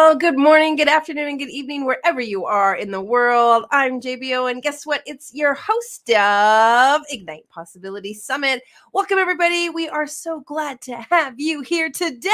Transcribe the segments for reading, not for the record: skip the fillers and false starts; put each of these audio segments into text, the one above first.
Well, good morning, good afternoon, and good evening, wherever you are in the world. I'm JBO, and guess what? It's your host of Ignite Possibility Summit. Welcome, everybody. We are so glad to have you here today.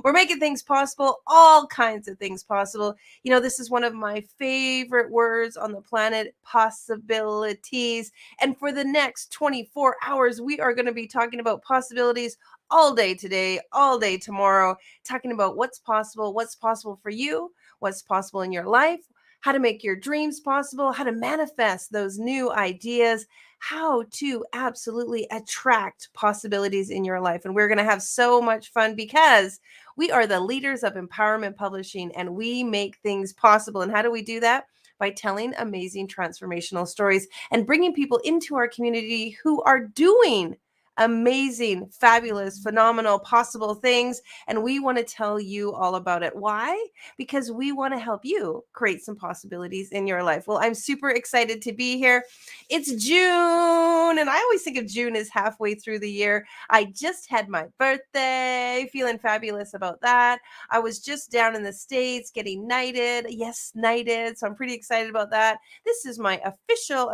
We're making things possible, all kinds of things possible. You know, this is one of my favorite words on the planet, possibilities. And for the next 24 hours, we are going to be talking about possibilities all day today, all day tomorrow, talking about what's possible for you, what's possible in your life, how to make your dreams possible, how to manifest those new ideas, how to absolutely attract possibilities in your life. And we're going to have so much fun because we are the leaders of empowerment publishing and we make things possible. And how do we do that? By telling amazing transformational stories and bringing people into our community who are doing amazing, fabulous, phenomenal, possible things. And we want to tell you all about it. Why? Because we want to help you create some possibilities in your life. Well, I'm super excited to be here. It's June, and I always think of June as halfway through the year. I just had my birthday, feeling fabulous about that. I was just down in the States getting knighted. Yes, knighted. So I'm pretty excited about that. This is my official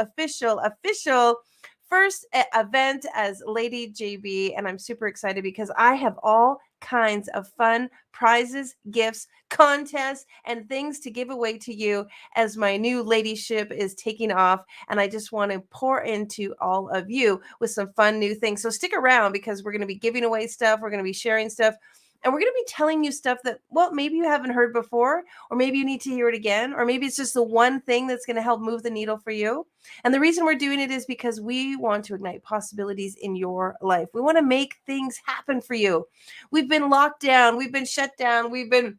first event as Lady JB, and I'm super excited because I have all kinds of fun prizes, gifts, contests, and things to give away to you as my new ladyship is taking off. And I just want to pour into all of you with some fun new things. So stick around because we're going to be giving away stuff. We're going to be sharing stuff. And we're going to be telling you stuff that, well, maybe you haven't heard before, or maybe you need to hear it again, or maybe it's just the one thing that's going to help move the needle for you. And the reason we're doing it is because we want to ignite possibilities in your life. We want to make things happen for you. We've been locked down. We've been shut down. We've been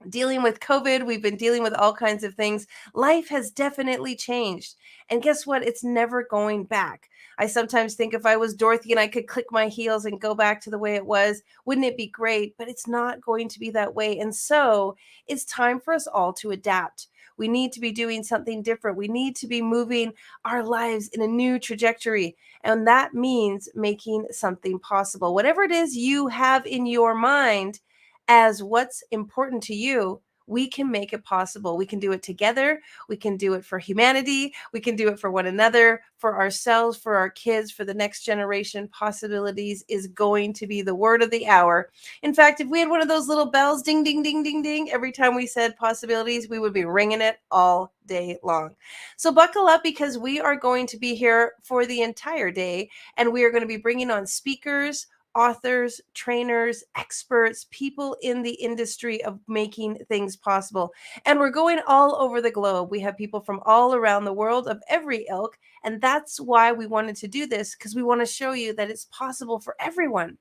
dealing with COVID. We've been dealing with all kinds of things. Life has definitely changed. And guess what? It's never going back. I sometimes think if I was Dorothy and I could click my heels and go back to the way it was, wouldn't it be great? But it's not going to be that way. And so it's time for us all to adapt. We need to be doing something different. We need to be moving our lives in a new trajectory. And that means making something possible. Whatever it is you have in your mind as what's important to you, we can make it possible. We can do it together. We can do it for humanity. We can do it for one another, for ourselves, for our kids, for the next generation. Possibilities is going to be the word of the hour. In fact, if we had one of those little bells, ding, ding, ding, ding, ding, every time we said possibilities, we would be ringing it all day long. So buckle up because we are going to be here for the entire day, and we are going to be bringing on speakers, authors, trainers, experts, people in the industry of making things possible. And we're going all over the globe. We have people from all around the world of every ilk. And that's why we wanted to do this, because we want to show you that it's possible for everyone.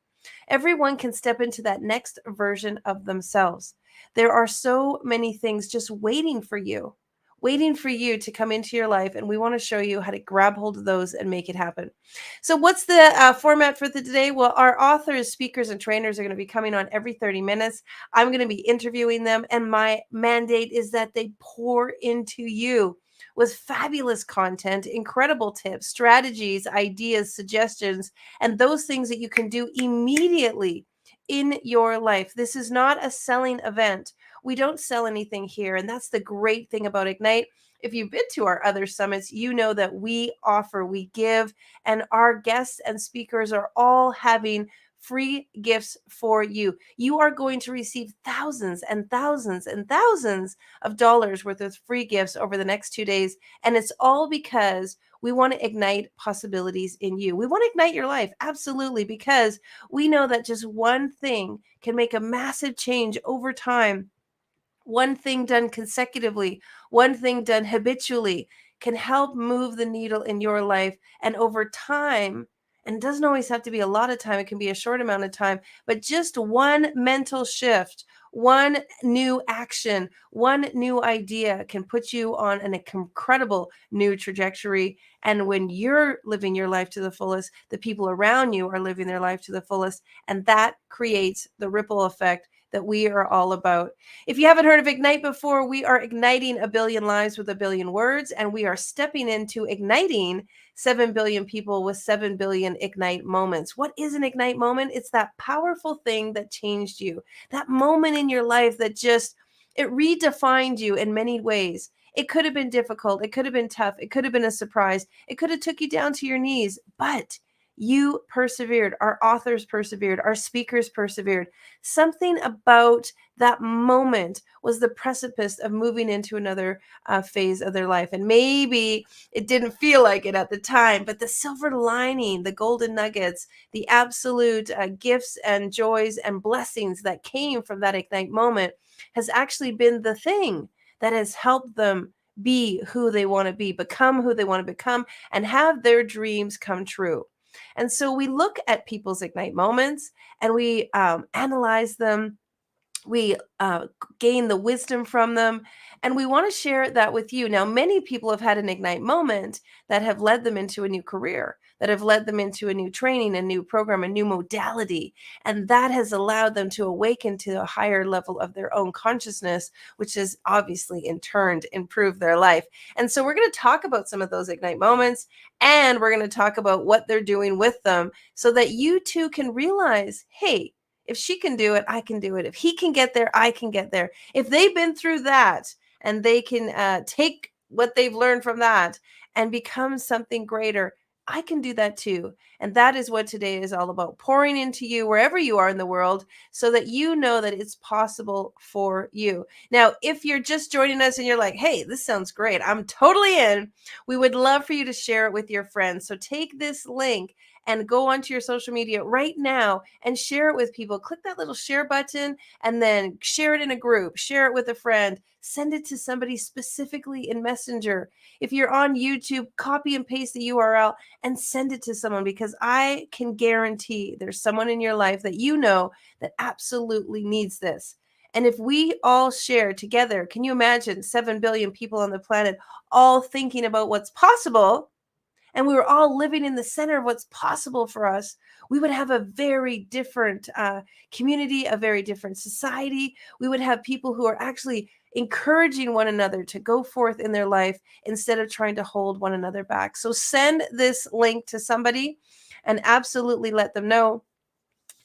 Everyone can step into that next version of themselves. There are so many things just waiting for you to come into your life. And we want to show you how to grab hold of those and make it happen. So what's the format for today? Well, our authors, speakers, and trainers are going to be coming on every 30 minutes. I'm going to be interviewing them. And my mandate is that they pour into you with fabulous content, incredible tips, strategies, ideas, suggestions, and those things that you can do immediately in your life. This is not a selling event. We don't sell anything here. And that's the great thing about Ignite. If you've been to our other summits, you know that we offer, we give, and our guests and speakers are all having free gifts for you. You are going to receive thousands and thousands and thousands of dollars worth of free gifts over the next 2 days. And it's all because we want to ignite possibilities in you. We want to ignite your life, absolutely, because we know that just one thing can make a massive change over time. One thing done consecutively, one thing done habitually can help move the needle in your life. And over time, and it doesn't always have to be a lot of time, it can be a short amount of time, but just one mental shift, one new action, one new idea can put you on an incredible new trajectory. And when you're living your life to the fullest, the people around you are living their life to the fullest. And that creates the ripple effect that we are all about. If you haven't heard of Ignite before, we are igniting a billion lives with a billion words, and we are stepping into igniting 7 billion people with 7 billion Ignite moments. What is an Ignite moment? It's that powerful thing that changed you, that moment in your life that just It redefined you in many ways. It could have been difficult. It could have been tough. It could have been a surprise. It could have took you down to your knees, but you persevered. Our authors persevered. Our speakers persevered. Something about that moment was the precipice of moving into another phase of their life. And maybe it didn't feel like it at the time, but the silver lining, the golden nuggets, the absolute gifts and joys and blessings that came from that Ignite moment has actually been the thing that has helped them be who they want to be, become who they want to become, and have their dreams come true. And so we look at people's Ignite moments and we analyze them, we gain the wisdom from them, and we want to share that with you. Now, many people have had an Ignite moment that have led them into a new career, that have led them into a new training, a new program, a new modality, and that has allowed them to awaken to a higher level of their own consciousness, which has obviously in turn improved their life. And so we're going to talk about some of those Ignite moments, and we're going to talk about what they're doing with them so that you too can realize, hey, if she can do it, I can do it. If he can get there, I can get there. If they've been through that and they can take what they've learned from that and become something greater, I can do that too. And that is what today is all about, pouring into you wherever you are in the world so that you know that it's possible for you. Now, if you're just joining us and you're like, hey, this sounds great, I'm totally in, we would love for you to share it with your friends. So take this link and go onto your social media right now and share it with people. Click that little share button and then share it in a group, share it with a friend, send it to somebody specifically in Messenger. If you're on YouTube, copy and paste the URL and send it to someone, because I can guarantee there's someone in your life that you know that absolutely needs this. And if we all share together, can you imagine 7 billion people on the planet all thinking about what's possible? And we were all living in the center of what's possible for us, we would have a very different community, a very different society. We would have people who are actually encouraging one another to go forth in their life instead of trying to hold one another back. So send this link to somebody and absolutely let them know.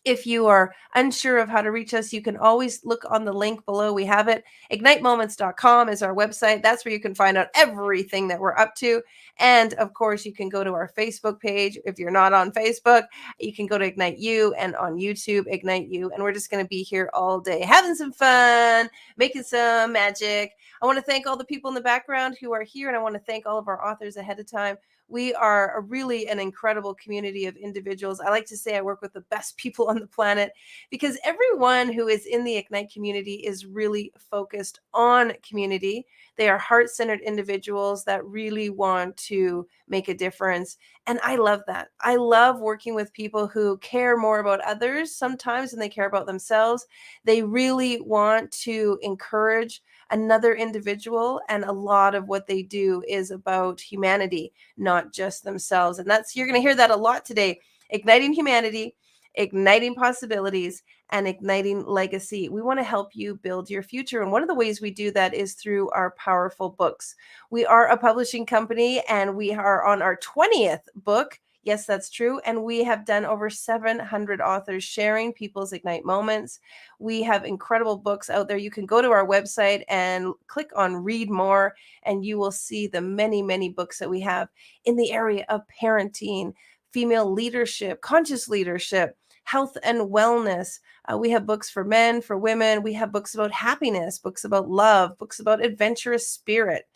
If you are unsure of how to reach us, you can always look on the link below. We have it. IgniteMoments.com is our website. That's where you can find out everything that we're up to. And of course, you can go to our Facebook page. If you're not on Facebook, you can go to Ignite You, and on YouTube, Ignite You. And we're just going to be here all day, having some fun, making some magic. I want to thank all the people in the background who are here, and I want to thank all of our authors ahead of time. We are really an incredible community of individuals. I like to say I work with the best people on the planet, because everyone who is in the Ignite community is really focused on community. They are heart-centered individuals that really want to make a difference. And I love that. I love working with people who care more about others sometimes than they care about themselves. They really want to encourage another individual, and a lot of what they do is about humanity, not just themselves. And that's, you're going to hear that a lot today. Igniting humanity, igniting possibilities, and igniting legacy. We want to help you build your future. And one of the ways we do that is through our powerful books. We are a publishing company and we are on our 20th book. Yes, that's true. And we have done over 700 authors sharing people's Ignite moments. We have incredible books out there. You can go to our website and click on Read More, and you will see the many, many books that we have in the area of parenting, female leadership, conscious leadership, health and wellness. We have books for men, for women. We have books about happiness, books about love, books about adventurous spirit,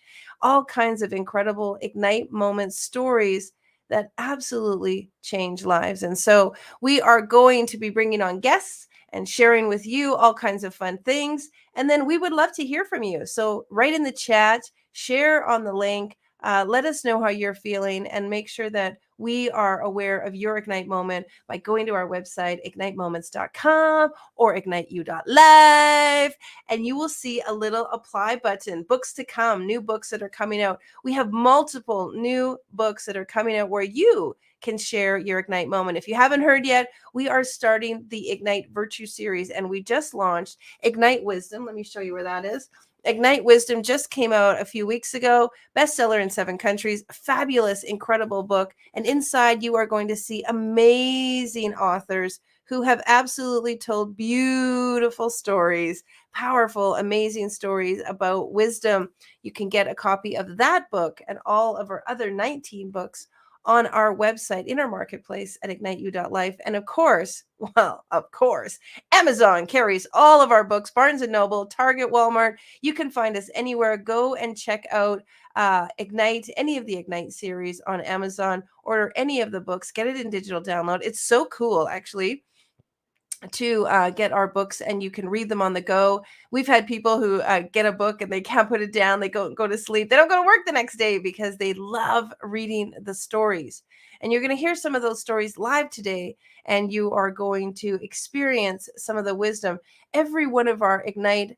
all kinds of incredible Ignite moment stories that absolutely change lives. And so we are going to be bringing on guests and sharing with you all kinds of fun things. And then we would love to hear from you. So write in the chat, share on the link, let us know how you're feeling, and make sure that we are aware of your Ignite moment by going to our website, ignitemoments.com or igniteyou.live, and you will see a little apply button. Books to come, new books that are coming out. We have multiple new books that are coming out where you can share your Ignite moment. If you haven't heard yet, we are starting the Ignite Virtue series, and we just launched Ignite Wisdom. Let me show you where that is. Ignite Wisdom just came out a few weeks ago, bestseller in 7 countries, fabulous, incredible book. And inside you are going to see amazing authors who have absolutely told beautiful stories, powerful, amazing stories about wisdom. You can get a copy of that book and all of our other 19 books on our website in our marketplace at igniteyou.life. And of course, well, of course, Amazon carries all of our books, Barnes and Noble, Target, Walmart. You can find us anywhere. Go and check out Ignite, any of the Ignite series on Amazon. Order any of the books, get it in digital download. It's so cool, actually, to get our books, and you can read them on the go. We've had people who get a book and they can't put it down. They go to sleep. They don't go to work the next day because they love reading the stories. And you're going to hear some of those stories live today, and you are going to experience some of the wisdom. Every one of our Ignite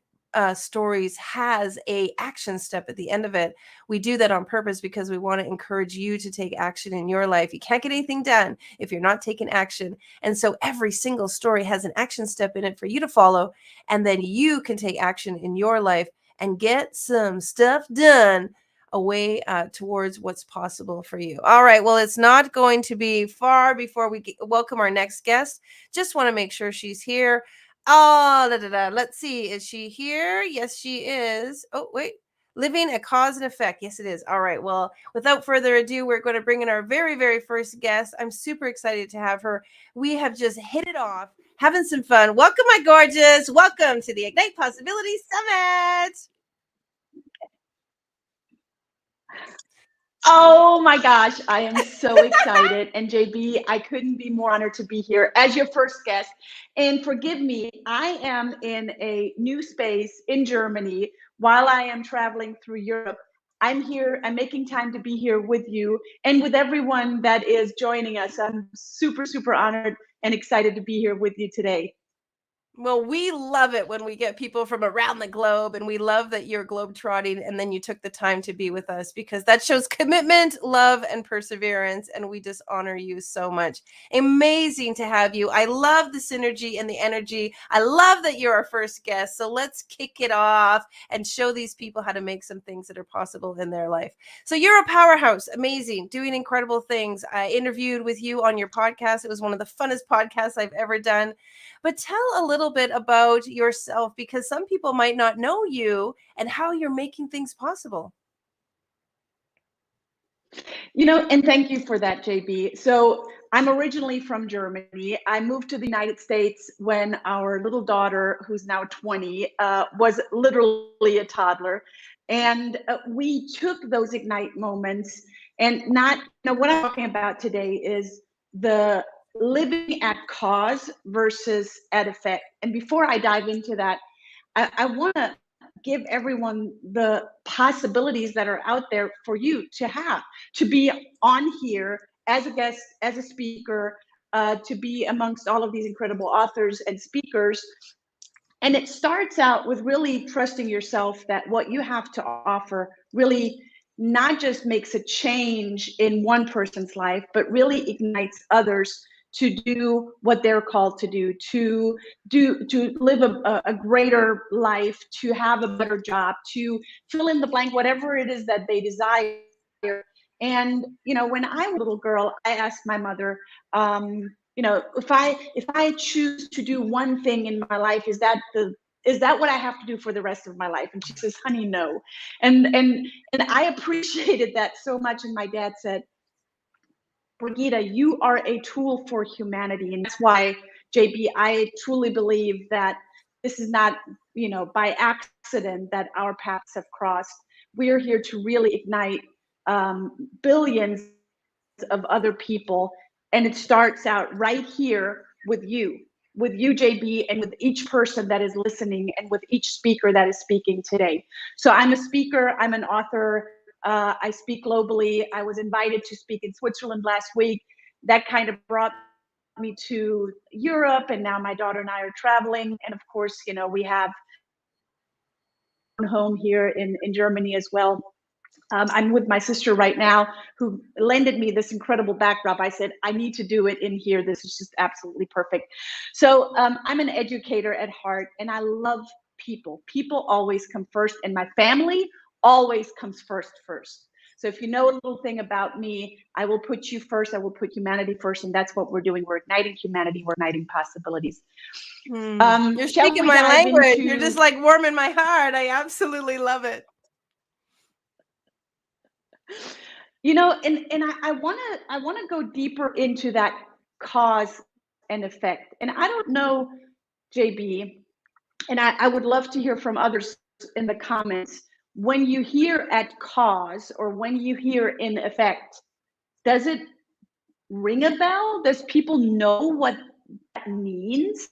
stories has a action step at the end of it. We do that on purpose because we want to encourage you to take action in your life. You can't get anything done if you're not taking action. And so every single story has an action step in it for you to follow, and then you can take action in your life and get some stuff done away towards what's possible for you. All right. Well, it's not going to be far before we welcome our next guest. Just want to make sure she's here. Oh, let's see. Is she here? Yes, she is. Oh, wait. Living a cause and effect. Yes, it is. All right. Well, without further ado, we're going to bring in our very, very first guest. I'm super excited to have her. We have just hit it off, having some fun. Welcome, my gorgeous. Welcome to the Ignite Possibility Summit. Oh my gosh, I am so excited. And JB, I couldn't be more honored to be here as your first guest. And forgive me, I am in a new space in Germany while I am traveling through Europe. I'm here, I'm making time to be here with you and with everyone that is joining us. I'm super, super honored and excited to be here with you today. Well, we love it when we get people from around the globe, and we love that you're globetrotting and then you took the time to be with us, because that shows commitment, love, and perseverance. And we just honor you so much. Amazing to have you. I love the synergy and the energy. I love that you're our first guest. So let's kick it off and show these people how to make some things that are possible in their life. So you're a powerhouse, amazing, doing incredible things. I interviewed with you on your podcast. It was one of the funnest podcasts I've ever done. But tell a little bit about yourself, because some people might not know you and how you're making things possible. And thank you for that, JB. So I'm originally from Germany. I moved to the United States when our little daughter, who's now 20, was literally a toddler. And we took those Ignite moments, and not, what I'm talking about today is the living at cause versus at effect. And before I dive into that, I want to give everyone the possibilities that are out there for you to be on here as a guest, as a speaker, to be amongst all of these incredible authors and speakers. And it starts out with really trusting yourself that what you have to offer really not just makes a change in one person's life, but really ignites others to do what they're called to to live a greater life, to have a better job, to fill in the blank, whatever it is that they desire. And when I was a little girl, I asked my mother, if I choose to do one thing in my life, is that what I have to do for the rest of my life? And she says, honey, no. And I appreciated that so much. And my dad said, Brigida, you are a tool for humanity. And that's why, JB, I truly believe that this is not, by accident that our paths have crossed. We are here to really ignite billions of other people. And it starts out right here with you, JB, and with each person that is listening, and with each speaker that is speaking today. So I'm a speaker, I'm an author. I speak globally. I was invited to speak in Switzerland last week. That kind of brought me to Europe, and now my daughter and I are traveling. And of course, we have our own home here in Germany as well. I'm with my sister right now, who lended me this incredible backdrop. I said, I need to do it in here. This is just absolutely perfect. So I'm an educator at heart, and I love people. People always come first, and my family always comes first. So if you know a little thing about me, I will put you first. I will put humanity first. And that's what we're doing. We're igniting humanity. We're igniting possibilities. You're Shall speaking we my dive language. You're into, just like warming my heart. I absolutely love it. and I want to go deeper into that cause and effect. And I don't know, JB, and I would love to hear from others in the comments. When you hear at cause or when you hear in effect, does it ring a bell? Does people know what that means?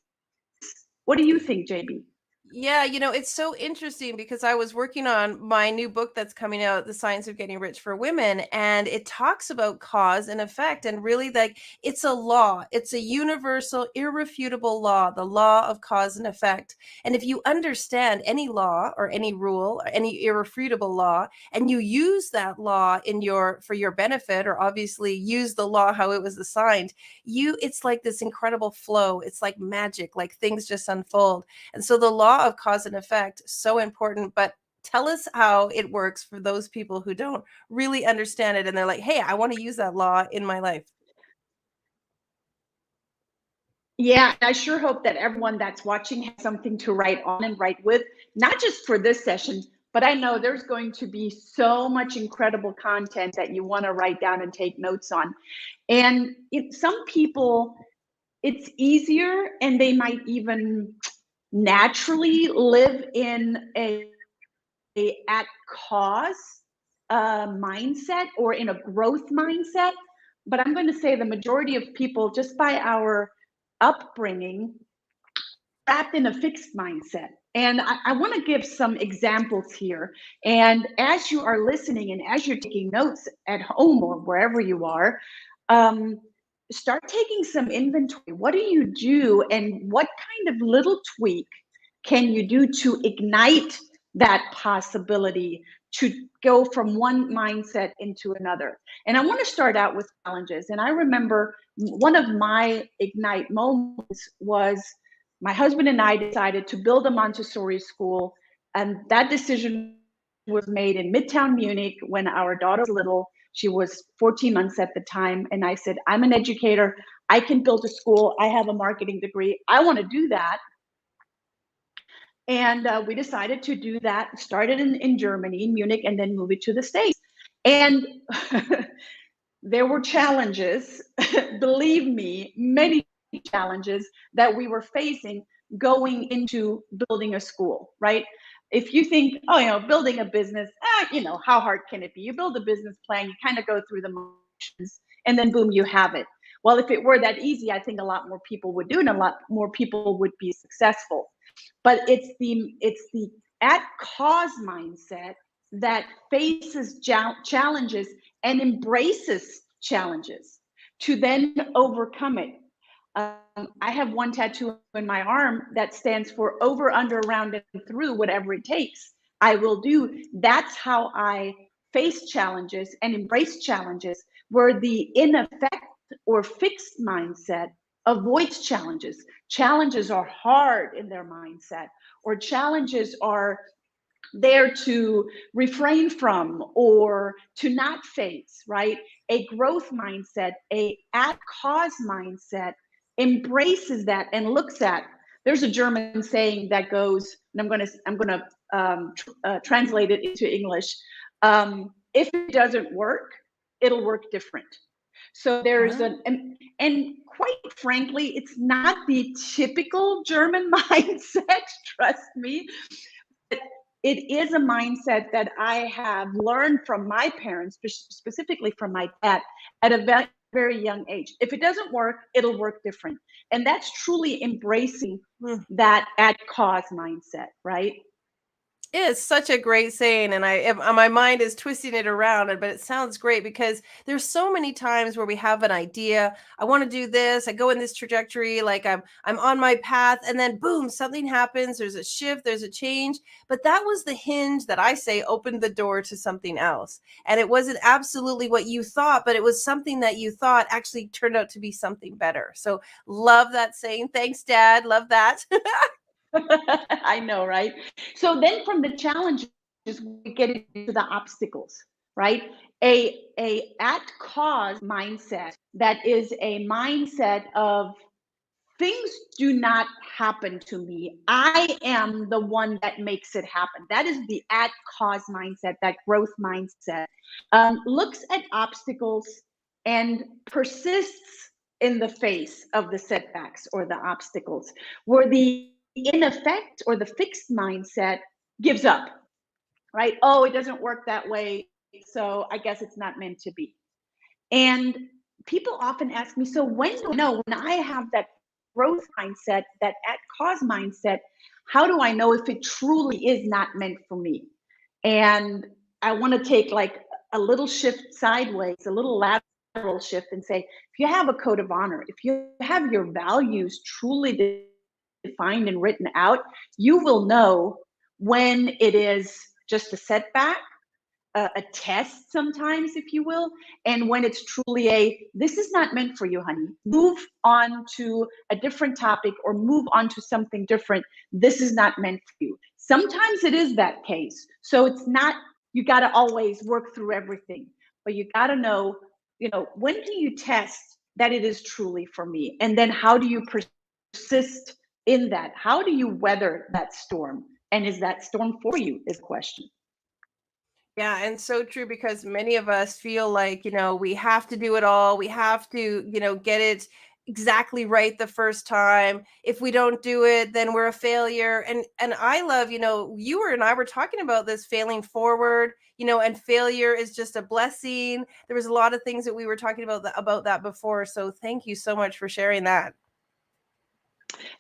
What do you think, JB? Yeah, it's so interesting because I was working on my new book that's coming out, The Science of Getting Rich for Women, and it talks about cause and effect. And really, like, it's a law, it's a universal, irrefutable law, the law of cause and effect. And if you understand any law or any rule or any irrefutable law, and you use that law for your benefit, or obviously use the law how it was assigned, it's like this incredible flow. It's like magic, like things just unfold. And so the law of cause and effect, so important. But tell us how it works for those people who don't really understand it and they're like, hey, I want to use that law in my life. Yeah, I sure hope that everyone that's watching has something to write on and write with, not just for this session, but I know there's going to be so much incredible content that you want to write down and take notes on. And some people, it's easier and they might even naturally live in a at cause mindset or in a growth mindset. But I'm going to say the majority of people, just by our upbringing, trapped in a fixed mindset. And I want to give some examples here. And as you are listening and as you're taking notes at home or wherever you are, um, start taking some inventory. What do you do, and what kind of little tweak can you do to ignite that possibility to go from one mindset into another? And I want to start out with challenges. And I remember one of my ignite moments was my husband and I decided to build a Montessori school. And that decision was made in Midtown Munich when our daughter was little. She was 14 months at the time. And I said, I'm an educator. I can build a school. I have a marketing degree. I want to do that. And we decided to do that, started in Germany, in Munich, and then move it to the States. And there were challenges, believe me, many challenges that we were facing going into building a school, right? If you think, oh, building a business, how hard can it be? You build a business plan, you kind of go through the motions, and then boom, you have it. Well, if it were that easy, I think a lot more people would do it, and a lot more people would be successful. But it's the at cause mindset that faces challenges and embraces challenges to then overcome it. I have one tattoo in my arm that stands for over, under, around, and through, whatever it takes, I will do. That's how I face challenges and embrace challenges, where the in effect or fixed mindset avoids challenges. Challenges are hard in their mindset, or challenges are there to refrain from or to not face, right? A growth mindset, a at cause mindset embraces that and looks at. There's a German saying that goes, and I'm gonna translate it into English. If it doesn't work, it'll work different. So there's and quite frankly, it's not the typical German mindset, trust me. It is a mindset that I have learned from my parents, specifically from my dad, at a very, very young age. If it doesn't work, it'll work different. And that's truly embracing that at cause mindset, right? It's such a great saying, and my mind is twisting it around, but it sounds great because there's so many times where we have an idea. I want to do this. I go in this trajectory, like I'm on my path, and then boom, something happens. There's a shift. There's a change. But that was the hinge that I say opened the door to something else, and it wasn't absolutely what you thought, but it was something that you thought actually turned out to be something better. So love that saying. Thanks, Dad. Love that. I know, right? So then from the challenges, we get into the obstacles. right? A at cause mindset that is a mindset of things do not happen to me. I am the one that makes it happen. That is the at cause mindset, that growth mindset. Looks at obstacles and persists in the face of the setbacks or the obstacles, where the in effect or the fixed mindset gives up, right? Oh, it doesn't work that way. So I guess it's not meant to be. And people often ask me, so when do I know when I have that growth mindset, that at cause mindset, how do I know if it truly is not meant for me? And I want to take like a little shift sideways, a little lateral shift and say, if you have a code of honor, if you have your values truly defined and written out, you will know when it is just a setback, a test sometimes, if you will, and when it's truly this is not meant for you, honey. Move on to a different topic or move on to something different. This is not meant for you. Sometimes it is that case. So it's not, you got to always work through everything, but you got to know, when do you test that it is truly for me? And then how do you persist in that? How do you weather that storm? And is that storm for you is the question. Yeah, and so true because many of us feel like, we have to do it all. We have to, get it exactly right the first time. If we don't do it, then we're a failure. And I love, you were and I were talking about this failing forward, and failure is just a blessing. There was a lot of things that we were talking about that before. So thank you so much for sharing that.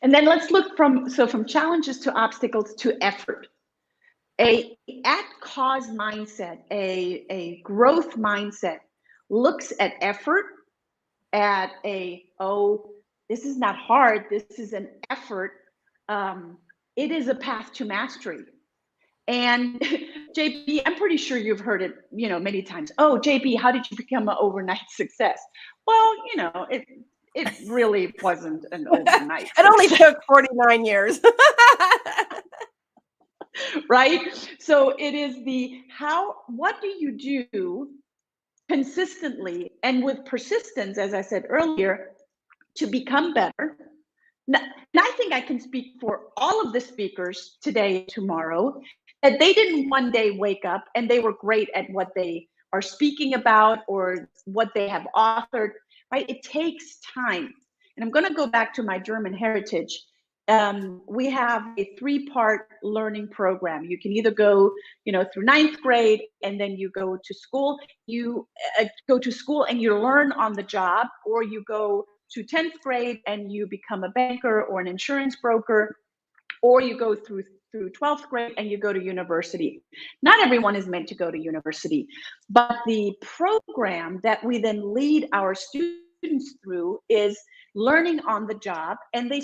And then let's look from challenges to obstacles to effort. A at cause mindset, a growth mindset looks at effort, at this is not hard, this is an effort. It is a path to mastery. And JB, I'm pretty sure you've heard it, many times. Oh, JB, how did you become an overnight success? Well, it really wasn't an overnight It only success. took 49 years. Right? So it is what do you do consistently and with persistence, as I said earlier, to become better? And I think I can speak for all of the speakers today and tomorrow that they didn't one day wake up and they were great at what they are speaking about or what they have authored, right? It takes time. And I'm going to go back to my German heritage. We have a 3-part learning program. You can either go, through 9th grade and then you go to school. You go to school and you learn on the job, or you go to 10th grade and you become a banker or an insurance broker, or you go through 12th grade and you go to university. Not everyone is meant to go to university, but the program that we then lead our students through is learning on the job, and they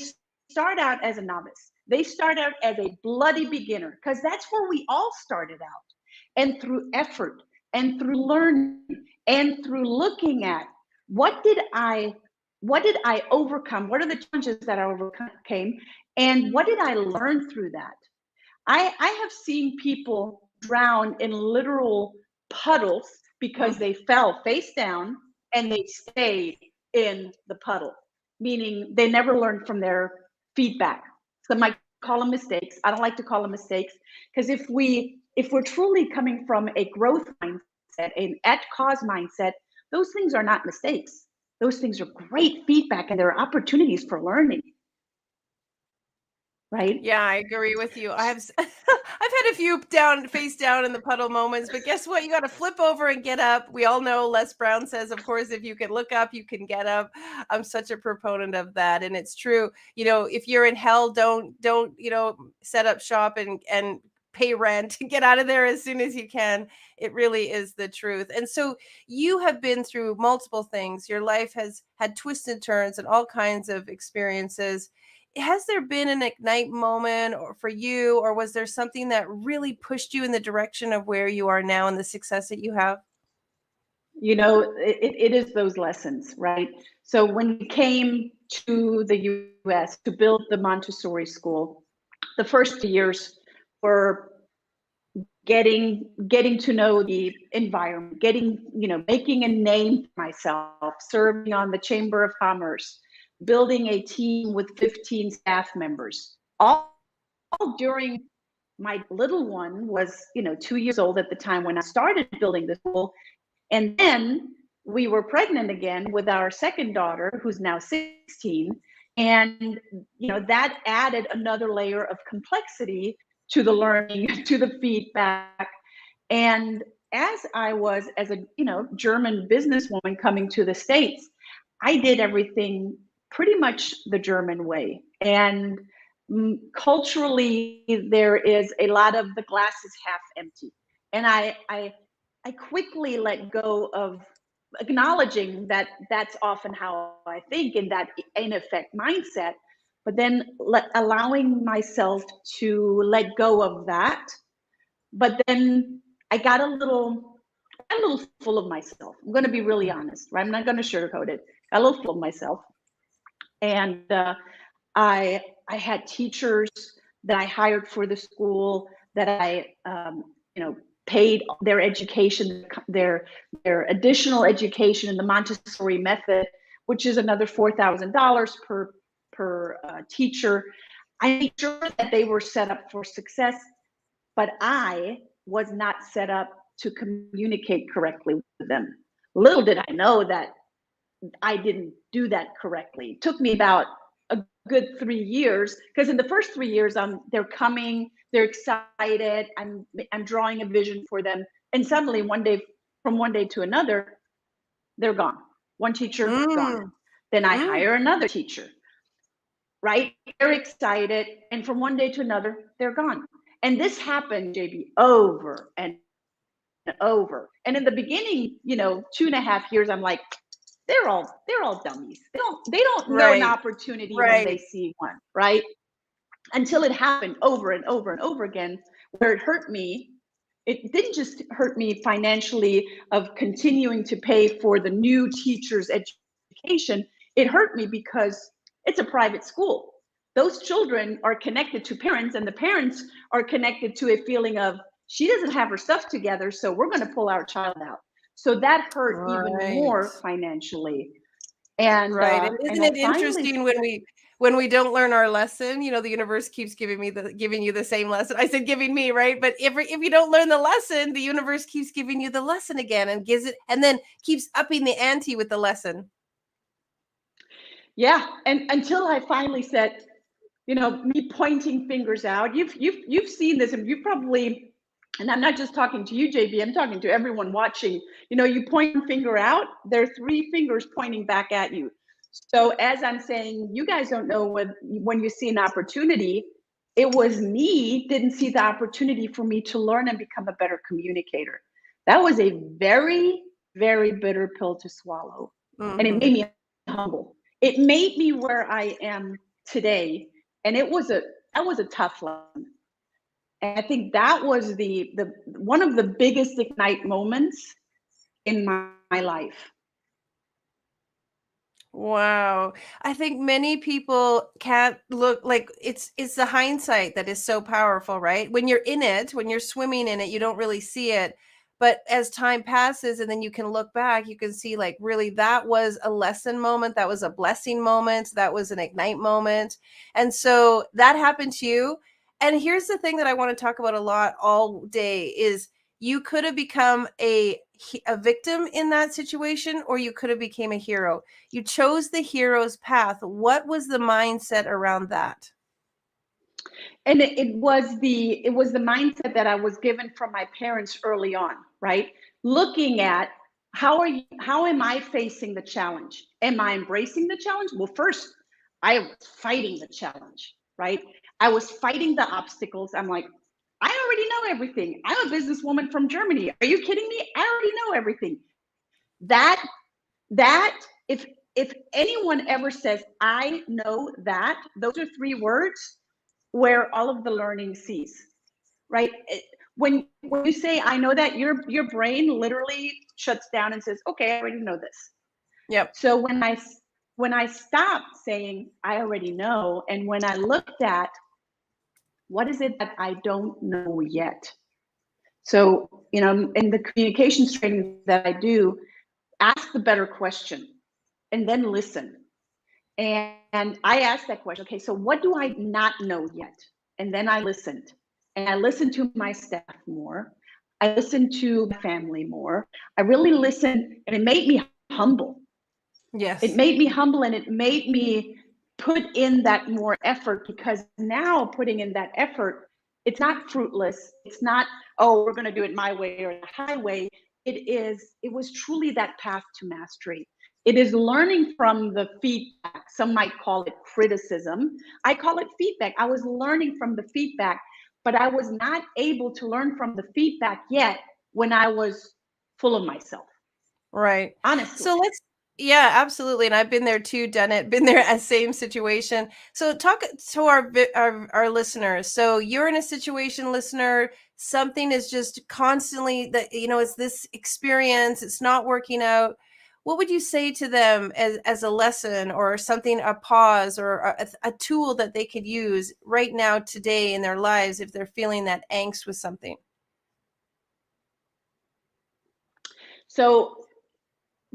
start out as a novice. They start out as a bloody beginner because that's where we all started out. And through effort and through learning and through looking at what did I overcome? What are the challenges that I overcame? And what did I learn through that? I have seen people drown in literal puddles because they fell face down and they stayed in the puddle, meaning they never learned from their feedback. Some might call them mistakes. I don't like to call them mistakes because if we're truly coming from a growth mindset, an at cause mindset, those things are not mistakes. Those things are great feedback and they're opportunities for learning. Right? Yeah, I agree with you. I've had a few face down in the puddle moments, but guess what? You got to flip over and get up. We all know Les Brown says, of course, if you can look up, you can get up. I'm such a proponent of that, and it's true. If you're in hell, don't set up shop and pay rent. Get out of there as soon as you can. It really is the truth. And so you have been through multiple things. Your life has had twists and turns and all kinds of experiences. Has there been an ignite moment or for you, or was there something that really pushed you in the direction of where you are now and the success that you have? It is those lessons, right? So when we came to the US to build the Montessori school, the first years were getting to know the environment, making a name for myself, serving on the Chamber of Commerce, building a team with 15 staff members, all during my little one was 2 years old at the time when I started building the school. And then we were pregnant again with our second daughter, who's now 16. And, that added another layer of complexity to the learning, to the feedback. And as I was, as a, German businesswoman coming to the States, I did everything pretty much the German way. And culturally, there is a lot of the glass is half empty. And I quickly let go of acknowledging that that's often how I think, in that in effect mindset, but then allowing myself to let go of that. But then I got a little full of myself. I'm going to be really honest, right? I'm not going to sugarcoat it. Got a little full of myself, and I had teachers that I hired for the school that I paid their education, their additional education in the Montessori method, which is another $4,000 per teacher. I made sure that they were set up for success, but I was not set up to communicate correctly with them. Little did I know that I didn't do that correctly. It took me about a good 3 years, because in the first 3 years, they're coming, they're excited, I'm drawing a vision for them, and suddenly from one day to another, they're gone. One teacher gone. Mm, Then I mm. hire another teacher, right? They're excited, and from one day to another, they're gone. And this happened, JB, over and over. And in the beginning, 2.5 years, I'm like, they're all dummies. They don't know an Right, opportunity when they right. see one, right? Until it happened over and over and over again, where it hurt me. It didn't just hurt me financially of continuing to pay for the new teacher's education. It hurt me because it's a private school. Those children are connected to parents, and the parents are connected to a feeling of, she doesn't have her stuff together, so we're going to pull our child out. So that hurt even Right. more financially. And Right. And and isn't I it finally interesting when we don't learn our lesson, the universe keeps giving you the same lesson. I said giving me, right? But if you don't learn the lesson, the universe keeps giving you the lesson again and gives it and then keeps upping the ante with the lesson. Yeah, and until I finally said, me pointing fingers out. You've seen this, and you probably, and I'm not just talking to you, JB. I'm talking to everyone watching. You point one finger out. There are three fingers pointing back at you. So as I'm saying, you guys don't know when you see an opportunity. It was me didn't see the opportunity for me to learn and become a better communicator. That was a very, very bitter pill to swallow, and it made Mhm. me humble. It made me where I am today, and that was a tough lesson. And I think that was the one of the biggest ignite moments in my life. Wow. I think many people can't look like it's the hindsight that is so powerful, right? When you're in it, when you're swimming in it, you don't really see it. But as time passes and then you can look back, you can see like really that was a lesson moment, that was a blessing moment, that was an ignite moment. And so that happened to you. And here's the thing that I want to talk about a lot all day is you could have become a victim in that situation or you could have became a hero. You chose the hero's path. What was the mindset around that? And it was the mindset that I was given from my parents early on, right? Looking at how am I facing the challenge? Am I embracing the challenge? Well, first, I was fighting the challenge, right? I was fighting the obstacles. I'm like, I already know everything. I'm a businesswoman from Germany. Are you kidding me? I already know everything. That that if anyone ever says I know that, those are three words where all of the learning cease, right? When you say I know that, your brain literally shuts down and says, okay, I already know this. Yep. So when I stopped saying I already know, and when I looked at what is it that I don't know yet, So, in the communications training that I do, ask the better question and then listen. And I asked that question, okay, so what do I not know yet? And then I listened. And I listened to my staff more. I listened to my family more. I really listened, and it made me humble. It Yes. made me humble, and it made me put in that more effort, because now putting in that effort, it's not fruitless. It's not, oh, we're going to do it my way or the highway. It was truly that path to mastery. It is learning from the feedback. Some might call it criticism. I call it feedback. I was learning from the feedback, but I was not able to learn from the feedback yet when I was full of myself, Right. honestly. So let's yeah, absolutely. And I've been there too, done it, been there, a same situation. So talk to our listeners. So you're in a situation, listener, something is just constantly that, it's this experience, it's not working out. What would you say to them as a lesson or something, a pause or a tool that they could use right now today in their lives if they're feeling that angst with something? So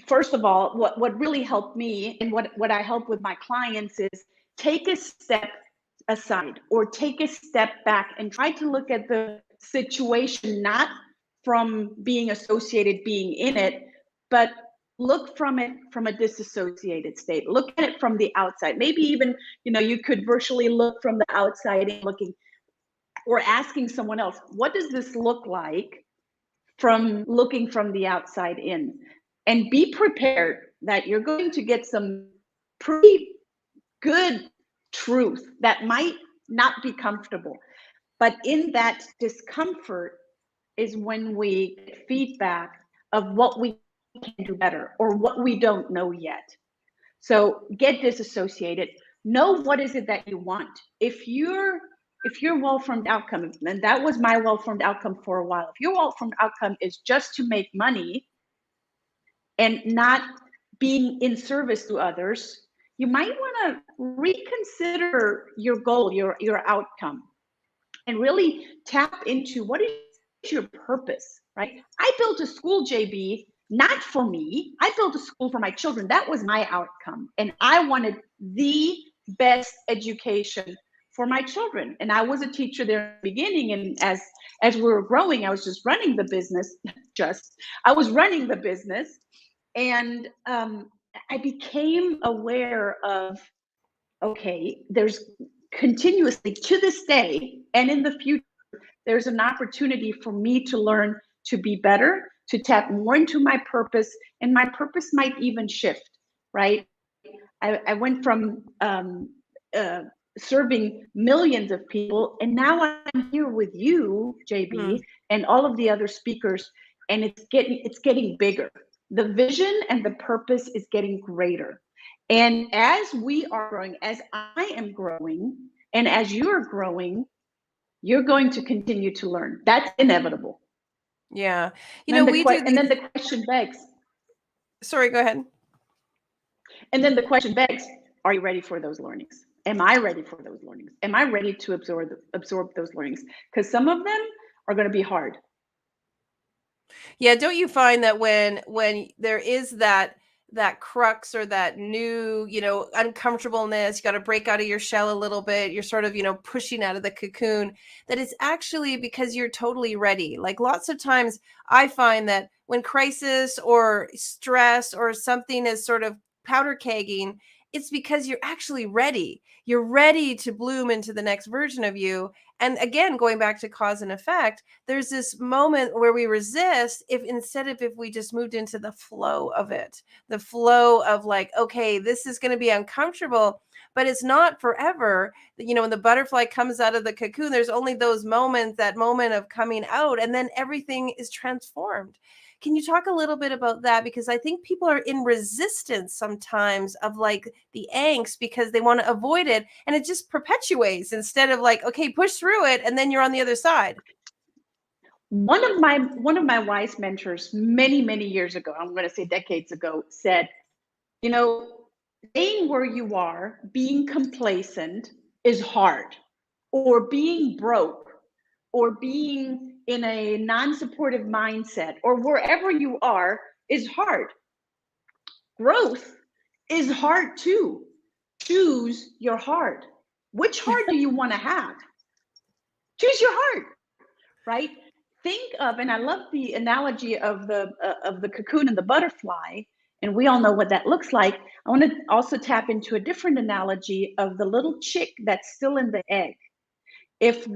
first of all, what really helped me, and what I help with my clients, is take a step aside or take a step back and try to look at the situation, not from being associated, being in it, but look from it from a disassociated state. Look at it from the outside. Maybe even, you could virtually look from the outside and looking, or asking someone else, what does this look like from looking from the outside in? And be prepared that you're going to get some pretty good truth that might not be comfortable. But in that discomfort is when we get feedback of what we can do better or what we don't know yet. So get disassociated. Know what is it that you want. If your well-formed outcome, and that was my well-formed outcome for a while, if your well-formed outcome is just to make money and not being in service to others, you might want to reconsider your goal, your outcome, and really tap into what is your purpose, right? I built a school, JB, not for me. I built a school for my children. That was my outcome. And I wanted the best education for my children. And I was a teacher there in the beginning. And as we were growing, I was just running the business. I was running the business. And I became aware of, okay, there's continuously, to this day and in the future, there's an opportunity for me to learn to be better, to tap more into my purpose, and my purpose might even shift, right? I went from uh, serving millions of people, and now I'm here with you, JB, Hmm. and all of the other speakers, and it's getting bigger. The vision and the purpose is getting greater. And as we are growing, as I am growing, and as you're growing, you're going to continue to learn. That's inevitable. Yeah. And We do then these. the question begs, Sorry, go ahead. and then the question begs, are you ready for those learnings? Am I ready for those learnings? Am I ready to absorb those learnings? Because some of them are going to be hard. Yeah, don't you find that when there is that crux or that new, uncomfortableness, you got to break out of your shell a little bit, you're sort of, pushing out of the cocoon, that it's actually because you're totally ready. Like lots of times I find that when crisis or stress or something is sort of powder kegging, it's because you're actually ready. You're ready to bloom into the next version of you. And again, going back to cause and effect, there's this moment where we resist if we just moved into the flow of it, the flow of like, okay, this is going to be uncomfortable, but it's not forever. When the butterfly comes out of the cocoon, there's only those moments, that moment of coming out, and then everything is transformed. Can you talk a little bit about that? Because I think people are in resistance sometimes of like the angst because they want to avoid it, and it just perpetuates instead of like, okay, push through it and then you're on the other side. One of my wise mentors many years ago, I'm going to say decades ago, said, you know, staying where you are, being complacent is hard, or being broke, or being in a non-supportive mindset or wherever you are is hard. Growth is hard too. Choose your heart. Which heart do you want to have? Choose your heart, right? Think of, and I love the analogy of the cocoon and the butterfly, and we all know what that looks like. I want to also tap into a different analogy of the little chick that's still in the egg. If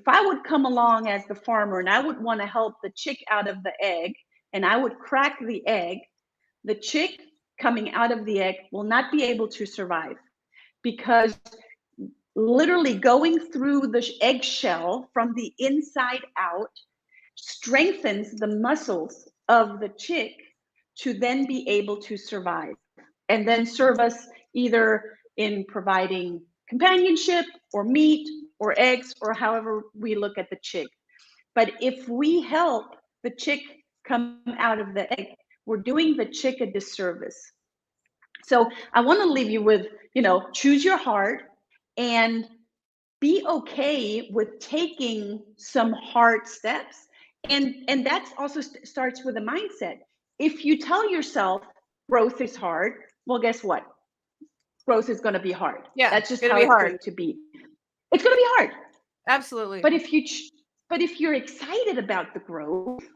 I would come along as the farmer and I would want to help the chick out of the egg, and I would crack the egg, the chick coming out of the egg will not be able to survive, because literally going through the eggshell from the inside out strengthens the muscles of the chick to then be able to survive and then serve us either in providing companionship or meat or eggs or however we look at the chick. But if we help the chick come out of the egg, we're doing the chick a disservice. So I want to leave you with, choose your heart and be okay with taking some hard steps. And that also starts with a mindset. If you tell yourself growth is hard, well, guess what? Growth is going to be hard. Yeah, That's it's just gonna how be it's hard. going to be. It's going to be hard. Absolutely. But if you're excited about the growth,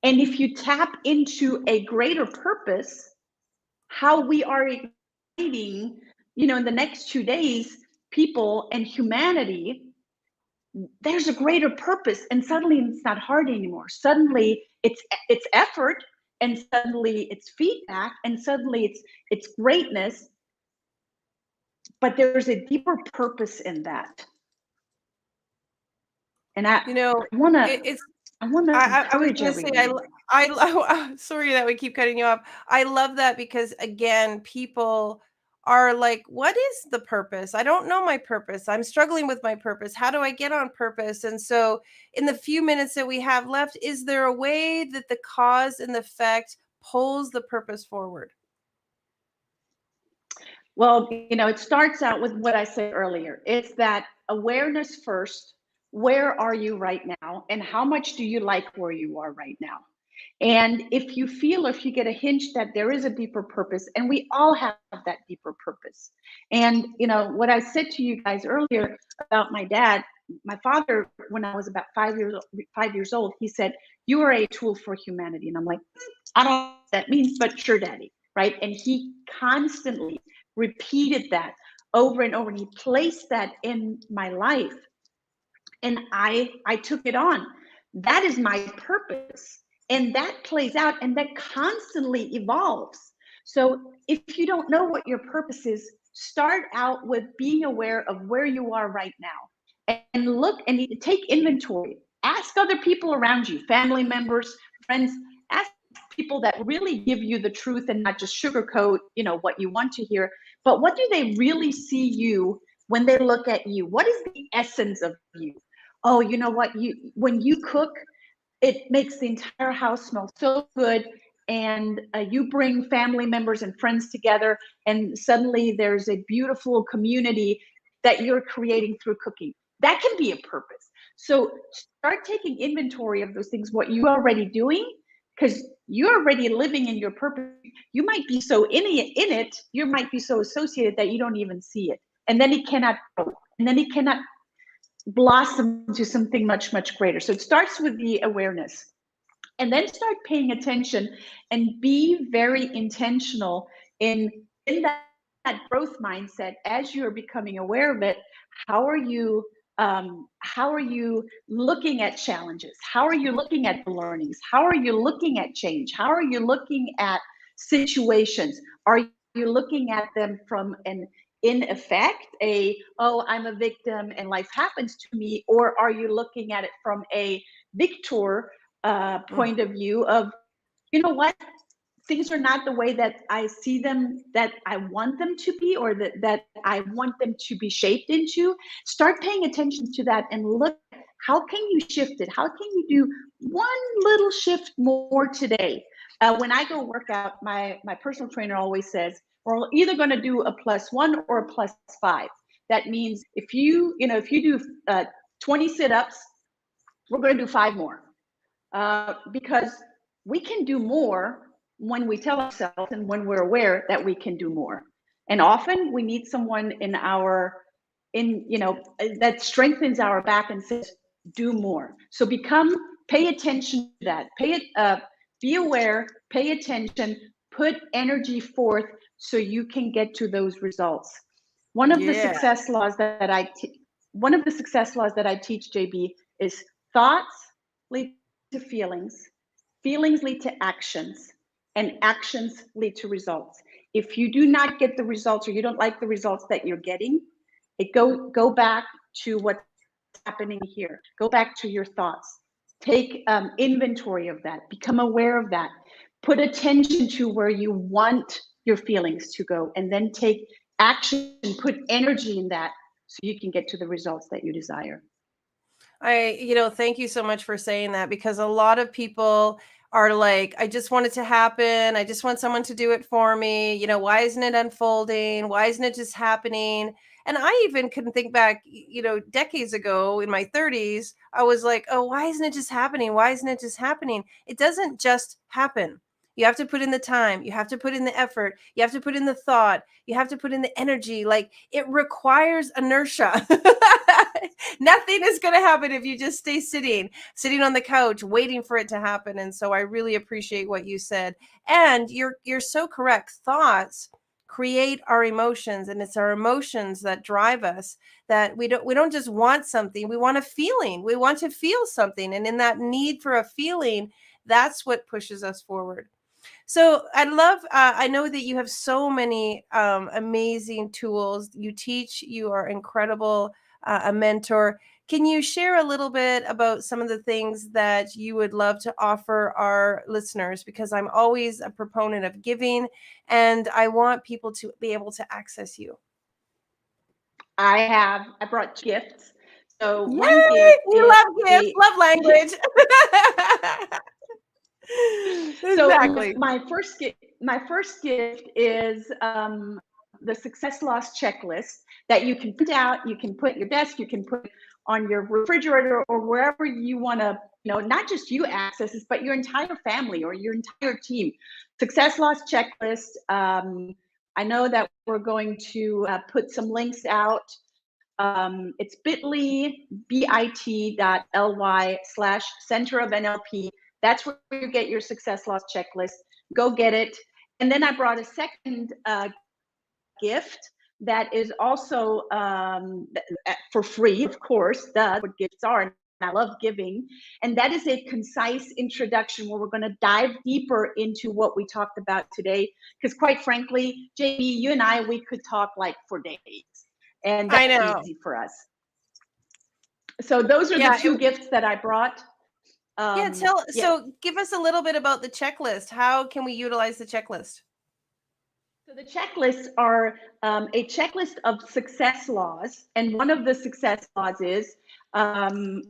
and if you tap into a greater purpose, how we are igniting, in the next 2 days, people and humanity, there's a greater purpose, and suddenly it's not hard anymore. Suddenly it's effort, and suddenly it's feedback, and suddenly it's greatness, but there's a deeper purpose in that. And I want to it's I was encourage gonna say everyone. sorry that we keep cutting you off. I love that because again, people are like, "What is the purpose? I don't know my purpose. I'm struggling with my purpose. How do I get on purpose?" And so, in the few minutes that we have left, is there a way that the cause and the effect pulls the purpose forward? Well, it starts out with what I said earlier. It's that awareness first. Where are you right now? And how much do you like where you are right now? And if you feel, if you get a hint that there is a deeper purpose, and we all have that deeper purpose. And, what I said to you guys earlier about my dad, my father, when I was about 5 years old, he said, "You are a tool for humanity." And I'm like, I don't know what that means, but sure, daddy. Right. And he constantly repeated that over and over, and he placed that in my life, and I took it on. That is my purpose, and that plays out, and that constantly evolves. So if you don't know what your purpose is, start out with being aware of where you are right now, and look and take inventory. Ask other people around you, family members, friends. Ask people that really give you the truth and not just sugarcoat, what you want to hear, but what do they really see you when they look at you? What is the essence of you? Oh, you know what? When you cook, it makes the entire house smell so good, and you bring family members and friends together, and suddenly there's a beautiful community that you're creating through cooking. That can be a purpose. So start taking inventory of those things, what you're already doing, because you're already living in your purpose. You might be so in it, you might be so associated that you don't even see it. And then it cannot grow. And then it cannot blossom to something much, much greater. So it starts with the awareness, and then start paying attention and be very intentional in that growth mindset. As you're becoming aware of it, how are you looking at challenges? How are you looking at the learnings? How are you looking at change? How are you looking at situations? Are you looking at them from an in effect, oh, I'm a victim and life happens to me? Or are you looking at it from a victor point of view of, you know what, things are not the way that I see them, that I want them to be, or that I want them to be shaped into? Start paying attention to that and look, how can you shift it? How can you do one little shift more today? When I go work out, my personal trainer always says, we're either going to do a +1 or a +5. That means if you do 20 sit-ups, we're going to do 5 more. Because we can do more when we tell ourselves and when we're aware that we can do more. And often we need someone that strengthens our back and says, do more. So pay attention to that. Be aware, pay attention, put energy forth so you can get to those results. One of the success laws that I teach, JB, is thoughts lead to feelings, feelings lead to actions, and actions lead to results. If you do not get the results, or you don't like the results that you're getting, go back to what's happening here. Go back to your thoughts. Take inventory of that. Become aware of that. Put attention to where you want your feelings to go, and then take action, put energy in that so you can get to the results that you desire. Thank you so much for saying that, because a lot of people are like, I just want it to happen. I just want someone to do it for me. Why isn't it unfolding? Why isn't it just happening? And I even can think back, decades ago in my 30s, I was like, oh, why isn't it just happening? Why isn't it just happening? It doesn't just happen. You have to put in the time. You have to put in the effort. You have to put in the thought. You have to put in the energy. Like, it requires inertia. Nothing is going to happen if you just stay sitting on the couch, waiting for it to happen. And so I really appreciate what you said. And you're so correct. Thoughts create our emotions, and it's our emotions that drive us. That we don't just want something, we want a feeling. We want to feel something. And in that need for a feeling, that's what pushes us forward. So I know that you have so many amazing tools. You teach, you are incredible, a mentor. Can you share a little bit about some of the things that you would love to offer our listeners? Because I'm always a proponent of giving, and I want people to be able to access you. I brought gifts. So one Yay! gift We is love gifts, love language. Exactly. So my first gift is the Success Loss checklist that you can print out. You can put your desk. You can put on your refrigerator or wherever you want to. Not just you access this, but your entire family or your entire team. Success Loss checklist. I know that we're going to put some links out. It's bit.ly/center of NLP. That's where you get your Success Loss checklist. Go get it. And then I brought a second gift that is also for free, of course. That's what gifts are. And I love giving. And that is a concise introduction where we're going to dive deeper into what we talked about today. Because quite frankly, JB, you and we could talk like for days. And that's easy for us. So those are the two gifts that I brought. So give us a little bit about the checklist. How can we utilize the checklist? So the checklists are a checklist of success laws. And one of the success laws is if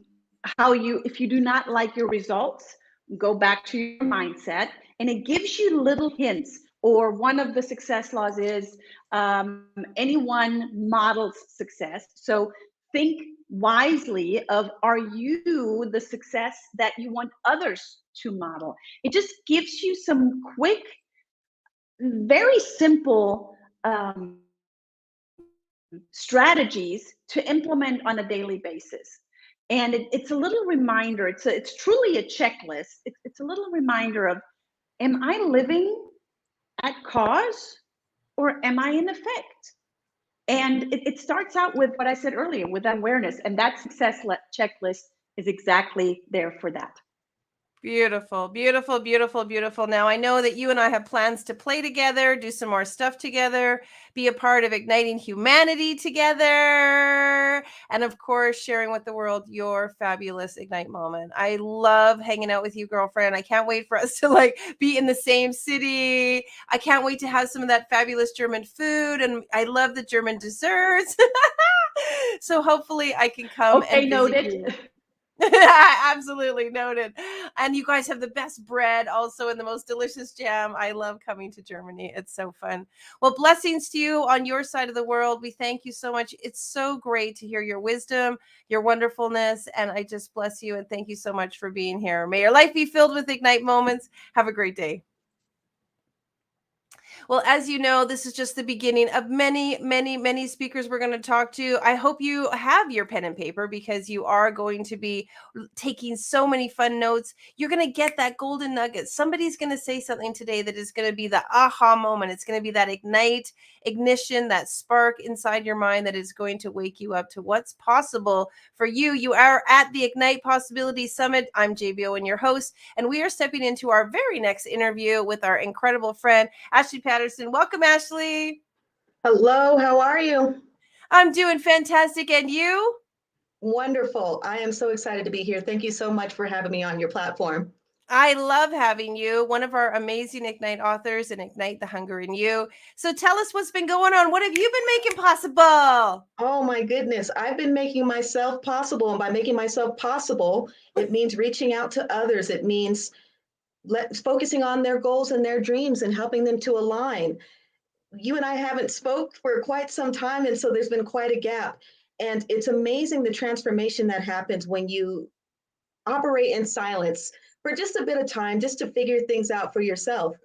you do not like your results, go back to your mindset. And it gives you little hints. Or one of the success laws is anyone models success. So think wisely of, are you the success that you want others to model? It just gives you some quick, very simple strategies to implement on a daily basis. And it's a little reminder. It's truly a checklist. It's a little reminder of, am I living at cause or am I in effect? And it starts out with what I said earlier, with awareness. And that success checklist is exactly there for that. Beautiful, beautiful, beautiful, beautiful. Now, I know that you and I have plans to play together, do some more stuff together, be a part of igniting humanity together, and of course, sharing with the world your fabulous Ignite moment. I love hanging out with you, girlfriend. I can't wait for us to be in the same city. I can't wait to have some of that fabulous German food, and I love the German desserts. So hopefully I can come and visit you. Absolutely noted. And you guys have the best bread also and the most delicious jam. I love coming to Germany. It's so fun. Well, blessings to you on your side of the world. We thank you so much. It's so great to hear your wisdom, your wonderfulness, and I just bless you and thank you so much for being here. May your life be filled with Ignite moments. Have a great day. Well, as you know, this is just the beginning of many, many, many speakers we're going to talk to. I hope you have your pen and paper because you are going to be taking so many fun notes. You're going to get that golden nugget. Somebody's going to say something today that is going to be the aha moment. It's going to be that ignition, that spark inside your mind that is going to wake you up to what's possible for you. You are at the Ignite Possibility Summit. I'm JBO and your host, and we are stepping into our very next interview with our incredible friend, Ashley Patterson. Welcome, Ashley. Hello, how are you? I'm doing fantastic. And you? Wonderful. I am so excited to be here. Thank you so much for having me on your platform. I love having you, one of our amazing Ignite authors and Ignite the Hunger in You. So tell us what's been going on. What have you been making possible? Oh my goodness, I've been making myself possible. And by making myself possible, it means reaching out to others. It means focusing on their goals and their dreams and helping them to align. You and I haven't spoke for quite some time, and so there's been quite a gap. And it's amazing the transformation that happens when you operate in silence for just a bit of time, just to figure things out for yourself.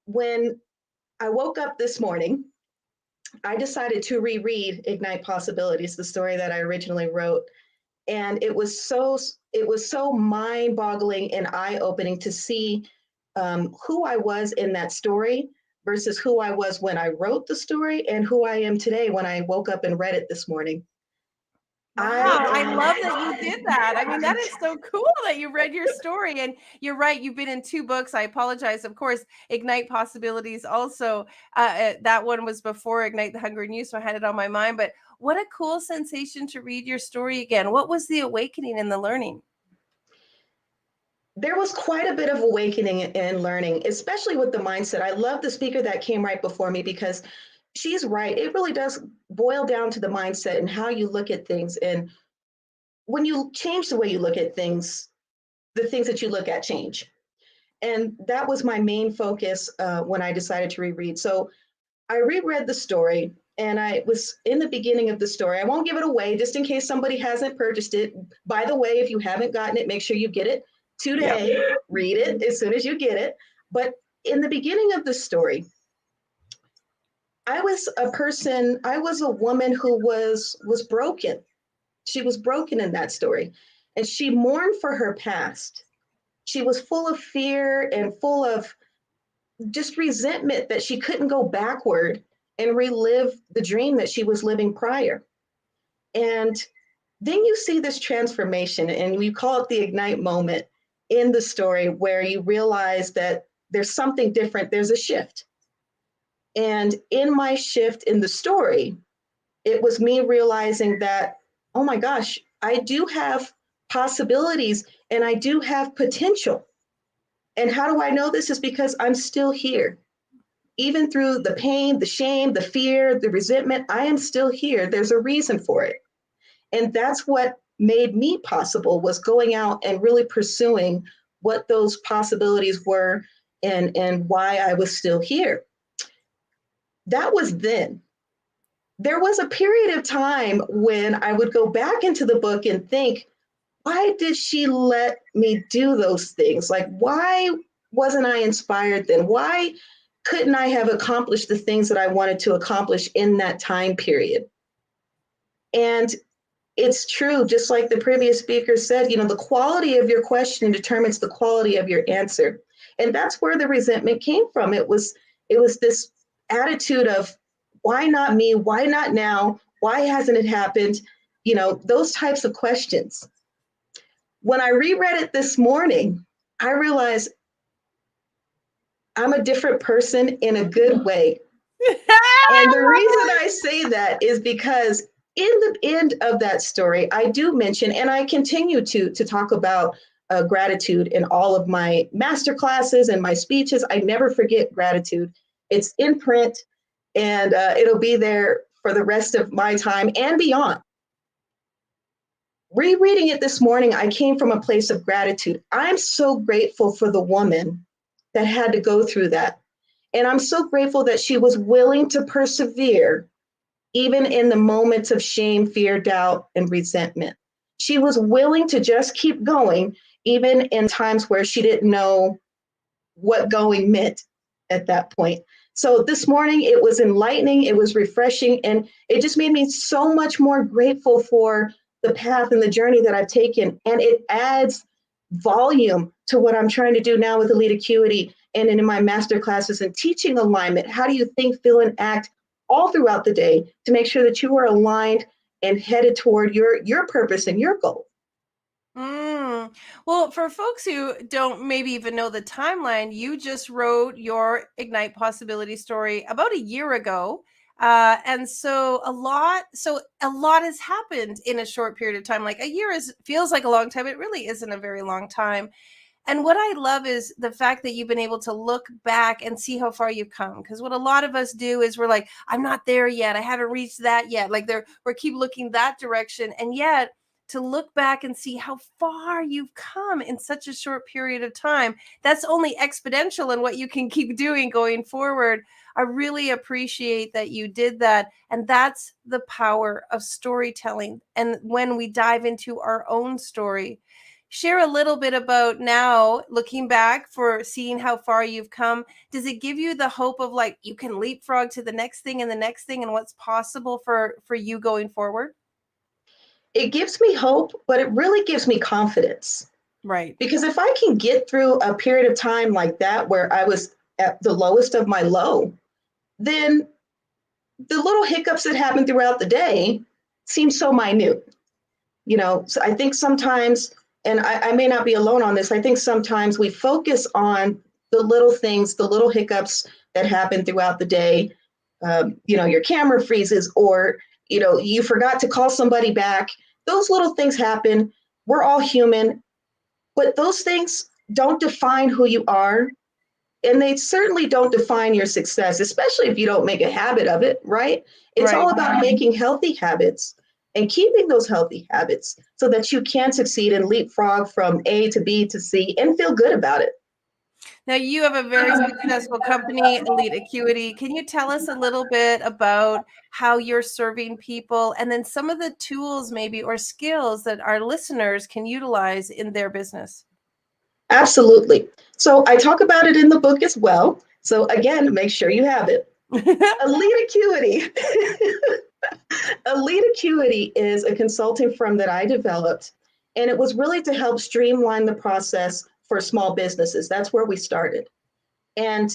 When I woke up this morning, I decided to reread Ignite Possibilities, the story that I originally wrote. And it was so mind-boggling and eye-opening to see who I was in that story versus who I was when I wrote the story and who I am today when I woke up and read it this morning. Wow, I love that you did that. I mean, that is so cool that you read your story. And you're right, you've been in 2 books. I apologize. Of course, Ignite Possibilities also, that one was before Ignite the Hunger in You, so I had it on my mind. But what a cool sensation to read your story again. What was the awakening and the learning? There was quite a bit of awakening and learning, especially with the mindset. I love the speaker that came right before me because she's right. It really does boil down to the mindset and how you look at things. And when you change the way you look at things, the things that you look at change. And that was my main focus when I decided to reread. So I reread the story, and I was in the beginning of the story. I won't give it away just in case somebody hasn't purchased it. By the way, if you haven't gotten it, make sure you get it today. Yep. Read it as soon as you get it. But in the beginning of the story, I was a woman who was broken. She was broken in that story, and she mourned for her past. She was full of fear and full of just resentment that she couldn't go backward and relive the dream that she was living prior. And then you see this transformation, and we call it the Ignite moment in the story, where you realize that there's something different, there's a shift. And in my shift in the story, it was me realizing that, oh my gosh, I do have possibilities and I do have potential. And how do I know this? Is because I'm still here. Even through the pain, the shame, the fear, the resentment, I am still here. There's a reason for it. And that's what made me possible, was going out and really pursuing what those possibilities were, and why I was still here. That was then. There was a period of time when I would go back into the book and think, why did she let me do those things? Like, why wasn't I inspired then? Why couldn't I have accomplished the things that I wanted to accomplish in that time period? And it's true, just like the previous speaker said, the quality of your question determines the quality of your answer. And that's where the resentment came from. It was this attitude of, why not me? Why not now? Why hasn't it happened? Those types of questions. When I reread it this morning, I realized I'm a different person in a good way. And the reason I say that is because in the end of that story, I do mention, and I continue to talk about gratitude in all of my master classes and my speeches. I never forget gratitude. It's in print, and it'll be there for the rest of my time and beyond. Rereading it this morning, I came from a place of gratitude. I'm so grateful for the woman that had to go through that. And I'm so grateful that she was willing to persevere, even in the moments of shame, fear, doubt, and resentment. She was willing to just keep going, even in times where she didn't know what going meant at that point. So this morning, it was enlightening, it was refreshing, and it just made me so much more grateful for the path and the journey that I've taken. And it adds volume to what I'm trying to do now with Elite Acuity and in my master classes and teaching alignment. How do you think, feel, and act all throughout the day to make sure that you are aligned and headed toward your purpose and your goal? Mm. Well, for folks who don't maybe even know the timeline, you just wrote your Ignite Possibility story about a year ago. And so a lot has happened in a short period of time. Like a year feels like a long time. It really isn't a very long time. And what I love is the fact that you've been able to look back and see how far you've come. Because what a lot of us do is we're like, I'm not there yet. I haven't reached that yet. Like we keep looking that direction. And yet to look back and see how far you've come in such a short period of time, that's only exponential in what you can keep doing going forward. I really appreciate that you did that. And that's the power of storytelling. And when we dive into our own story, share a little bit about now looking back for seeing how far you've come. Does it give you the hope of like you can leapfrog to the next thing and the next thing and what's possible for you going forward? It gives me hope, but it really gives me confidence. Right. Because if I can get through a period of time like that where I was at the lowest of my low, then the little hiccups that happen throughout the day seem so minute. So I think sometimes, and I may not be alone on this, I think sometimes we focus on the little things, the little hiccups that happen throughout the day. Your camera freezes, or you forgot to call somebody back. Those little things happen. We're all human, but those things don't define who you are. And they certainly don't define your success, especially if you don't make a habit of it, right? It's Right. all about making healthy habits and keeping those healthy habits so that you can succeed and leapfrog from A to B to C and feel good about it. Now you have a very successful company, Elite Acuity. Can you tell us a little bit about how you're serving people and then some of the tools maybe or skills that our listeners can utilize in their business? Absolutely. So I talk about it in the book as well. So again, make sure you have it. Elite Acuity. Elite Acuity is a consulting firm that I developed, and it was really to help streamline the process for small businesses. That's where we started. And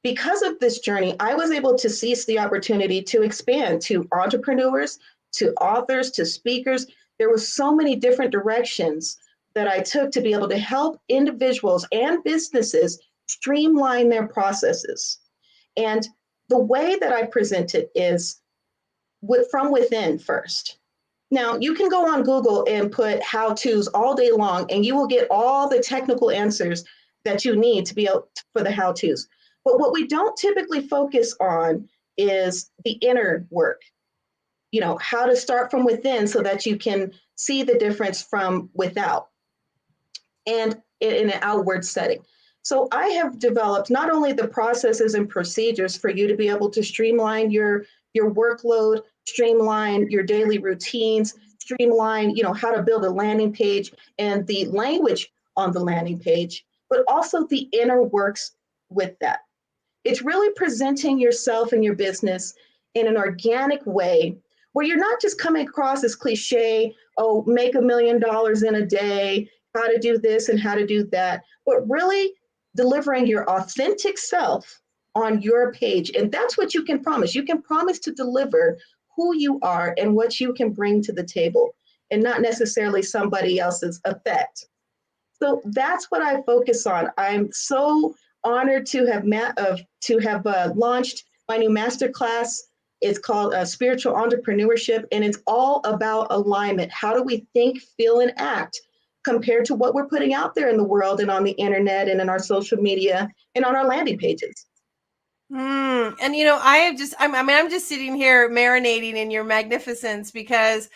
because of this journey, I was able to seize the opportunity to expand to entrepreneurs, to authors, to speakers. There were so many different directions that I took to be able to help individuals and businesses streamline their processes. And the way that I present it is from within first. Now, you can go on Google and put how to's all day long, and you will get all the technical answers that you need to be able for the how to's. But what we don't typically focus on is the inner work, how to start from within so that you can see the difference from without and in an outward setting. So I have developed not only the processes and procedures for you to be able to streamline your workload, streamline your daily routines, streamline, how to build a landing page and the language on the landing page, but also the inner works with that. It's really presenting yourself and your business in an organic way where you're not just coming across as cliche, oh, make $1 million in a day, how to do this and how to do that, but really delivering your authentic self on your page. And that's what you can promise. You can promise to deliver who you are and what you can bring to the table and not necessarily somebody else's effect. So that's what I focus on. I'm so honored to have launched my new masterclass. It's called Spiritual Entrepreneurship, and it's all about alignment. How do we think, feel, and act compared to what we're putting out there in the world and on the internet and in our social media and on our landing pages? And I'm just sitting here marinating in your magnificence because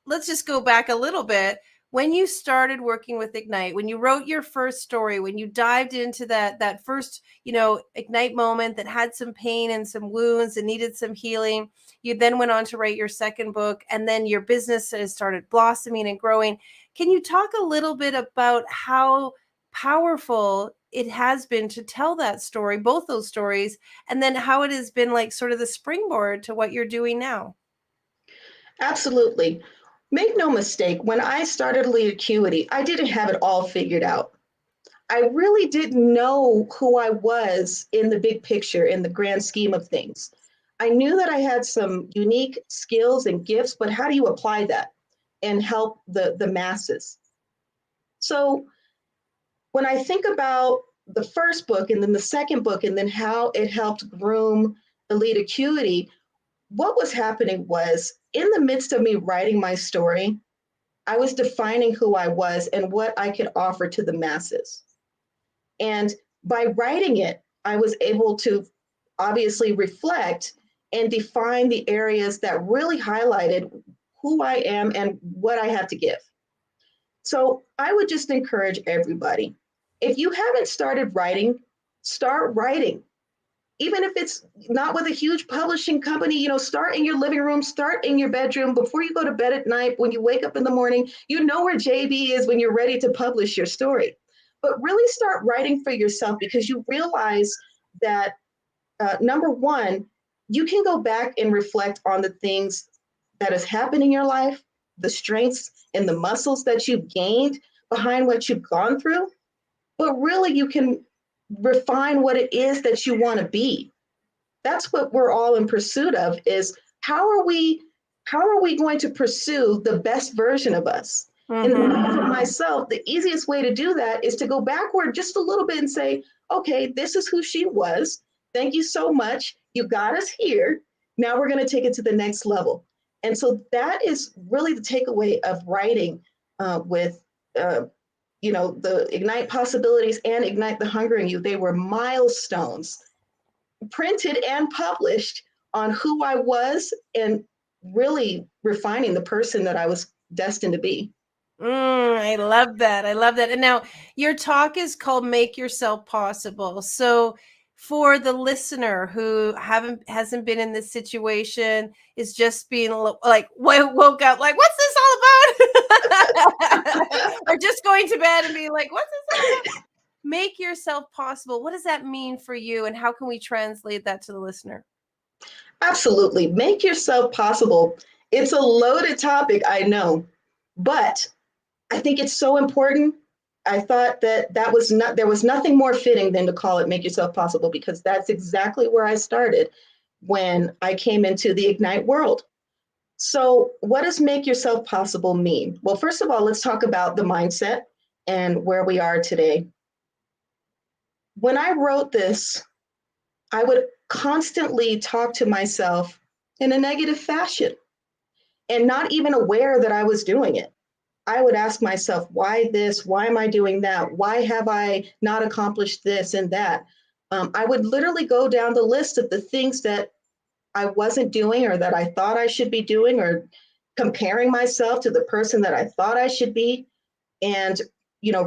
let's just go back a little bit. When you started working with Ignite, when you wrote your first story, when you dived into that first, Ignite moment that had some pain and some wounds and needed some healing, you then went on to write your second book, and then your business has started blossoming and growing. Can you talk a little bit about how powerful it has been to tell that story, both those stories, and then how it has been like sort of the springboard to what you're doing now? Absolutely. Make no mistake, when I started Lead Acuity, I didn't have it all figured out. I really didn't know who I was in the big picture, in the grand scheme of things. I knew that I had some unique skills and gifts, but how do you apply that and help the masses? So when I think about the first book and then the second book and then how it helped groom Elite Acuity, what was happening was in the midst of me writing my story, I was defining who I was and what I could offer to the masses. And by writing it, I was able to obviously reflect and define the areas that really highlighted who I am and what I have to give. So I would just encourage everybody, if you haven't started writing, start writing. Even if it's not with a huge publishing company, start in your living room, start in your bedroom before you go to bed at night. When you wake up in the morning, you know where JB is when you're ready to publish your story. But really start writing for yourself, because you realize that number one, you can go back and reflect on the things that has happened in your life, the strengths and the muscles that you've gained behind what you've gone through. But really, you can refine what it is that you want to be. That's what we're all in pursuit of, is how are we going to pursue the best version of us? And for myself, the easiest way to do that is to go backward just a little bit and say, okay, this is who she was. Thank you so much. You got us here. Now we're going to take it to the next level. And so that is really the takeaway of writing with the Ignite Possibilities and Ignite the Hunger in You. They were milestones, printed and published, on who I was and really refining the person that I was destined to be. I love that. I love that. And now your talk is called Make Yourself Possible. So for the listener who hasn't been in this situation, is just being like woke up like, what's this all about? Or just going to bed and being like, what's this all about? Make yourself possible. What does that mean for you, and how can we translate that to the listener? Absolutely. Make yourself possible. It's a loaded topic, I know, but I think it's so important. I thought that there was nothing more fitting than to call it Make Yourself Possible, because that's exactly where I started when I came into the Ignite world. So what does Make Yourself Possible mean? Well, first of all, let's talk about the mindset and where we are today. When I wrote this, I would constantly talk to myself in a negative fashion and not even aware that I was doing it. I would ask myself, why this? Why am I doing that? Why have I not accomplished this and that? I would literally go down the list of the things that I wasn't doing, or that I thought I should be doing, or comparing myself to the person that I thought I should be. And,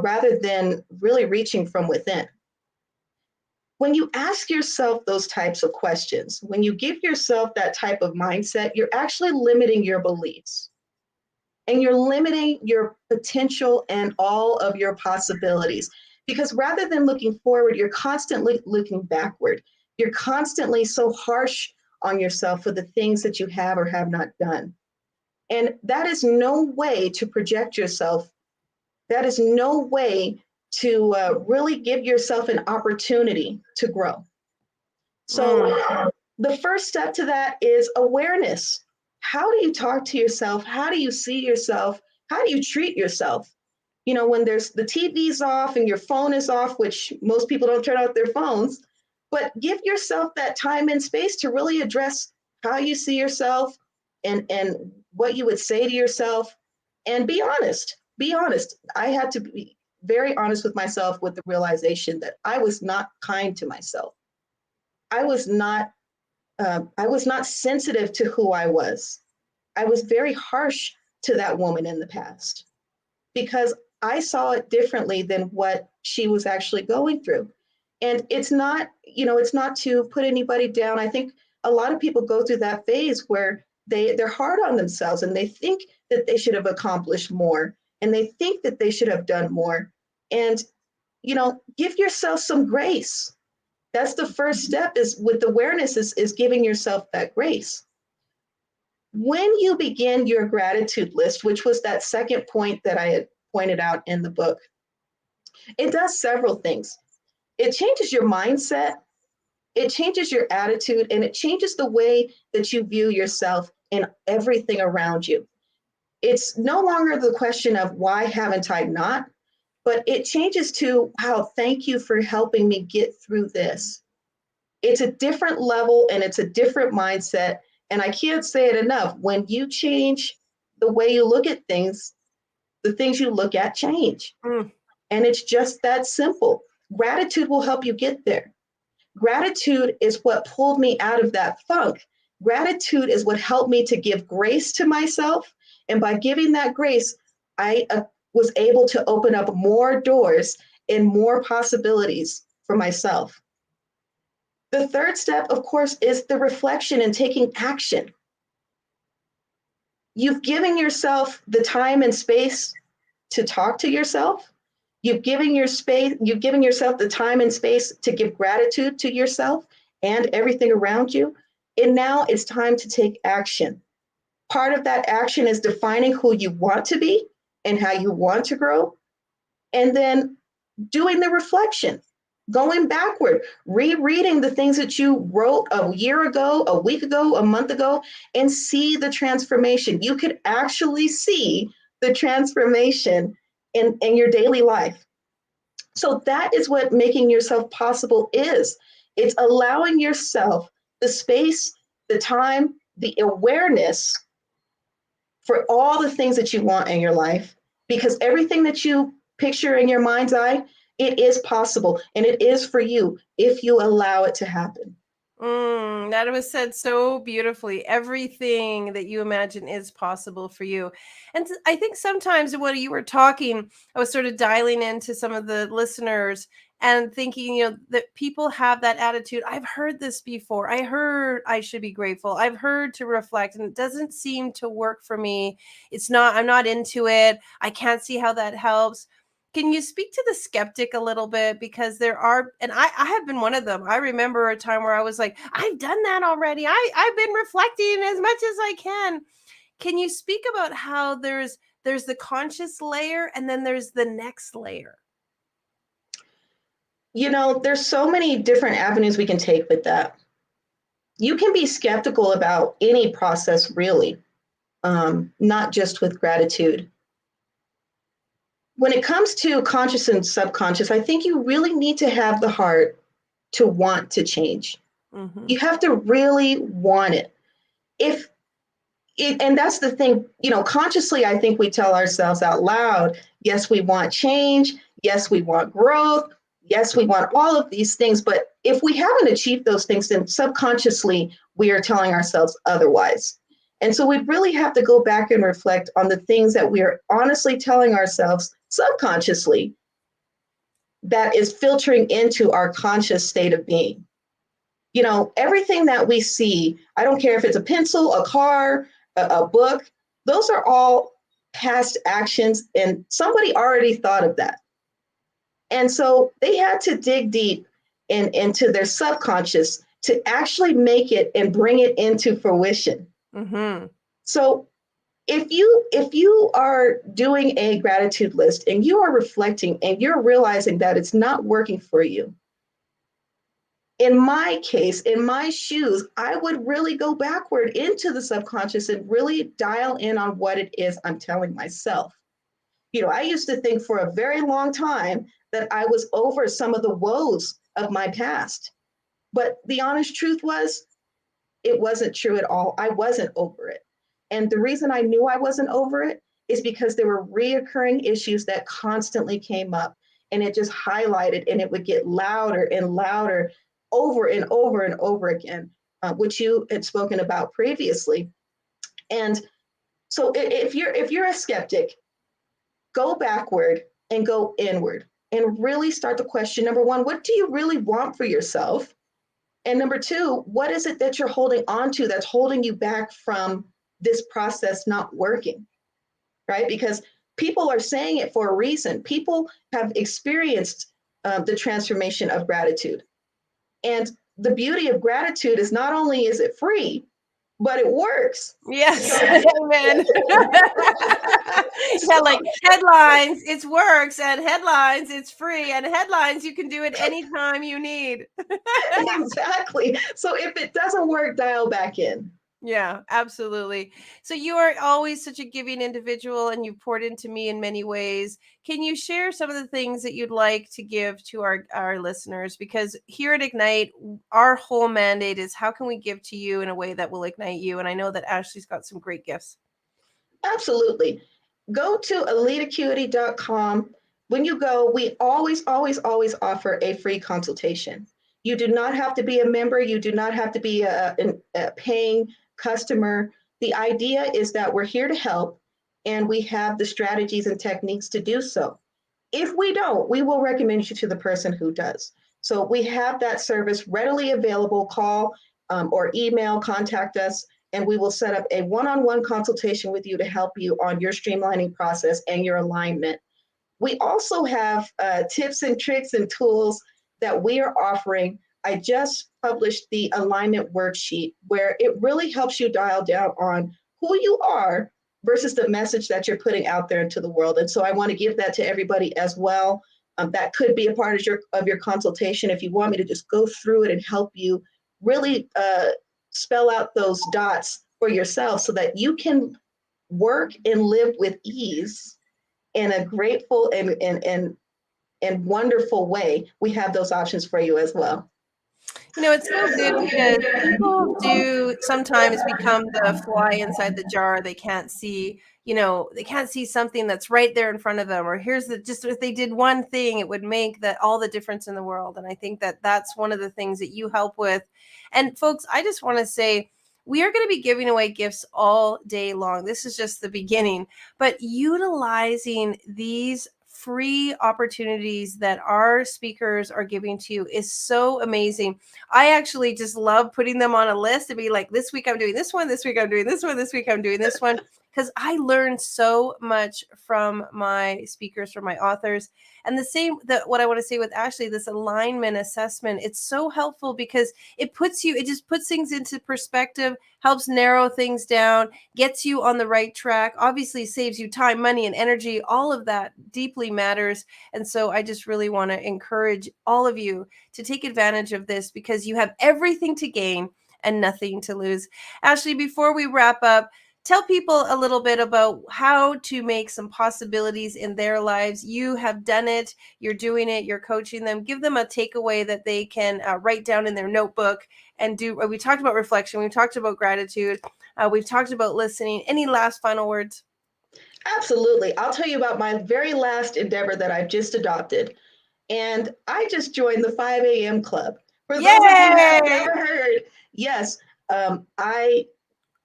rather than really reaching from within. When you ask yourself those types of questions, when you give yourself that type of mindset, you're actually limiting your beliefs. And you're limiting your potential and all of your possibilities. Because rather than looking forward, you're constantly looking backward. You're constantly so harsh on yourself for the things that you have or have not done. And that is no way to project yourself. That is no way to really give yourself an opportunity to grow. So the first step to that is awareness. How do you talk to yourself? How do you see yourself? How do you treat yourself? When there's the TV's off and your phone is off, which most people don't turn off their phones, but give yourself that time and space to really address how you see yourself and what you would say to yourself, and be honest. Be honest. I had to be very honest with myself, with the realization that I was not kind to myself. I was not sensitive to who I was. I was very harsh to that woman in the past because I saw it differently than what she was actually going through. And it's not, it's not to put anybody down. I think a lot of people go through that phase where they're hard on themselves and they think that they should have accomplished more and they think that they should have done more. And, give yourself some grace. That's the first step is with awareness is giving yourself that grace. When you begin your gratitude list, which was that second point that I had pointed out in the book, it does several things. It changes your mindset, it changes your attitude, and it changes the way that you view yourself and everything around you. It's no longer the question of why haven't I not, but it changes to, wow, thank you for helping me get through this. It's a different level and it's a different mindset. And I can't say it enough. When you change the way you look at things, the things you look at change. Mm. And it's just that simple. Gratitude will help you get there. Gratitude is what pulled me out of that funk. Gratitude is what helped me to give grace to myself. And by giving that grace, I was able to open up more doors and more possibilities for myself. The third step, of course, is the reflection and taking action. You've given yourself the time and space to talk to yourself. You've given yourself the time and space to give gratitude to yourself and everything around you. And now it's time to take action. Part of that action is defining who you want to be and how you want to grow. And then doing the reflection, going backward, rereading the things that you wrote a year ago, a week ago, a month ago, and see the transformation. You could actually see the transformation in your daily life. So that is what making yourself possible is. It's allowing yourself the space, the time, the awareness for all the things that you want in your life, because everything that you picture in your mind's eye, it is possible and it is for you if you allow it to happen. That was said so beautifully. Everything that you imagine is possible for you. And I think sometimes when you were talking, I was sort of dialing into some of the listeners and thinking, that people have that attitude. I've heard this before. I heard I should be grateful. I've heard to reflect, and it doesn't seem to work for me. I'm not into it. I can't see how that helps. Can you speak to the skeptic a little bit? Because there are, and I have been one of them. I remember a time where I was like, I've done that already. I've been reflecting as much as I can. Can you speak about how there's the conscious layer and then there's the next layer? There's so many different avenues we can take with that. You can be skeptical about any process, really, not just with gratitude. When it comes to conscious and subconscious, I think you really need to have the heart to want to change. Mm-hmm. You have to really want it. And that's the thing, consciously, I think we tell ourselves out loud, yes, we want change. Yes, we want growth. Yes, we want all of these things. But if we haven't achieved those things, then subconsciously, we are telling ourselves otherwise. And so we really have to go back and reflect on the things that we are honestly telling ourselves subconsciously that is filtering into our conscious state of being. Everything that we see, I don't care if it's a pencil, a car, a book, those are all past actions, and somebody already thought of that. And so they had to dig deep into their subconscious to actually make it and bring it into fruition. Mm-hmm. So if you are doing a gratitude list and you are reflecting and you're realizing that it's not working for you, in my case, in my shoes, I would really go backward into the subconscious and really dial in on what it is I'm telling myself. I used to think for a very long time that I was over some of the woes of my past. But the honest truth was, it wasn't true at all. I wasn't over it. And the reason I knew I wasn't over it is because there were reoccurring issues that constantly came up, and it just highlighted, and it would get louder and louder over and over and over again, which you had spoken about previously. And So if you're a skeptic, go backward and go inward and really start to question, number one, what do you really want for yourself? And number two, what is it that you're holding on to that's holding you back from this process not working, right? Because people are saying it for a reason. People have experienced the transformation of gratitude. And the beauty of gratitude is not only is it free, but it works. Yes, So, amen. Yeah, like headlines, it works, and headlines, it's free, and headlines, you can do it anytime you need. exactly. So if it doesn't work, dial back in. Yeah, absolutely. So you are always such a giving individual, and you've poured into me in many ways. Can you share some of the things that you'd like to give to our listeners? Because here at Ignite, our whole mandate is how can we give to you in a way that will ignite you? And I know that Ashley's got some great gifts. Absolutely. Go to eliteacuity.com. When you go, we always, always, always offer a free consultation. You do not have to be a member. You do not have to be a paying customer. The idea is that we're here to help and we have the strategies and techniques to do so. If we don't, we will recommend you to the person who does. So we have that service readily available. Call or email, contact us, and we will set up a one-on-one consultation with you to help you on your streamlining process and your alignment. We also have tips and tricks and tools that we are offering. I just published the alignment worksheet where it really helps you dial down on who you are versus the message that you're putting out there into the world. And so I want to give that to everybody as well. That could be a part of your consultation if you want me to just go through it and help you really spell out those dots for yourself so that you can work and live with ease in a grateful and wonderful way. We have those options for you as well. It's so good because people do sometimes become the fly inside the jar. They can't see, they can't see something that's right there in front of them. Or here's just if they did one thing, it would make that all the difference in the world. And I think that that's one of the things that you help with. And folks, I just want to say, we are going to be giving away gifts all day long. This is just the beginning, but utilizing these free opportunities that our speakers are giving to you is so amazing. I actually just love putting them on a list and be like, this week I'm doing this one, this week I'm doing this one, this week I'm doing this one, because I learned so much from my speakers, from my authors. And the same that what I want to say with Ashley, this alignment assessment, it's so helpful because it just puts things into perspective, helps narrow things down, gets you on the right track, obviously saves you time, money, and energy. All of that deeply matters. And so I just really want to encourage all of you to take advantage of this because you have everything to gain and nothing to lose. Ashley, before we wrap up, tell people a little bit about how to make some possibilities in their lives. You have done it, you're doing it, you're coaching them. Give them a takeaway that they can write down in their notebook and do. We talked about reflection, we've talked about gratitude, we've talked about listening. Any last final words? Absolutely. I'll tell you about my very last endeavor that I've just adopted. And I just joined the 5 a.m. club. For those of you who have Yay! never heard, yes,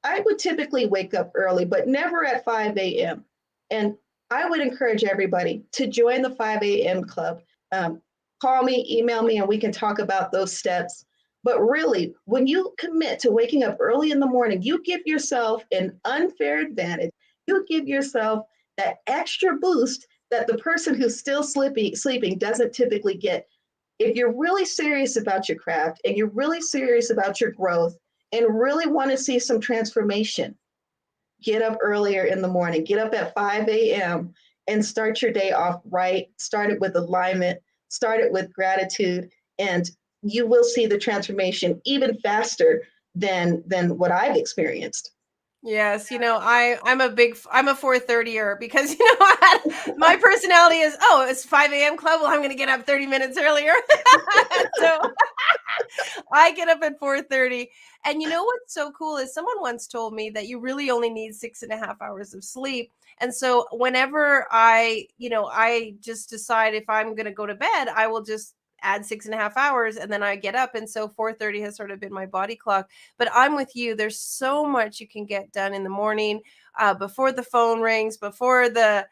I would typically wake up early, but never at 5 a.m. And I would encourage everybody to join the 5 a.m. club. Call me, email me, and we can talk about those steps. But really, when you commit to waking up early in the morning, you give yourself an unfair advantage. You give yourself that extra boost that the person who's still sleeping doesn't typically get. If you're really serious about your craft and you're really serious about your growth and really want to see some transformation, get up earlier in the morning, get up at 5 a.m. and start your day off right. Start it with alignment, start it with gratitude, and you will see the transformation even faster than what I've experienced. Yes, I'm a 4:30er because my personality is, oh, it's 5 a.m. club. Well, I'm going to get up 30 minutes earlier. So I get up at 4:30. And what's so cool is someone once told me that you really only need 6.5 hours of sleep. And so whenever I just decide if I'm going to go to bed, I will just add 6.5 hours, and then I get up. And so 4:30 has sort of been my body clock. But I'm with you. There's so much you can get done in the morning, before the phone rings, before the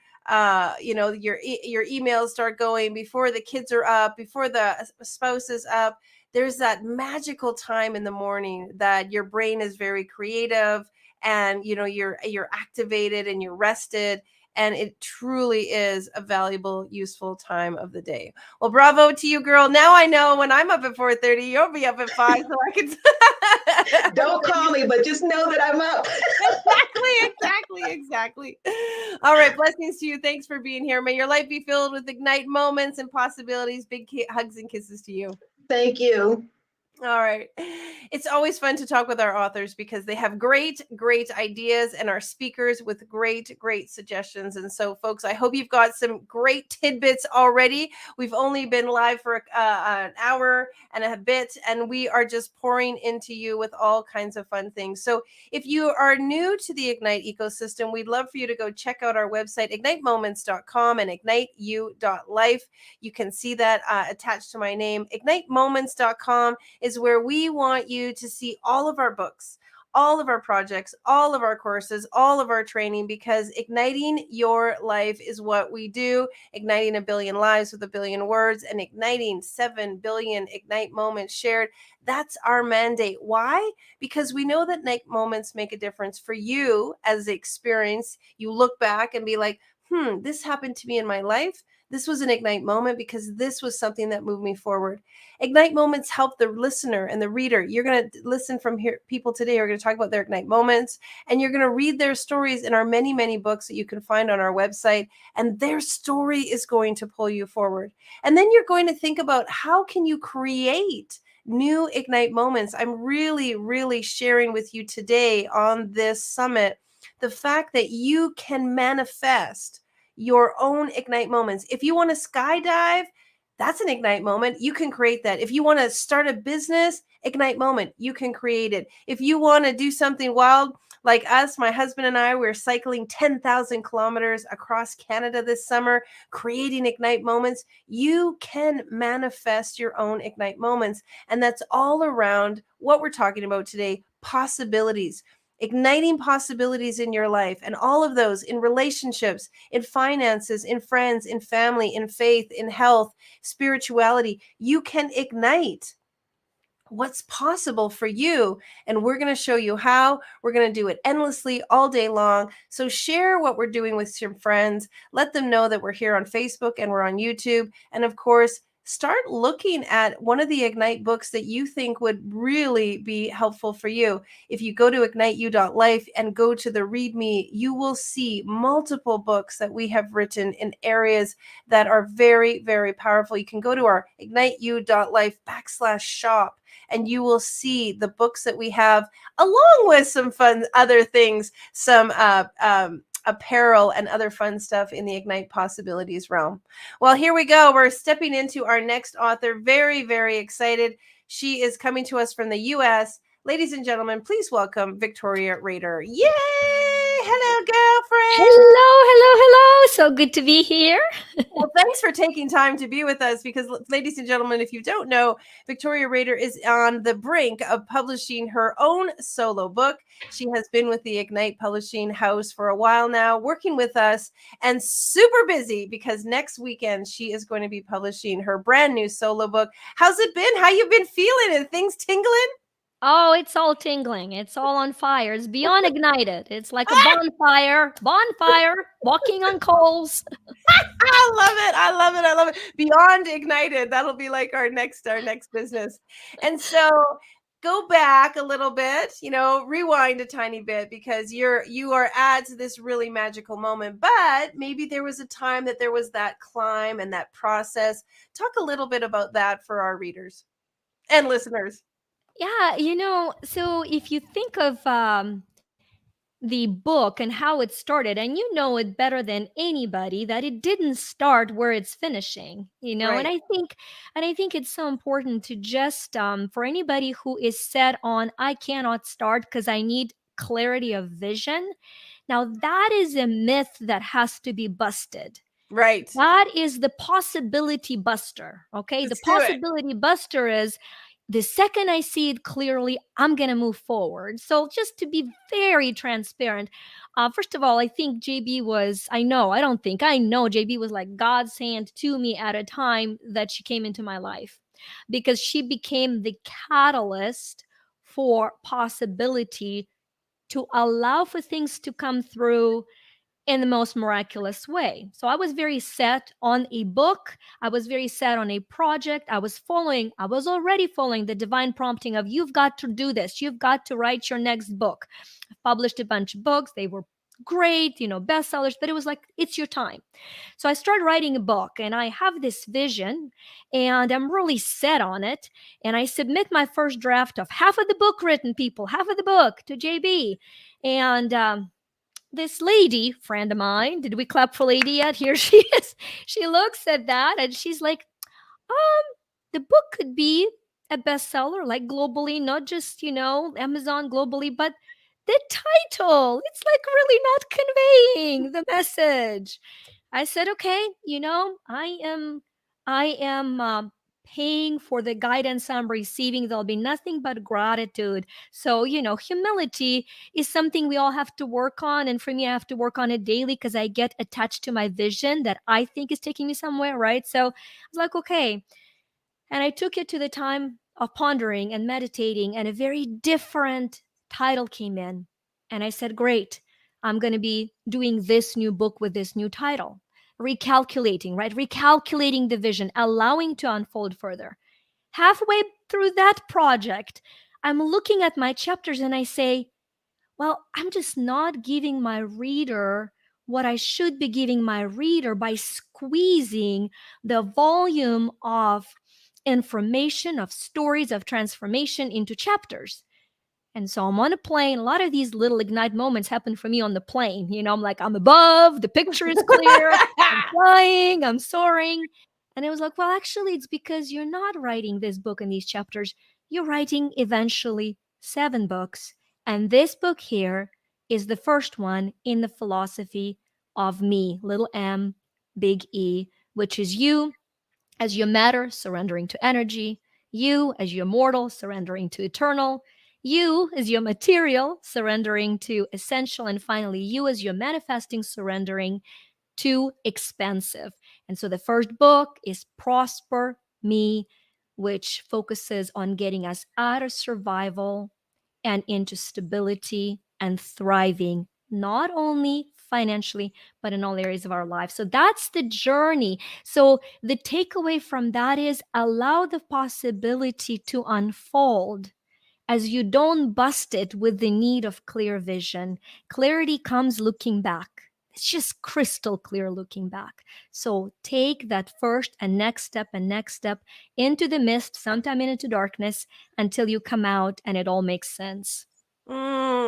your emails start going, before the kids are up, before the spouse is up. There's that magical time in the morning that your brain is very creative, and you're activated and you're rested, and it truly is a valuable, useful time of the day. Well, bravo to you, girl. Now I know when I'm up at 4:30, you'll be up at 5, so I can Don't call me, but just know that I'm up. exactly. All right, blessings to you. Thanks for being here. May your life be filled with ignite moments and possibilities. Big hugs and kisses to you. Thank you. All right. It's always fun to talk with our authors because they have great, great ideas, and our speakers with great, great suggestions. And so, folks, I hope you've got some great tidbits already. We've only been live for an hour and a bit, and we are just pouring into you with all kinds of fun things. So, if you are new to the Ignite ecosystem, we'd love for you to go check out our website, ignitemoments.com and igniteyou.life. You can see that attached to my name. Ignitemoments.com is where we want you to see all of our books, all of our projects, all of our courses, all of our training, because igniting your life is what we do. Igniting a billion lives with a billion words, and igniting 7 billion Ignite moments shared. That's our mandate. Why? Because we know that Ignite moments make a difference for you as the experience. You look back and be like, this happened to me in my life. This was an Ignite moment because this was something that moved me forward. Ignite moments help the listener and the reader. You're going to listen from here. People today are going to talk about their Ignite moments, and you're going to read their stories in our many, many books that you can find on our website. And their story is going to pull you forward. And then you're going to think about, how can you create new Ignite moments? I'm really, really sharing with you today on this summit the fact that you can manifest your own Ignite moments. If you want to skydive, that's an Ignite moment. You can create that. If you want to start a business, Ignite moment, you can create it. If you want to do something wild, like us, my husband and I, we're cycling 10,000 kilometers across Canada this summer, creating Ignite moments. You can manifest your own Ignite moments. And that's all around what we're talking about today, possibilities. Igniting possibilities in your life, and all of those in relationships, in finances, in friends, in family, in faith, in health, spirituality. You can ignite what's possible for you, and we're going to show you how. We're going to do it endlessly all day long. So share what we're doing with your friends. Let them know that we're here on Facebook and we're on YouTube. And of course, start looking at one of the Ignite books that you think would really be helpful for you. If you go to igniteyou.life and go to the Read Me, you will see multiple books that we have written in areas that are very, very powerful. You can go to our igniteyou.life/shop, and you will see the books that we have, along with some fun other things, some apparel and other fun stuff in the Ignite Possibilities realm. Well, here we go. We're stepping into our next author. Very, very excited. She is coming to us from the U.S. Ladies and gentlemen, please welcome Victoria Rader. Yay! Hello, girlfriend. Hello, hello, hello. So good to be here. Well, thanks for taking time to be with us, because, ladies and gentlemen, if you don't know, Victoria Rader is on the brink of publishing her own solo book. She has been with the Ignite Publishing House for a while now, working with us, and super busy because next weekend she is going to be publishing her brand new solo book. How's it been? How you been feeling? And things tingling? Oh, it's all tingling. It's all on fire. It's beyond ignited. It's like a bonfire, walking on coals. I love it. I love it. I love it. Beyond ignited. That'll be like our next business. And so go back a little bit, rewind a tiny bit, because you are at this really magical moment. But maybe there was a time that there was that climb and that process. Talk a little bit about that for our readers and listeners. Yeah, so if you think of the book and how it started, and you know it better than anybody that it didn't start where it's finishing, Right. and I think it's so important to just for anybody who is set on, I cannot start because I need clarity of vision. Now that is a myth that has to be busted. Right. That is the possibility buster. Okay. The Let's do it. possibility buster is the second I see it clearly, I'm going to move forward. So, just to be very transparent, first of all, I think JB was, I know JB was like God's hand to me at a time that she came into my life, because she became the catalyst for possibility, to allow for things to come through in the most miraculous way. So I was very set on a book. I was very set on a project. I was already following the divine prompting of, you've got to do this. You've got to write your next book. I published a bunch of books. They were great, bestsellers, but it was like, it's your time. So I started writing a book, and I have this vision, and I'm really set on it. And I submit my first draft of half of the book written, people, half of the book, to JB. And this lady, friend of mine, did we clap for lady yet? Here she is. She looks at that and she's like, the book could be a bestseller, like globally, not just, Amazon globally, but the title, it's like really not conveying the message. I said, okay, I am paying for the guidance I'm receiving. There'll be nothing but gratitude. So, humility is something we all have to work on. And for me, I have to work on it daily, because I get attached to my vision that I think is taking me somewhere, right? So I was like, okay. And I took it to the time of pondering and meditating, and a very different title came in. And I said, great, I'm going to be doing this new book with this new title. Recalculating, right? Recalculating the vision, allowing to unfold further. Halfway through that project, I'm looking at my chapters and I say, well, I'm just not giving my reader what I should be giving my reader by squeezing the volume of information, of stories, of transformation into chapters. And so I'm on a plane. A lot of these little ignite moments happen for me on the plane. I'm like, I'm above, the picture is clear, I'm flying, I'm soaring. And it was like, well, actually, it's because you're not writing this book and these chapters. You're writing eventually 7 books. And this book here is the first one in the philosophy of me, little m, big E, which is you as your matter, surrendering to energy, you as your mortal, surrendering to eternal, you as your material, surrendering to essential, and finally, you as your manifesting, surrendering to expansive. And so the first book is Prosper Me, which focuses on getting us out of survival and into stability and thriving, not only financially, but in all areas of our life. So that's the journey. So the takeaway from that is, allow the possibility to unfold as you don't bust it with the need of clear vision. Clarity comes looking back. It's just crystal clear looking back. So take that first and next step into the mist, sometime into darkness, until you come out and it all makes sense.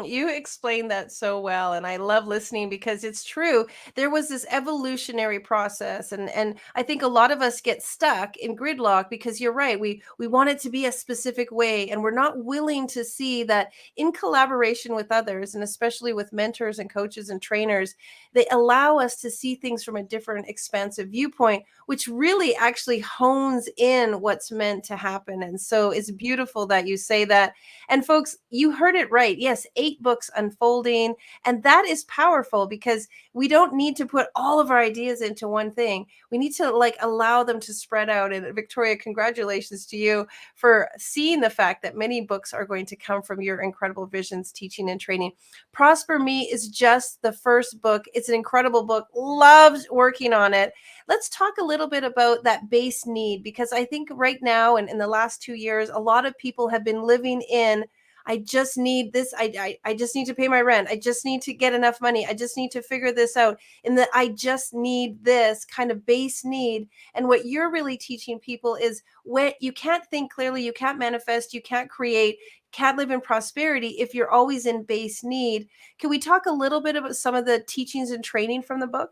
You explained that so well, and I love listening because it's true. There was this evolutionary process, and I think a lot of us get stuck in gridlock because you're right. We want it to be a specific way, and we're not willing to see that in collaboration with others, and especially with mentors and coaches and trainers, they allow us to see things from a different, expansive viewpoint, which really actually hones in what's meant to happen. And so it's beautiful that you say that. And folks, you heard it right. Yes, 8 books unfolding. And that is powerful because we don't need to put all of our ideas into one thing. We need to allow them to spread out. And Victoria, congratulations to you for seeing the fact that many books are going to come from your incredible visions, teaching, and training. Prosper Me is just the first book. It's an incredible book. Loved working on it. Let's talk a little bit about that base need, because I think right now and in the last 2 years, a lot of people have been living in, I just need this. I just need to pay my rent. I just need to get enough money. I just need to figure this out. In the I just need this kind of base need. And what you're really teaching people is, when you can't think clearly, you can't manifest, you can't create, can't live in prosperity if you're always in base need. Can we talk a little bit about some of the teachings and training from the book?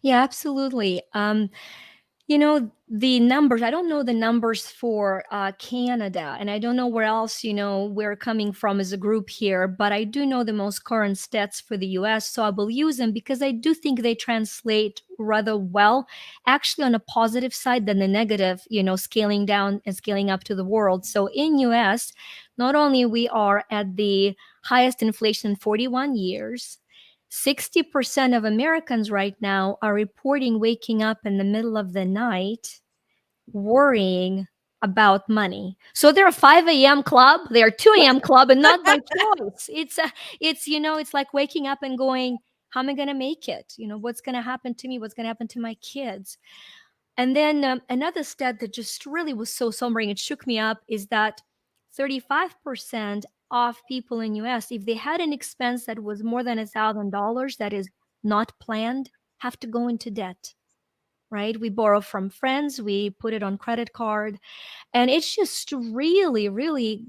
Yeah, absolutely. You know, the numbers, I don't know the numbers for Canada, and I don't know where else, we're coming from as a group here, but I do know the most current stats for the US. So I will use them because I do think they translate rather well, actually on a positive side than the negative, scaling down and scaling up to the world. So in US, not only we are at the highest inflation in 41 years, 60% of Americans right now are reporting waking up in the middle of the night worrying about money. So they're a 5 a.m. club, they're a 2 a.m. club, and not by choice. It's like waking up and going, how am I going to make it? What's going to happen to me? What's going to happen to my kids? And then another stat that just really was so sobering, it shook me up, is that 35% of people in US, if they had an expense that was more than $1,000 that is not planned, have to go into debt, right? We borrow from friends, we put it on credit card, and it's just really, really,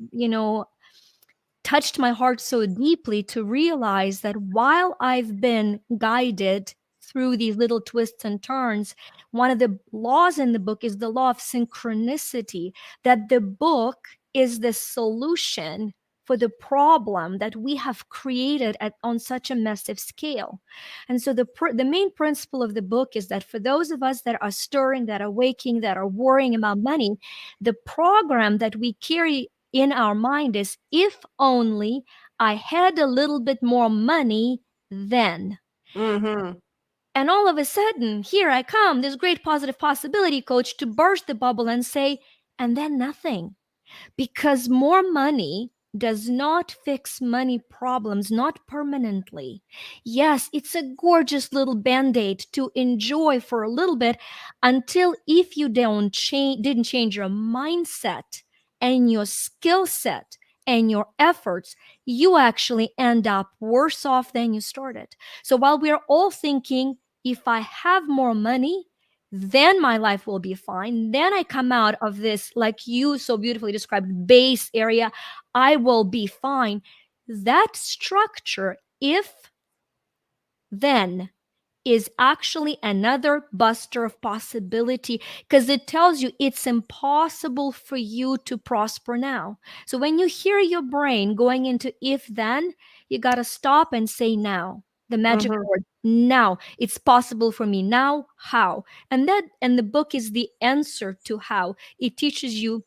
touched my heart so deeply to realize that while I've been guided through these little twists and turns, one of the laws in the book is the law of synchronicity, that the book is the solution for the problem that we have created on such a massive scale. And so the main principle of the book is that for those of us that are stirring, that are waking, that are worrying about money, the program that we carry in our mind is, if only I had a little bit more money then. Mm-hmm. And all of a sudden, here I come, this great positive possibility coach, to burst the bubble and say, and then nothing. Because more money does not fix money problems, not permanently. Yes, it's a gorgeous little band-aid to enjoy for a little bit, until, if you didn't change your mindset and your skill set and your efforts, you actually end up worse off than you started. So while we're all thinking, if I have more money, then my life will be fine. Then I come out of this, like you so beautifully described, base area, I will be fine. That structure, if then, is actually another buster of possibility, because it tells you it's impossible for you to prosper now. So when you hear your brain going into if then, you got to stop and say now. The magic Mm-hmm. word, now. It's possible for me now. How? And the book is the answer to how. It teaches you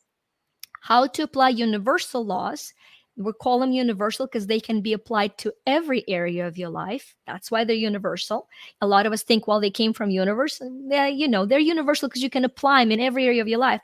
how to apply universal laws. We call them universal because they can be applied to every area of your life. That's why they're universal. A lot of us think, well, they came from universe. They're universal because you can apply them in every area of your life,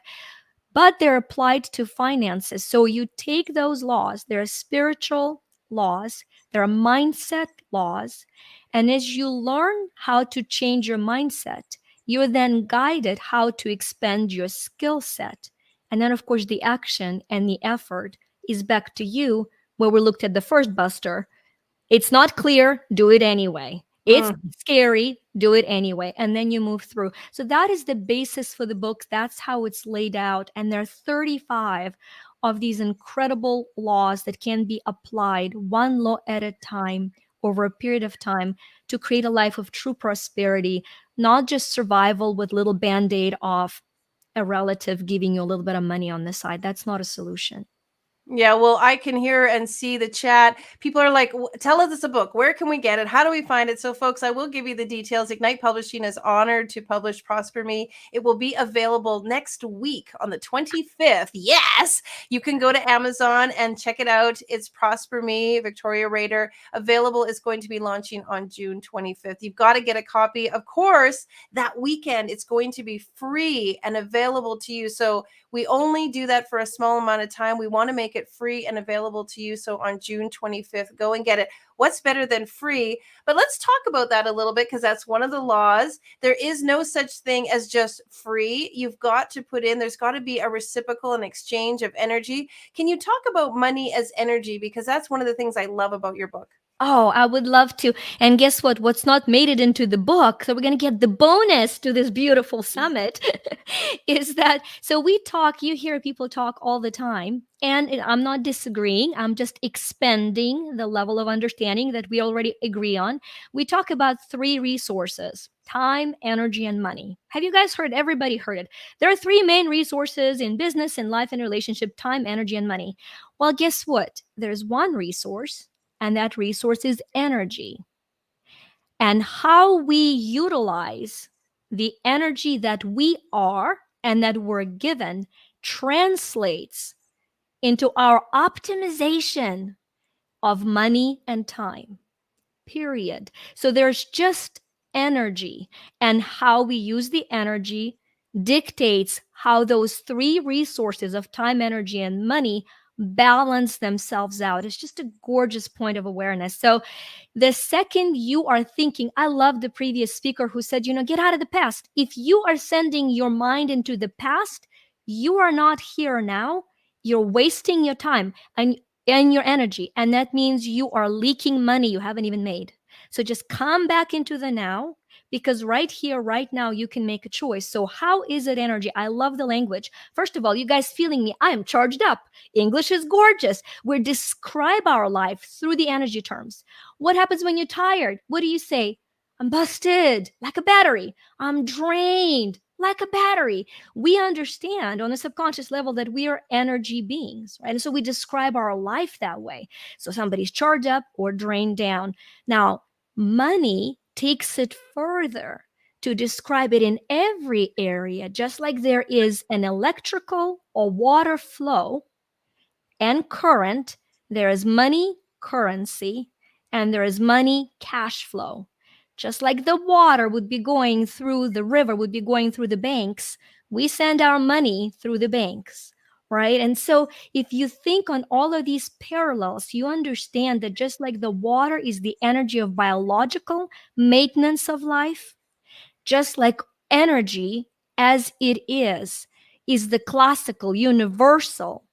but they're applied to finances. So you take those laws, there are spiritual laws, there are mindset laws. And as you learn how to change your mindset, you're then guided how to expand your skill set. And then, of course, the action and the effort is back to you, where we looked at the first buster. It's not clear, do it anyway. It's Mm. scary, do it anyway. And then you move through. So that is the basis for the book. That's how it's laid out. And there are 35 of these incredible laws that can be applied one law at a time over a period of time to create a life of true prosperity, not just survival with little band-aid off a relative giving you a little bit of money on the side. That's not a solution. Yeah, well, I can hear and see the chat. People are like, tell us it's a book. Where can we get it? How do we find it? So, folks, I will give you the details. Ignite Publishing is honored to publish Prosper Me. It will be available next week on the 25th. Yes, you can go to Amazon and check it out. It's Prosper Me, Victoria Rader. Available is going to be launching on June 25th. You've got to get a copy. Of course, that weekend, it's going to be free and available to you. So, we only do that for a small amount of time. We want to make it free and available to you. So on June 25th, go and get it. What's better than free? But let's talk about that a little bit, because that's one of the laws. There is no such thing as just free. You've got to put in, there's got to be a reciprocal and exchange of energy. Can you talk about money as energy? Because that's one of the things I love about your book. Oh, I would love to. And guess what? What's not made it into the book, so we're going to get the bonus to this beautiful summit, is that so we talk, you hear people talk all the time, and I'm not disagreeing. I'm just expanding the level of understanding that we already agree on. We talk about three resources: time, energy, and money. Have you guys heard? Everybody heard it. There are three main resources in business, in life, and relationship: time, energy, and money. Well, guess what? There's one resource, and that resource is energy. And how we utilize the energy that we are and that we're given translates into our optimization of money and time, period. So there's just energy, and how we use the energy dictates how those three resources of time, energy, and money balance themselves out. It's just a gorgeous point of awareness. So the second you are thinking, I love the previous speaker who said, get out of the past. If you are sending your mind into the past, you are not here now. You're wasting your time and your energy. And that means you are leaking money you haven't even made. So just come back into the now, because right here, right now, you can make a choice. So, how is it energy? I love the language. First of all, you guys feeling me? I am charged up. English is gorgeous. We describe our life through the energy terms. What happens when you're tired? What do you say? I'm busted, like a battery. I'm drained, like a battery. We understand on a subconscious level that we are energy beings, right? And so we describe our life that way. So somebody's charged up or drained down. Now, money takes it further to describe it in every area, just like there is an electrical or water flow and current, there is money, currency, and there is money, cash flow. Just like the water would be going through the river, would be going through the banks, we send our money through the banks, right? And so if you think on all of these parallels, you understand that just like the water is the energy of biological maintenance of life, just like energy as it is the classical, universal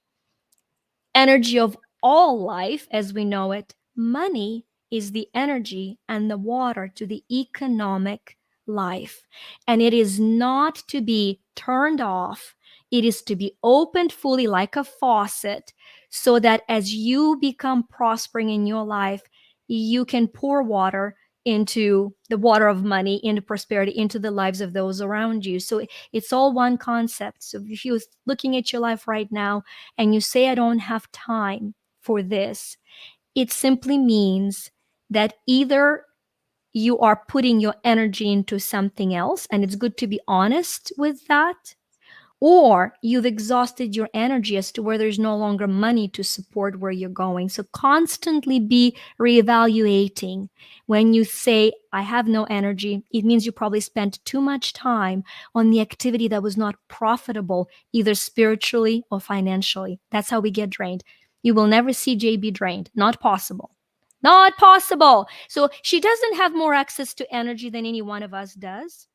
energy of all life as we know it. Money is the energy and the water to the economic life. And it is not to be turned off, it is to be opened fully like a faucet, so that as you become prospering in your life, you can pour water into the water of money, into prosperity, into the lives of those around you. So it's all one concept. So if you're looking at your life right now and you say, I don't have time for this, it simply means that either you are putting your energy into something else, and it's good to be honest with that, or you've exhausted your energy as to where there's no longer money to support where you're going. So constantly be reevaluating. When you say, I have no energy, it means you probably spent too much time on the activity that was not profitable, either spiritually or financially. That's how we get drained. You will never see JB drained. Not possible. Not possible. So she doesn't have more access to energy than any one of us does.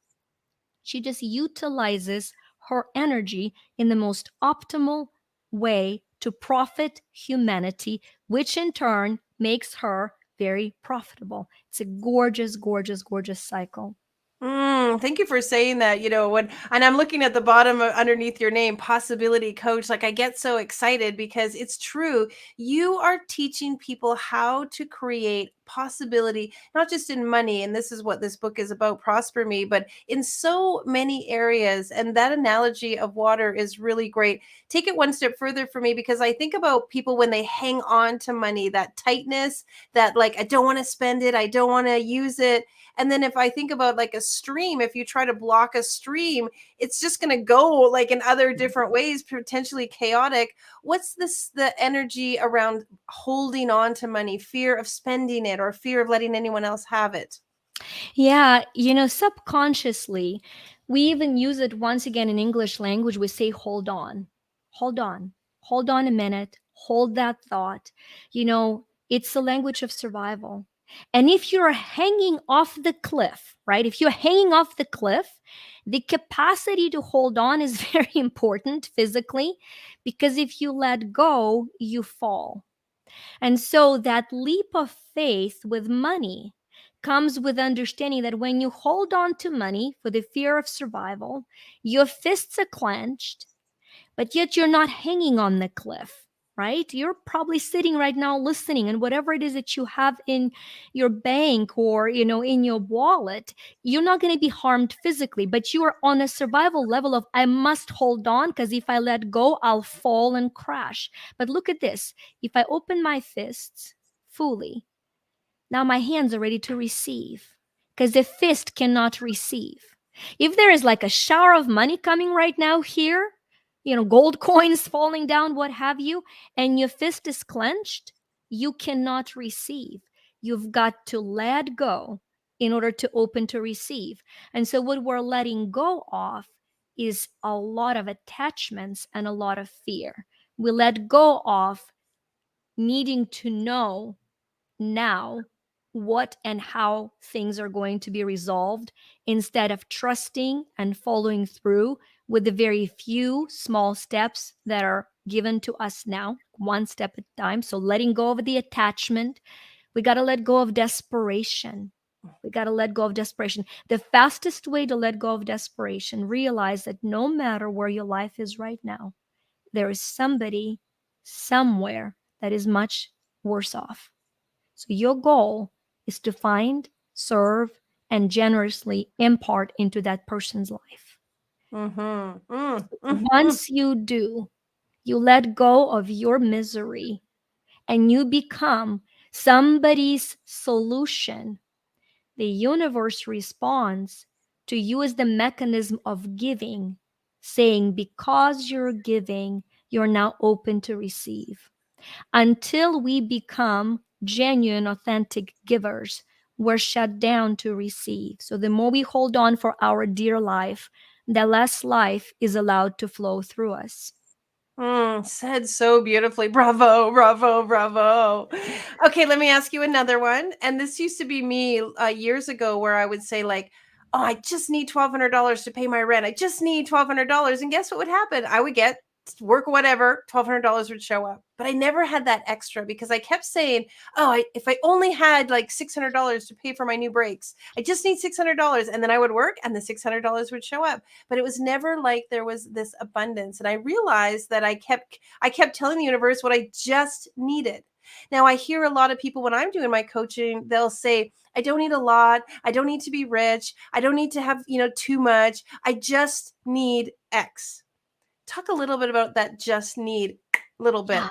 She just utilizes her energy in the most optimal way to profit humanity, which in turn makes her very profitable. It's a gorgeous, gorgeous, gorgeous cycle. Thank you for saying that. And I'm looking at the bottom underneath your name, possibility coach. Like, I get so excited because it's true. You are teaching people how to create possibility, not just in money. And this is what this book is about, Prosper Me, but in so many areas. And that analogy of water is really great. Take it one step further for me, because I think about people when they hang on to money, that tightness, that like, I don't want to spend it, I don't want to use it. And then if I think about like a stream, if you try to block a stream, it's just going to go like in other different ways, potentially chaotic. What's the energy around holding on to money, fear of spending it or fear of letting anyone else have it? Yeah, subconsciously, we even use it once again in English language. We say, hold on, hold on, hold on a minute, hold that thought. It's the language of survival. And if you're hanging off the cliff, right? If you're hanging off the cliff, the capacity to hold on is very important physically, because if you let go, you fall. And so that leap of faith with money comes with understanding that when you hold on to money for the fear of survival, your fists are clenched, but yet you're not hanging on the cliff, right? You're probably sitting right now listening, and whatever it is that you have in your bank or, in your wallet, you're not going to be harmed physically, but you are on a survival level of, I must hold on because if I let go, I'll fall and crash. But look at this. If I open my fists fully, now my hands are ready to receive because the fist cannot receive. If there is like a shower of money coming right now here, gold coins falling down, what have you, and your fist is clenched, you cannot receive. You've got to let go in order to open to receive. And so, what we're letting go of is a lot of attachments and a lot of fear. We let go of needing to know now what and how things are going to be resolved instead of trusting and following through with the very few small steps that are given to us now, one step at a time. So, letting go of the attachment, we got to let go of desperation. We got to let go of desperation. The fastest way to let go of desperation, realize that no matter where your life is right now, there is somebody somewhere that is much worse off. So your goal is to find, serve, and generously impart into that person's life. Once you do, you let go of your misery and you become somebody's solution. The universe responds to you as the mechanism of giving, saying, because you're giving, you're now open to receive. Until we become genuine, authentic givers, we're shut down to receive. So the more we hold on for our dear life, the less life is allowed to flow through us. Said so beautifully. Bravo, bravo, bravo. Okay, let me ask you another one. And this used to be me years ago where I would say, like, oh, I just need $1,200 to pay my rent. I just need $1,200. And guess what would happen? I would get work whatever, $1,200 would show up. But I never had that extra because I kept saying, oh, if I only had like $600 to pay for my new brakes, I just need $600. And then I would work and the $600 would show up. But it was never like there was this abundance. And I realized that I kept telling the universe what I just needed. Now, I hear a lot of people when I'm doing my coaching, they'll say, I don't need a lot. I don't need to be rich. I don't need to have, too much. I just need X. Talk a little bit about that just need little bit.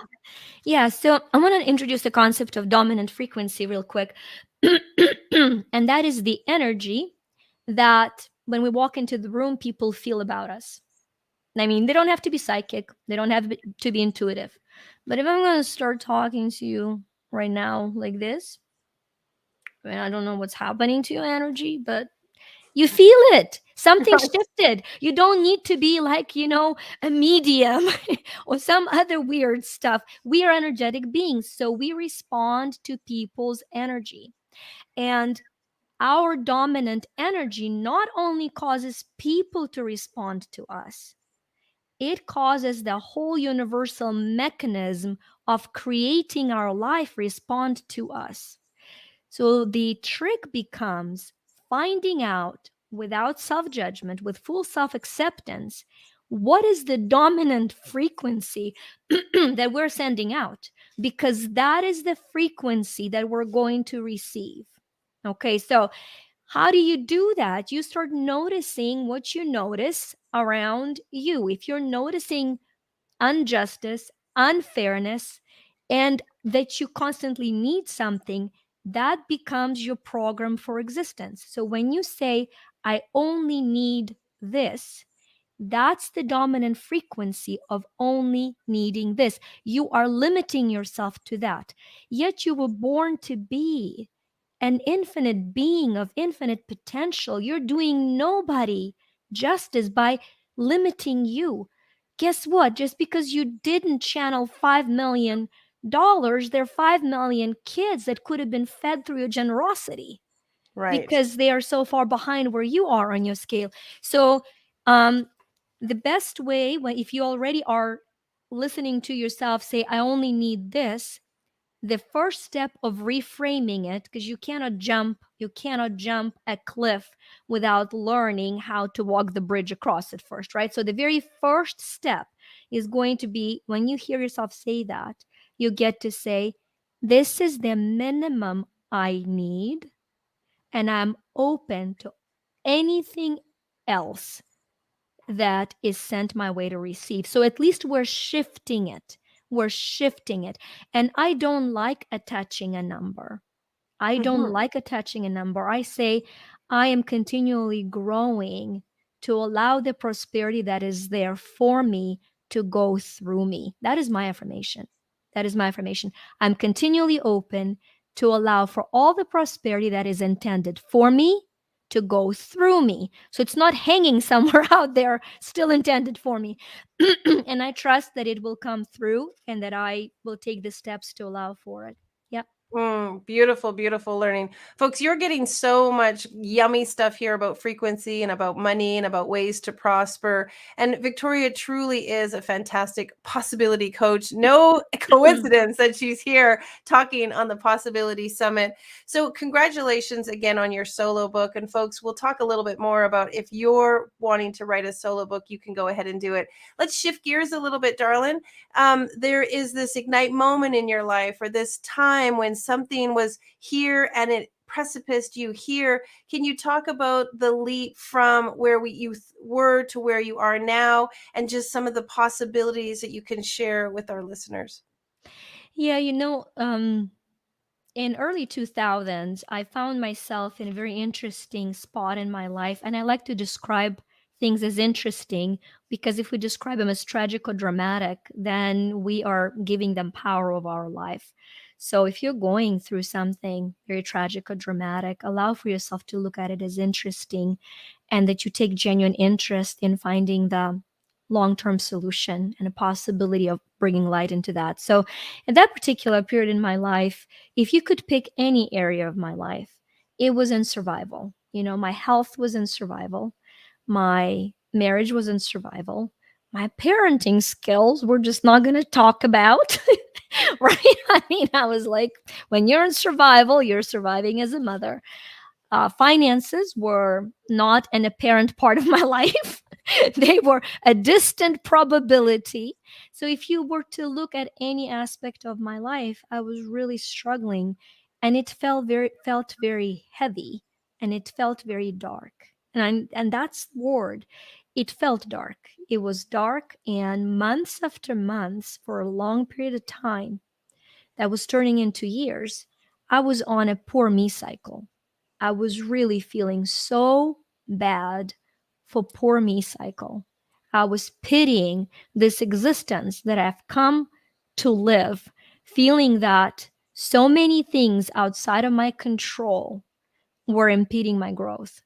Yeah, so I want to introduce the concept of dominant frequency real quick. And that is the energy that when we walk into the room, people feel about us. I mean, they don't have to be psychic, they don't have to be intuitive. But if I'm going to start talking to you right now like this, I don't know what's happening to your energy, but you feel it. Something shifted. You don't need to be like, a medium or some other weird stuff. We are energetic beings, so we respond to people's energy. And our dominant energy not only causes people to respond to us, it causes the whole universal mechanism of creating our life respond to us. So the trick becomes finding out without self judgment, with full self acceptance, what is the dominant frequency that we're sending out? Because that is the frequency that we're going to receive. Okay, so how do you do that? You start noticing what you notice around you. If you're noticing injustice, unfairness, and that you constantly need something, that becomes your program for existence. So when you say, I only need this, that's the dominant frequency of only needing this. You are limiting yourself to that. Yet you were born to be an infinite being of infinite potential. You're doing nobody justice by limiting you. Guess what? Just because you didn't channel $5 million, there are 5 million kids that could have been fed through your generosity. Right. Because they are so far behind where you are on your scale. So, the best way, if you already are listening to yourself say, I only need this, the first step of reframing it, because you cannot jump a cliff without learning how to walk the bridge across it first, right? So the very first step is going to be, when you hear yourself say that, you get to say, this is the minimum I need, and I'm open to anything else that is sent my way to receive. So at least we're shifting it. We're shifting it. And I don't like attaching a number. I don't Mhm. like attaching a number. I say I am continually growing to allow the prosperity that is there for me to go through me. That is my affirmation. That is my affirmation. I'm continually open to allow for all the prosperity that is intended for me to go through me. So it's not hanging somewhere out there, still intended for me. And I trust that it will come through and that I will take the steps to allow for it. Yep. Beautiful, beautiful learning. Folks, you're getting so much yummy stuff here about frequency and about money and about ways to prosper. And Victoria truly is a fantastic possibility coach. No coincidence that she's here talking on the Possibility Summit. So, congratulations again on your solo book. And, folks, we'll talk a little bit more about if you're wanting to write a solo book, you can go ahead and do it. Let's shift gears a little bit, darling. There is this ignite moment in your life, or this time when something was here and it precipiced you here. Can you talk about the leap from where you were to where you are now, and just some of the possibilities that you can share with our listeners? Yeah, in early 2000s, I found myself in a very interesting spot in my life. And I like to describe things as interesting because if we describe them as tragic or dramatic, then we are giving them power over our life. So if you're going through something very tragic or dramatic, allow for yourself to look at it as interesting, and that you take genuine interest in finding the long term solution and a possibility of bringing light into that. So, in that particular period in my life, if you could pick any area of my life, it was in survival. My health was in survival, my marriage was in survival, my parenting skills we're just not going to talk about. Right? I mean, I was like, when you're in survival, you're surviving as a mother. Finances were not an apparent part of my life. They were a distant probability. So if you were to look at any aspect of my life, I was really struggling, and it felt very heavy, and it felt very dark. And that's the word. It felt dark. It was dark, and months after months, for a long period of time that was turning into years, I was on a poor me cycle. I was really feeling so bad for poor me cycle. I was pitying this existence that I've come to live, feeling that so many things outside of my control were impeding my growth.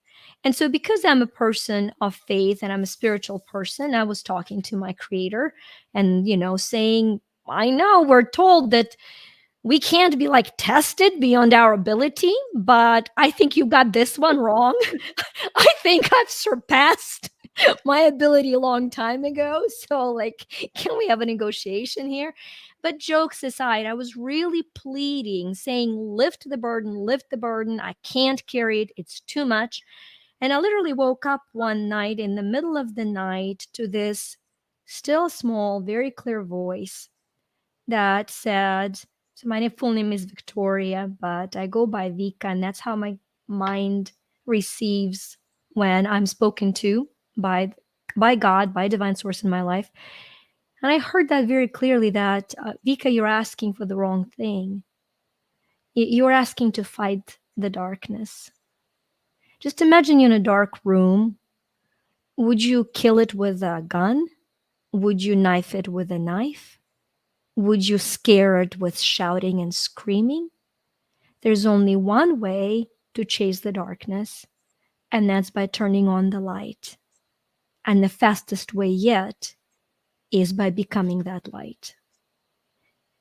And so, because I'm a person of faith and I'm a spiritual person, I was talking to my creator and, saying, I know we're told that we can't be like tested beyond our ability, but I think you got this one wrong. I think I've surpassed my ability a long time ago. So, like, can we have a negotiation here? But jokes aside, I was really pleading, saying, lift the burden, lift the burden. I can't carry it. It's too much. And I literally woke up one night in the middle of the night to this still small, very clear voice that said, so my full name is Victoria, but I go by Vika, and that's how my mind receives when I'm spoken to by God, by divine source in my life. And I heard that very clearly that Vika, you're asking for the wrong thing. You're asking to fight the darkness. Just imagine you're in a dark room. Would you kill it with a gun? Would you knife it with a knife? Would you scare it with shouting and screaming? There's only one way to chase the darkness, and that's by turning on the light. And the fastest way yet is by becoming that light.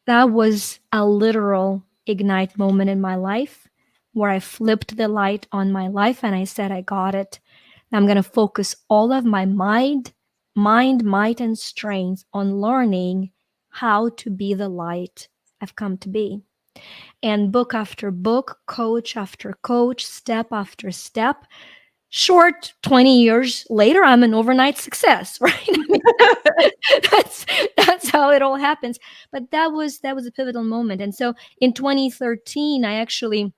That was a literal ignite moment in my life where I flipped the light on my life and I said, I got it. I'm going to focus all of my mind, might, and strength on learning how to be the light I've come to be. And book after book, coach after coach, step after step. Short 20 years later, I'm an overnight success, right? I mean, that's that's how it all happens. But that was a pivotal moment. And so in 2013, I actually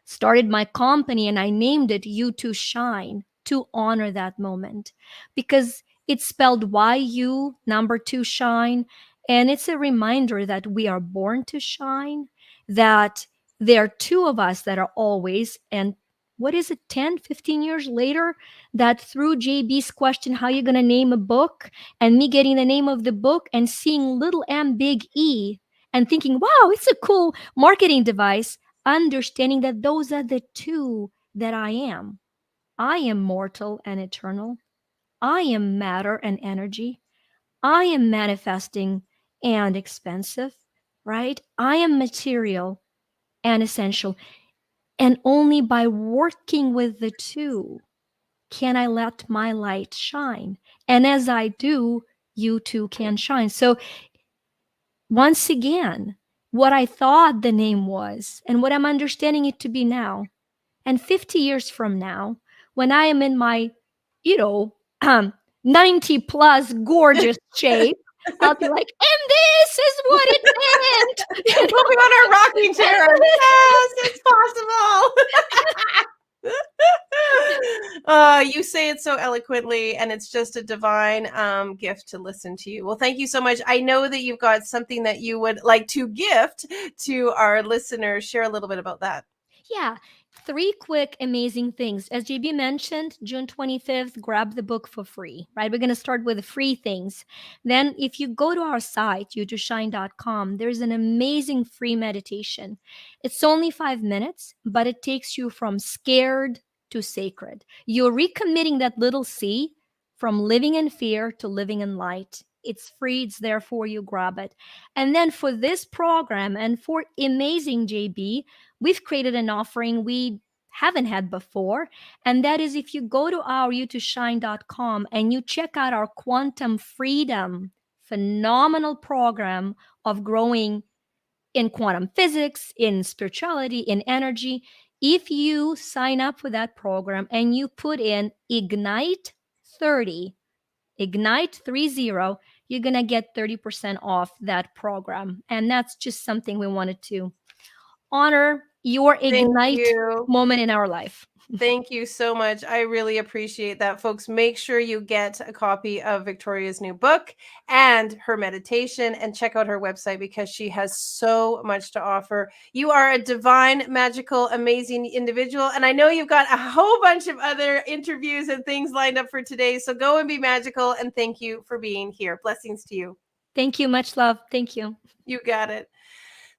started my company and I named it You to Shine to honor that moment because it's spelled YU number 2 shine, and it's a reminder that we are born to shine, that there are two of us that are always, and what is it, 10, 15 years later, that through JB's question, how you going to name a book, and me getting the name of the book and seeing little M big E and thinking, wow, it's a cool marketing device, understanding that those are the two that I am. I am mortal and eternal. I am matter and energy. I am manifesting and expensive, right? I am material and essential. And only by working with the two can I let my light shine. And as I do, you too can shine. So, once again, what I thought the name was and what I'm understanding it to be now, and 50 years from now, when I am in my, you know, 90 plus gorgeous shape, I'll be like, and this is what it meant. We'll be on our rocking chair. Yes, it's possible. You say it so eloquently, and it's just a divine gift to listen to you. Well, thank you so much. I know that you've got something that you would like to gift to our listeners. Share a little bit about that. Yeah, three quick amazing things. As JB mentioned, June 25th, grab the book for free, right? We're going to start with the free things. Then, if you go to our site, youtoshine.com, there's an amazing free meditation. It's only 5 minutes, but it takes you from scared to sacred. You're recommitting that little C from living in fear to living in light. It's free, it's there for you, grab it. And then for this program and for amazing JB, we've created an offering we haven't had before. And that is if you go to our youtoshine.com and you check out our Quantum Freedom phenomenal program of growing in quantum physics, in spirituality, in energy. If you sign up for that program and you put in Ignite 30, Ignite 30, you're going to get 30% off that program. And that's just something we wanted to honor your Thank Ignite you. moment in our life. Thank you so much. I really appreciate that, folks. Make sure you get a copy of Victoria's new book and her meditation and check out her website because she has so much to offer. You are a divine, magical, amazing individual. And I know you've got a whole bunch of other interviews and things lined up for today. So go and be magical. And thank you for being here. Blessings to you. Thank you. Much love. Thank you. You got it.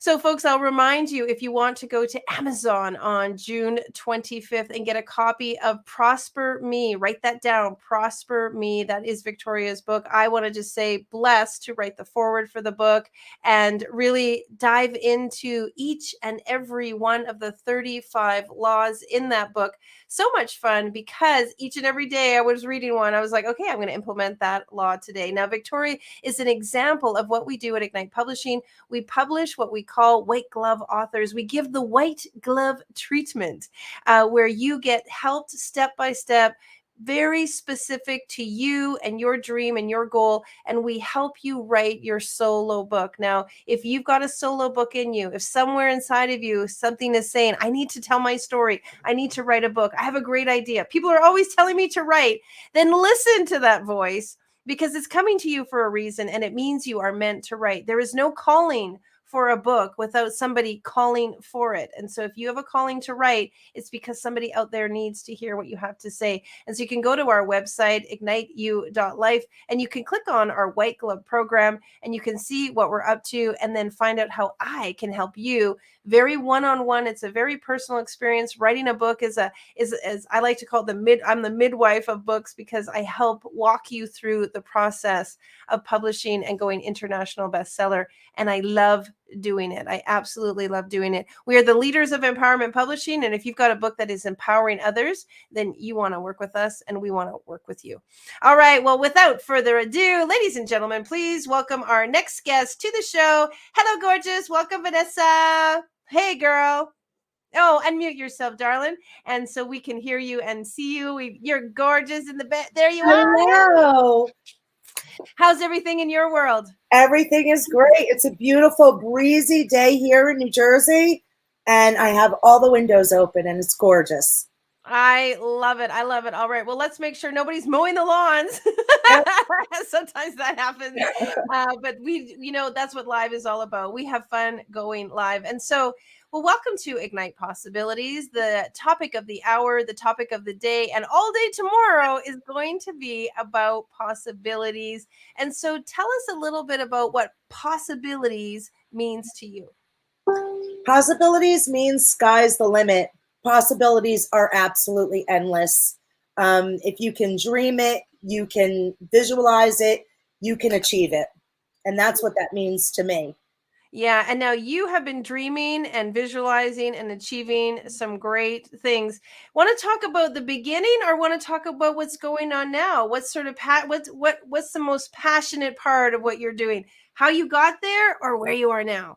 So, folks, I'll remind you if you want to go to Amazon on June 25th and get a copy of Prosper Me, write that down. Prosper Me. That is Victoria's book. I want to just say blessed to write the foreword for the book and really dive into each and every one of the 35 laws in that book. So much fun because each and every day I was reading one. I was like, okay, I'm going to implement that law today. Now, Victoria is an example of what we do at Ignite Publishing. We publish what we call white glove authors. We give the white glove treatment where you get helped step by step, very specific to you and your dream and your goal, and we help you write your solo book. Now, if you've got a solo book in you, if somewhere inside of you something is saying, I need to tell my story, I need to write a book, I have a great idea, people are always telling me to write, then listen to that voice because it's coming to you for a reason and it means you are meant to write. There is no calling for a book without somebody calling for it. And so if you have a calling to write, it's because somebody out there needs to hear what you have to say. And so you can go to our website, igniteyou.life, and you can click on our white glove program and you can see what we're up to and then find out how I can help you very one-on-one. It's a very personal experience. Writing a book is as I like to call it, I'm the midwife of books because I help walk you through the process of publishing and going international bestseller. And I love doing it. I absolutely love doing it. We are the leaders of empowerment publishing. And if you've got a book that is empowering others, then you want to work with us and we want to work with you. All right. Well, without further ado, ladies and gentlemen, please welcome our next guest to the show. Hello, gorgeous. Welcome, Vanessa. Hey, girl. Oh, unmute yourself, darling, and so we can hear you and see you. You're gorgeous in the bed. There you are. Hello. How's everything in your world? Everything is great. It's a beautiful, breezy day here in New Jersey, and I have all the windows open, and it's gorgeous. I love it. I love it. All right. Well, let's make sure nobody's mowing the lawns. Sometimes that happens. But that's what live is all about. We have fun going live. And so, well, welcome to Ignite Possibilities. The topic of the hour, the topic of the day, and all day tomorrow is going to be about possibilities. And so tell us a little bit about what possibilities means to you. Possibilities means sky's the limit. Possibilities are absolutely endless. If you can dream it, you can visualize it, you can achieve it. And that's what that means to me. Yeah. And now you have been dreaming and visualizing and achieving some great things. Want to talk about the beginning or want to talk about what's going on now? What's sort of what's the most passionate part of what you're doing? How you got there or where you are now?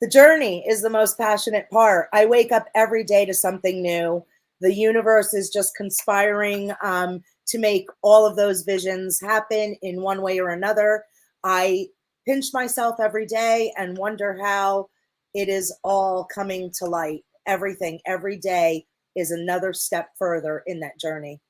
The journey is the most passionate part. I wake up every day to something new. The universe is just conspiring to make all of those visions happen in one way or another. I pinch myself every day and wonder how it is all coming to light. Everything, every day is another step further in that journey.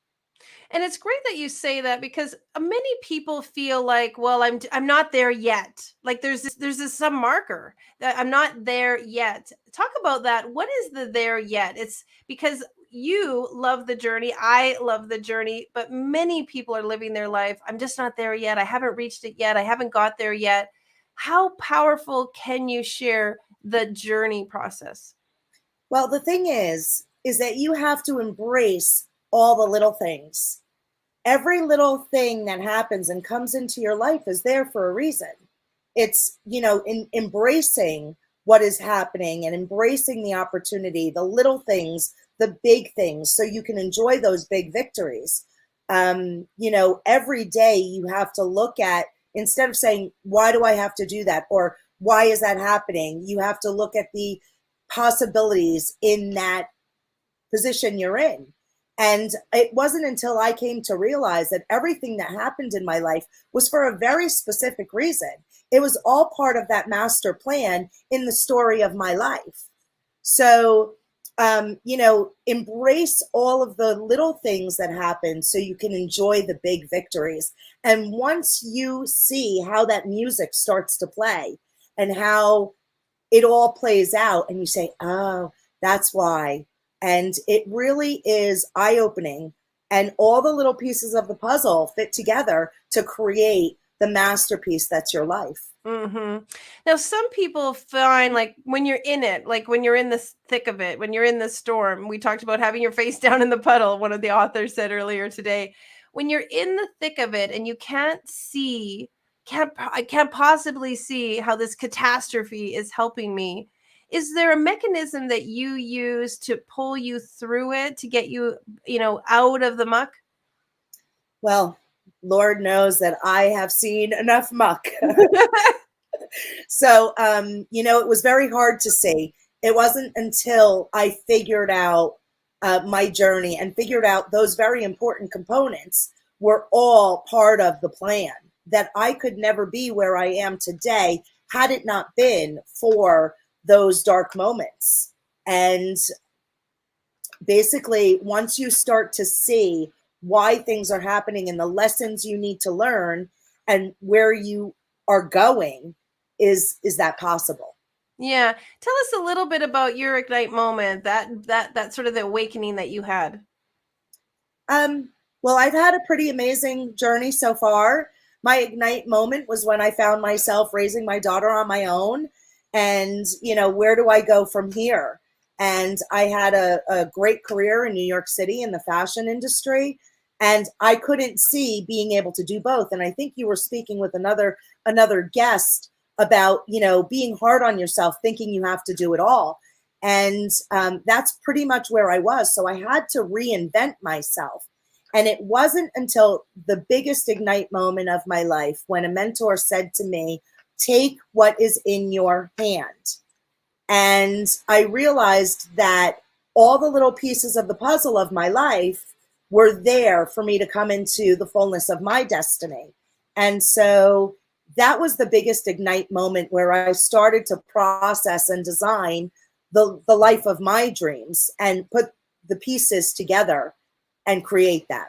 And it's great that you say that because many people feel like, well, I'm not there yet. Like there's some marker that I'm not there yet. Talk about that. What is the there yet? It's because you love the journey. I love the journey, but many people are living their life. I'm just not there yet. I haven't reached it yet. I haven't got there yet. How powerful can you share the journey process? Well, the thing is that you have to embrace all the little things. Every little thing that happens and comes into your life is there for a reason. It's, in embracing what is happening and embracing the opportunity, the little things, the big things, so you can enjoy those big victories. Every day you have to look at, instead of saying, why do I have to do that? Or why is that happening? You have to look at the possibilities in that position you're in. And it wasn't until I came to realize that everything that happened in my life was for a very specific reason. It was all part of that master plan in the story of my life. So, embrace all of the little things that happen so you can enjoy the big victories. And once you see how that music starts to play and how it all plays out and you say, oh, that's why. And it really is eye-opening. And all the little pieces of the puzzle fit together to create the masterpiece that's your life. Mm-hmm. Now, some people find like when you're in it, like when you're in the thick of it, when you're in the storm, we talked about having your face down in the puddle. One of the authors said earlier today, when you're in the thick of it and you I can't possibly see how this catastrophe is helping me. Is there a mechanism that you use to pull you through it, to get you, out of the muck? Well, Lord knows that I have seen enough muck. So, it was very hard to see. It wasn't until I figured out my journey and figured out those very important components were all part of the plan, that I could never be where I am today had it not been for those dark moments. And basically, once you start to see why things are happening and the lessons you need to learn and where you are going, is that possible? Yeah. Tell us a little bit about your Ignite moment, that sort of the awakening that you had. Well, I've had a pretty amazing journey so far. My Ignite moment was when I found myself raising my daughter on my own and, where do I go from here? And I had a great career in New York City in the fashion industry, and I couldn't see being able to do both. And I think you were speaking with another guest about, being hard on yourself, thinking you have to do it all. And that's pretty much where I was. So I had to reinvent myself. And it wasn't until the biggest ignite moment of my life when a mentor said to me, take what is in your hand. And I realized that all the little pieces of the puzzle of my life were there for me to come into the fullness of my destiny. And so that was the biggest ignite moment where I started to process and design the life of my dreams and put the pieces together and create that.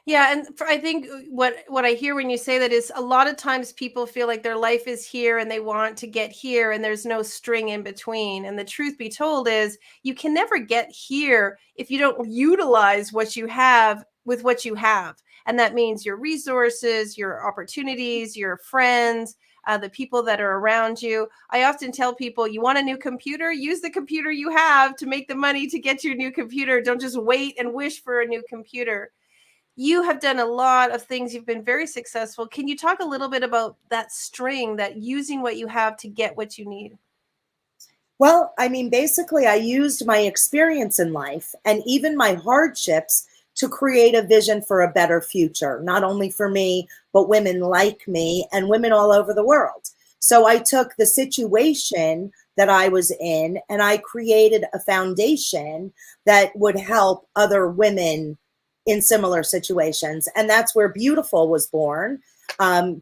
Yeah, and I think what I hear when you say that is a lot of times people feel like their life is here and they want to get here and there's no string in between. And the truth be told is you can never get here if you don't utilize what you have with what you have. And that means your resources, your opportunities, your friends, the people that are around you. I often tell people, you want a new computer? Use the computer you have to make the money to get your new computer. Don't just wait and wish for a new computer. You have done a lot of things. You've been very successful. Can you talk a little bit about that string, that using what you have to get what you need? Well, I mean, basically, I used my experience in life and even my hardships to create a vision for a better future, not only for me, but women like me and women all over the world. So I took the situation that I was in and I created a foundation that would help other women in similar situations. And that's where Beautiful was born,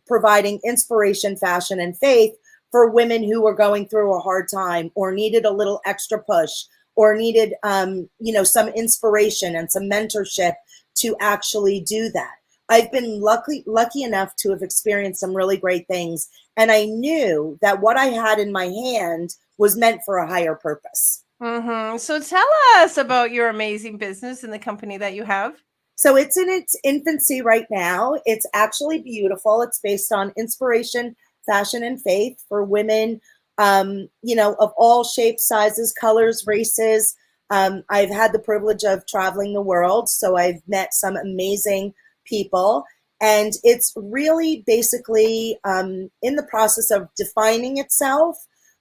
providing inspiration, fashion, and faith for women who were going through a hard time or needed a little extra push or needed, some inspiration and some mentorship to actually do that. I've been lucky enough to have experienced some really great things. And I knew that what I had in my hand was meant for a higher purpose. Mm-hmm. So tell us about your amazing business and the company that you have. So it's in its infancy right now. It's actually beautiful. It's based on inspiration, fashion, and faith for women, of all shapes, sizes, colors, races. I've had the privilege of traveling the world, so I've met some amazing people. And it's really basically in the process of defining itself.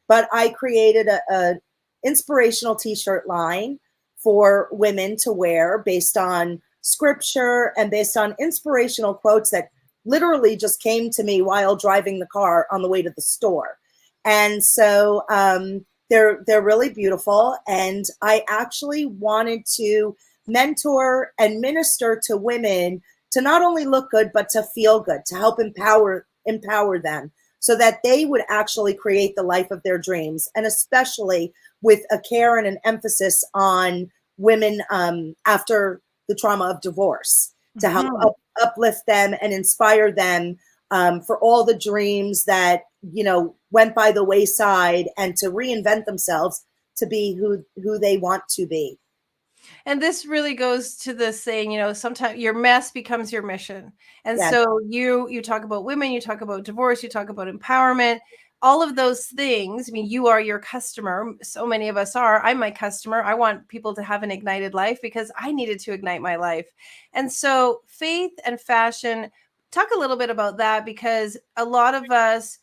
But I created a inspirational t-shirt line for women to wear based on scripture and based on inspirational quotes that literally just came to me while driving the car on the way to the store. And so they're really beautiful. And I actually wanted to mentor and minister to women to not only look good, but to feel good, to help empower them so that they would actually create the life of their dreams. And especially with a care and an emphasis on women after the trauma of divorce, to help uplift them and inspire them for all the dreams that, went by the wayside and to reinvent themselves to be who they want to be. And this really goes to the saying, sometimes your mess becomes your mission. And Yes. so you talk about women, you talk about divorce, you talk about empowerment, all of those things. I mean, you are your customer. So many of us are. I'm my customer. I want people to have an ignited life because I needed to ignite my life. And so faith and fashion, talk a little bit about that, because a lot of us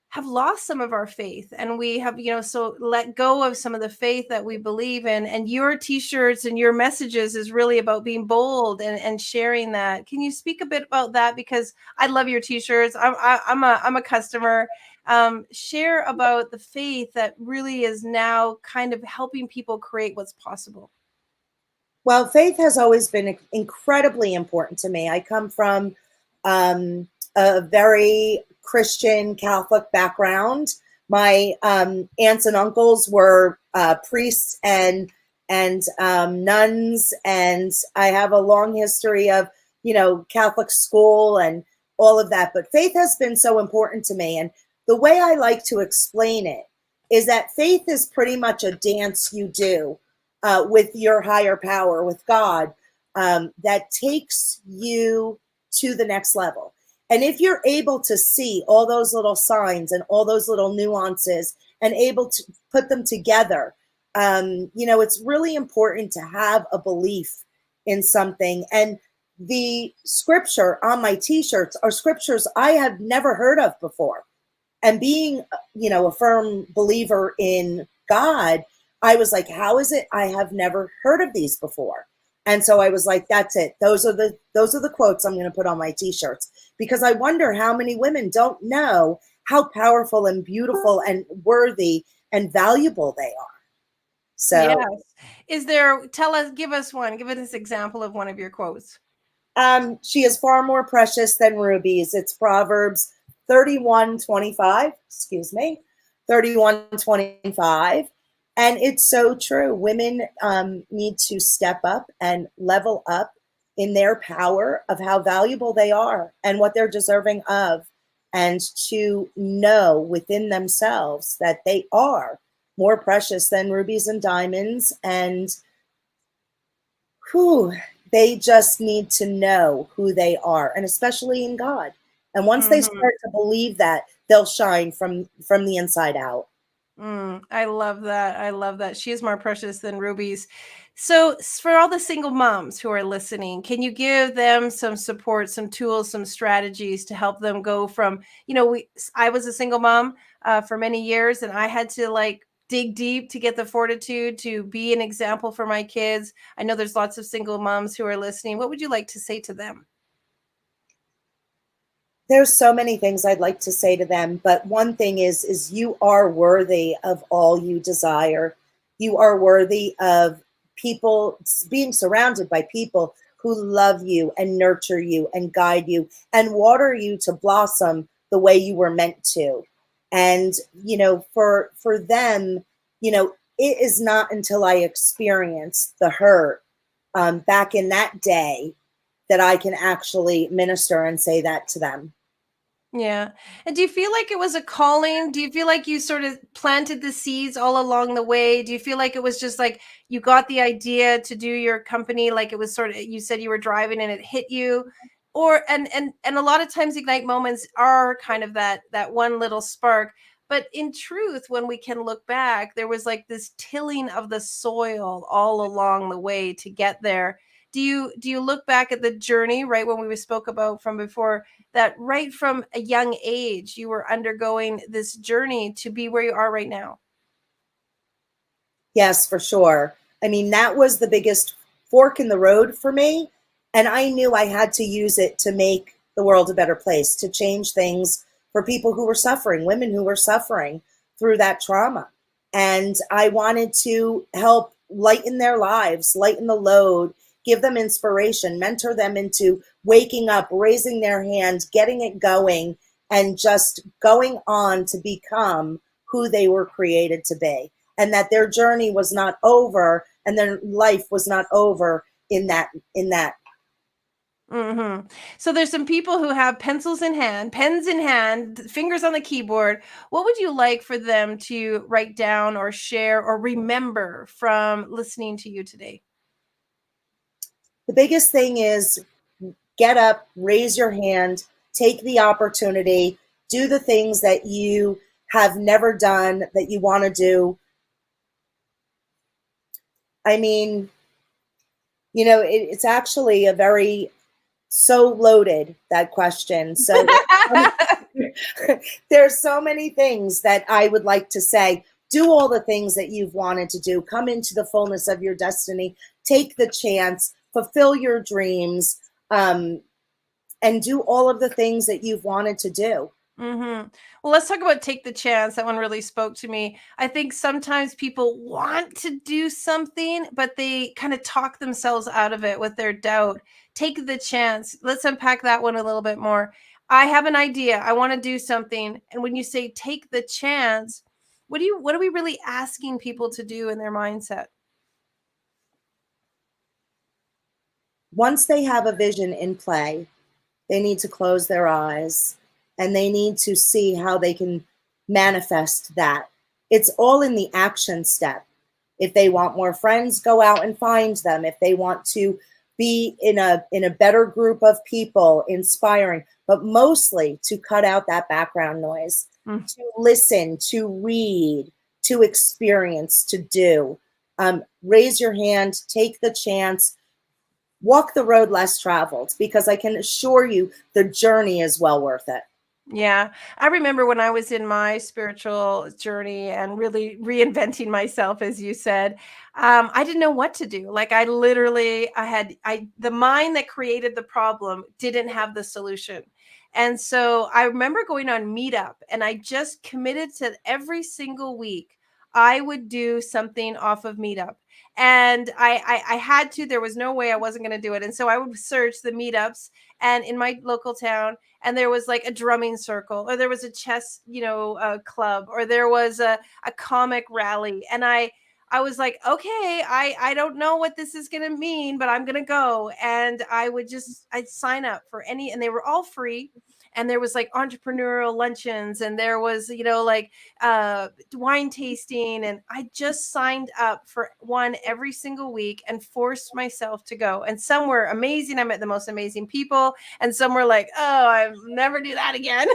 have lost some of our faith, and we have, so let go of some of the faith that we believe in. And your t-shirts and your messages is really about being bold and sharing that. Can you speak a bit about that? Because I love your t-shirts. I'm a customer. Share about the faith that really is now kind of helping people create what's possible. Well, faith has always been incredibly important to me. I come from a very Christian Catholic background. My aunts and uncles were priests and nuns, and I have a long history of Catholic school and all of that. But faith has been so important to me, and the way I like to explain it is that faith is pretty much a dance you do with your higher power, with God, that takes you to the next level. And if you're able to see all those little signs and all those little nuances and able to put them together, it's really important to have a belief in something. And the scripture on my t-shirts are scriptures I have never heard of before. And being, a firm believer in God, I was like, how is it I have never heard of these before? And so I was like, that's it. Those are the quotes I'm going to put on my t-shirts, because I wonder how many women don't know how powerful and beautiful and worthy and valuable they are. Yes. So Give us one. Give us an example of one of your quotes. she is far more precious than rubies. It's Proverbs 31:25, excuse me, 31:25. And it's so true. Women need to step up and level up in their power of how valuable they are and what they're deserving of, and to know within themselves that they are more precious than rubies and diamonds. And whew, they just need to know who they are, and especially in God. And once they start to believe that, they'll shine from the inside out. I love that. I love that. She is more precious than rubies. So, for all the single moms who are listening, can you give them some support, some tools, some strategies to help them go from, I was a single mom for many years, and I had to like dig deep to get the fortitude to be an example for my kids. I know there's lots of single moms who are listening. What would you like to say to them? There's so many things I'd like to say to them, but one thing is you are worthy of all you desire. You are worthy of people, being surrounded by people who love you and nurture you and guide you and water you to blossom the way you were meant to. And for them, it is not until I experience the hurt back in that day that I can actually minister and say that to them. Yeah. And do you feel like it was a calling? Do you feel like you sort of planted the seeds all along the way? Do you feel like it was just like you got the idea to do your company, like it was sort of, you said you were driving and it hit you? Or and a lot of times ignite moments are kind of that one little spark. But in truth, when we can look back, there was like this tilling of the soil all along the way to get there. Do you look back at the journey, right, when we spoke about from before, that right from a young age you were undergoing this journey to be where you are right now? Yes, for sure. I mean, that was the biggest fork in the road for me. And I knew I had to use it to make the world a better place, to change things for people who were suffering, women who were suffering through that trauma. And I wanted to help lighten their lives, lighten the load, give them inspiration, mentor them into waking up, raising their hand, getting it going, and just going on to become who they were created to be, and that their journey was not over and their life was not over in that. So there's some people who have pencils in hand, pens in hand, fingers on the keyboard. What would you like for them to write down or share or remember from listening to you today? The biggest thing is get up, raise your hand, take the opportunity, do the things that you have never done that you want to do. I mean, it's actually a very so loaded, that question. So there's so many things that I would like to say. Do all the things that you've wanted to do. Come into the fullness of your destiny. Take the chance. Fulfill your dreams. And do all of the things that you've wanted to do. Well, let's talk about take the chance. That one really spoke to me. I think sometimes people want to do something, but they kind of talk themselves out of it with their doubt. Take the chance. Let's unpack that one a little bit more. I have an idea. I want to do something. And when you say take the chance, what are we really asking people to do in their mindset? Once they have a vision in play, they need to close their eyes and they need to see how they can manifest that. It's all in the action step. If they want more friends, go out and find them. If they want to be in a better group of people, inspiring, but mostly to cut out that background noise, to listen, to read, to experience, to do. Raise your hand, take the chance, walk the road less traveled, because I can assure you the journey is well worth it. Yeah. I remember when I was in my spiritual journey and really reinventing myself, as you said, I didn't know what to do. Like I literally, the mind that created the problem didn't have the solution. And so I remember going on Meetup and I just committed to every single week, I would do something off of Meetup. And I had to, there was no way I wasn't going to do it. And so I would search the meetups and in my local town, and there was like a drumming circle, or there was a chess, club, or there was a comic rally. And I was like, okay, I don't know what this is going to mean, but I'm going to go. And I'd sign up for any, and they were all free. And there was like entrepreneurial luncheons, and there was, like wine tasting. And I just signed up for one every single week and forced myself to go. And some were amazing. I met the most amazing people, and some were like, oh, I never do that again.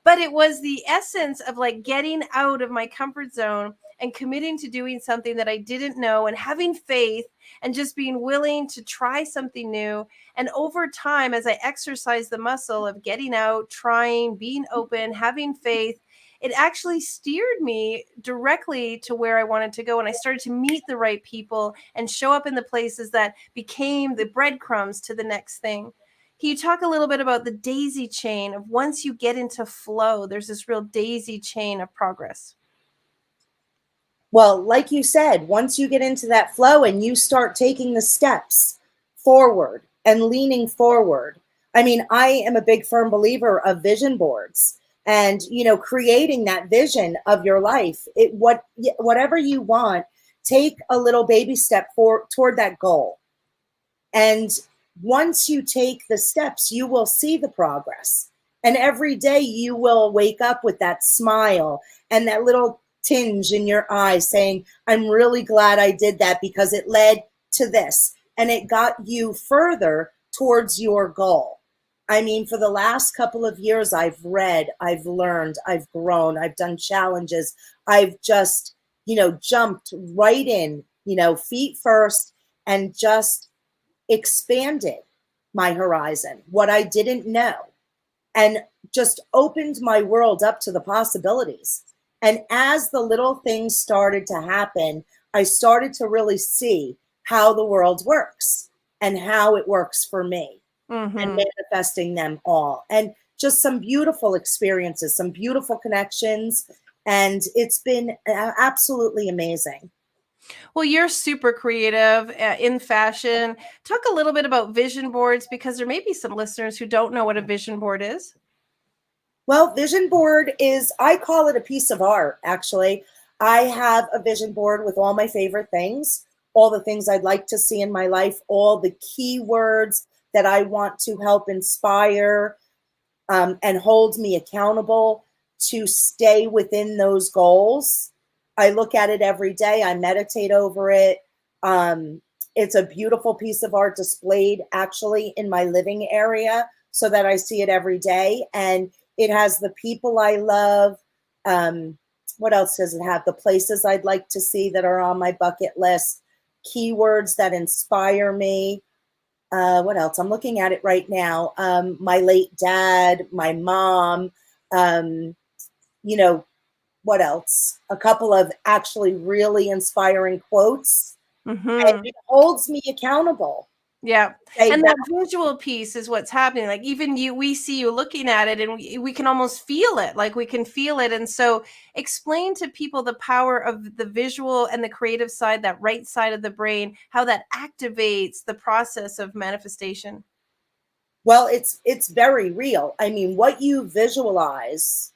But it was the essence of like getting out of my comfort zone and committing to doing something that I didn't know, and having faith, and just being willing to try something new. And over time, as I exercised the muscle of getting out, trying, being open, having faith, it actually steered me directly to where I wanted to go. And I started to meet the right people and show up in the places that became the breadcrumbs to the next thing. Can you talk a little bit about the daisy chain of once you get into flow, there's this real daisy chain of progress? Well, like you said, once you get into that flow and you start taking the steps forward and leaning forward. I mean, I am a big firm believer of vision boards and, creating that vision of your life. Whatever you want, take a little baby step toward that goal. And once you take the steps, you will see the progress. And every day you will wake up with that smile and that little tinge in your eyes saying, I'm really glad I did that because it led to this and it got you further towards your goal. I mean, for the last couple of years, I've read, I've learned, I've grown, I've done challenges. I've just, jumped right in, feet first, and just expanded my horizon, what I didn't know, and just opened my world up to the possibilities. And as the little things started to happen, I started to really see how the world works and how it works for me, and manifesting them all. And just some beautiful experiences, some beautiful connections. And it's been absolutely amazing. Well, you're super creative in fashion. Talk a little bit about vision boards, because there may be some listeners who don't know what a vision board is. Well, vision board is, I call it a piece of art, actually. I have a vision board with all my favorite things, all the things I'd like to see in my life, all the keywords that I want to help inspire and hold me accountable to stay within those goals. I look at it every day. I meditate over it. It's a beautiful piece of art displayed actually in my living area so that I see it every day. And it has the people I love. What else does it have? The places I'd like to see that are on my bucket list, keywords that inspire me. What else? I'm looking at it right now. My late dad, my mom, what else? A couple of actually really inspiring quotes. And it holds me accountable. Yeah. Say And that, that visual piece is what's happening. Like even we see you looking at it, and we can almost feel it. Like we can feel it. And so explain to people the power of the visual and the creative side, that right side of the brain, how that activates the process of manifestation. well, it's very real. I mean, what you visualize,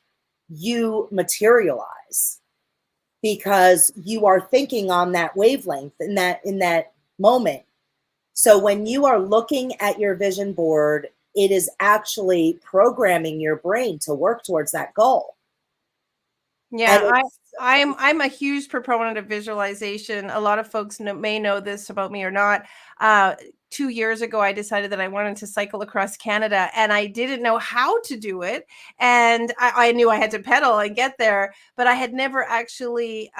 you materialize because you are thinking on that wavelength in that moment. So when you are looking at your vision board, it is actually programming your brain to work towards that goal. Yeah, And I'm a huge proponent of visualization. A lot of folks may know this about me or not. 2 years ago, I decided that I wanted to cycle across Canada, and I didn't know how to do it. And I knew I had to pedal and get there, but I had never actually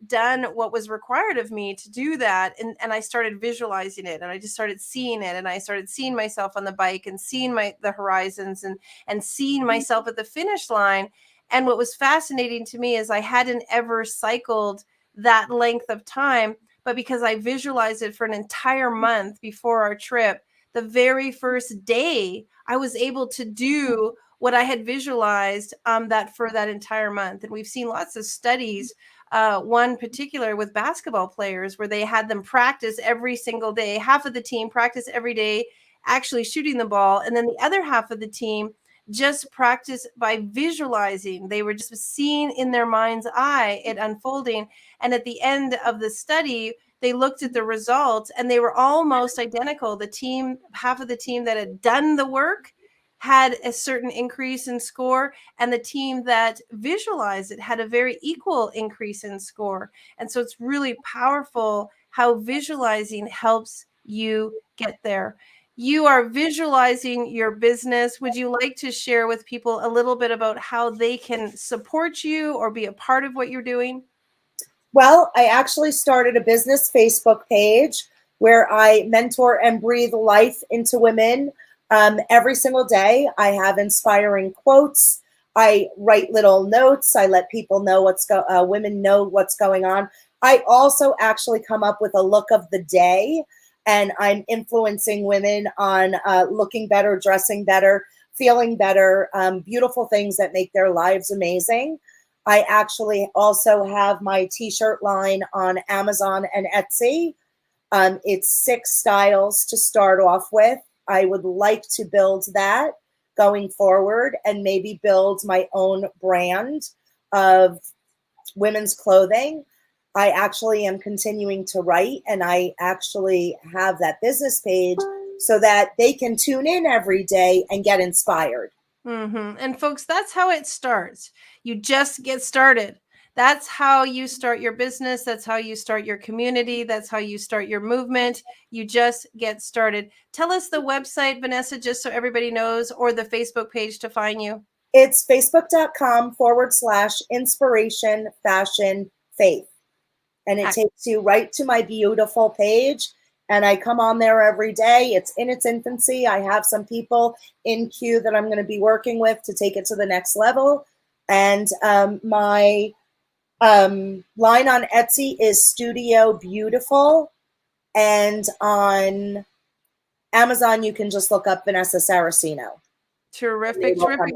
done what was required of me to do that. And I started visualizing it, and I just started seeing it, and I started seeing myself on the bike and seeing the horizons, and seeing myself at the finish line. And what was fascinating to me is I hadn't ever cycled that length of time, but because I visualized it for an entire month before our trip, the very first day I was able to do what I had visualized that for that entire month. And we've seen lots of studies, one particular with basketball players, where they had them practice every single day. Half of the team practice every day actually shooting the ball, and then the other half of the team just practice by visualizing. They were just seeing in their mind's eye it unfolding. And at the end of the study, they looked at the results, and they were almost identical. The team, half of the team that had done the work had a certain increase in score, and the team that visualized it had a very equal increase in score. And so it's really powerful how visualizing helps you get there. You are visualizing your business. Would you like to share with people a little bit about how they can support you or be a part of what you're doing? Well, I actually started a business Facebook page where I mentor and breathe life into women every single day. I have inspiring quotes. I write little notes. I let people know women know what's going on. I also actually come up with a look of the day, and I'm influencing women on looking better, dressing better, feeling better, beautiful things that make their lives amazing. I actually also have my t-shirt line on Amazon and Etsy. It's 6 styles to start off with. I would like to build that going forward and maybe build my own brand of women's clothing. I actually am continuing to write, and I actually have that business page so that they can tune in every day and get inspired. Mm-hmm. And folks, that's how it starts. You just get started. That's how you start your business. That's how you start your community. That's how you start your movement. You just get started. Tell us the website, Vanessa, just so everybody knows, or the Facebook page to find you. It's facebook.com/inspiration fashion faith. And it takes you right to my beautiful page. And I come on there every day. It's in its infancy. I have some people in queue that I'm going to be working with to take it to the next level. And my line on Etsy is Studio Beautiful. And on Amazon, you can just look up Vanessa Saracino. Terrific, terrific.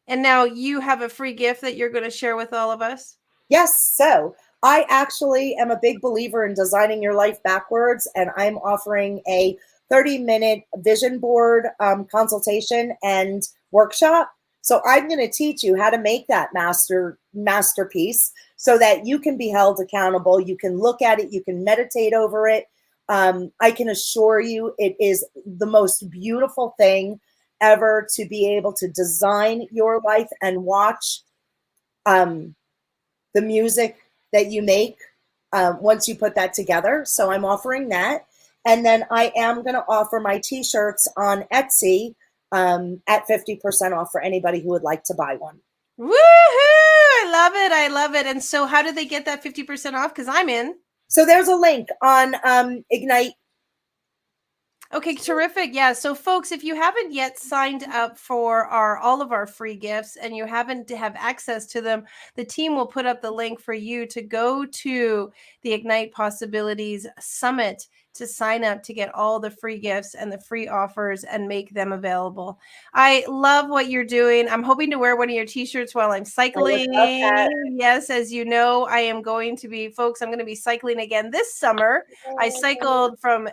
And now you have a free gift that you're going to share with all of us. Yes. So I actually am a big believer in designing your life backwards, and I'm offering a 30-minute vision board consultation and workshop. So I'm going to teach you how to make that masterpiece so that you can be held accountable. You can look at it. You can meditate over it. I can assure you it is the most beautiful thing ever to be able to design your life and watch the music that you make once you put that together. So I'm offering that. And then I am going to offer my t-shirts on Etsy at 50% off for anybody who would like to buy one. Woohoo! I love it. I love it. And so how do they get that 50% off? Because I'm in. So there's a link on Ignite. Okay, terrific. Yeah. So folks, if you haven't yet signed up for all of our free gifts and you haven't have access to them, the team will put up the link for you to go to the Ignite Possibilities Summit to sign up to get all the free gifts and the free offers and make them available. I love what you're doing. I'm hoping to wear one of your t-shirts while I'm cycling. Yes, as you know, I am going to be, folks, I'm going to be cycling again this summer. I cycled from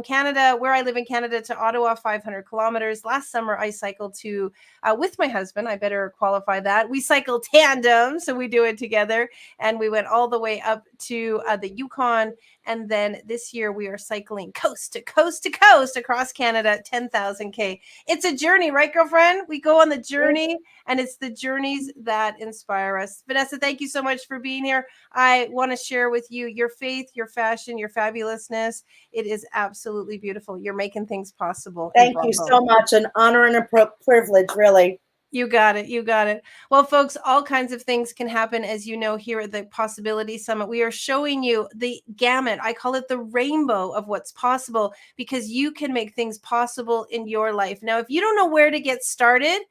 Canada, where I live in Canada, to Ottawa, 500 kilometers. Last summer, I cycled to, with my husband, I better qualify that. We cycle tandem, so we do it together. And we went all the way up to the Yukon And then this year we are cycling coast to coast to coast across Canada, 10,000K. It's a journey, right, girlfriend? We go on the journey, and it's the journeys that inspire us. Vanessa, thank you so much for being here. I want to share with you your faith, your fashion, your fabulousness. It is absolutely beautiful. You're making things possible. Thank you so much. An honor and a privilege, really. You got it. You got it. Well, folks, all kinds of things can happen, as you know, here at the Possibility Summit. We are showing you the gamut. I call it the rainbow of what's possible, because you can make things possible in your life. Now, if you don't know where to get started,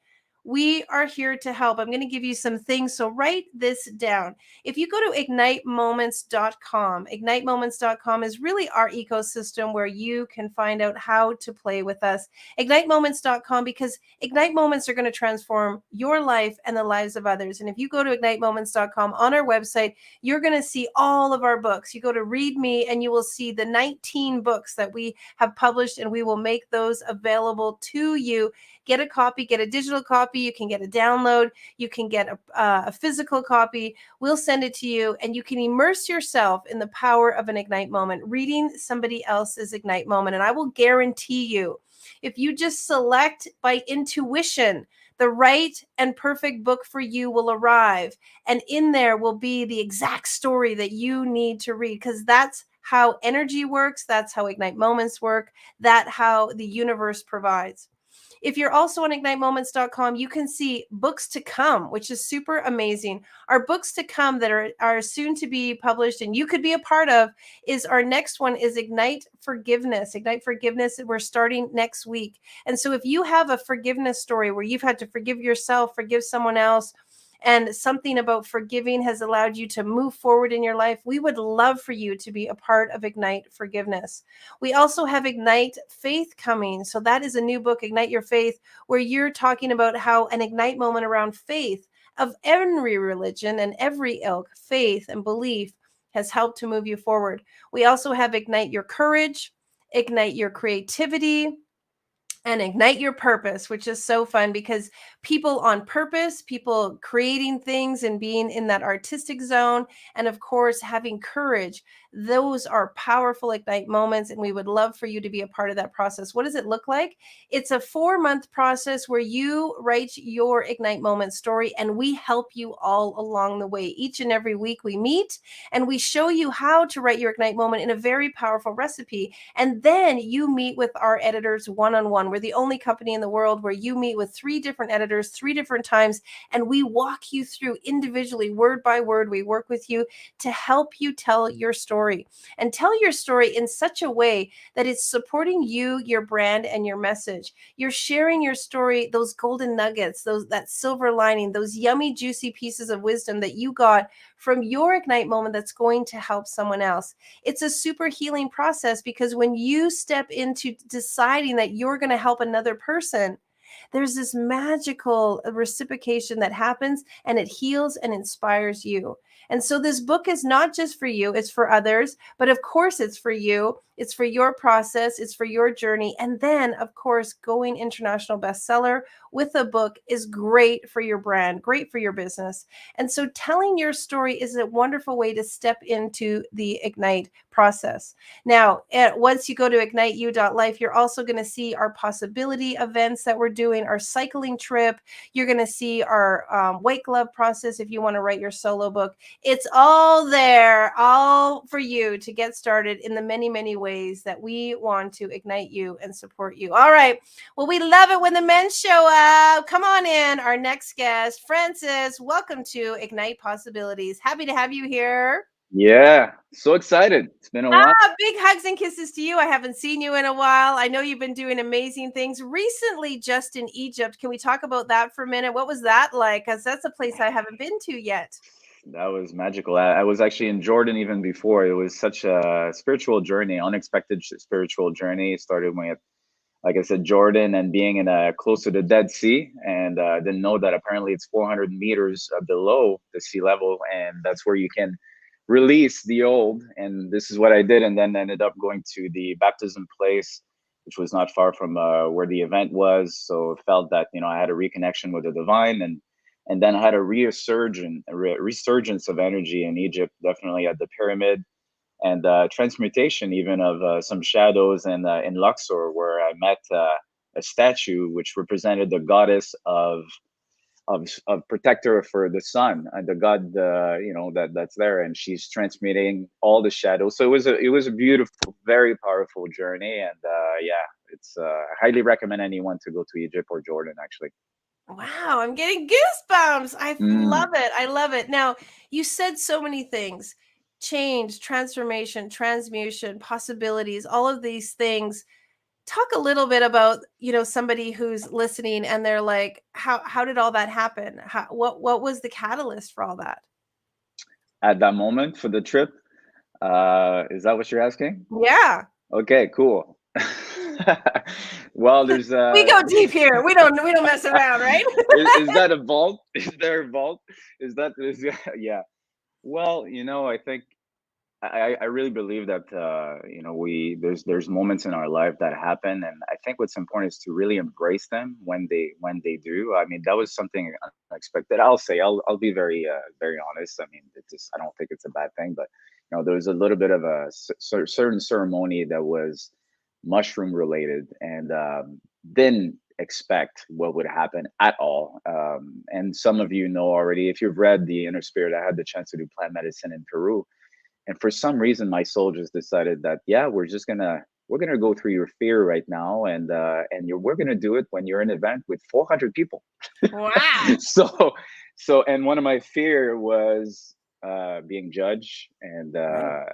we are here to help. I'm going to give you some things. So write this down. If you go to ignitemoments.com, ignitemoments.com is really our ecosystem where you can find out how to play with us. Ignitemoments.com, because Ignite Moments are going to transform your life and the lives of others. And if you go to ignitemoments.com on our website, you're going to see all of our books. You go to Read Me and you will see the 19 books that we have published, and we will make those available to you. Get a copy, get a digital copy. You can get a download. You can get a physical copy. We'll send it to you, and you can immerse yourself in the power of an Ignite moment, reading somebody else's Ignite moment. And I will guarantee you, if you just select by intuition, the right and perfect book for you will arrive. And in there will be the exact story that you need to read, because that's how energy works. That's how Ignite Moments work. That's how the universe provides. If you're also on ignitemoments.com, you can see books to come, which is super amazing. Our books to come that are soon to be published and you could be a part of is our next one is Ignite Forgiveness. Ignite Forgiveness, we're starting next week. And so if you have a forgiveness story where you've had to forgive yourself, forgive someone else, and something about forgiving has allowed you to move forward in your life, we would love for you to be a part of Ignite Forgiveness. We also have Ignite Faith coming. So that is a new book, Ignite Your Faith, where you're talking about how an Ignite moment around faith of every religion and every ilk, faith and belief has helped to move you forward. We also have Ignite Your Courage, Ignite Your Creativity, and Ignite Your Purpose, which is so fun because people on purpose, people creating things and being in that artistic zone, and of course, having courage. Those are powerful Ignite moments, and we would love for you to be a part of that process. What does it look like? It's a 4-month process where you write your Ignite moment story, and we help you all along the way. Each and every week we meet, and we show you how to write your Ignite moment in a very powerful recipe. And then you meet with our editors one-on-one. We're the only company in the world where you meet with 3 different editors 3 different times, and we walk you through individually, word by word. We work with you to help you tell your story, and tell your story in such a way that it's supporting you, your brand, and your message. You're sharing your story, those golden nuggets, that silver lining, those yummy, juicy pieces of wisdom that you got from your Ignite moment that's going to help someone else. It's a super healing process, because when you step into deciding that you're going to help another person, there's this magical reciprocation that happens, and it heals and inspires you. And so this book is not just for you, it's for others, but of course it's for you. It's for your process, it's for your journey. And then, of course, going international bestseller with a book is great for your brand, great for your business. And so telling your story is a wonderful way to step into the Ignite process. Now, once you go to igniteyou.life, you're also going to see our possibility events that we're doing, our cycling trip. You're going to see our white glove process if you want to write your solo book. It's all there, all for you to get started in the many, many ways that we want to ignite you and support you. All right. Well, we love it when the men show up. Come on in. Our next guest, Francis, welcome to Ignite Possibilities. Happy to have you here. Yeah, so excited. It's been a while. Big hugs and kisses to you. I haven't seen you in a while. I know you've been doing amazing things recently, just in Egypt. Can we talk about that for a minute? What was that like? Because that's a place I haven't been to yet. That was magical. I was actually in Jordan even before. It was such a spiritual journey, unexpected spiritual journey. It started with, like I said, Jordan and being in close to the Dead Sea, and didn't know that apparently it's 400 meters below the sea level, and that's where you can release the old. And this is what I did, and then ended up going to the baptism place, which was not far from where the event was. So felt that I had a reconnection with the divine, and then I had a resurgence of energy in Egypt, definitely at the pyramid. and transmutation even of some shadows in Luxor, where I met a statue which represented the goddess of protector for the sun, the god, that's there, and she's transmuting all the shadows. So it was a beautiful, very powerful journey, and yeah, it's I highly recommend anyone to go to Egypt or Jordan, actually. Wow, I'm getting goosebumps. I love Mm. it. I love it. Now, you said so many things: change, transformation, transmutation, possibilities, all of these things. Talk a little bit about, somebody who's listening and they're like, how did all that happen? What was the catalyst for all that? At that moment for the trip, is that what you're asking? Yeah. Okay, cool. Well, there's We go deep here. We don't mess around, right? is that a vault? Is there a vault? Is yeah. Well, I think I really believe that there's moments in our life that happen, and I think what's important is to really embrace them when they do. I mean, that was something unexpected. I'll be very honest. I mean, I don't think it's a bad thing, but there was a little bit of a certain ceremony that was mushroom related, and didn't expect what would happen at all. And some of you know already, if you've read The Inner Spirit, I had the chance to do plant medicine in Peru, and for some reason my soul just decided that, yeah, we're gonna go through your fear right now, and we're gonna do it when you're in an event with 400 people. Wow. So and one of my fear was being judged, and Right.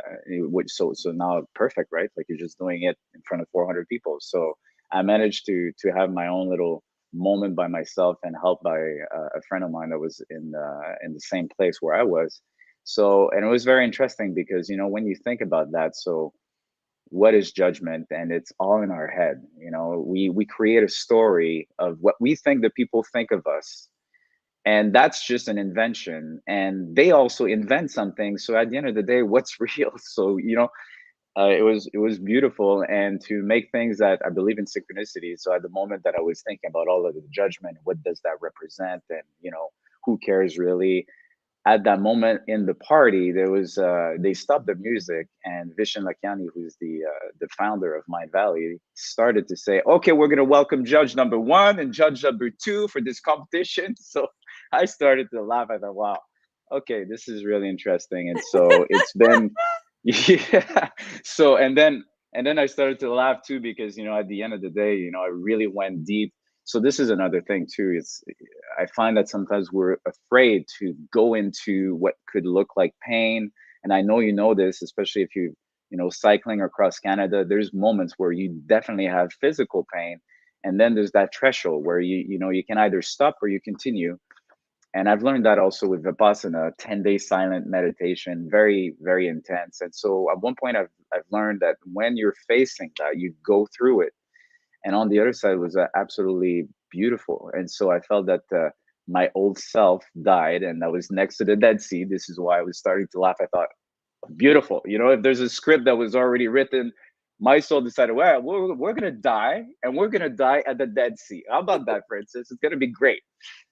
which so now perfect, right? Like, you're just doing it in front of 400 people. So I managed to have my own little moment by myself, and helped by a friend of mine that was in the same place where I was. So, and it was very interesting because, when you think about that, so what is judgment? And it's all in our head. We create a story of what we think the people think of us, and that's just an invention, and they also invent something. So at the end of the day, what's real? So, it was beautiful, and to make things that I believe in synchronicity. So at the moment that I was thinking about all of the judgment, what does that represent, and who cares really? At that moment in the party, there was they stopped the music, and Vishen Lakiani, who's the founder of Mind Valley, started to say, "Okay, we're gonna welcome judge number one and judge number two for this competition." So I started to laugh. I thought, "Wow, okay, this is really interesting." And so it's been, yeah. So and then I started to laugh too, because at the end of the day, I really went deep. So this is another thing too. I find that sometimes we're afraid to go into what could look like pain. And I know this, especially if cycling across Canada, there's moments where you definitely have physical pain. And then there's that threshold where you can either stop or you continue. And I've learned that also with Vipassana, 10-day silent meditation, very, very intense. And so at one point I've learned that when you're facing that, you go through it, and on the other side was absolutely beautiful. And so I felt that my old self died, and I was next to the Dead Sea. This is why I was starting to laugh. I thought, beautiful. If there's a script that was already written, my soul decided, well, we're going to die, and we're going to die at the Dead Sea. How about that, Francis? It's going to be great.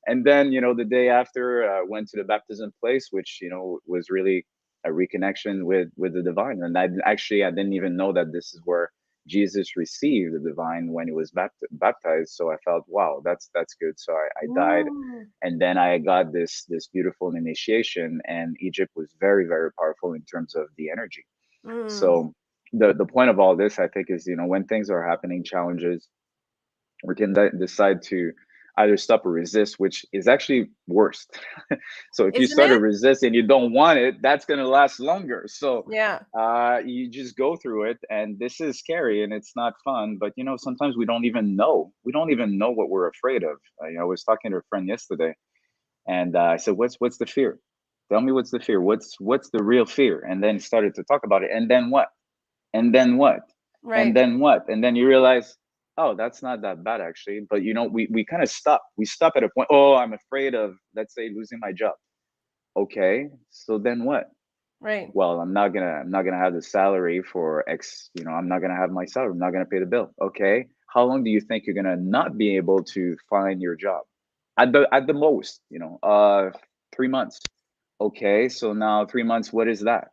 And then, the day after, went to the baptism place, which, was really a reconnection with the divine. And I didn't even know that this is where Jesus received the divine when he was baptized. So I felt, wow, that's good. So I died, Mm, and then I got this beautiful initiation. And Egypt was very, very powerful in terms of the energy. mm. So the point of all this, I think, is when things are happening, challenges, we can decide to either stop or resist, which is actually worse. So if you Isn't start to it? resist and you don't want it, that's going to last longer. So Yeah. you just go through it, and this is scary and it's not fun. But sometimes we don't even know what we're afraid of. I was talking to a friend yesterday, and I said, "What's the fear? Tell me, what's the fear? What's the real fear?" And then started to talk about it. And then what? And then what? And Right. then what? And then you realize, oh, that's not that bad actually. But we kind of stop. We stop at a point. Oh, I'm afraid of, let's say, losing my job. Okay, so then what? Right. Well, I'm not gonna have the salary for X. I'm not gonna have my salary. I'm not gonna pay the bill. Okay, how long do you think you're gonna not be able to find your job? At the most, 3 months. Okay, so now 3 months. What is that?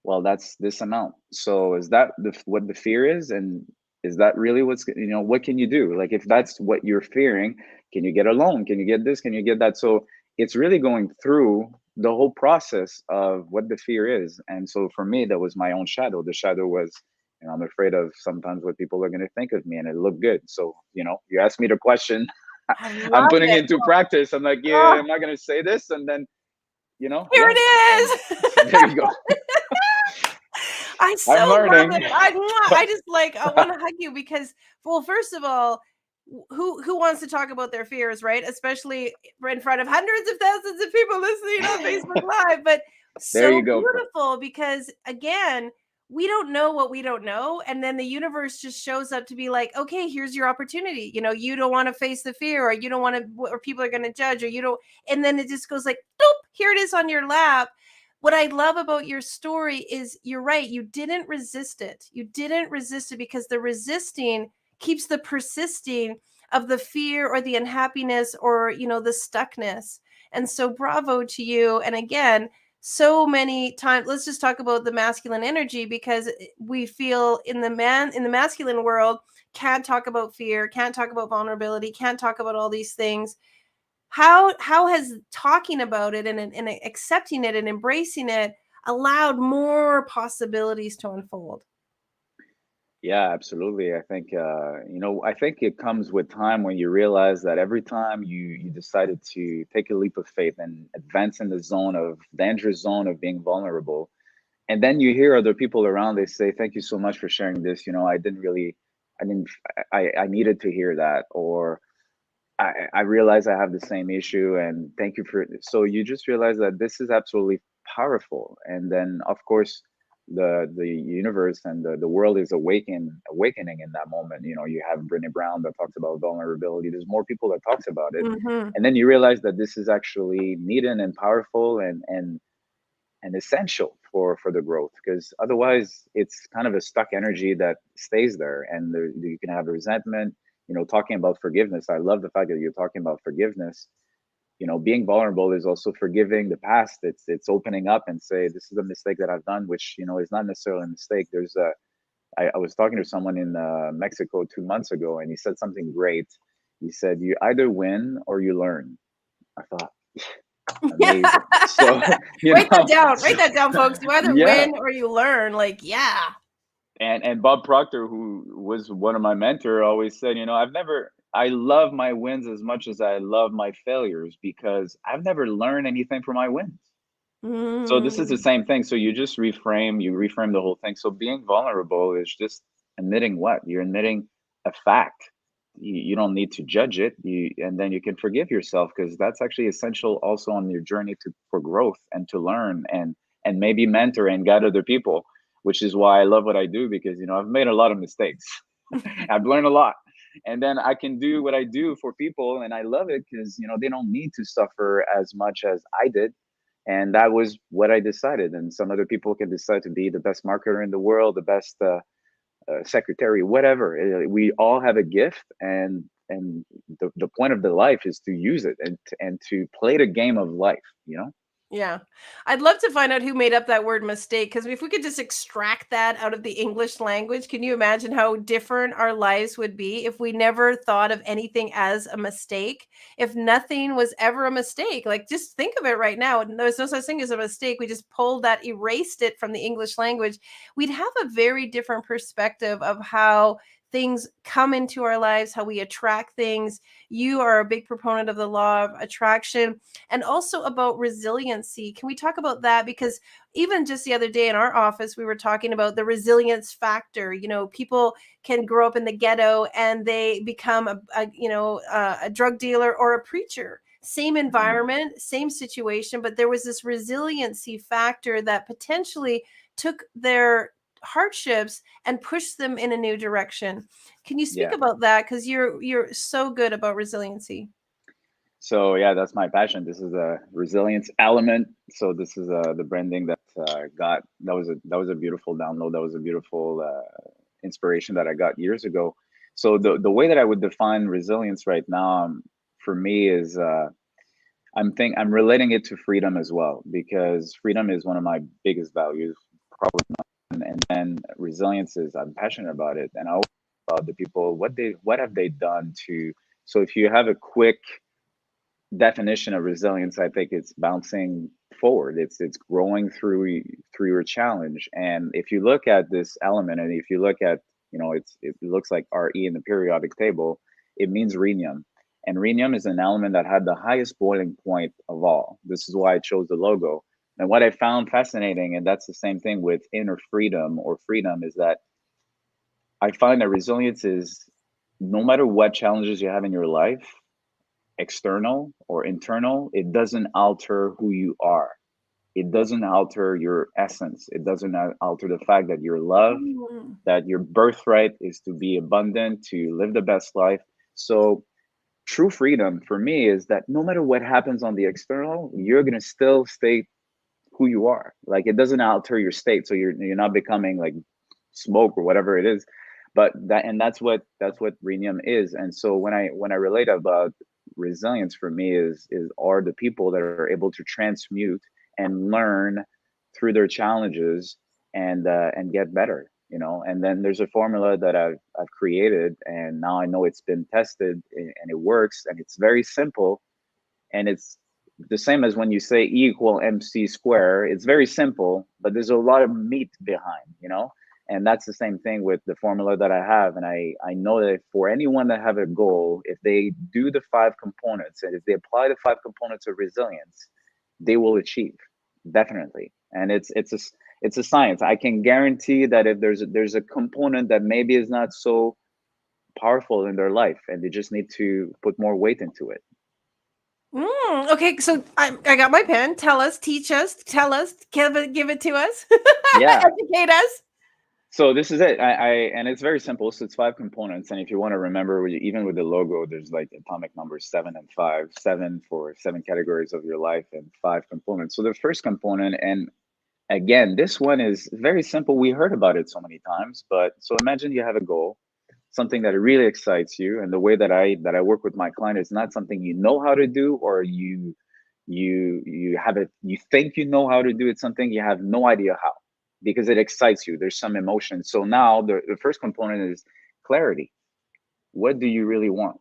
well, that's this amount. So is that what the fear is? And is that really what's, what can you do? Like, if that's what you're fearing, can you get a loan? Can you get this? Can you get that? So it's really going through the whole process of what the fear is. And so for me, that was my own shadow. The shadow was, I'm afraid of sometimes what people are going to think of me, and it looked good. So, you asked me the question, I I'm love putting it it. into practice. I'm like, yeah, Oh, am I going to say this? And then, here yeah. And it is. there you go. I so I'm love learning. it. I just like I want to hug you because, well, first of all, who wants to talk about their fears, right? Especially in front of hundreds of thousands of people listening on Facebook Live. But There so you go. beautiful because again, we don't know what we don't know, and then the universe just shows up to be like, okay, here's your opportunity. You don't want to face the fear, or you don't want to, or people are going to judge, or you don't, and then it just goes like, boop, here it is on your lap. What I love about your story is you're right. You didn't resist it. You didn't resist it because the resisting keeps the persisting of the fear or the unhappiness or, the stuckness. And so bravo to you. And again, so many times, let's just talk about the masculine energy because we feel in the masculine world, can't talk about fear, can't talk about vulnerability, can't talk about all these things. How has talking about it and accepting it and embracing it allowed more possibilities to unfold? Yeah, absolutely. I think I think it comes with time when you realize that every time you decided to take a leap of faith and advance in the dangerous zone of being vulnerable, and then you hear other people around, they say, "Thank you so much for sharing this. I didn't, I needed to hear that," or I realize I have the same issue, and thank you for. So you just realize that this is absolutely powerful, and then of course the universe and the world is awakening in that moment. You have Brené Brown that talks about vulnerability. There's more people that talks about it, Mm-hmm. and then you realize that this is actually needed and powerful and essential for the growth, because otherwise it's kind of a stuck energy that stays there, and you can have resentment. Talking about forgiveness, I love the fact that you're talking about forgiveness. Being vulnerable is also forgiving the past. It's opening up and say, this is a mistake that I've done, which is not necessarily a mistake. I was talking to someone in Mexico 2 months ago, and he said something great. He said, you either win or you learn. I thought, Yeah. amazing. So Write that down. so, Write that down, folks. You either yeah. win or you learn. Like, yeah. And Bob Proctor, who was one of my mentor, always said, I love my wins as much as I love my failures, because I've never learned anything from my wins. So this is the Mm. same thing. So you reframe the whole thing. So being vulnerable is just admitting what? You're admitting a fact. You don't need to judge it. And then you can forgive yourself, because that's actually essential also on your journey for growth and to learn and maybe mentor and guide other people, which is why I love what I do, because I've made a lot of mistakes. I've learned a lot. And then I can do what I do for people, and I love it because they don't need to suffer as much as I did. And that was what I decided. And some other people can decide to be the best marketer in the world, the best secretary, whatever. We all have a gift, and the point of the life is to use it and to play the game of life. Yeah. I'd love to find out who made up that word mistake, because if we could just extract that out of the English language, can you imagine how different our lives would be if we never thought of anything as a mistake? If nothing was ever a mistake, like just think of it right now. There's no such thing as a mistake. We just pulled that, erased it from the English language. We'd have a very different perspective of how things come into our lives, how we attract things. You are a big proponent of the law of attraction, and also about resiliency. Can we talk about that? Because even just the other day in our office, we were talking about the resilience factor. People can grow up in the ghetto and they become a drug dealer or a preacher. Same environment, same situation, but there was this resiliency factor that potentially took their hardships and pushed them in a new direction. Can you speak Yeah. about that? Because you're so good about resiliency. So yeah, that's my passion. This is a resilience element. So this is the branding that that was a beautiful download. That was a beautiful inspiration that I got years ago. So the way that I would define resilience right now, for me, is I'm relating it to freedom as well, because freedom is one of my biggest values probably not. And then resilience is, I'm passionate about it, and I always think about the people, what have they done to. So if you have a quick definition of resilience, I think it's bouncing forward. It's growing through your challenge. And if you look at this element, and if you look at, it looks like Re in the periodic table, it means rhenium. And rhenium is an element that had the highest boiling point of all. This is why I chose the logo. And what I found fascinating, and that's the same thing with inner freedom or freedom, is that I find that resilience is, no matter what challenges you have in your life, external or internal, it doesn't alter who you are. It doesn't alter your essence. It doesn't alter the fact that you're loved, Mm. that your birthright is to be abundant, to live the best life. So true freedom for me is that no matter what happens on the external, you're going to still stay who you are. Like, it doesn't alter your state. So you're not becoming like smoke or whatever it is. But that's what rhenium is. And so when I relate about resilience, for me is are the people that are able to transmute and learn through their challenges and get better. And then there's a formula that I've created, and now I know it's been tested and it works, and it's very simple, and it's the same as when you say E equal MC square. It's very simple, but there's a lot of meat behind. And that's the same thing with the formula that I have. And I know that for anyone that have a goal, if they do the 5 components, and if they apply the 5 components of resilience, they will achieve, definitely. And it's a science. I can guarantee that if there's a component that maybe is not so powerful in their life, and they just need to put more weight into it. Okay, so I got my pen. Tell us, teach us, tell us, give it to us. Yeah. Educate us. So this is it. And it's very simple. So it's 5 components. And if you want to remember, even with the logo, there's like atomic numbers 7 and 5, 7 for 7 categories of your life, and 5 components. So the first component, and again, this one is very simple. We heard about it so many times, but so imagine you have a goal, something that really excites you. And the way that I work with my client is not something you know how to do, or you have it, you think you know how to do it, something you have no idea how, because it excites you. There's some emotion. So now the first component is clarity. What do you really want?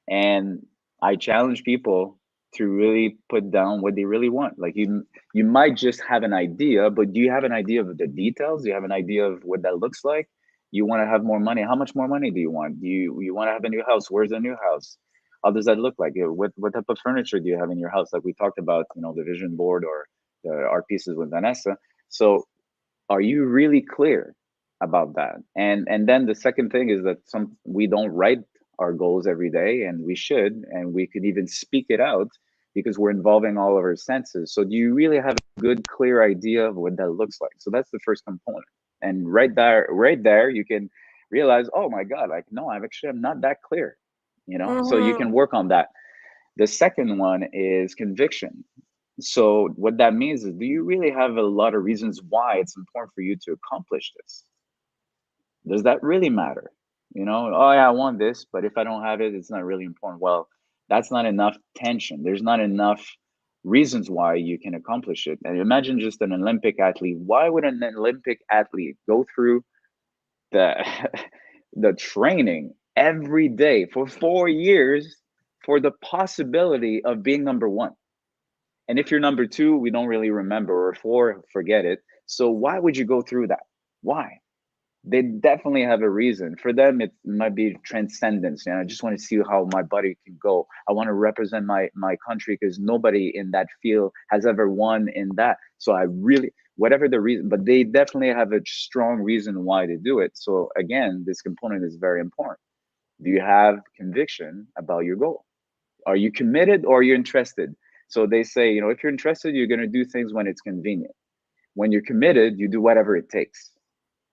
And I challenge people to really put down what they really want. Like, you might just have an idea, but do you have an idea of the details? Do you have an idea of what that looks like? You want to have more money. How much more money do you want? Do you want to have a new house? Where's the new house? How does that look like? What type of furniture do you have in your house? Like we talked about, the vision board or the art pieces with Vanessa. So are you really clear about that? And then the second thing is that we don't write our goals every day, and we should, and we could even speak it out, because we're involving all of our senses. So do you really have a good, clear idea of what that looks like? So that's the first component. And right there, you can realize, oh my God, like, no, I'm not that clear, so you can work on that. The second one is conviction. So what that means is, do you really have a lot of reasons why it's important for you to accomplish this? Does that really matter? Oh yeah, I want this, but if I don't have it, it's not really important. Well, that's not enough tension. There's not enough reasons why you can accomplish it. And imagine just an Olympic athlete. Why would an Olympic athlete go through the the training every day for 4 years for the possibility of being number 1? And if you're number 2, we don't really remember, or 4, forget it. So why would you go through that? Why? They definitely have a reason. For them, it might be transcendence. I just want to see how my body can go. I want to represent my country, because nobody in that field has ever won in that. So I really, whatever the reason, but they definitely have a strong reason why to do it. So again, this component is very important. Do you have conviction about your goal? Are you committed, or are you interested? So they say, if you're interested, you're going to do things when it's convenient. When you're committed, you do whatever it takes.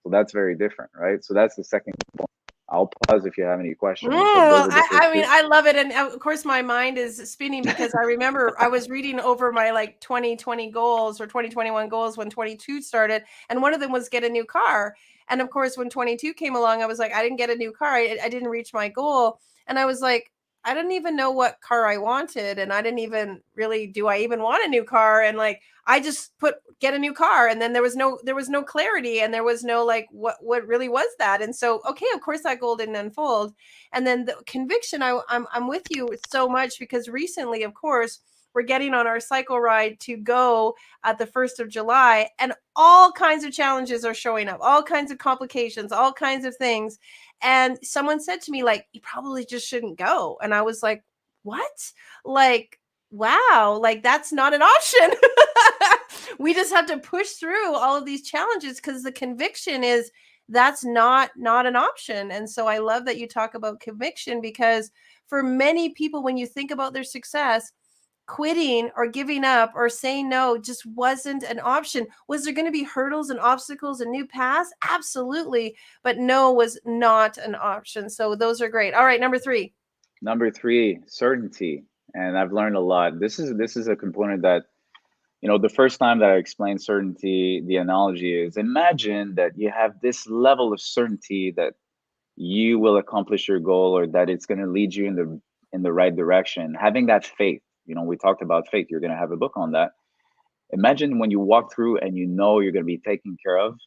So that's very different, right? So that's the second component. I'll pause if you have any questions. Well, I mean, I love it. And of course, my mind is spinning, because I remember I was reading over my 2020 goals or 2021 goals when 22 started. And one of them was get a new car. And of course, when 22 came along, I was like, I didn't get a new car. I didn't reach my goal. And I was like, I didn't even know what car I wanted. And I didn't even really, do I even want a new car? And like, I just get a new car. And then there was no clarity, and there was no like, what really was that? And so, okay, of course that goal didn't unfold. And then the conviction, I'm with you so much, because recently, of course, we're getting on our cycle ride to go at the 1st of July, and all kinds of challenges are showing up, all kinds of complications, all kinds of things. And someone said to me, like, you probably just shouldn't go. And I was like, what? Like, wow, like that's not an option. We just have to push through all of these challenges, because the conviction is that's not an option. And so I love that you talk about conviction, because for many people, when you think about their success, quitting or giving up or saying no just wasn't an option. Was there going to be hurdles and obstacles and new paths? Absolutely. But no was not an option. So those are great. All right, number 3. Number 3, certainty. And I've learned a lot. This is a component that, the first time that I explained certainty, the analogy is, imagine that you have this level of certainty that you will accomplish your goal, or that it's going to lead you in the right direction. Having that faith, we talked about faith. You're going to have a book on that. Imagine when you walk through and you're going to be taken care of,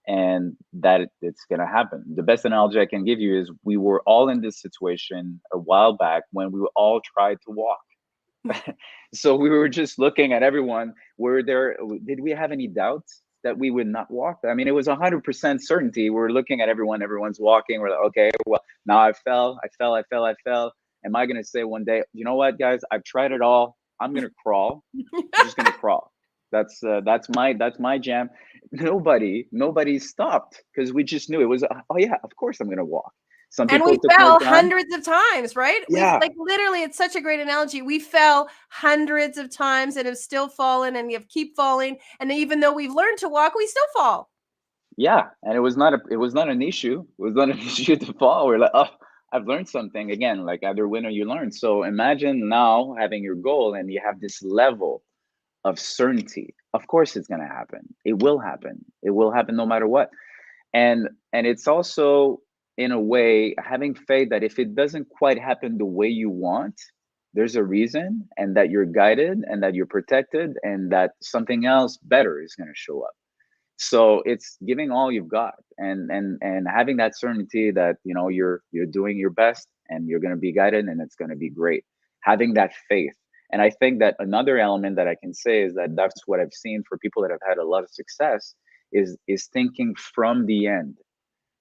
and that it's going to happen. The best analogy I can give you is, we were all in this situation a while back when we all tried to walk. So we were just looking at everyone. Did we have any doubts that we would not walk? I mean, it was 100% certainty. We're looking at everyone's walking. We're like, okay, well, now I fell. Am I going to say one day, you know what, guys, I've tried it all. I'm going to crawl. I'm just going to crawl. That's my jam. Nobody stopped, because we just knew it was, oh yeah, of course I'm going to walk. Some And people we took more fell time. hundreds of times, right? Yeah. We, like, literally, it's such a great analogy. We fell hundreds of times and have still fallen, and you keep falling. And even though we've learned to walk, we still fall. Yeah, and it was not an issue. It was not an issue to fall. We're like, oh, I've learned something again. Like, either win or you learn. So imagine now having your goal, and you have this level of certainty. Of course, it's going to happen. It will happen. It will happen no matter what. And it's also, in a way, having faith that if it doesn't quite happen the way you want, there's a reason, and that you're guided, and that you're protected, and that something else better is going to show up. So it's giving all you've got, and having that certainty that you're doing your best, and you're going to be guided, and it's going to be great. Having that faith. And I think that another element that I can say is that that's what I've seen for people that have had a lot of success is thinking from the end.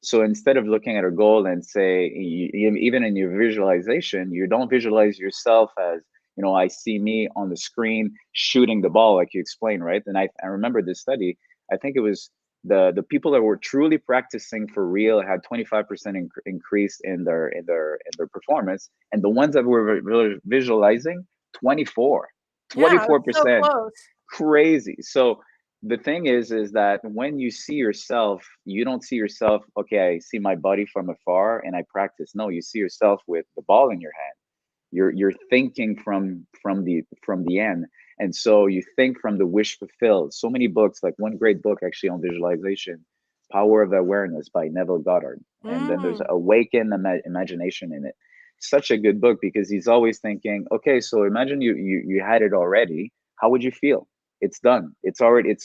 So instead of looking at a goal and say, even in your visualization, you don't visualize yourself as, I see me on the screen shooting the ball, like you explained, right? And I remember this study. I think it was the people that were truly practicing for real had 25% increase in their performance, and the ones that were visualizing 24 Yeah, so 24%. close. Crazy. So the thing is that when you see yourself, you don't see yourself, okay, I see my body from afar and I practice. No, you see yourself with the ball in your hand. You're thinking from the end. And so you think from the wish fulfilled. So many books, like one great book actually on visualization, Power of Awareness by Neville Goddard. And then there's Awaken Imagination in it. Such a good book, because he's always thinking, okay, so imagine you had it already. How would you feel? It's done. It's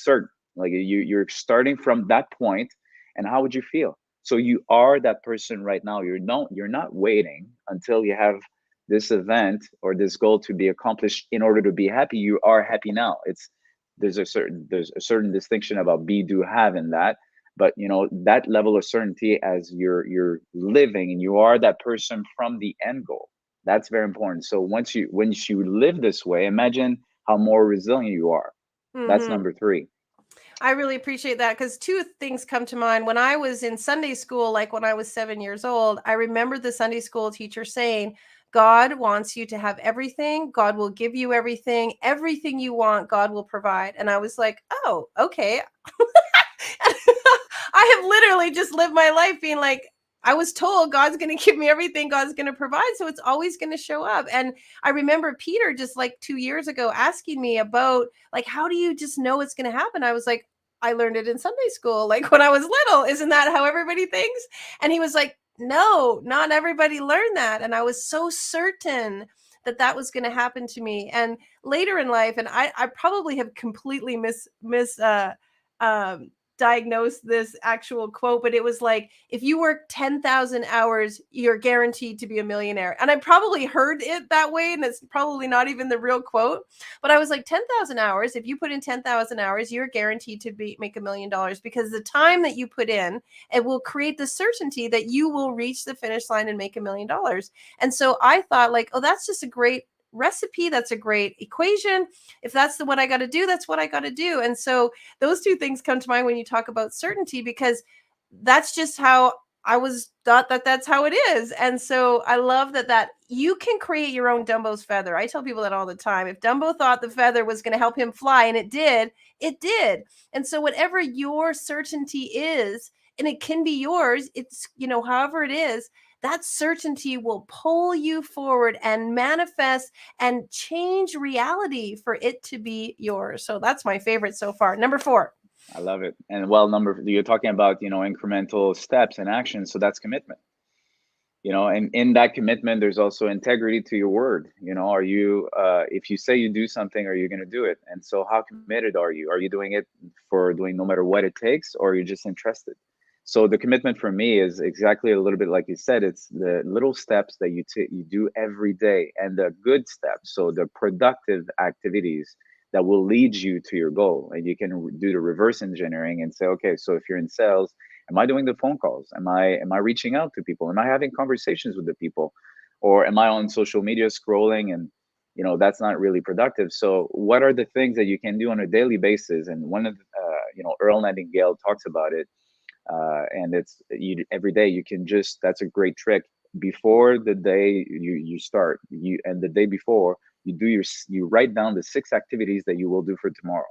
certain. Like you're starting from that point, and how would you feel? So you are that person right now. You're not waiting until you have this event or this goal to be accomplished in order to be happy. You are happy now. There's a certain distinction about be, do, have in that. But that level of certainty as you're living, and you are that person from the end goal. That's very important. So once you live this way, imagine how more resilient you are. That's number 3. I really appreciate that, because 2 things come to mind. When I was in Sunday school, like when I was 7 years old, I remember the Sunday school teacher saying, God wants you to have everything. God will give you everything. Everything you want, God will provide. And I was like, oh, okay. I have literally just lived my life being like, I was told God's going to give me everything. God's going to provide. So it's always going to show up. And I remember Peter just like 2 years ago asking me about, like, how do you just know it's going to happen? I was like, I learned it in Sunday school, like when I was little. Isn't that how everybody thinks? And he was like, no, not everybody learned that. And I was so certain that that was going to happen to me. And later in life, and I probably have completely diagnosed this actual quote, but it was like, if you work 10,000 hours, you're guaranteed to be a millionaire. And I probably heard it that way, and it's probably not even the real quote. But I was like, 10,000 hours, if you put in 10,000 hours, you're guaranteed to make $1 million, because the time that you put in, it will create the certainty that you will reach the finish line and make $1 million. And so I thought, like, oh, that's just a great recipe. That's a great equation. If that's what I got to do, that's what I got to do. And so those two things come to mind when you talk about certainty, because that's just how I was thought that that's how it is. And so I love that you can create your own Dumbo's feather. I tell people that all the time. If Dumbo thought the feather was going to help him fly, and it did, it did. And so whatever your certainty is, and it can be yours, it's, however it is, that certainty will pull you forward and manifest and change reality for it to be yours. So that's my favorite so far. Number 4. I love it. And well, you're talking about, incremental steps and actions. So that's commitment. And in that commitment, there's also integrity to your word. Are you, if you say you do something, are you going to do it? And so how committed are you? Are you doing it for doing no matter what it takes, or are you just interested? So the commitment for me is exactly a little bit like you said. It's the little steps that you do every day, and the good steps. So the productive activities that will lead you to your goal. And you can do the reverse engineering and say, okay, so if you're in sales, am I doing the phone calls? Am I reaching out to people? Am I having conversations with the people? Or am I on social media scrolling? And that's not really productive. So what are the things that you can do on a daily basis? And one of Earl Nightingale talks about it. And it's every day you can just, that's a great trick. Before the day you start, and the day before, you write down the 6 activities that you will do for tomorrow,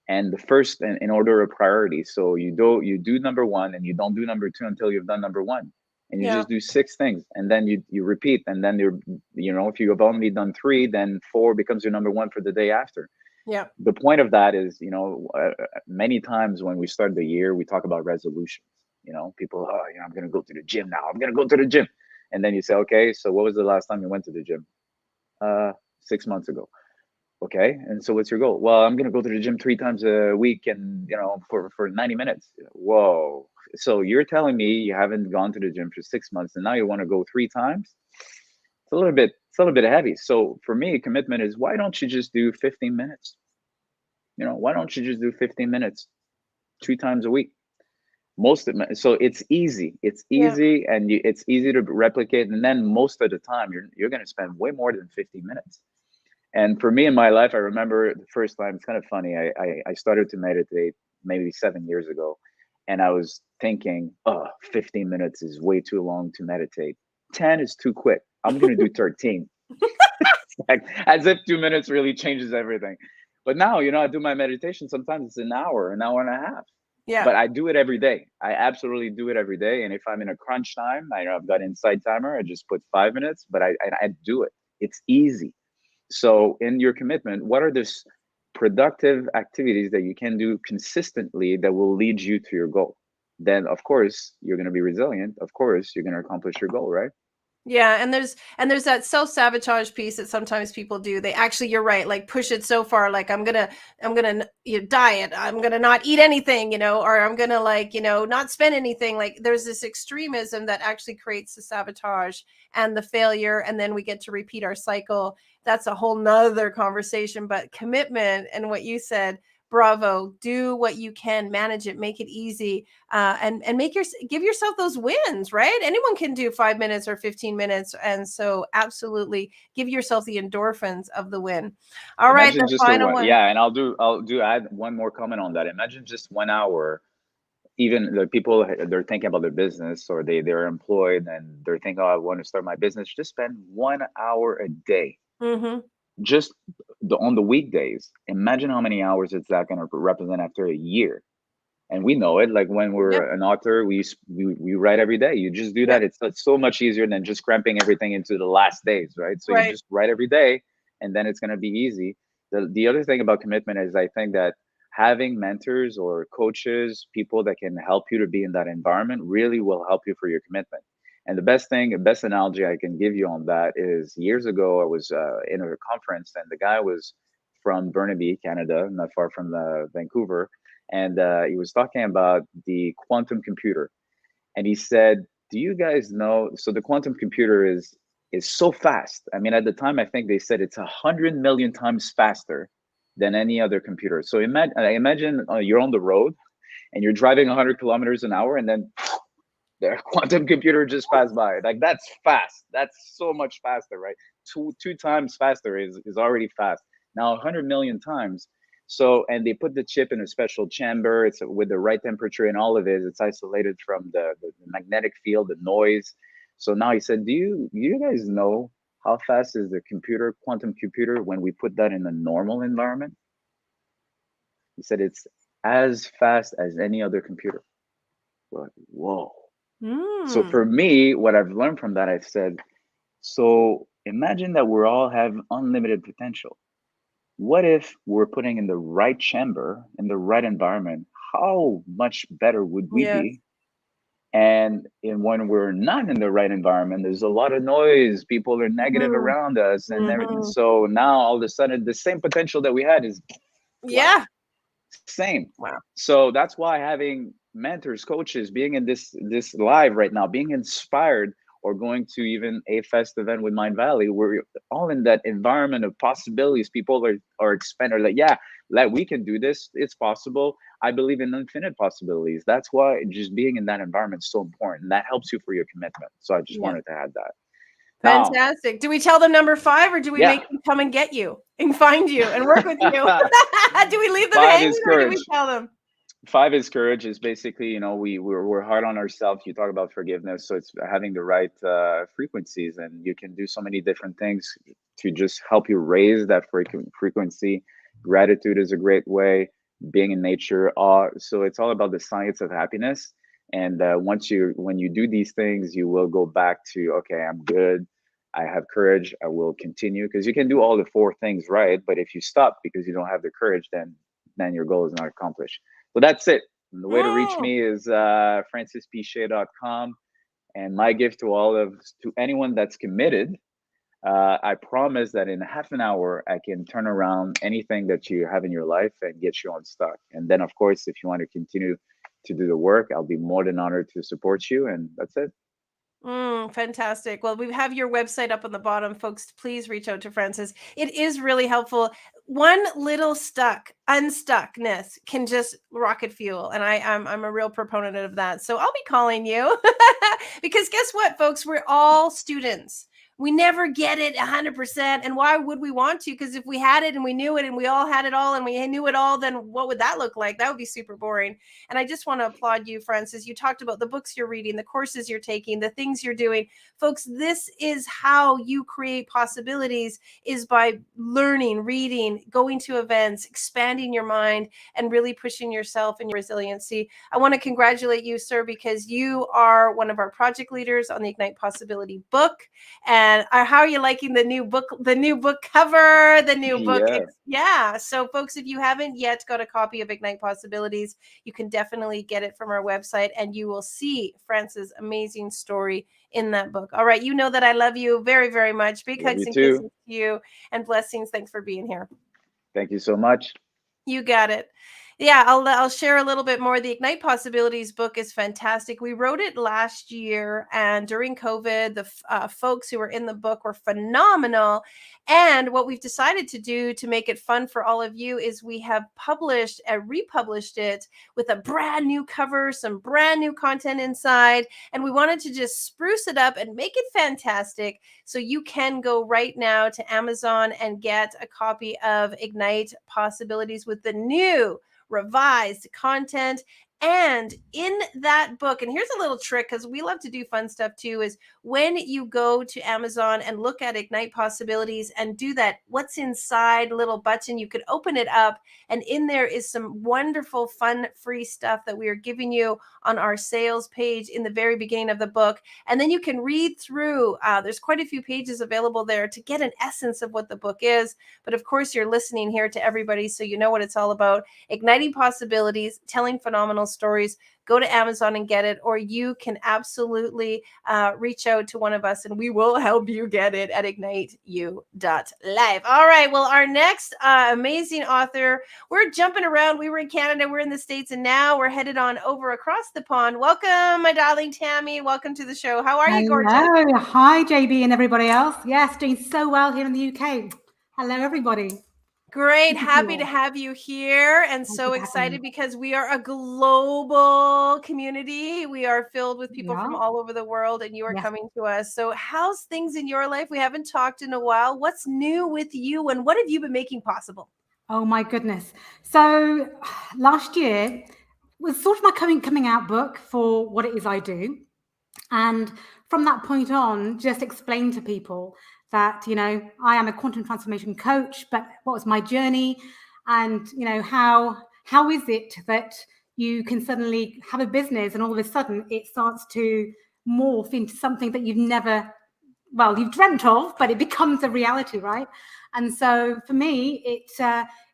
and the first in order of priority. So you do number 1, and you don't do number 2 until you've done number 1, and you just do 6 things, and then you repeat, and then if you have only done 3, then 4 becomes your number 1 for the day after. Yeah. The point of that is, many times when we start the year, we talk about resolutions. People, I'm going to go to the gym now. I'm going to go to the gym. And then you say, okay, so what was the last time you went to the gym? 6 months ago. Okay. And so what's your goal? Well, I'm going to go to the gym 3 times a week, and, for 90 minutes. Whoa. So you're telling me you haven't gone to the gym for 6 months, and now you want to go 3 times? It's a little bit heavy. So for me, commitment is, why don't you just do 15 minutes? Why don't you just do 15 minutes 2 times a week? So it's easy. It's easy, and it's easy to replicate. And then most of the time, you're going to spend way more than 15 minutes. And for me in my life, I remember the first time. It's kind of funny. I started to meditate maybe 7 years ago, and I was thinking, 15 minutes is way too long to meditate. 10 is too quick. I'm going to do 13. Like, as if 2 minutes really changes everything. But now, I do my meditation. Sometimes it's an hour and a half. Yeah. But I do it every day. I absolutely do it every day. And if I'm in a crunch time, I've got Insight Timer. I just put 5 minutes, but I do it. It's easy. So in your commitment, what are the productive activities that you can do consistently that will lead you to your goal? Then, of course, you're going to be resilient. Of course, you're going to accomplish your goal, right? Yeah, and there's that self-sabotage piece that sometimes people do. They actually, you're right, like push it so far, like I'm gonna diet, I'm gonna not eat anything, or I'm gonna not spend anything. Like there's this extremism that actually creates the sabotage and the failure, and then we get to repeat our cycle. That's a whole nother conversation. But commitment and what you said, bravo, do what you can, manage it, make it easy, and give yourself those wins, right? Anyone can do 5 minutes or 15 minutes. And so absolutely give yourself the endorphins of the win. All right, Imagine the just final one. Yeah, and I'll add one more comment on that. Imagine just 1 hour. Even the people, they're thinking about their business, or they're employed and they're thinking, I want to start my business. Just spend 1 hour a day. Mm-hmm. Just on the weekdays. Imagine how many hours it's that going to represent after a year. And we know it. Like when we're an author, we write every day. You just do that. It's so much easier than just cramping everything into the last days, right? So you just write every day, and then it's going to be easy. The other thing about commitment is, I think that having mentors or coaches, people that can help you to be in that environment, really will help you for your commitment. And the best analogy I can give you on that is years ago, I was in a conference, and the guy was from Burnaby, Canada, not far from Vancouver. And he was talking about the quantum computer. And he said, do you guys know? So the quantum computer is so fast. I mean, at the time, I think they said it's 100 million times faster than any other computer. So imagine you're on the road and you're driving 100 kilometers an hour, and then the quantum computer just passed by. Like, that's fast. That's so much faster, right? Two times faster is already fast. Now 100 million times. So, and they put the chip in a special chamber. It's with the right temperature and all of it. It's isolated from the magnetic field, the noise. So now he said, do you guys know how fast is the quantum computer, when we put that in a normal environment? He said it's as fast as any other computer. We're like, whoa. So for me, what I've learned from that, I said, so imagine that we all have unlimited potential. What if we're putting in the right chamber, in the right environment? How much better would we Yes. be? And when we're not in the right environment, there's a lot of noise. People are negative Mhm. around us, and everything. Mhm. So now all of a sudden, the same potential that we had is Yeah. same. Wow. So that's why having mentors, coaches, being in this live right now, being inspired, or going to even a fest event with Mind Valley, we're all in that environment of possibilities. People are expanding, like, yeah, like, we can do this. It's possible. I believe in infinite possibilities. That's why just being in that environment is so important. That helps you for your commitment. So I just Yeah. wanted to add that. Now, Fantastic. Do we tell them number 5, or do we yeah. make them come and get you and find you and work with you? Do we leave them 5 hanging, is or do we courage. tell them? 5 is courage. Is basically, we're hard on ourselves. You talk about forgiveness, so it's having the right frequencies, and you can do so many different things to just help you raise that frequency. Gratitude is a great way. Being in nature, so it's all about the science of happiness. And when you do these things, you will go back to, okay, I'm good. I have courage. I will continue, because you can do all the 4 things right, but if you stop because you don't have the courage, then your goal is not accomplished. So that's it. And the way to reach me is francispichet.com. And my gift to anyone that's committed, I promise that in half an hour, I can turn around anything that you have in your life and get you unstuck. And then, of course, if you want to continue to do the work, I'll be more than honored to support you. And that's it. Fantastic. Well, we have your website up on the bottom, folks. Please reach out to Francis. It is really helpful. One little unstuckness can just rocket fuel, and I'm a real proponent of that. So I'll be calling you because guess what, folks? We're all students. We never get it 100%, and why would we want to? Because if we had it and we knew it and we all had it all and we knew it all, then what would that look like? That would be super boring. And I just want to applaud you, Francis. You talked about the books you're reading, the courses you're taking, the things you're doing. Folks, this is how you create possibilities, is by learning, reading, going to events, expanding your mind, and really pushing yourself and your resiliency. I want to congratulate you, sir, because you are one of our project leaders on the Ignite Possibility book. And how are you liking the new book cover, the new book? Yeah. Yeah. So folks, if you haven't yet got a copy of Ignite Possibilities, you can definitely get it from our website, and you will see France's amazing story in that book. All right. You know that I love you very, very much. Big Love hugs you and too. kisses to you, and blessings. Thanks for being here. Thank you so much. You got it. Yeah, I'll share a little bit more. The Ignite Possibilities book is fantastic. We wrote it last year, and during COVID, the folks who were in the book were phenomenal. And what we've decided to do to make it fun for all of you is we have republished it with a brand new cover, some brand new content inside, and we wanted to just spruce it up and make it fantastic. So you can go right now to Amazon and get a copy of Ignite Possibilities with the new revised content. And in that book, and here's a little trick, because we love to do fun stuff too, is when you go to Amazon and look at Ignite Possibilities and do that what's inside little button, you could open it up, and in there is some wonderful, fun, free stuff that we are giving you on our sales page in the very beginning of the book. And then you can read through. There's quite a few pages available there to get an essence of what the book is. But of course, you're listening here to everybody, so you know what it's all about. Igniting possibilities, telling phenomenal stories, go to Amazon and get it, or you can absolutely reach out to one of us and we will help you get it at igniteyou.life. All right. Well, our next amazing author, we're jumping around. We were in Canada, we're in the States, and now we're headed on over across the pond. Welcome, my darling Tammy. Welcome to the show. How are you, gorgeous? Hello. Hi, JB and everybody else. Yes, doing so well here in the UK. Hello, everybody. Great. Happy to have you here and so excited because we are a global community. We are filled with people from all over the world and you are coming to us. So how's things in your life? We haven't talked in a while. What's new with you and what have you been making possible? Oh my goodness. So last year was sort of my coming out book for what it is I do. And from that point on, just explain to people that, you know, I am a quantum transformation coach, but what was my journey? And, you know, how is it that you can suddenly have a business and all of a sudden it starts to morph into something that you've never, well, you've dreamt of, but it becomes a reality, right? And so for me,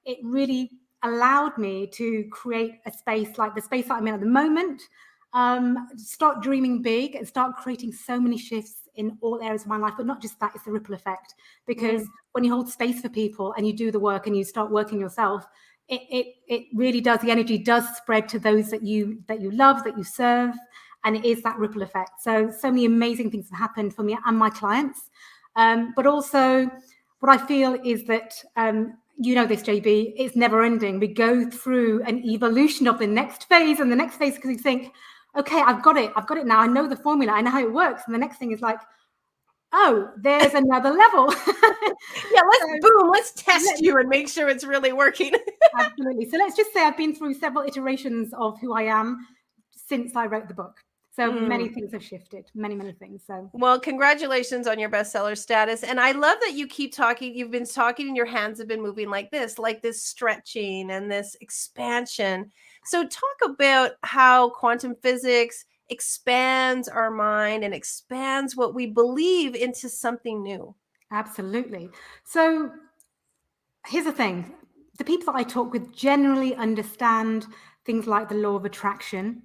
it really allowed me to create a space like the space that I'm in at the moment, start dreaming big and start creating so many shifts in all areas of my life. But not just that, it's the ripple effect. Because when you hold space for people and you do the work and you start working yourself, it really does, the energy does spread to those that you love, that you serve. And it is that ripple effect. So many amazing things have happened for me and my clients. But also what I feel is that, you know this, JB, it's never ending. We go through an evolution of the next phase and the next phase because you think, okay, I've got it now. I know the formula. I know how it works. And the next thing is like, oh, there's another level. Yeah, let's test you and make sure it's really working. Absolutely. So let's just say I've been through several iterations of who I am since I wrote the book. So many things have shifted, many things. So, well, congratulations on your bestseller status. And I love that you keep talking. You've been talking and your hands have been moving like this stretching and this expansion. So talk about how quantum physics expands our mind and expands what we believe into something new. Absolutely. So here's the thing. The people that I talk with generally understand things like the law of attraction,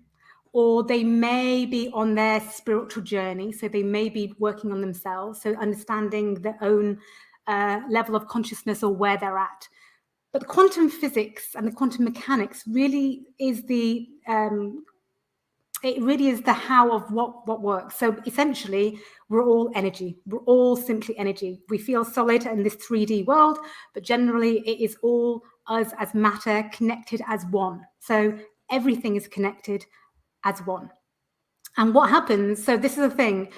or they may be on their spiritual journey. So they may be working on themselves. So understanding their own level of consciousness or where they're at. But the quantum physics and the quantum mechanics really is the how of what works. So essentially, we're all energy. We're all simply energy. We feel solid in this 3D world, but generally it is all us as matter connected as one. So everything is connected as one. And what happens, so this is the thing,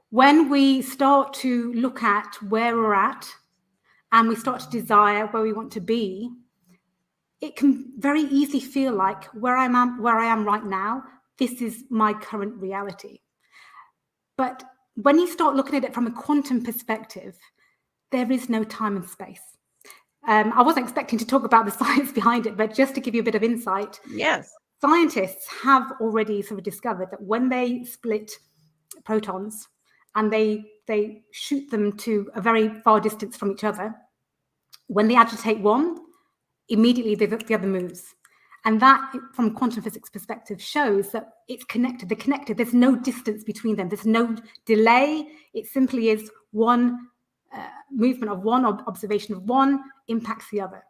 when we start to look at where we're at and we start to desire where we want to be, it can very easily feel like where I am right now, this is my current reality. But when you start looking at it from a quantum perspective, there is no time and space. I wasn't expecting to talk about the science behind it, but just to give you a bit of insight. Yes. Scientists have already sort of discovered that when they split protons and they shoot them to a very far distance from each other, when they agitate one, immediately the other moves. And that, from a quantum physics perspective, shows that it's connected. They're connected. There's no distance between them. There's no delay. It simply is one movement of one, observation of one impacts the other.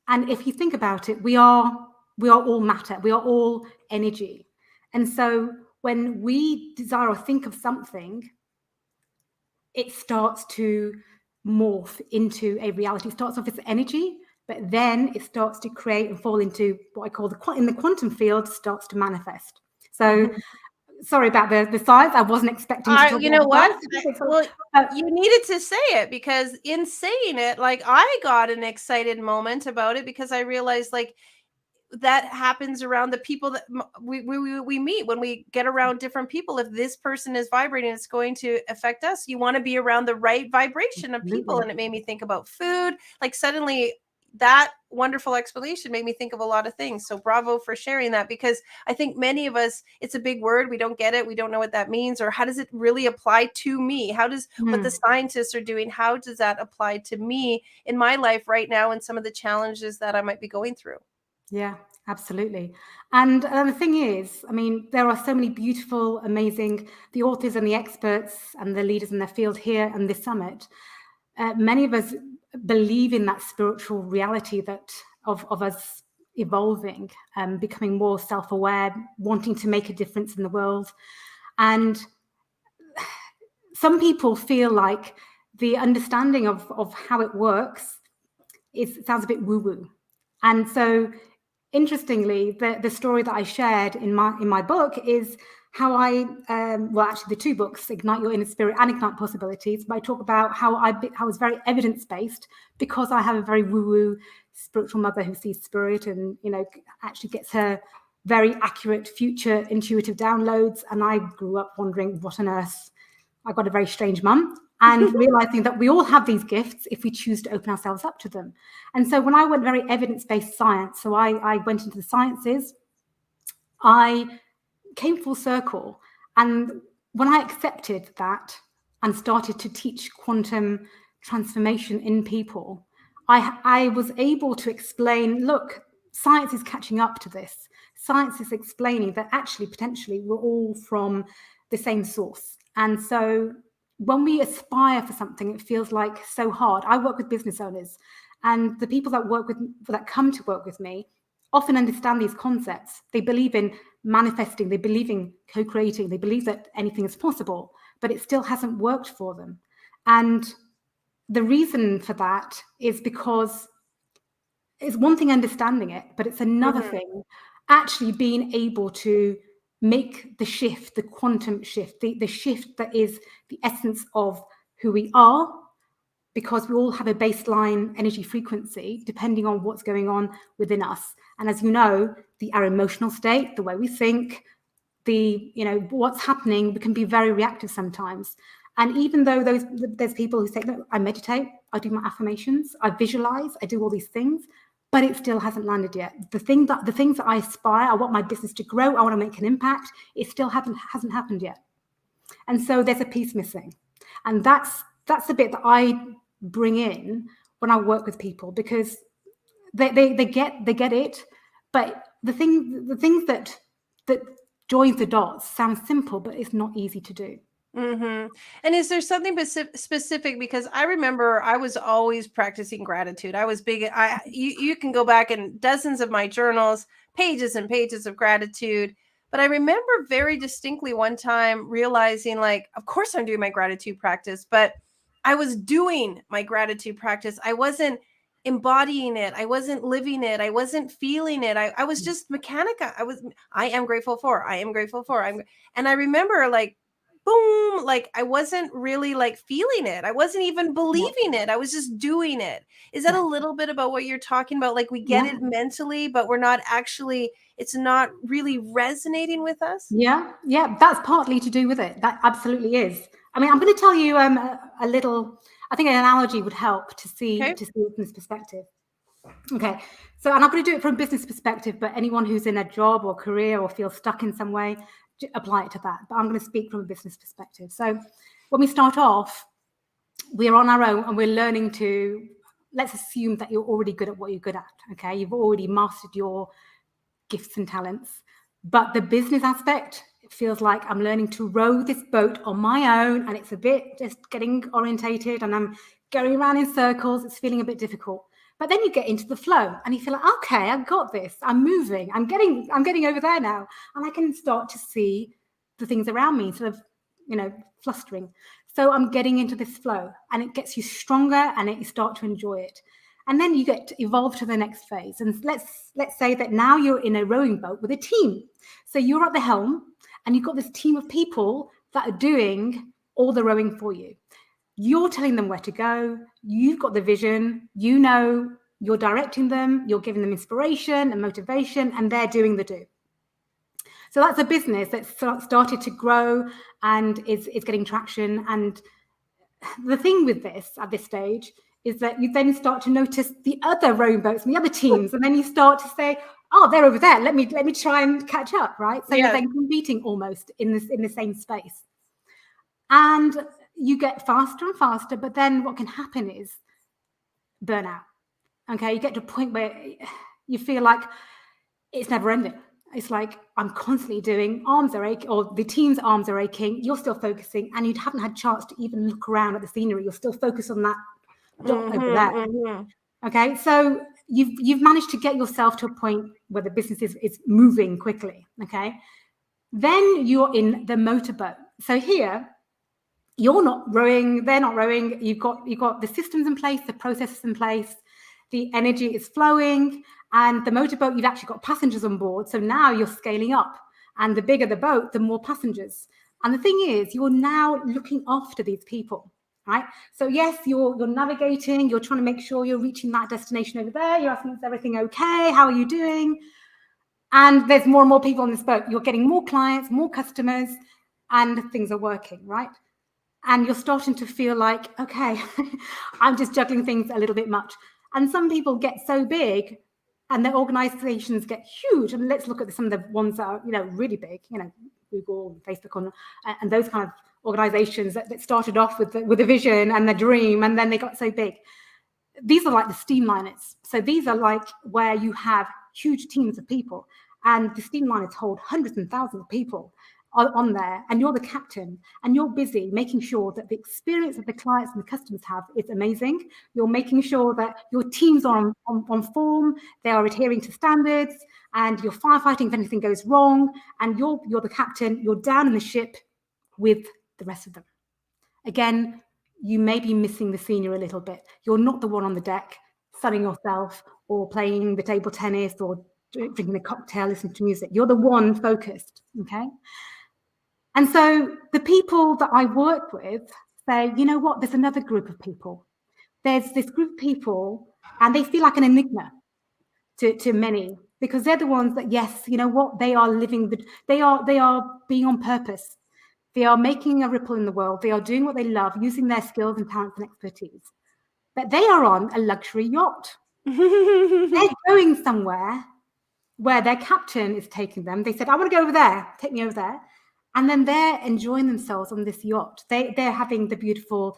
And if you think about it, we are all matter. We are all energy. And so when we desire or think of something, it starts to morph into a reality. It starts off as energy, but then it starts to create and fall into what I call in the quantum field starts to manifest. So sorry about the science. I wasn't expecting to talk you know what? Well, you needed to say it because in saying it, like I got an excited moment about it because I realized like that happens around the people that we meet when we get around different people. If this person is vibrating, it's going to affect us. You want to be around the right vibration of people. And it made me think about food. Like suddenly that wonderful explanation made me think of a lot of things. So bravo for sharing that, because I think many of us, it's a big word. We don't get it. We don't know what that means, or how does it really apply to me? How does what the scientists are doing, how does that apply to me in my life right now and some of the challenges that I might be going through? Yeah, absolutely. And the thing is, I mean, there are so many beautiful, amazing, the authors and the experts and the leaders in their field here and this summit. Many of us believe in that spiritual reality that of us evolving, becoming more self-aware, wanting to make a difference in the world. And some people feel like the understanding of how it works sounds a bit woo-woo. And so interestingly, the story that I shared in my book is how I, well, actually the two books, Ignite Your Inner Spirit and Ignite Possibilities, but I talk about how I was very evidence-based because I have a very woo-woo spiritual mother who sees spirit and, you know, actually gets her very accurate future intuitive downloads. And I grew up wondering what on earth. I got a very strange mum, and realizing that we all have these gifts if we choose to open ourselves up to them. And so when I went very evidence-based science, so I went into the sciences, I came full circle. And when I accepted that and started to teach quantum transformation in people, I was able to explain, look, science is catching up to this. Science is explaining that actually, potentially, we're all from the same source. And so when we aspire for something, it feels like so hard. I work with business owners, and the people that come to work with me often understand these concepts. They believe in manifesting, they believe in co-creating, they believe that anything is possible, but it still hasn't worked for them. And the reason for that is because it's one thing understanding it, but it's another thing actually being able to make the shift, the quantum shift, the shift that is the essence of who we are, because we all have a baseline energy frequency depending on what's going on within us. And as you know, our emotional state, the way we think, what's happening, we can be very reactive sometimes. And even though there's people who say, look, I meditate, I do my affirmations, I visualize, I do all these things, but it still hasn't landed yet. The things that I aspire, I want my business to grow, I want to make an impact, it still hasn't happened yet. And so there's a piece missing. And that's the bit that I bring in when I work with people, because they get it, but the things that joins the dots sounds simple, but it's not easy to do. And is there something specific? Because I remember I was always practicing gratitude. I was big. You can go back in dozens of my journals, pages and pages of gratitude. But I remember very distinctly one time realizing, like, of course I'm doing my gratitude practice, but I was doing my gratitude practice. I wasn't embodying it. I wasn't living it. I wasn't feeling it. I was just mechanical. I am grateful for. I am grateful for. And I remember, like, boom, like I wasn't really like feeling it. I wasn't even believing it. I was just doing it. Is that a little bit about what you're talking about? Like, we get it mentally, but we're not actually, it's not really resonating with us? Yeah, that's partly to do with it. That absolutely is. I mean, I'm going to tell you a little, I think an analogy would help to see it from this perspective. Okay, so, and I'm going to do it from a business perspective, but anyone who's in a job or career or feels stuck in some way, apply it to that. But I'm going to speak from a business perspective. So when we start off, we're on our own and we're learning to, let's assume that you're already good at what you're good at. Okay, you've already mastered your gifts and talents. But the business aspect, it feels like I'm learning to row this boat on my own, and it's a bit just getting orientated and I'm going around in circles. It's feeling a bit difficult. But then you get into the flow and you feel like, okay, I've got this. I'm moving. I'm getting over there now. And I can start to see the things around me sort of, flustering. So I'm getting into this flow, and it gets you stronger and you start to enjoy it. And then you get to evolve to the next phase. And let's say that now you're in a rowing boat with a team. So you're at the helm and you've got this team of people that are doing all the rowing for you. You're telling them where to go. You've got the vision. You're directing them. You're giving them inspiration and motivation, and they're doing the do. So that's a business that's started to grow and is getting traction. And the thing with this at this stage is that you then start to notice the other rowing boats and the other teams, and then you start to say, "Oh, they're over there. Let me try and catch up." Right? So you're then competing almost in the same space, and you get faster and faster. But then what can happen is burnout. Okay, you get to a point where you feel like it's never ending. It's like I'm constantly doing, arms are aching, or the team's arms are aching, you're still focusing, and you haven't had a chance to even look around at the scenery. You're still focused on that dot over there. Okay, so you've managed to get yourself to a point where the business is moving quickly. Okay, then you're in the motorboat. So here, you're not rowing, they're not rowing. You've got the systems in place, the processes in place, the energy is flowing, and the motorboat, you've actually got passengers on board. So now you're scaling up, and the bigger the boat, the more passengers. And the thing is, you're now looking after these people, right? So yes, you're navigating, you're trying to make sure you're reaching that destination over there. You're asking, is everything okay? How are you doing? And there's more and more people on this boat. You're getting more clients, more customers, and things are working, right? And you're starting to feel like, okay, I'm just juggling things a little bit much. And some people get so big and their organizations get huge. And let's look at some of the ones that are, really big, Google, Facebook, and those kind of organizations that started off with a vision and the dream, and then they got so big. These are like the steamliners. So these are like where you have huge teams of people, and the steamliners hold hundreds and thousands of people on there, and you're the captain, and you're busy making sure that the experience that the clients and the customers have is amazing. You're making sure that your teams are on form, they are adhering to standards, and you're firefighting if anything goes wrong, and you're the captain, you're down in the ship with the rest of them. Again, you may be missing the scenery a little bit. You're not the one on the deck sunning yourself or playing the table tennis or drinking a cocktail, listening to music. You're the one focused, okay? And so the people that I work with say, you know what, there's another group of people. There's this group of people, and they feel like an enigma to many, because they're the ones that, yes, you know what, they are living, they are being on purpose. They are making a ripple in the world. They are doing what they love, using their skills and talents and expertise. But they are on a luxury yacht. They're going somewhere where their captain is taking them. They said, I want to go over there, take me over there. And then they're enjoying themselves on this yacht. They're having the beautiful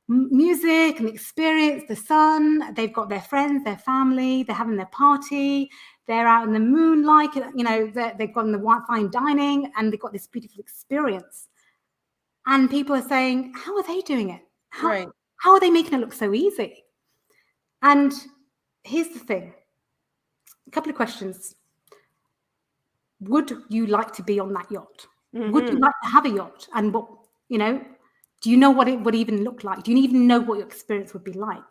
music and experience, the sun. They've got their friends, their family. They're having their party. They're out in the moonlight. They've gone the fine dining, and they've got this beautiful experience. And people are saying, how are they doing it? How are they making it look so easy? And here's the thing. A couple of questions. Would you like to be on that yacht? Mm-hmm. Would you like to have a yacht? And what, do you know what it would even look like? Do you even know what your experience would be like?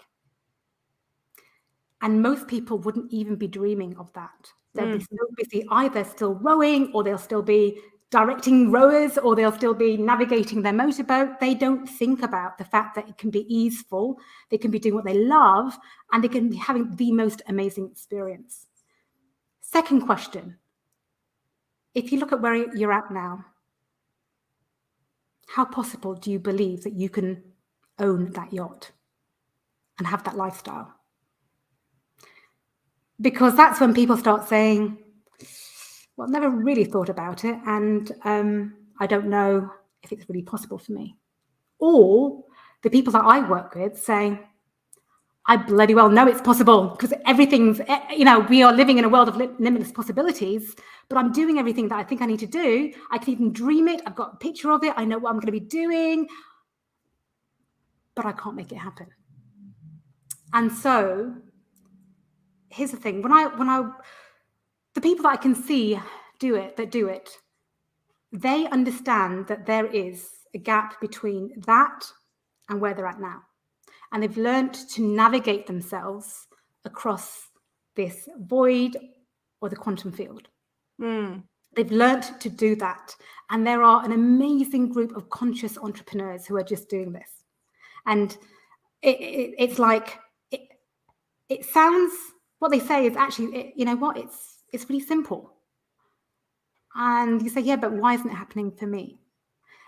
And most people wouldn't even be dreaming of that. They'll be so busy either still rowing, or they'll still be directing rowers, or they'll still be navigating their motorboat. They don't think about the fact that it can be easeful, they can be doing what they love, and they can be having the most amazing experience. Second question. If you look at where you're at now, how possible do you believe that you can own that yacht and have that lifestyle? Because that's when people start saying, well, I've never really thought about it, and I don't know if it's really possible for me. Or the people that I work with say, I bloody well know it's possible, because everything's, we are living in a world of limitless possibilities, but I'm doing everything that I think I need to do. I can even dream it. I've got a picture of it. I know what I'm going to be doing, but I can't make it happen. And so here's the thing. The people that I can see do it, they understand that there is a gap between that and where they're at now. And they've learned to navigate themselves across this void or the quantum field. They've learned to do that. And there are an amazing group of conscious entrepreneurs who are just doing this. And it's like, it sounds, what they say is actually, it's really simple. And you say, yeah, but why isn't it happening for me?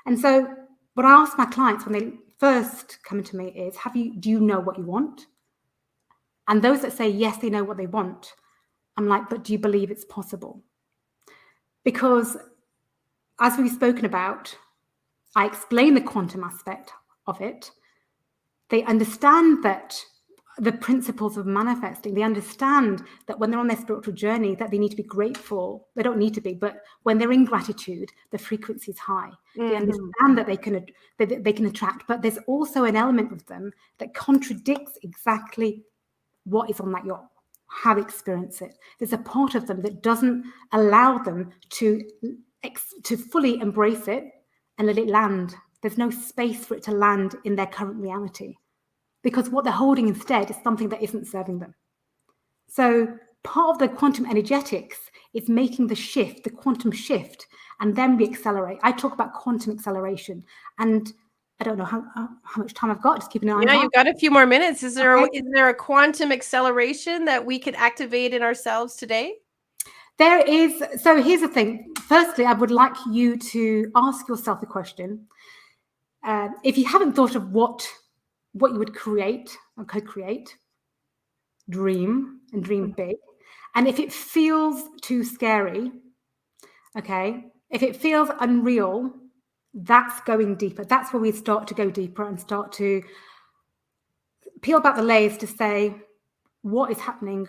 And so what I ask my clients when they first come to me is, do you know what you want? And those that say, yes, they know what they want, I'm like, but do you believe it's possible? Because as we've spoken about, I explain the quantum aspect of it. They understand that the principles of manifesting. They understand that when they're on their spiritual journey, that they need to be grateful. They don't need to be, but when they're in gratitude, the frequency is high. They understand that they can attract, but there's also an element of them that contradicts exactly what is on that yacht, how they experience it. There's a part of them that doesn't allow them to fully embrace it and let it land. There's no space for it to land in their current reality, because what they're holding instead is something that isn't serving them. So part of the quantum energetics is making the shift, the quantum shift, and then we accelerate. I talk about quantum acceleration, and I don't know how much time I've got. Just keep an eye on. Yeah, you've got a few more minutes. Is there a quantum acceleration that we could activate in ourselves today? There is. So here's the thing. Firstly, I would like you to ask yourself the question. If you haven't thought of what you would create or could create, dream and dream big. And if it feels too scary, okay, if it feels unreal, that's going deeper. That's where we start to go deeper and start to peel back the layers to say, what is happening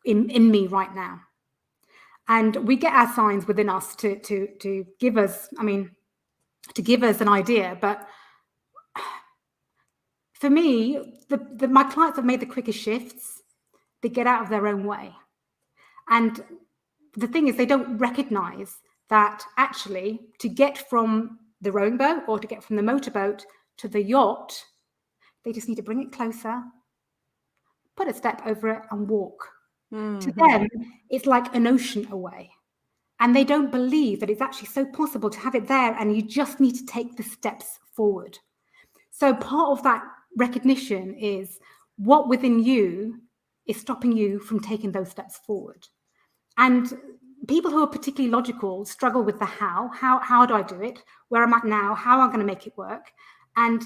in me right now? And we get our signs within us to give us, to give us an idea. But for me, my clients have made the quickest shifts. They get out of their own way. And the thing is, they don't recognize that actually to get from the rowing boat or to get from the motorboat to the yacht, they just need to bring it closer, put a step over it and walk. To them, it's like an ocean away. And they don't believe that it's actually so possible to have it there, and you just need to take the steps forward. So part of that recognition is what within you is stopping you from taking those steps forward. And people who are particularly logical struggle with the how do I do it? Where am I now? How am I going to make it work? And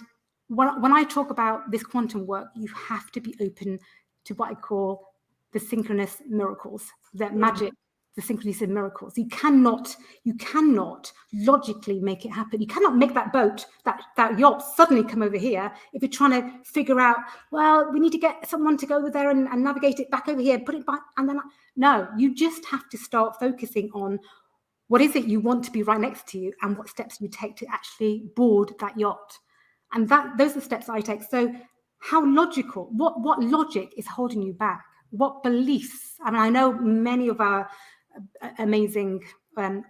when I talk about this quantum work, you have to be open to what I call the synchronous miracles, that magic, the synchronicity miracles. You cannot logically make it happen. You cannot make that boat, that yacht suddenly come over here if you're trying to figure out, well, we need to get someone to go over there and navigate it back over here, put it back, and then no, you just have to start focusing on what is it you want to be right next to you and what steps you take to actually board that yacht. And those are the steps I take. So how logical, what logic is holding you back? What beliefs? I mean, I know many of our amazing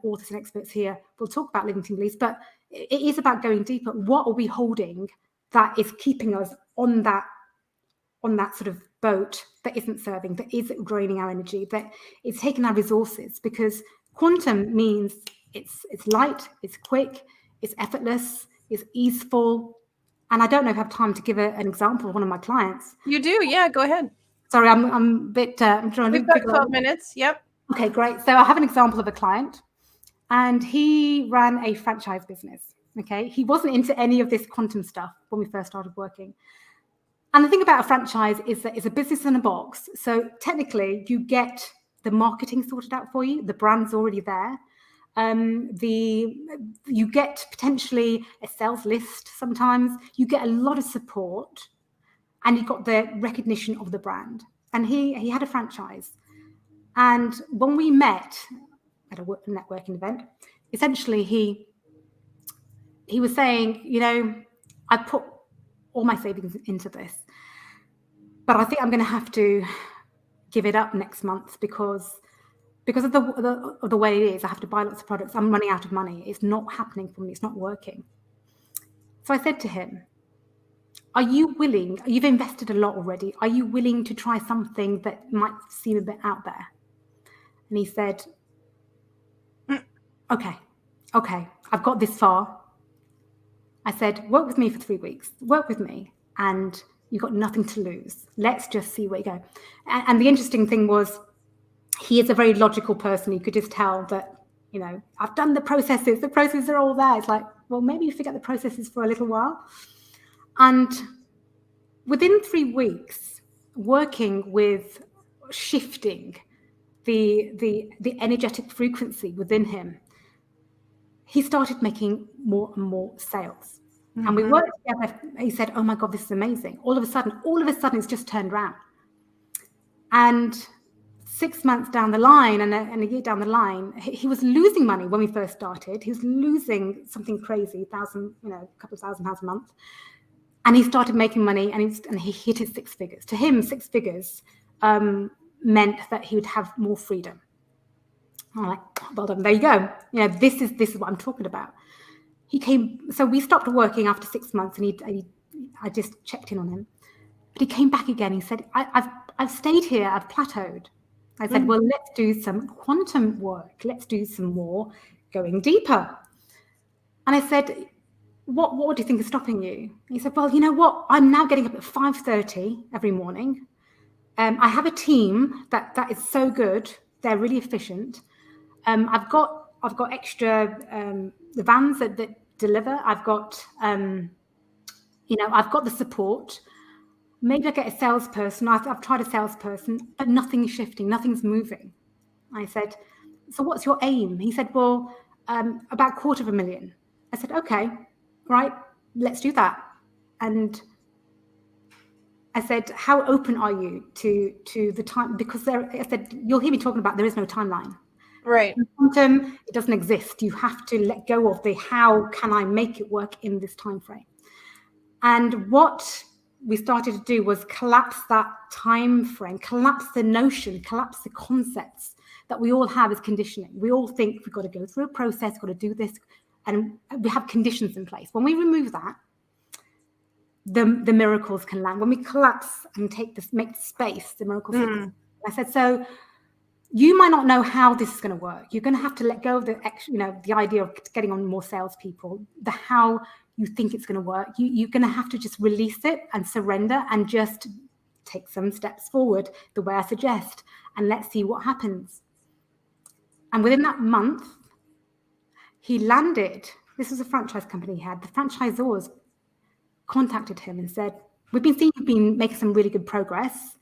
authors and experts here will talk about limiting beliefs, but it is about going deeper. What are we holding that is keeping us on that sort of boat that isn't serving, that is draining our energy, that is taking our resources? Because quantum means it's light, it's quick, it's effortless, it's easeful. And I don't know if I have time to give an example of one of my clients. You do, yeah, go ahead. Sorry, I'm a bit. I'm trying to. We've got 12 minutes. Yep. Okay, great. So I have an example of a client, and he ran a franchise business. Okay, he wasn't into any of this quantum stuff when we first started working. And the thing about a franchise is that it's a business in a box. So technically, you get the marketing sorted out for you. The brand's already there. You get potentially a sales list. Sometimes you get a lot of support, and you got the recognition of the brand. And he had a franchise. And when we met at a networking event, essentially he was saying, I put all my savings into this, but I think I'm going to have to give it up next month because of the way it is. I have to buy lots of products. I'm running out of money. It's not happening for me. It's not working. So I said to him, are you willing? You've invested a lot already. Are you willing to try something that might seem a bit out there? And he said, okay, I've got this far. I said, work with me for 3 weeks. Work with me, and you've got nothing to lose. Let's just see where you go. And the interesting thing was, he is a very logical person. You could just tell that, I've done the processes. The processes are all there. It's like, well, maybe you forget the processes for a little while. And within 3 weeks, working with shifting the energetic frequency within him, he started making more and more sales. And we worked together. He said, oh my God, this is amazing. All of a sudden, it's just turned around. And 6 months down the line and a year down the line, he was losing money when we first started. He was losing something crazy, a couple of £1,000 a month. And he started making money, and he hit his 6 figures. To him, 6 figures meant that he would have more freedom. I'm like, well done, there you go. This is what I'm talking about. So we stopped working after 6 months, and I just checked in on him. But he came back again. He said, I've stayed here, I've plateaued. I said, well, let's do some quantum work. Let's do some more going deeper. And I said, what do you think is stopping you? He said, well, you know what? I'm now getting up at 5:30 every morning. I have a team that is so good. They're really efficient. I've got extra the vans that deliver. I've got I've got the support. Maybe I get a salesperson. I've tried a salesperson, but nothing is shifting. Nothing's moving. I said, so what's your aim? He said, well, about $250,000. I said, okay, right, let's do that. And I said, how open are you to the time? Because I said, you'll hear me talking about there is no timeline. Right. In quantum, it doesn't exist. You have to let go of the how can I make it work in this time frame. And what we started to do was collapse that time frame, collapse the notion, collapse the concepts that we all have as conditioning. We all think we've got to go through a process, got to do this, and we have conditions in place. When we remove that, the miracles can land. When we collapse and make space, the miracles can land. I said, so you might not know how this is going to work. You're going to have to let go of the idea of getting on more salespeople, the how you think it's going to work. You're going to have to just release it and surrender and just take some steps forward the way I suggest, and let's see what happens. And within that month, he landed. This was a franchise company he had. The franchisors contacted him and said, we've been seeing you've been making some really good progress.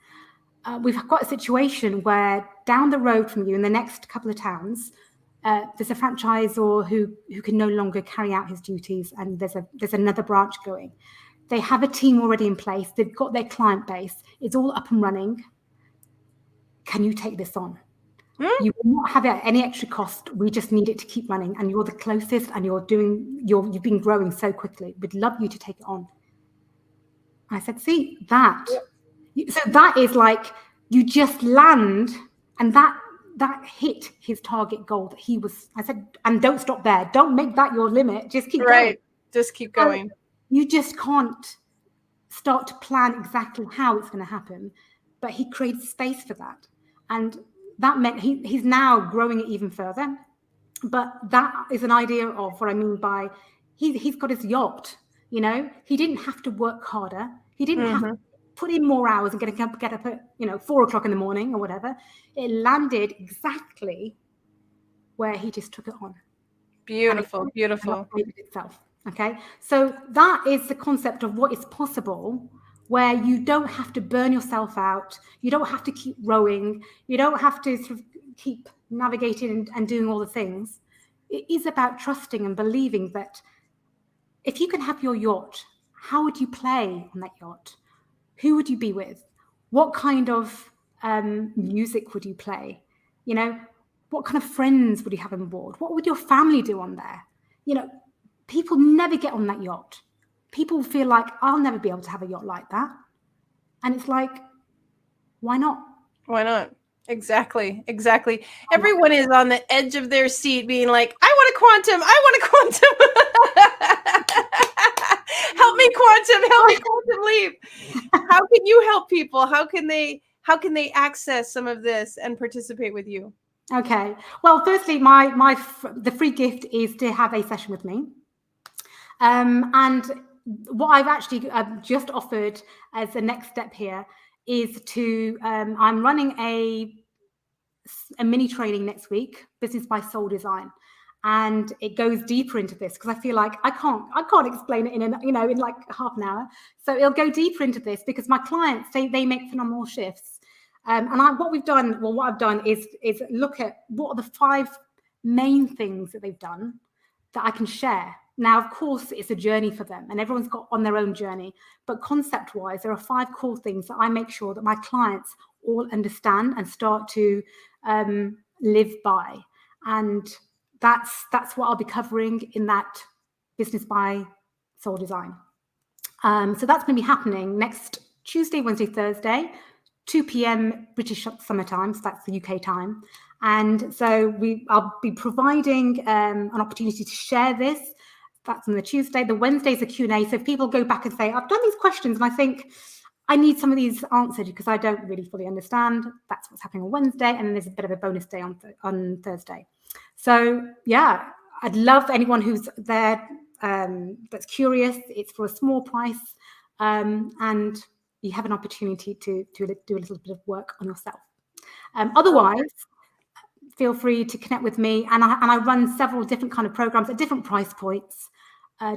We've got a situation where down the road from you in the next couple of towns, there's a franchisor who can no longer carry out his duties, and there's another branch going. They have a team already in place. They've got their client base. It's all up and running. Can you take this on? You will not have any extra cost. We just need it to keep running, and you're the closest, and you've been growing so quickly. We'd love you to take it on. I said, see that. So that is like you just land, and that hit his target goal that he was. I said, and don't stop there. Don't make that your limit. Just keep going. Just keep going. So you just can't start to plan exactly how it's going to happen, but he created space for that, and that meant he's now growing it even further. But that is an idea of what I mean by he's got his yacht. He didn't have to work harder. He didn't have to put in more hours and get up at 4 o'clock in the morning or whatever. It landed exactly where he just took it on. Beautiful. It itself. Okay, so that is the concept of what is possible, where you don't have to burn yourself out. You don't have to keep rowing. You don't have to sort of keep navigating and doing all the things. It is about trusting and believing that if you can have your yacht, how would you play on that yacht? Who would you be with? What kind of music would you play? What kind of friends would you have on board? What would your family do on there? People never get on that yacht. People feel like, I'll never be able to have a yacht like that. And it's like, why not? Why not? Exactly. Everyone is on the edge of their seat being like, I want a quantum. Help me quantum leap. How can you help people? How can they access some of this and participate with you? Okay. Well, firstly, the free gift is to have a session with me. And what I've actually just offered as the next step here is to, I'm running a mini training next week, Business by Soul Design. And it goes deeper into this because I feel like I can't explain it in like half an hour. So it'll go deeper into this because my clients, they make phenomenal shifts. And what I've done is look at what are the 5 main things that they've done that I can share. Now, of course, it's a journey for them and everyone's got on their own journey. But concept-wise, there are 5 core things that I make sure that my clients all understand and start to live by. And that's what I'll be covering in that Business by Soul Design. So that's going to be happening next Tuesday, Wednesday, Thursday, 2 p.m. British Summer Time, so that's the UK time. And so I'll be providing an opportunity to share this. That's on the Tuesday. The Wednesday's a Q&A. So if people go back and say, I've done these questions and I think I need some of these answered because I don't really fully understand, that's what's happening on Wednesday. And then there's a bit of a bonus day on Thursday. So yeah, I'd love anyone who's there that's curious. It's for a small price, and you have an opportunity to do a little bit of work on yourself. Otherwise, feel free to connect with me, and I run several different kind of programs at different price points,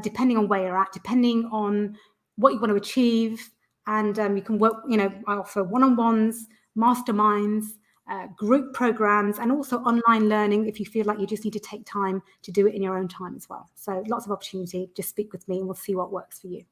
depending on where you're at, depending on what you want to achieve, and you can work. I offer one-on-ones, masterminds, group programs, and also online learning if you feel like you just need to take time to do it in your own time as well. So lots of opportunity. Just speak with me and we'll see what works for you.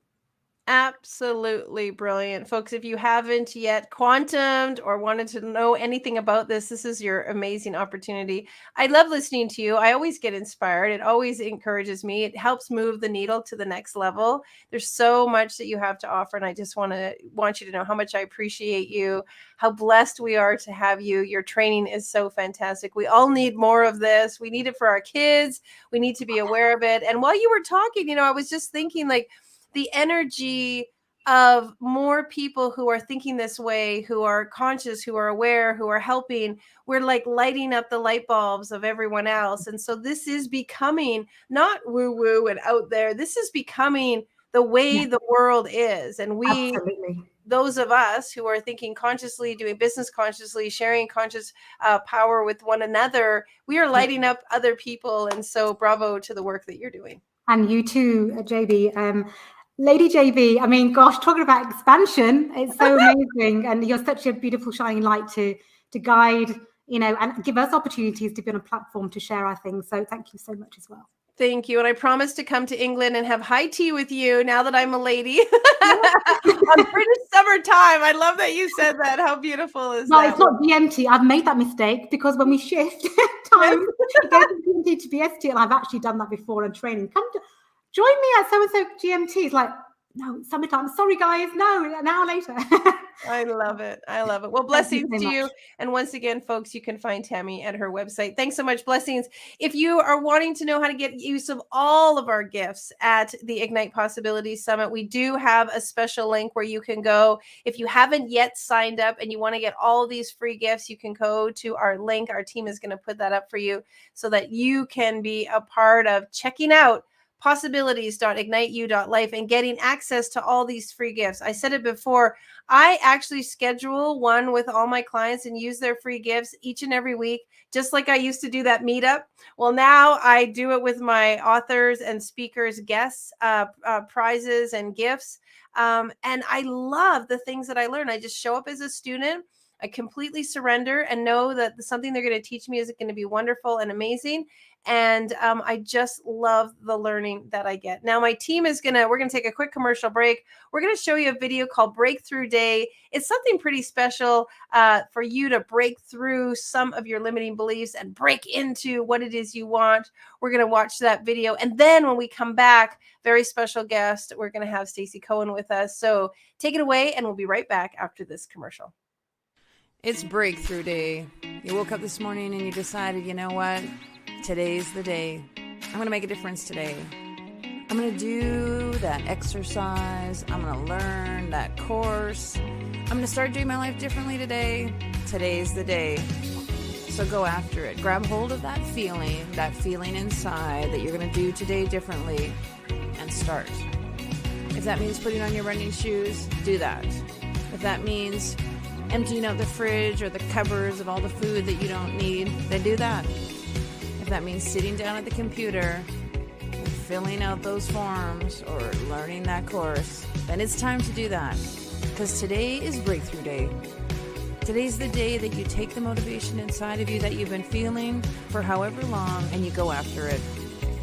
Absolutely brilliant. Folks, if you haven't yet quantumed or wanted to know anything about this, this is your amazing opportunity. I love listening to you. I always get inspired. It always encourages me. It helps move the needle to the next level. There's so much that you have to offer, and I just want you to know how much I appreciate you, how blessed we are to have you. Your training is so fantastic. We all need more of this. We need it for our kids. We need to be aware of it. And while you were talking, I was just thinking, like, the energy of more people who are thinking this way, who are conscious, who are aware, who are helping, we're like lighting up the light bulbs of everyone else. And so this is becoming not woo-woo and out there. This is becoming the way the world is. And those of us who are thinking consciously, doing business consciously, sharing conscious power with one another, we are lighting up other people. And so bravo to the work that you're doing. And you too, JB. Lady JB, I mean, gosh, talking about expansion, it's so amazing. And you're such a beautiful shining light to guide, and give us opportunities to be on a platform to share our things. So thank you so much as well. Thank you. And I promise to come to England and have high tea with you now that I'm a lady on British summertime. I love that you said that. How beautiful is that? No, it's not GMT. I've made that mistake because when we shift time, it goes from GMT to BST, and I've actually done that before on training. Join me at so-and-so GMT. It's like, no, it's summertime. Sorry, guys. No, an hour later. I love it. I love it. Well, blessings to you. And once again, folks, you can find Tammy at her website. Thanks so much. Blessings. If you are wanting to know how to get use of all of our gifts at the Ignite Possibilities Summit, we do have a special link where you can go. If you haven't yet signed up and you want to get all these free gifts, you can go to our link. Our team is going to put that up for you so that you can be a part of checking out possibilities.igniteyou.life and getting access to all these free gifts. I said it before, I actually schedule one with all my clients and use their free gifts each and every week, just like I used to do that meetup. Well, now I do it with my authors and speakers, guests, prizes and gifts. And I love the things that I learn. I just show up as a student. I completely surrender and know that something they're going to teach me is going to be wonderful and amazing. And I just love the learning that I get. Now, my team we're going to take a quick commercial break. We're going to show you a video called Breakthrough Day. It's something pretty special for you to break through some of your limiting beliefs and break into what it is you want. We're going to watch that video. And then when we come back, very special guest, we're going to have Stacey Cohen with us. So take it away and we'll be right back after this commercial. It's Breakthrough Day. You woke up this morning and you decided, you know what? Today's the day. I'm going to make a difference today. I'm going to do that exercise. I'm going to learn that course. I'm going to start doing my life differently today. Today's the day. So go after it. Grab hold of that feeling inside that you're going to do today differently, and start. If that means putting on your running shoes, do that. If that means emptying out the fridge or the cupboards of all the food that you don't need, then do that. If that means sitting down at the computer and filling out those forms or learning that course, then it's time to do that. Because today is Breakthrough Day. Today's the day that you take the motivation inside of you that you've been feeling for however long and you go after it.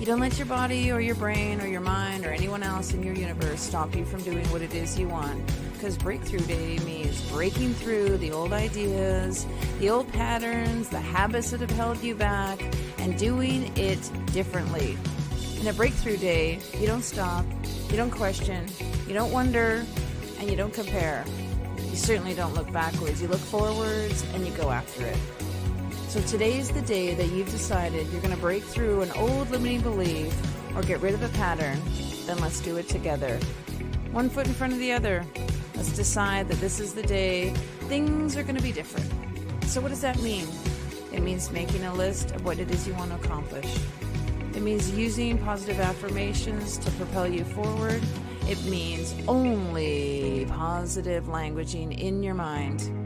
You don't let your body or your brain or your mind or anyone else in your universe stop you from doing what it is you want. Because Breakthrough Day means breaking through the old ideas, the old patterns, the habits that have held you back, and doing it differently. In a Breakthrough Day, you don't stop, you don't question, you don't wonder, and you don't compare. You certainly don't look backwards. You look forwards and you go after it. So today's the day that you've decided you're going to break through an old limiting belief or get rid of a pattern. Then let's do it together. One foot in front of the other. Let's decide that this is the day things are going to be different. So what does that mean? It means making a list of what it is you want to accomplish. It means using positive affirmations to propel you forward. It means only positive languaging in your mind.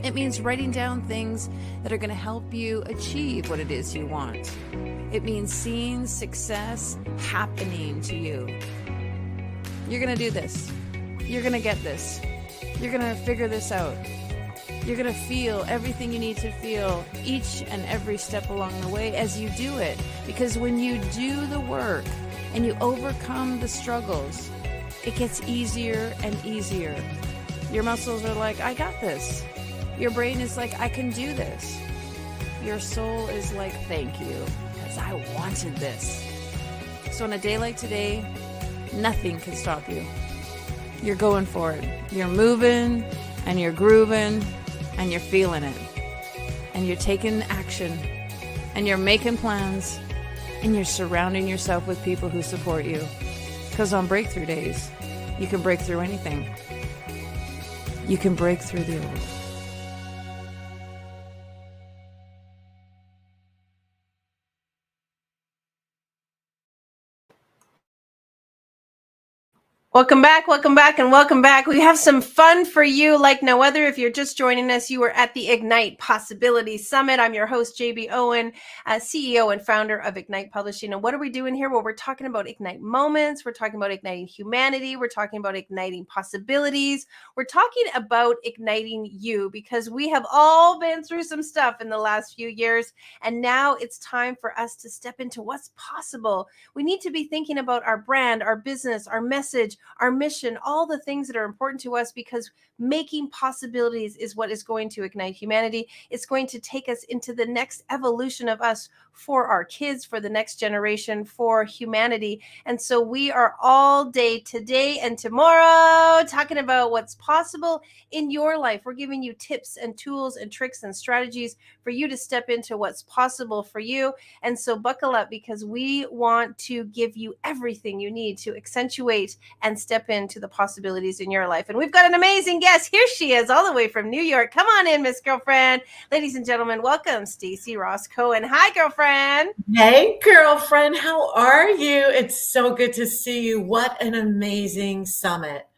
It means writing down things that are going to help you achieve what it is you want. It means seeing success happening to you. You're going to do this. You're going to get this. You're going to figure this out. You're going to feel everything you need to feel each and every step along the way as you do it. Because when you do the work and you overcome the struggles, it gets easier and easier. Your muscles are like, I got this. Your brain is like, I can do this. Your soul is like, thank you, because I wanted this. So on a day like today, nothing can stop you. You're going for it. You're moving and you're grooving and you're feeling it. And you're taking action and you're making plans and you're surrounding yourself with people who support you. Because on Breakthrough Days, you can break through anything. You can break through the old. Welcome back, and welcome back. We have some fun for you like no other. If you're just joining us, you are at the Ignite Possibility Summit. I'm your host, JB Owen, CEO and founder of Ignite Publishing. And what are we doing here? Well, we're talking about Ignite moments. We're talking about igniting humanity. We're talking about igniting possibilities. We're talking about igniting you, because we have all been through some stuff in the last few years. And now it's time for us to step into what's possible. We need to be thinking about our brand, our business, our message, our mission, all the things that are important to us, because making possibilities is what is going to ignite humanity. It's going to take us into the next evolution of us, for our kids, for the next generation, for humanity. And so we are all day today and tomorrow talking about what's possible in your life. We're giving you tips and tools and tricks and strategies for you to step into what's possible for you. And so buckle up, because we want to give you everything you need to accentuate and step into the possibilities in your life. And we've got an amazing guest. Here she is, all the way from New York. Come on in, Miss Girlfriend. Ladies and gentlemen, welcome Stacey Ross Cohen. Hi, girlfriend. Hey, girlfriend. How are you? It's so good to see you. What an amazing summit.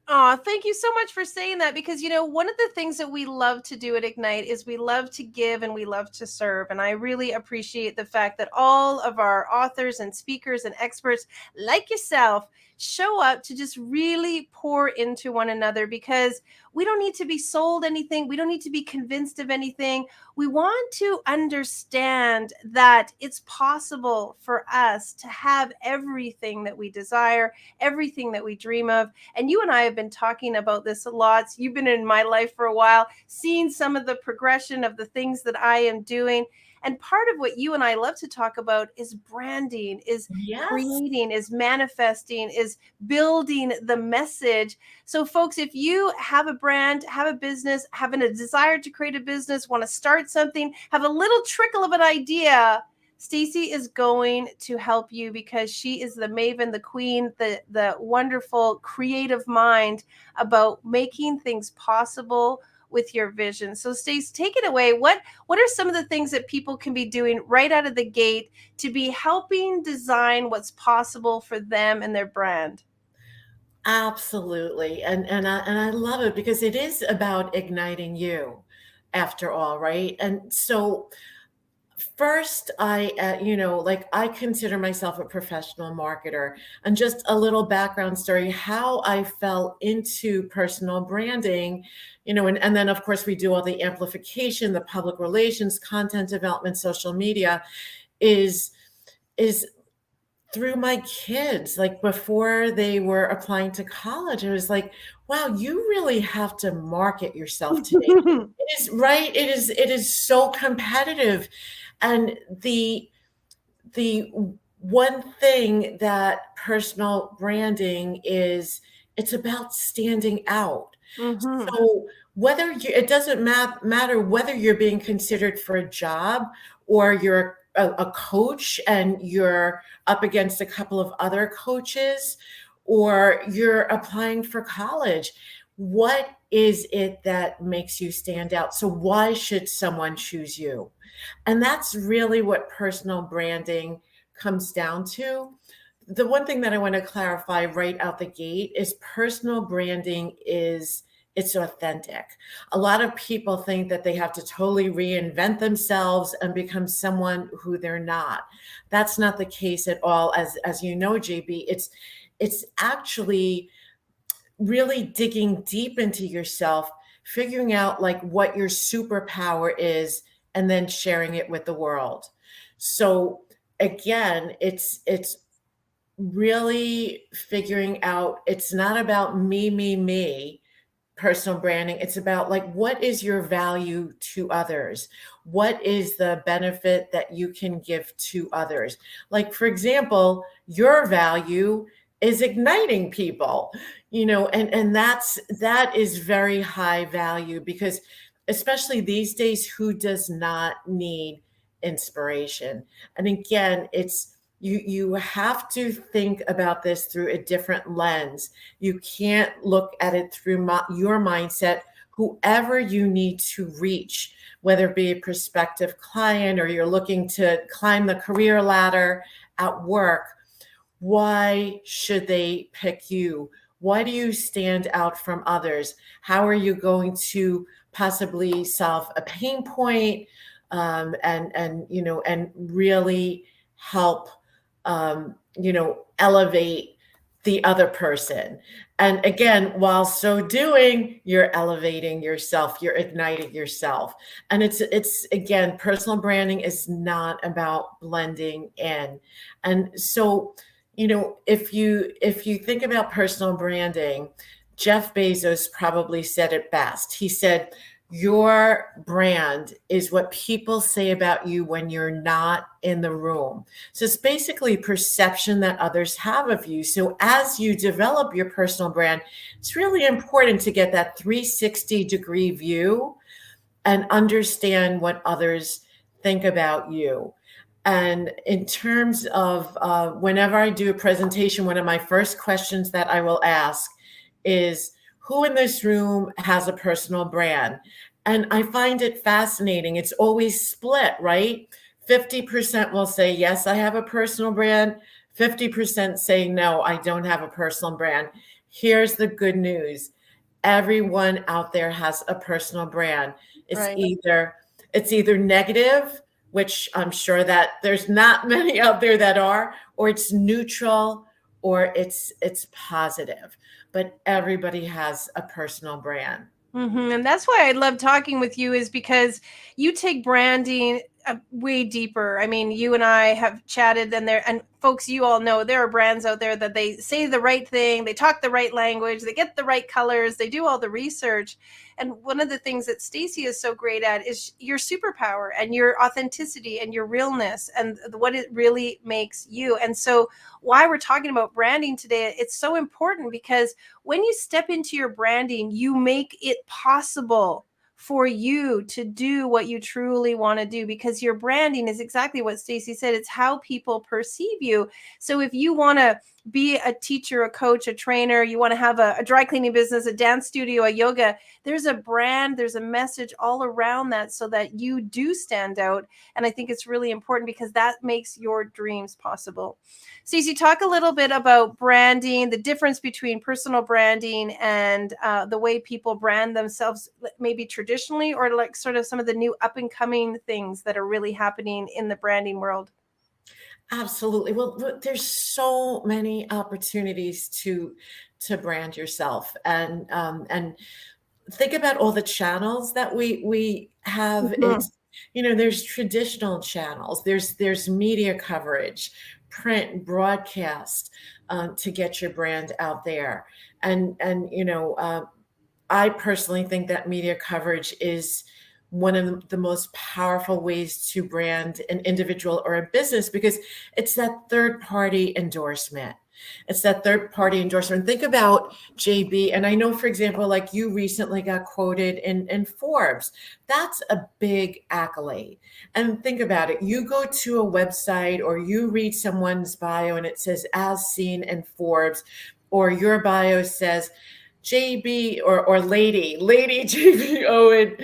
Oh, thank you so much for saying that, because, you know, one of the things that we love to do at Ignite is we love to give and we love to serve. And I really appreciate the fact that all of our authors and speakers and experts like yourself show up to just really pour into one another, because we don't need to be sold anything. We don't need to be convinced of anything. We want to understand that it's possible for us to have everything that we desire, everything that we dream of. And you and I have been talking about this a lot. You've been in my life for a while, seeing some of the progression of the things that I am doing. And part of what you and I love to talk about is branding, is creating, is manifesting, is building the message. So folks, if you have a brand, have a business, having a desire to create a business, want to start something, have a little trickle of an idea, Stacey is going to help you, because she is the maven, the queen, the wonderful creative mind about making things possible with your vision. So Stacey, take it away. What are some of the things that people can be doing right out of the gate to be helping design what's possible for them and their brand? Absolutely. And I love it, because it is about igniting you after all, right? And so first, I consider myself a professional marketer. And just a little background story, how I fell into personal branding, and then of course we do all the amplification, the public relations, content development, social media, is through my kids, like before they were applying to college. I was like, wow, you really have to market yourself today. It is right. It is so competitive. And the one thing that personal branding is, it's about standing out. Mhm. So whether you, it doesn't matter whether you're being considered for a job or you're a coach and you're up against a couple of other coaches, or you're applying for college. What is it that makes you stand out? So why should someone choose you? And that's really what personal branding comes down to. The one thing that I want to clarify right out the gate is personal branding is, it's authentic. A lot of people think that they have to totally reinvent themselves and become someone who they're not. That's not the case at all. As you know, JB, it's actually really digging deep into yourself, figuring out like what your superpower is, and then sharing it with the world. So again, it's really figuring out, it's not about me, personal branding. It's about like, what is your value to others? What is the benefit that you can give to others? Like, for example, your value is igniting people, and that is very high value, because especially these days, who does not need inspiration? And again, it's, you have to think about this through a different lens. You can't look at it through your mindset. Whoever you need to reach, whether it be a prospective client or you're looking to climb the career ladder at work, why should they pick you? Why do you stand out from others? How are you going to possibly solve a pain point, and really help elevate the other person? And again, while so doing, you're elevating yourself, you're igniting yourself. And it's again, personal branding is not about blending in. And so, if you think about personal branding, Jeff Bezos probably said it best. He said, your brand is what people say about you when you're not in the room. So it's basically perception that others have of you. So as you develop your personal brand, it's really important to get that 360-degree view and understand what others think about you. And in terms of whenever I do a presentation, one of my first questions that I will ask is, who in this room has a personal brand? And I find it fascinating. It's always split, right? 50% will say, yes, I have a personal brand. 50% say, no, I don't have a personal brand. Here's the good news. Everyone out there has a personal brand. It's Right. either negative, which I'm sure that there's not many out there that are, or it's neutral, or it's positive. But everybody has a personal brand. And that's why I love talking with you, is because you take branding way deeper. I mean, you and I have chatted, and folks, you all know there are brands out there that they say the right thing, they talk the right language, they get the right colors, they do all the research. And one of the things that Stacey is so great at is your superpower and your authenticity and your realness and what it really makes you. And so why we're talking about branding today, it's so important, because when you step into your branding, you make it possible for you to do what you truly want to do, because your branding is exactly what Stacey said. It's how people perceive you. So if you want to be a teacher, a coach, a trainer, you want to have a dry cleaning business, a dance studio, a yoga, there's a brand, there's a message all around that, so that you do stand out. And I think it's really important, because that makes your dreams possible. Stacey, talk a little bit about branding, the difference between personal branding and the way people brand themselves, maybe traditionally, or like sort of some of the new up and coming things that are really happening in the branding world. Absolutely. Well, there's so many opportunities to brand yourself, and think about all the channels that we have. Mhm. It's, there's traditional channels, there's media coverage, print, broadcast, to get your brand out there. And I personally think that media coverage is one of the most powerful ways to brand an individual or a business, because it's that third party endorsement. It's that third party endorsement. Think about JB. And I know, for example, like you recently got quoted in Forbes. That's a big accolade. And think about it. You go to a website or you read someone's bio and it says, as seen in Forbes, or your bio says, JB or Lady JB Owen,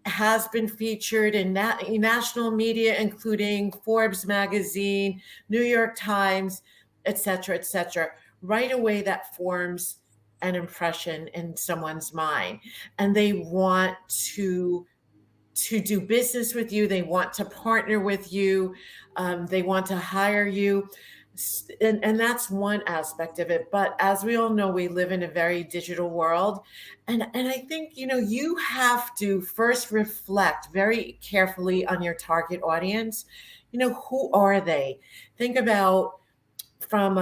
has been featured in national media, including Forbes magazine, New York Times, et cetera, et cetera. Right away, that forms an impression in someone's mind, and they want to do business with you. They want to partner with you. They want to hire you. And that's one aspect of it. But as we all know, we live in a very digital world. And I think, you have to first reflect very carefully on your target audience. Who are they? Think about from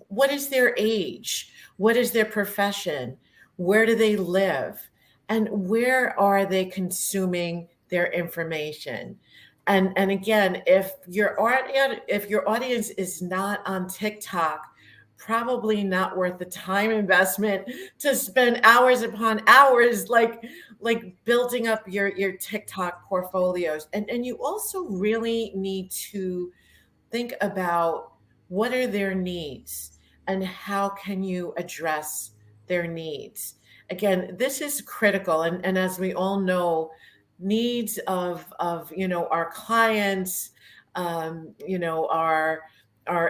what is their age, what is their profession, where do they live, and where are they consuming their information. And again, if your audience is not on TikTok, probably not worth the time investment to spend hours upon hours like building up your TikTok portfolios. And you also really need to think about what are their needs and how can you address their needs. Again, this is critical. And as we all know, needs of our clients, our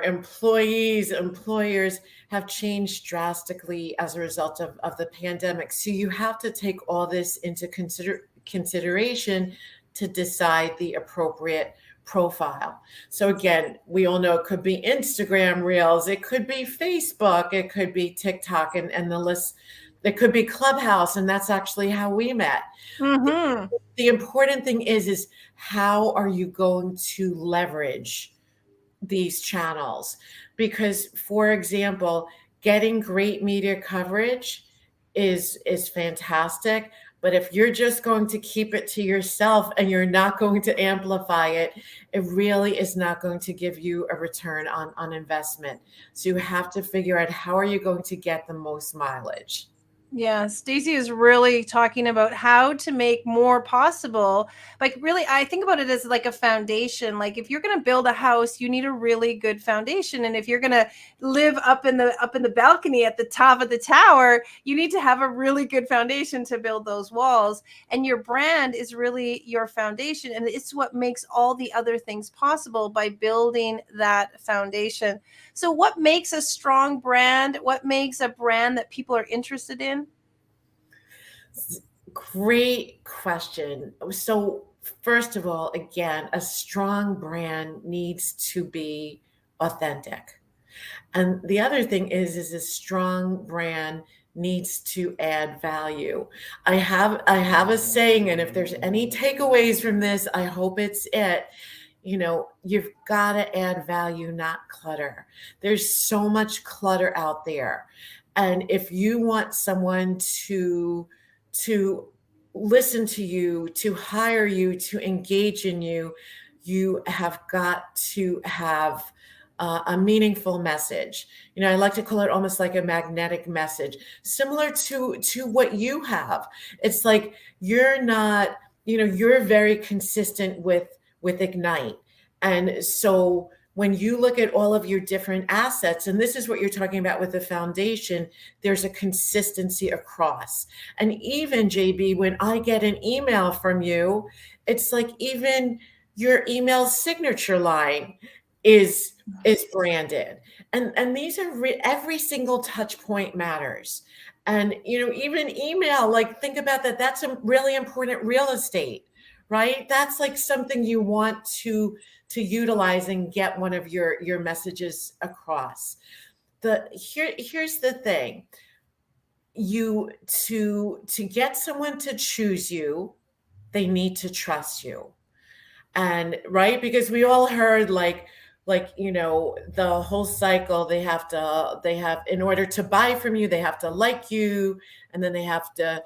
employees, employers have changed drastically as a result of the pandemic. So you have to take all this into consideration to decide the appropriate profile. So again, we all know it could be Instagram Reels, it could be Facebook, it could be TikTok, and the list, it could be Clubhouse, and that's actually how we met. Mm-hmm. The important thing is how are you going to leverage these channels? Because, for example, getting great media coverage is fantastic. But if you're just going to keep it to yourself and you're not going to amplify it, it really is not going to give you a return on investment. So you have to figure out how are you going to get the most mileage. Yeah, Stacey is really talking about how to make more possible. Like, really, I think about it as like a foundation. Like, if you're going to build a house, you need a really good foundation. And if you're going to live up in the balcony at the top of the tower, you need to have a really good foundation to build those walls. And your brand is really your foundation, and it's what makes all the other things possible by building that foundation. So, what makes a strong brand? What makes a brand that people are interested in? Great question. So, first of all, again, a strong brand needs to be authentic. And the other thing is a strong brand needs to add value. I have a saying, and if there's any takeaways from this, I hope it's it. You've got to add value, not clutter. There's so much clutter out there. And if you want someone to listen to you, to hire you, to engage in you, you have got to have a meaningful message. I like to call it almost like a magnetic message, similar to what you have. It's like you're not, you're very consistent with Ignite. And so when you look at all of your different assets, and this is what you're talking about with the foundation, there's a consistency across. And even JB, when I get an email from you, it's like even your email signature line is branded. And these are every single touch point matters. And even email, like think about that. That's a really important real estate, right? That's like something you want to utilize and get one of your messages across. Here's the thing. To get someone to choose you, they need to trust you. And right, because we all heard like the whole cycle, they have in order to buy from you, they have to like you, and then they have to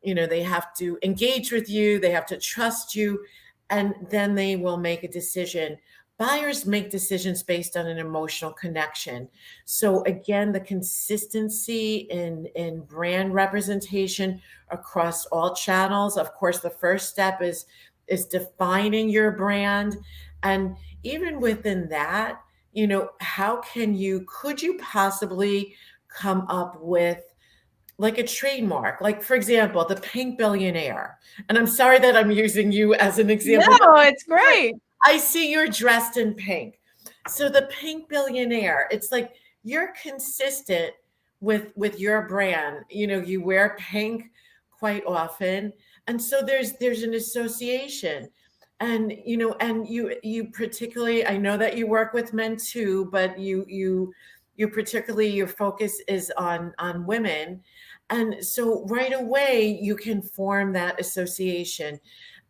they have to engage with you, they have to trust you, and then they will make a decision. Buyers make decisions based on an emotional connection. So again, the consistency in brand representation across all channels. Of course, the first step is defining your brand. And even within that, how could you possibly come up with like a trademark? Like, for example, the pink billionaire. And I'm sorry that I'm using you as an example. No, it's great. I see you're dressed in pink. So the pink billionaire, it's like you're consistent with your brand. You wear pink quite often. And so there's an association. And you particularly, I know that you work with men too, but you particularly, your focus is on women. And so right away you can form that association.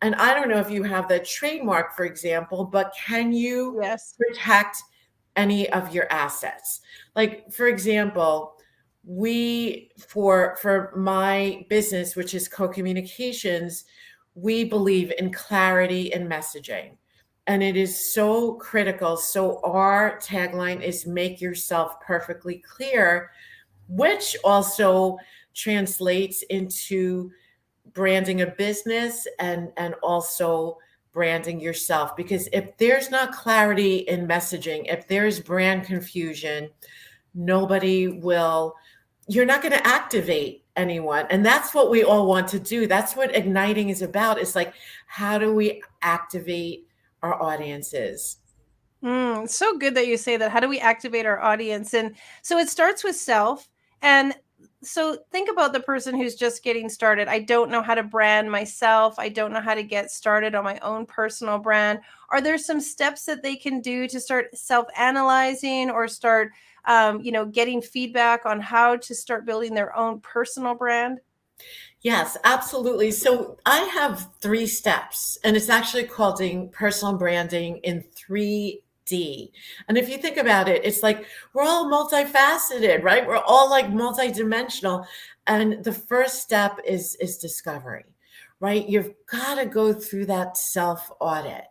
And I don't know if you have the trademark, for example, but can you Yes. protect any of your assets? Like, for example, for my business, which is co-communications, we believe in clarity and messaging. And it is so critical. So our tagline is make yourself perfectly clear, which also translates into branding a business and also branding yourself. Because if there's not clarity in messaging, if there's brand confusion, you're not going to activate anyone. And that's what we all want to do. That's what igniting is about. It's like, how do we activate our audiences? It's so good that you say that. How do we activate our audience? And so it starts with self. And so think about the person who's just getting started. I don't know how to brand myself. I don't know how to get started on my own personal brand. Are there some steps that they can do to start self-analyzing or start, getting feedback on how to start building their own personal brand? Yes, absolutely. So I have 3 steps, and it's actually called personal branding in 3D. And if you think about it, it's like we're all multifaceted, right? We're all like multidimensional. And the first step is discovery, right? You've got to go through that self audit.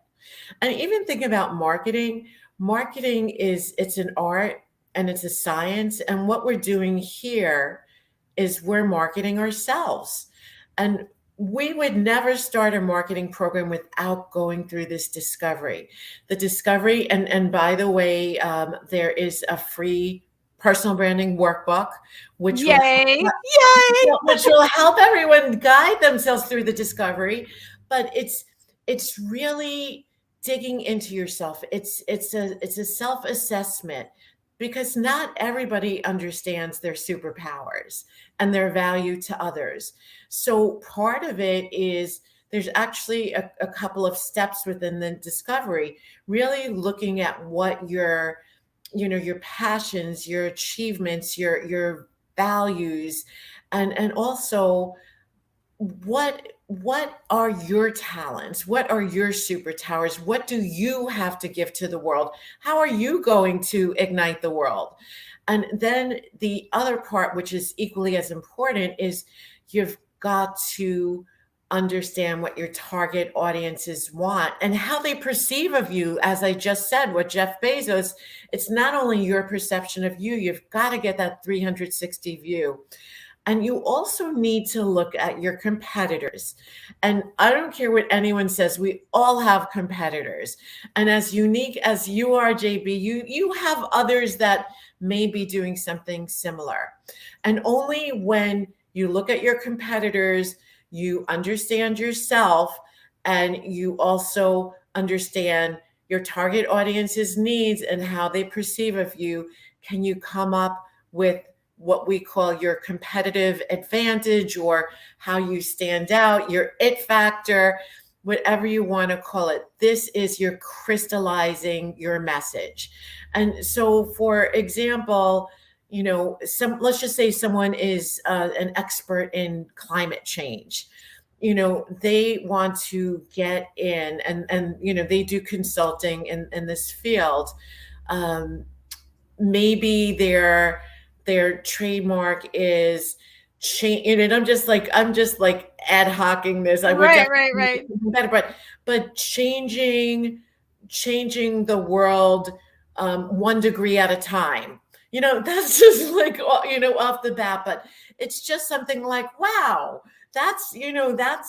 And even think about marketing. Marketing it's an art and it's a science. And what we're doing here is we're marketing ourselves. And we would never start a marketing program without going through this discovery. The discovery, and by the way, there is a free personal branding workbook, which will Yay! Yay! which will help everyone guide themselves through the discovery. But it's really digging into yourself. It's a self-assessment, because not everybody understands their superpowers and their value to others. So part of it is there's actually a couple of steps within the discovery, really looking at what your passions, your achievements, your values, and also what are your talents? What are your superpowers? What do you have to give to the world? How are you going to ignite the world? And then the other part, which is equally as important, is you've got to understand what your target audiences want and how they perceive of you. As I just said, with Jeff Bezos, it's not only your perception of you, you've got to get that 360 view. And you also need to look at your competitors. And I don't care what anyone says, we all have competitors. And as unique as you are, JB, you have others that may be doing something similar. And only when you look at your competitors, you understand yourself, and you also understand your target audience's needs and how they perceive of you, can you come up with what we call your competitive advantage, or how you stand out, your it factor, whatever you want to call it. This is your crystallizing your message. And so, for example, let's just say someone is an expert in climate change. they want to get in, and they do consulting in this field. Maybe their trademark is change, and I'm just like ad hocing this. I would Right, definitely right. do better, but changing the world 1 degree at a time. That's just like off the bat, but it's just something like, wow, that's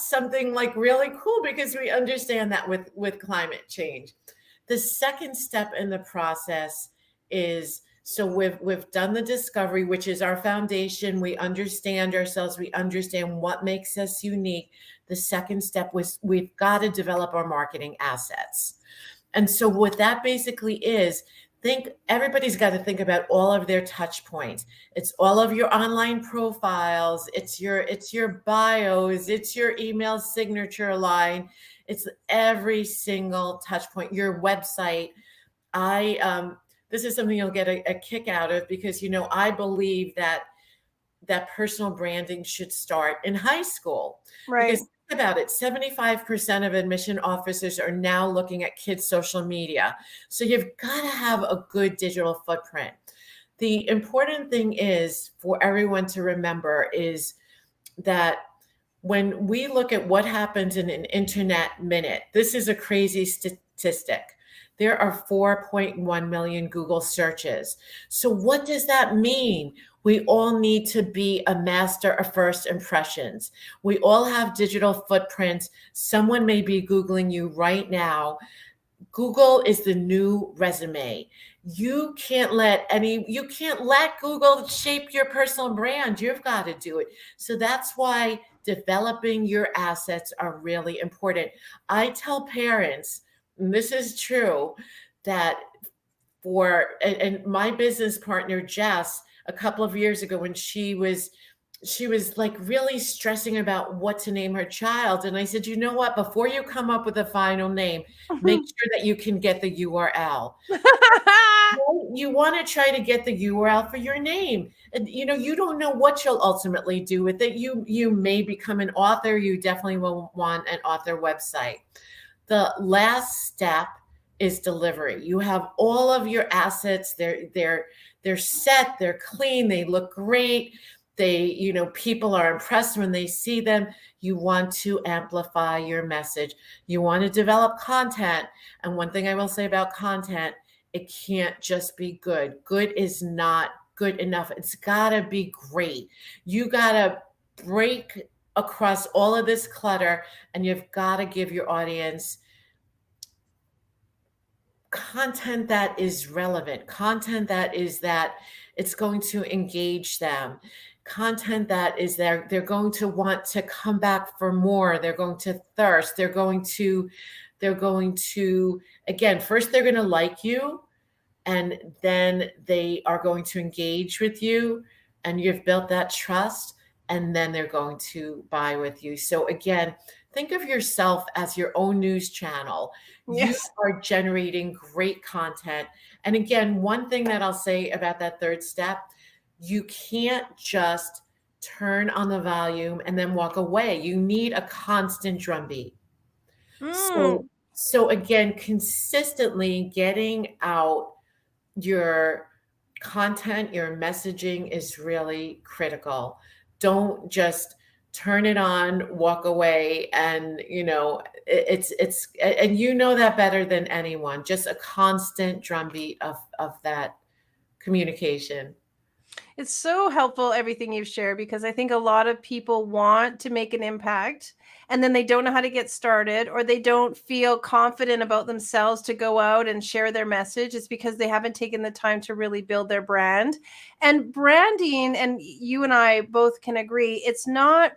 something like really cool, because we understand that with climate change. The second step in the process is, so we've done the discovery, which is our foundation. We understand ourselves. We understand what makes us unique. The second step was, we've got to develop our marketing assets. And so what that basically is, everybody's got to think about all of their touch points. It's all of your online profiles. It's your bios. It's your email signature line. It's every single touch point, your website. This is something you'll get a kick out of, because, I believe that personal branding should start in high school. Right. Because think about it, 75% of admission officers are now looking at kids' social media. So you've got to have a good digital footprint. The important thing is for everyone to remember is that when we look at what happens in an internet minute, this is a crazy statistic. There are 4.1 million Google searches. So what does that mean? We all need to be a master of first impressions. We all have digital footprints. Someone may be Googling you right now. Google is the new resume. You can't let Google shape your personal brand. You've got to do it. So that's why developing your assets are really important. I tell parents, and this is true, that and my business partner, Jess, a couple of years ago, when she was like really stressing about what to name her child. And I said, you know what, before you come up with a final name, make sure that you can get the URL. You want to try to get the URL for your name. And you don't know what you'll ultimately do with it. You may become an author. You definitely will want an author website. The last step is delivery. You have all of your assets. They're set, they're clean, they look great. People are impressed when they see them. You want to amplify your message. You want to develop content. And one thing I will say about content, it can't just be good. Good is not good enough. It's got to be great. You got to break across all of this clutter, and you've got to give your audience content that is relevant, content that it's going to engage them, content that is they're going to want to come back for more. They're going to thirst. They're going to, again, first they're going to like you, and then they are going to engage with you, and you've built that trust, and then they're going to buy with you. So again, think of yourself as your own news channel. Yes. You are generating great content. And again, one thing that I'll say about that third step, you can't just turn on the volume and then walk away. You need a constant drumbeat. So again, consistently getting out your content, your messaging is really critical. Don't just turn it on, walk away, and it's and that better than anyone. Just a constant drumbeat of that communication. It's so helpful, everything you've shared, because I think a lot of people want to make an impact and then they don't know how to get started, or they don't feel confident about themselves to go out and share their message. It's because they haven't taken the time to really build their brand. And branding, and you and I both can agree, it's not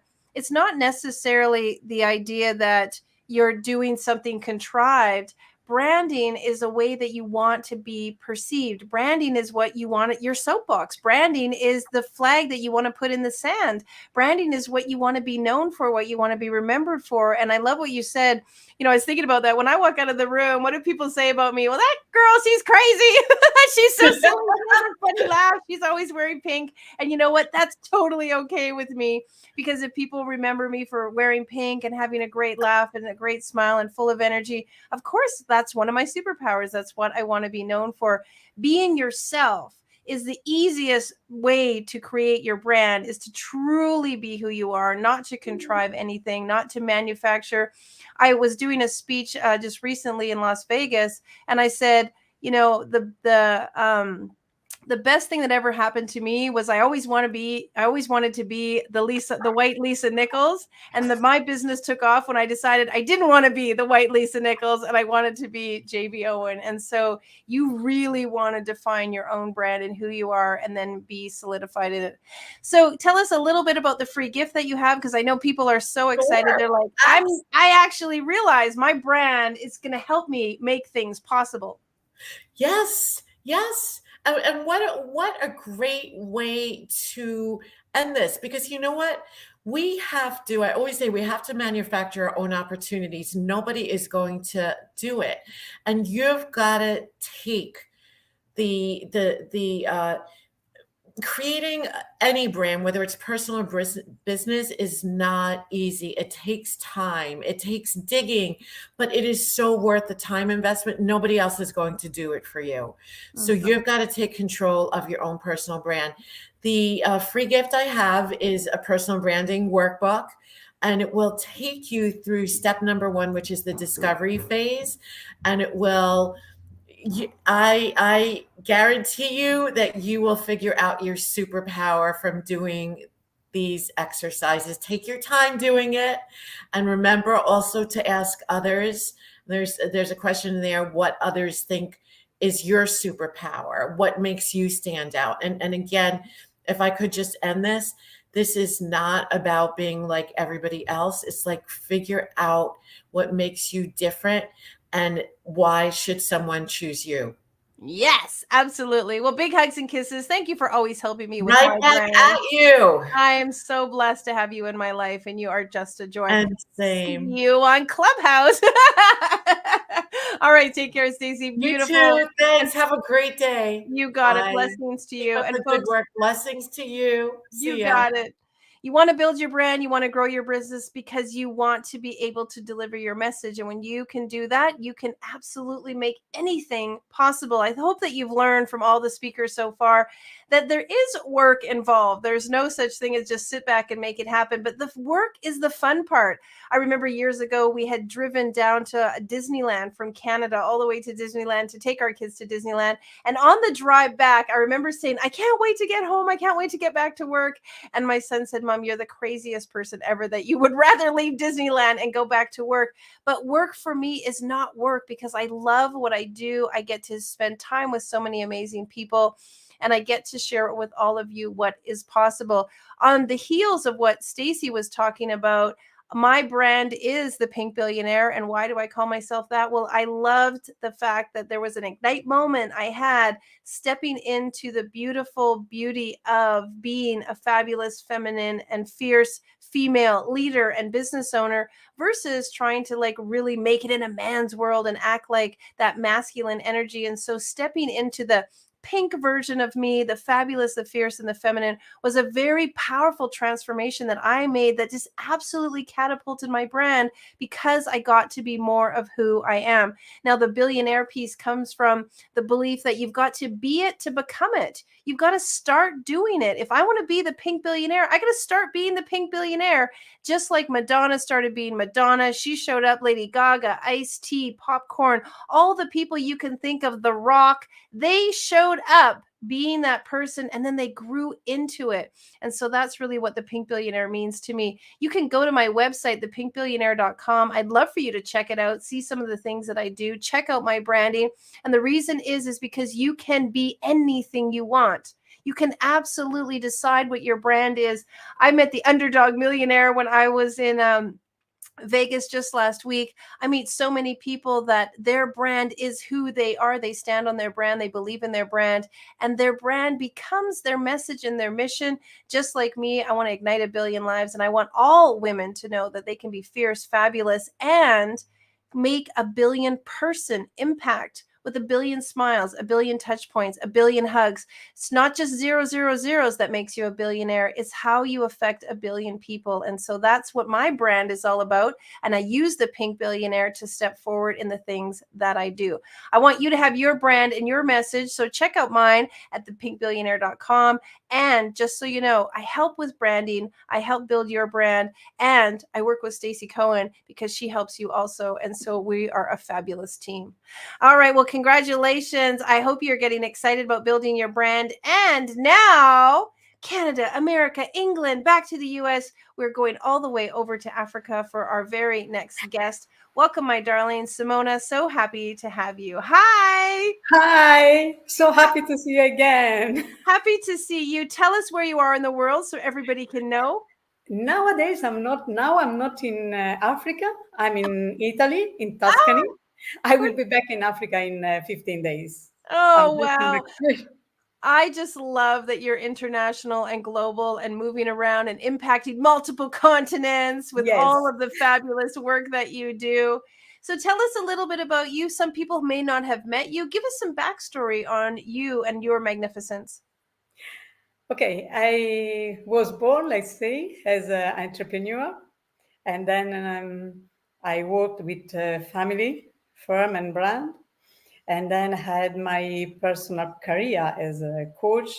necessarily the idea that you're doing something contrived. Branding is a way that you want to be perceived. Branding is what you want at your soapbox. Branding is the flag that you want to put in the sand. Branding is what you want to be known for, what you want to be remembered for. And I love what you said. I was thinking about that when I walk out of the room. What do people say about me? Well, that girl, she's crazy. She's so silly. She has a funny laugh. She's always wearing pink. And you know what? That's totally okay with me, because if people remember me for wearing pink and having a great laugh and a great smile and full of energy, of course, that's one of my superpowers. That's what I want to be known for. Being yourself is the easiest way to create your brand, is to truly be who you are, not to contrive anything, not to manufacture. I was doing a speech just recently in Las Vegas, and I said, you know, the best thing that ever happened to me was I always wanted to be the white Lisa Nichols, and my business took off when I decided I didn't want to be the white Lisa Nichols and I wanted to be JB Owen. And so you really want to define your own brand and who you are, and then be solidified in it. So tell us a little bit about the free gift that you have, because I know people are so excited. Sure. They're like, I actually realize my brand is going to help me make things possible. Yes, yes. And what a great way to end this, because you know what? I always say we have to manufacture our own opportunities. Nobody is going to do it. And you've got to take the creating any brand, whether it's personal or business, is not easy. It takes time, it takes digging, but it is so worth the time investment. Nobody else is going to do it for you. So you've got to take control of your own personal brand. The free gift I have is a personal branding workbook, and it will take you through step number 1, which is the discovery phase. And it will, I guarantee you that you will figure out your superpower from doing these exercises. Take your time doing it, and remember also to ask others. There's a question there: what others think is your superpower? What makes you stand out? And again, if I could just end this is not about being like everybody else. It's like, figure out what makes you different. And why should someone choose you? Yes, absolutely. Well, big hugs and kisses. Thank you for always helping me with Right my back brand. at you. I am so blessed to have you in my life, and you are just a joy. And same. See you on Clubhouse. All right, take care, Stacey. Beautiful. You too. Thanks. Have a great day. You got Bye. it. Blessings to Keep you. up And the folks, good work. Blessings to you. See you ya. got it. You want to build your brand, you want to grow your business because you want to be able to deliver your message. And when you can do that, you can absolutely make anything possible. I hope that you've learned from all the speakers so far that there is work involved. There's no such thing as just sit back and make it happen. But the work is the fun part. I remember years ago, we had driven down to Disneyland from Canada all the way to Disneyland to take our kids to Disneyland. And on the drive back, I remember saying, I can't wait to get home. I can't wait to get back to work. And my son said, Mom, you're the craziest person ever, that you would rather leave Disneyland and go back to work. But work for me is not work, because I love what I do. I get to spend time with so many amazing people, and I get to share with all of you what is possible. On the heels of what Stacey was talking about, my brand is the Pink Billionaire. And why do I call myself that? Well, I loved the fact that there was an ignite moment I had stepping into the beautiful beauty of being a fabulous, feminine, and fierce female leader and business owner, versus trying to like really make it in a man's world and act like that masculine energy. And so stepping into the pink version of me, the fabulous, the fierce, and the feminine, was a very powerful transformation that I made that just absolutely catapulted my brand, because I got to be more of who I am. Now, the billionaire piece comes from the belief that you've got to be it to become it. You've got to start doing it. If I want to be the pink billionaire, I got to start being the pink billionaire. Just like Madonna started being Madonna, she showed up, Lady Gaga, Ice-T, Popcorn, all the people you can think of, The Rock, they showed up being that person, and then they grew into it. And so that's really what the Pink Billionaire means to me. You can go to my website, thepinkbillionaire.com. I'd love for you to check it out, see some of the things that I do, check out my branding. And the reason is because you can be anything you want. You can absolutely decide what your brand is. I met the underdog millionaire when I was in Vegas just last week. I meet so many people that their brand is who they are. They stand on their brand, they believe in their brand, and their brand becomes their message and their mission. Just like me, I want to ignite 1 billion lives, and I want all women to know that they can be fierce, fabulous, and make 1 billion person impact with a billion smiles, a billion touch points, a billion hugs. It's not just zero, zero, zeros that makes you a billionaire. It's how you affect a billion people. And so that's what my brand is all about. And I use the Pink Billionaire to step forward in the things that I do. I want you to have your brand and your message. So check out mine at thepinkbillionaire.com. And just so you know, I help with branding, I help build your brand, and I work with Stacey Cohen because she helps you also. And so we are a fabulous team. All right. Well, congratulations. I hope you're getting excited about building your brand. And now, Canada, America, England, back to the US. We're going all the way over to Africa for our very next guest. Welcome, my darling Simona. So happy to have you. Hi. Hi, so happy to see you again. Happy to see you. Tell us where you are in the world so everybody can know. Nowadays, I'm not in Africa. I'm in Italy, in Tuscany. I will be back in Africa in 15 days. I'm Oh, just on wow. vacation. I just love that you're international and global and moving around and impacting multiple continents with all Yes. of the fabulous work that you do. So tell us a little bit about you. Some people may not have met you. Give us some backstory on you and your magnificence. Okay, I was born, let's say, as an entrepreneur, and then I worked with a family, firm, and brand, and then had my personal career as a coach.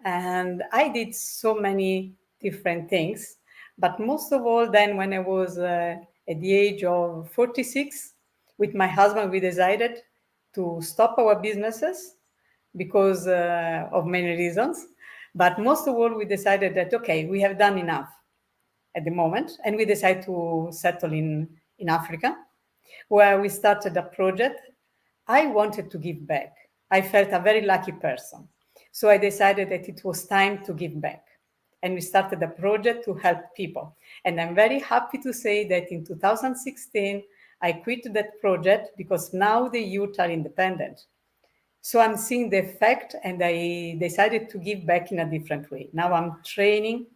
And I did so many different things. But most of all, then when I was at the age of 46, with my husband, we decided to stop our businesses because of many reasons. But most of all, we decided that, okay, we have done enough at the moment. And we decided to settle in Africa, where we started a project. I wanted to give back. I felt a very lucky person. So I decided that it was time to give back. And we started a project to help people. And I'm very happy to say that in 2016, I quit that project because now the youth are independent. So I'm seeing the effect, and I decided to give back in a different way. Now I'm training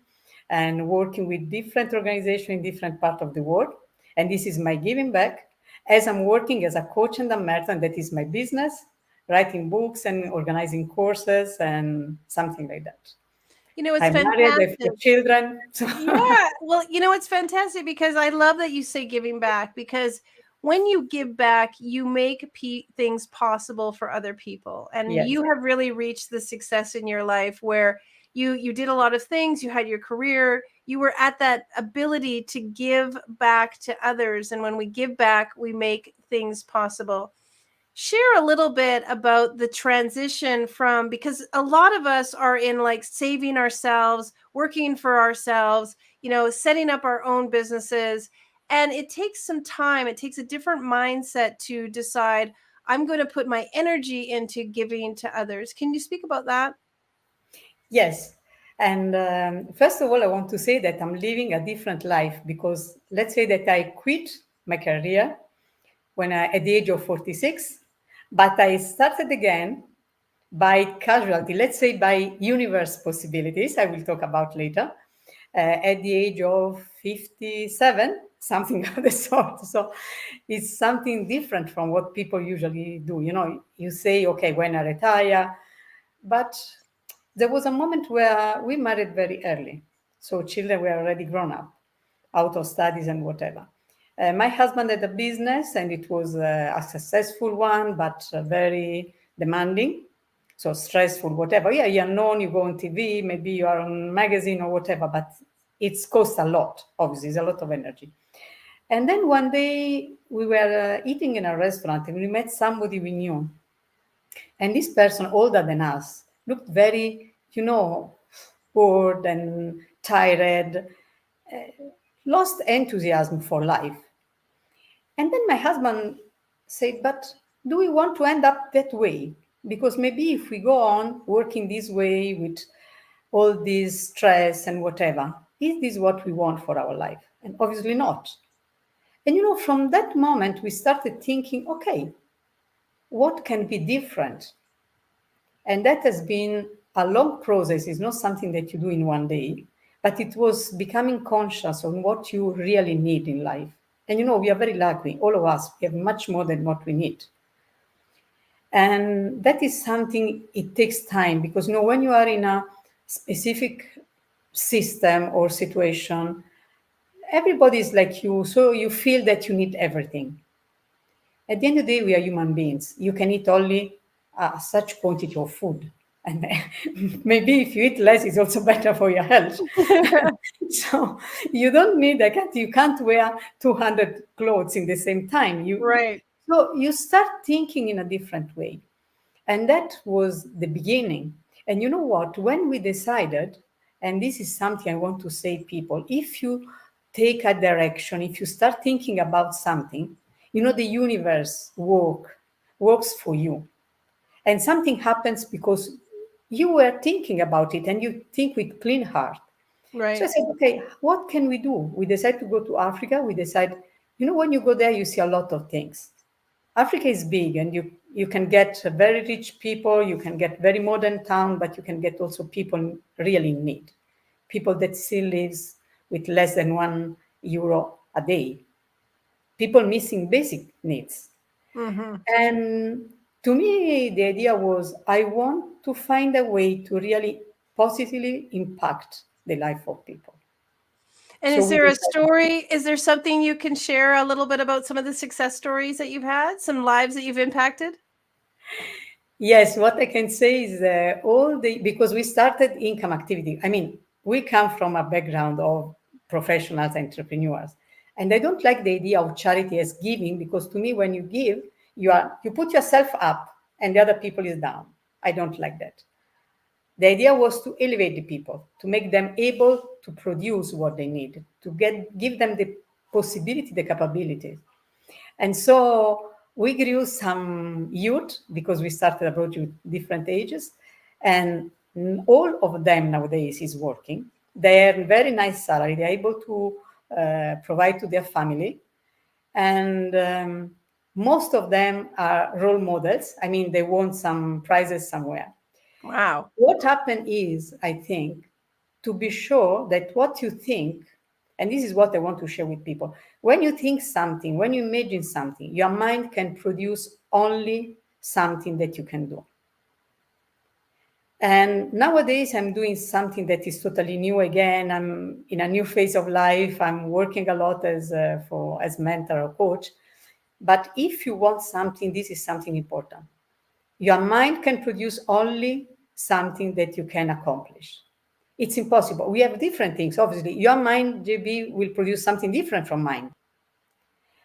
and working with different organizations in different parts of the world. And this is my giving back. As I'm working as a coach and a mentor, and that is my business, writing books and organizing courses and something like that. You know, it's I'm married, I have fantastic. 2 children. So Yeah. Well, you know, it's fantastic because I love that you say giving back, because when you give back, you make things possible for other people. And yes, you have really reached the success in your life where you did a lot of things, you had your career, you were at that ability to give back to others. And when we give back, we make things possible. Share a little bit about the transition from, because a lot of us are in like saving ourselves, working for ourselves, you know, setting up our own businesses, and it takes some time, it takes a different mindset to decide I'm going to put my energy into giving to others. Can you speak about that? yes. And first of all, I want to say that I'm living a different life because let's say that I quit my career at the age of 46, but I started again by casualty, let's say by universe possibilities, I will talk about later, at the age of 57, something of the sort. So it's something different from what people usually do. You know, you say, okay, when I retire, but there was a moment where we married very early. So children were already grown up, out of studies and whatever. My husband had a business and it was a successful one, but very demanding. So stressful, whatever. Yeah, you're known, you go on TV, maybe you are on magazine or whatever, but it's cost a lot, obviously, it's a lot of energy. And then one day we were eating in a restaurant and we met somebody we knew. And this person, older than us, looked very, bored and tired, lost enthusiasm for life. And then my husband said, but do we want to end up that way? Because maybe if we go on working this way with all this stress and whatever, is this what we want for our life? And obviously not. And from that moment, we started thinking, okay, what can be different? And that has been a long process. It's not something that you do in one day, but it was becoming conscious on what you really need in life. And we are very lucky, all of us, we have much more than what we need. And that is something, it takes time, because when you are in a specific system or situation, everybody is like you, so you feel that you need everything. At the end of the day, we are human beings. You can eat only such quantity of food. And maybe if you eat less, it's also better for your health. So you don't need you can't wear 200 clothes in the same time. Right. So you start thinking in a different way. And that was the beginning. And you know what? When we decided, and this is something I want to say, people, if you take a direction, if you start thinking about something, the universe works for you. And something happens because you were thinking about it and you think with clean heart. Right. So I said, okay, what can we do? We decided to go to Africa. We decide, when you go there, you see a lot of things. Africa is big, and you can get very rich people, you can get very modern town, but you can get also people really in need, people that still lives with less than €1 a day, people missing basic needs. Mm-hmm. And to me, the idea was I want to find a way to really positively impact the life of people. And So is there a story? Is there something you can share a little bit about some of the success stories that you've had, some lives that you've impacted? Yes, what I can say is because we started income activity. I mean, we come from a background of professionals, entrepreneurs, and I don't like the idea of charity as giving, because to me, when you give, you put yourself up and the other people is down. I don't like that. The idea was to elevate the people, to make them able to produce what they need, to give them the possibility, the capabilities. And so we grew some youth, because we started abroad with different ages, and all of them nowadays is working. They earn very nice salary. They're able to provide to their family. And most of them are role models. I mean, they won some prizes somewhere. Wow. What happened is, I think, to be sure that what you think, and this is what I want to share with people, when you think something, when you imagine something, your mind can produce only something that you can do. And nowadays I'm doing something that is totally new again. I'm in a new phase of life. I'm working a lot as mentor or coach. But if you want something, this is something important. Your mind can produce only something that you can accomplish. It's impossible. We have different things. Obviously, your mind, JB, will produce something different from mine.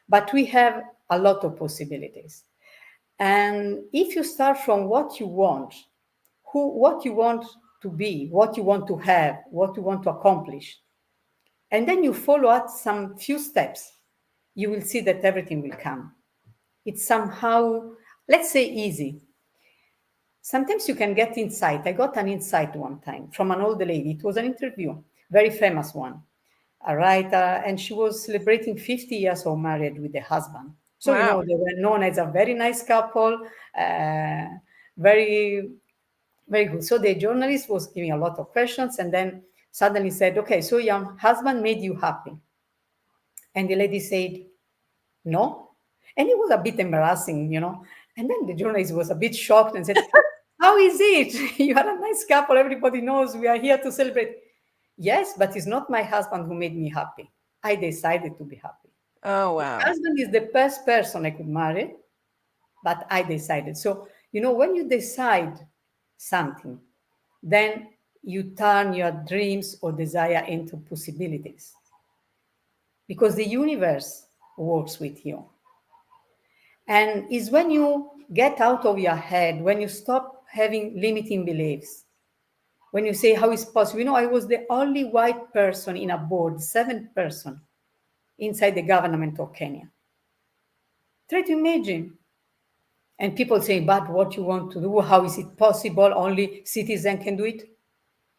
But we have a lot of possibilities. And if you start from what you want, what you want to be, what you want to have, what you want to accomplish, and then you follow up some few steps, you will see that everything will come. It's somehow, let's say, easy. Sometimes you can get insight. I got an insight one time from an old lady. It was an interview, very famous one, a writer, and she was celebrating 50 years of marriage with the husband. So, Wow. they were known as a very nice couple, very, very good. So the journalist was giving a lot of questions, and then suddenly said, okay, so your husband made you happy? And the lady said, no. And it was a bit embarrassing, And then the journalist was a bit shocked and said, how is it? You are a nice couple. Everybody knows we are here to celebrate. Yes, but it's not my husband who made me happy. I decided to be happy. Oh, wow. My husband is the best person I could marry, but I decided. So, when you decide something, then you turn your dreams or desire into possibilities, because the universe works with you. And it's when you get out of your head, when you stop having limiting beliefs, when you say, how is possible? I was the only white person in a board, 7th person inside the government of Kenya. Try to imagine. And people say, but what you want to do? How is it possible? Only citizens can do it.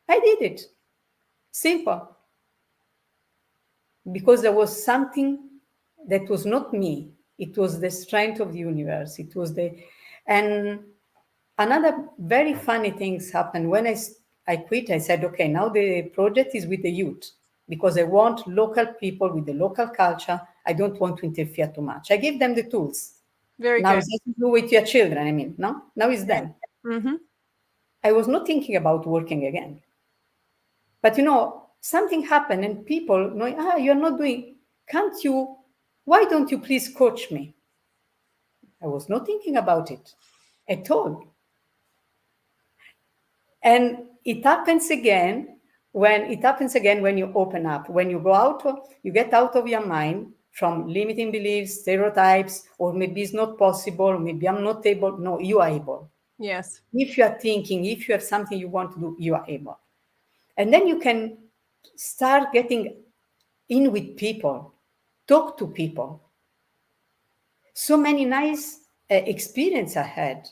I did it. Simple. Because there was something that was not me. It was the strength of the universe. And another very funny things happened when I quit. I said, okay, now the project is with the youth, because I want local people with the local culture. I don't want to interfere too much. I gave them the tools. Very Now good. it's to do with your children. I mean, no, now it's them. Mm-hmm. I was not thinking about working again. But something happened and people knowing, you're not doing, why don't you please coach me? I was not thinking about it at all. And it happens again when you open up, when you you get out of your mind from limiting beliefs, stereotypes, or maybe it's not possible, or maybe I'm not able. No, you are able. Yes. If you are thinking, if you have something you want to do, you are able. And then you can start getting in with people, talk to people. So many nice experience I had.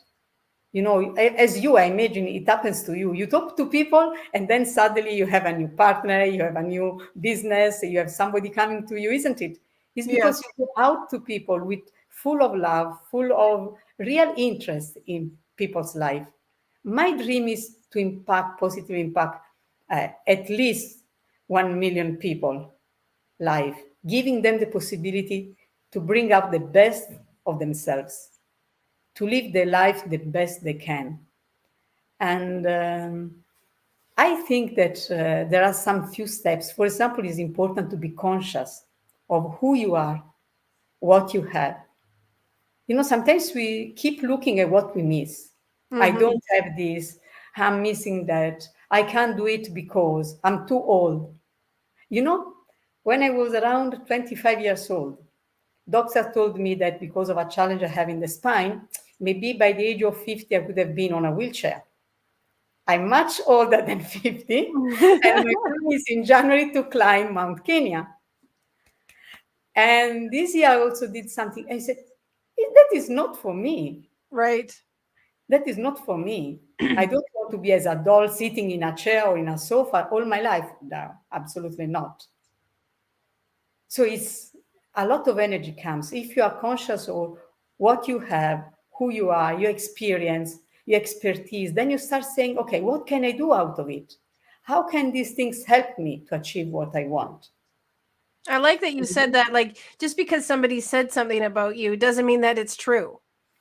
As I imagine it happens to you. You talk to people and then suddenly you have a new partner, you have a new business, you have somebody coming to you, isn't it? It's because you go out to people with full of love, full of real interest in people's life. My dream is to positive impact, at least 1 million people life, giving them the possibility to bring out the best of themselves, to live their life the best they can. And I think that there are some few steps. For example, it's important to be conscious of who you are, what you have. Sometimes we keep looking at what we miss. I don't have this, I'm missing that, I can't do it because I'm too old. When I was around 25 years old, doctor told me that because of a challenge I have in the spine, maybe by the age of 50, I could have been on a wheelchair. I'm much older than 50, and my plan is in January to climb Mount Kenya. And this year I also did something. I said, that is not for me. Right. That is not for me. I don't want to be as a doll sitting in a chair or in a sofa all my life. No, absolutely not. So it's a lot of energy comes. If you are conscious of what you have, who you are, your experience, your expertise, then you start saying, okay, what can I do out of it? How can these things help me to achieve what I want? I like that you said that, like, just because somebody said something about you doesn't mean that it's true.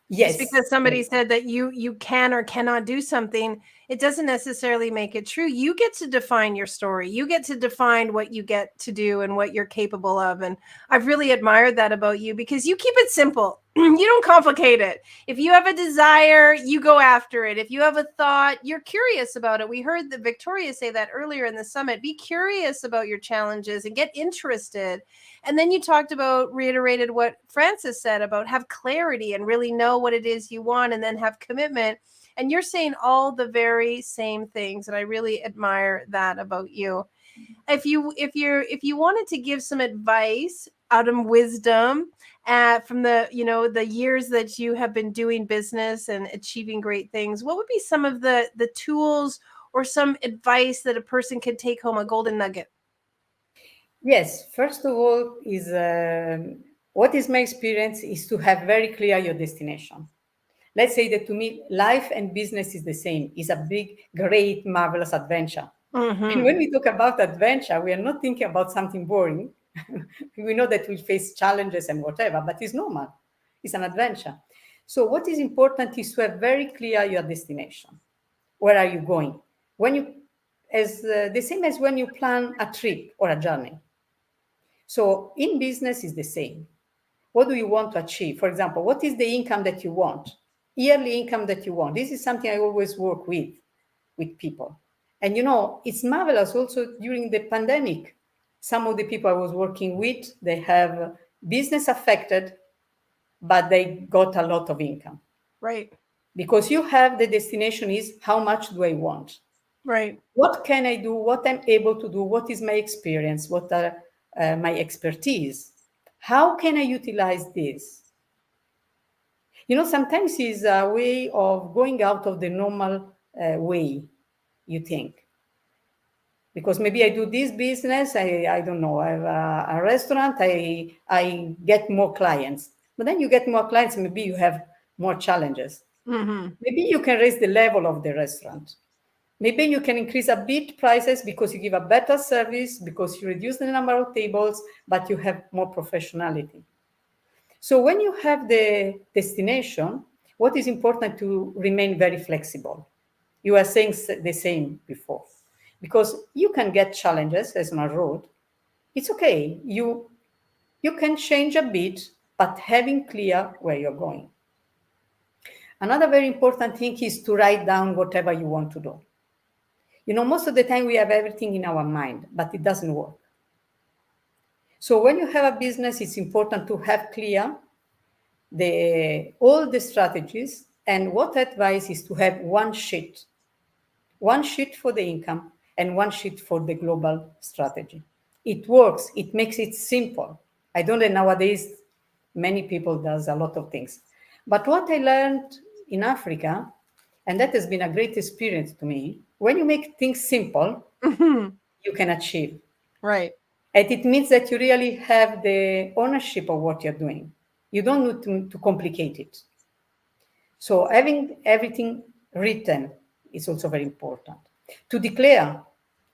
Yes. Just because somebody said that you can or cannot do something, it doesn't necessarily make it true. You get to define your story. You get to define what you get to do and what you're capable of. And I've really admired that about you because you keep it simple. You don't complicate it. If you have a desire, you go after it. If you have a thought, you're curious about it. We heard that Victoria say that earlier in the summit. Be curious about your challenges and get interested. And then you reiterated what Francis said about have clarity and really know what it is you want and then have commitment. And you're saying all the very same things. And I really admire that about you. If you wanted to give some advice out of wisdom from the years that you have been doing business and achieving great things, what would be some of the tools or some advice that a person could take home, a golden nugget? Yes, first of all, is what is my experience is to have very clear your destination. Let's say that to me, life and business is the same. It's a big, great, marvelous adventure. And when we talk about adventure, we are not thinking about something boring. We know that we face challenges and whatever, but it's normal. It's an adventure. So what is important is to have very clear your destination. Where are you going? The same as when you plan a trip or a journey. So in business is the same. What do you want to achieve? For example, what is the income that you want? Yearly income that you want. This is something I always work with people. And it's marvelous also during the pandemic. Some of the people I was working with, they have business affected, but they got a lot of income. Right. Because you have the destination is how much do I want? Right. What can I do? What I'm able to do? What is my experience? What are my expertise? How can I utilize this? Sometimes it's a way of going out of the normal way, you think. Because maybe I do this business, I don't know, I have a restaurant, I get more clients. But then you get more clients, maybe you have more challenges. Maybe you can raise the level of the restaurant. Maybe you can increase a bit prices because you give a better service, because you reduce the number of tables, but you have more professionality. So when you have the destination, what is important to remain very flexible. You are saying the same before, because you can get challenges as on a road. It's okay. You can change a bit, but having clear where you're going. Another very important thing is to write down whatever you want to do. You know, most of the time we have everything in our mind, but it doesn't work. So when you have a business, it's important to have clear all the strategies. And what I advise is to have one sheet for the income and one sheet for the global strategy. It works. It makes it simple. I don't know, nowadays, many people does a lot of things. But what I learned in Africa, and that has been a great experience to me, when you make things simple, you can achieve. Right. And it means that you really have the ownership of what you're doing. You don't need to complicate it. So having everything written is also very important. To declare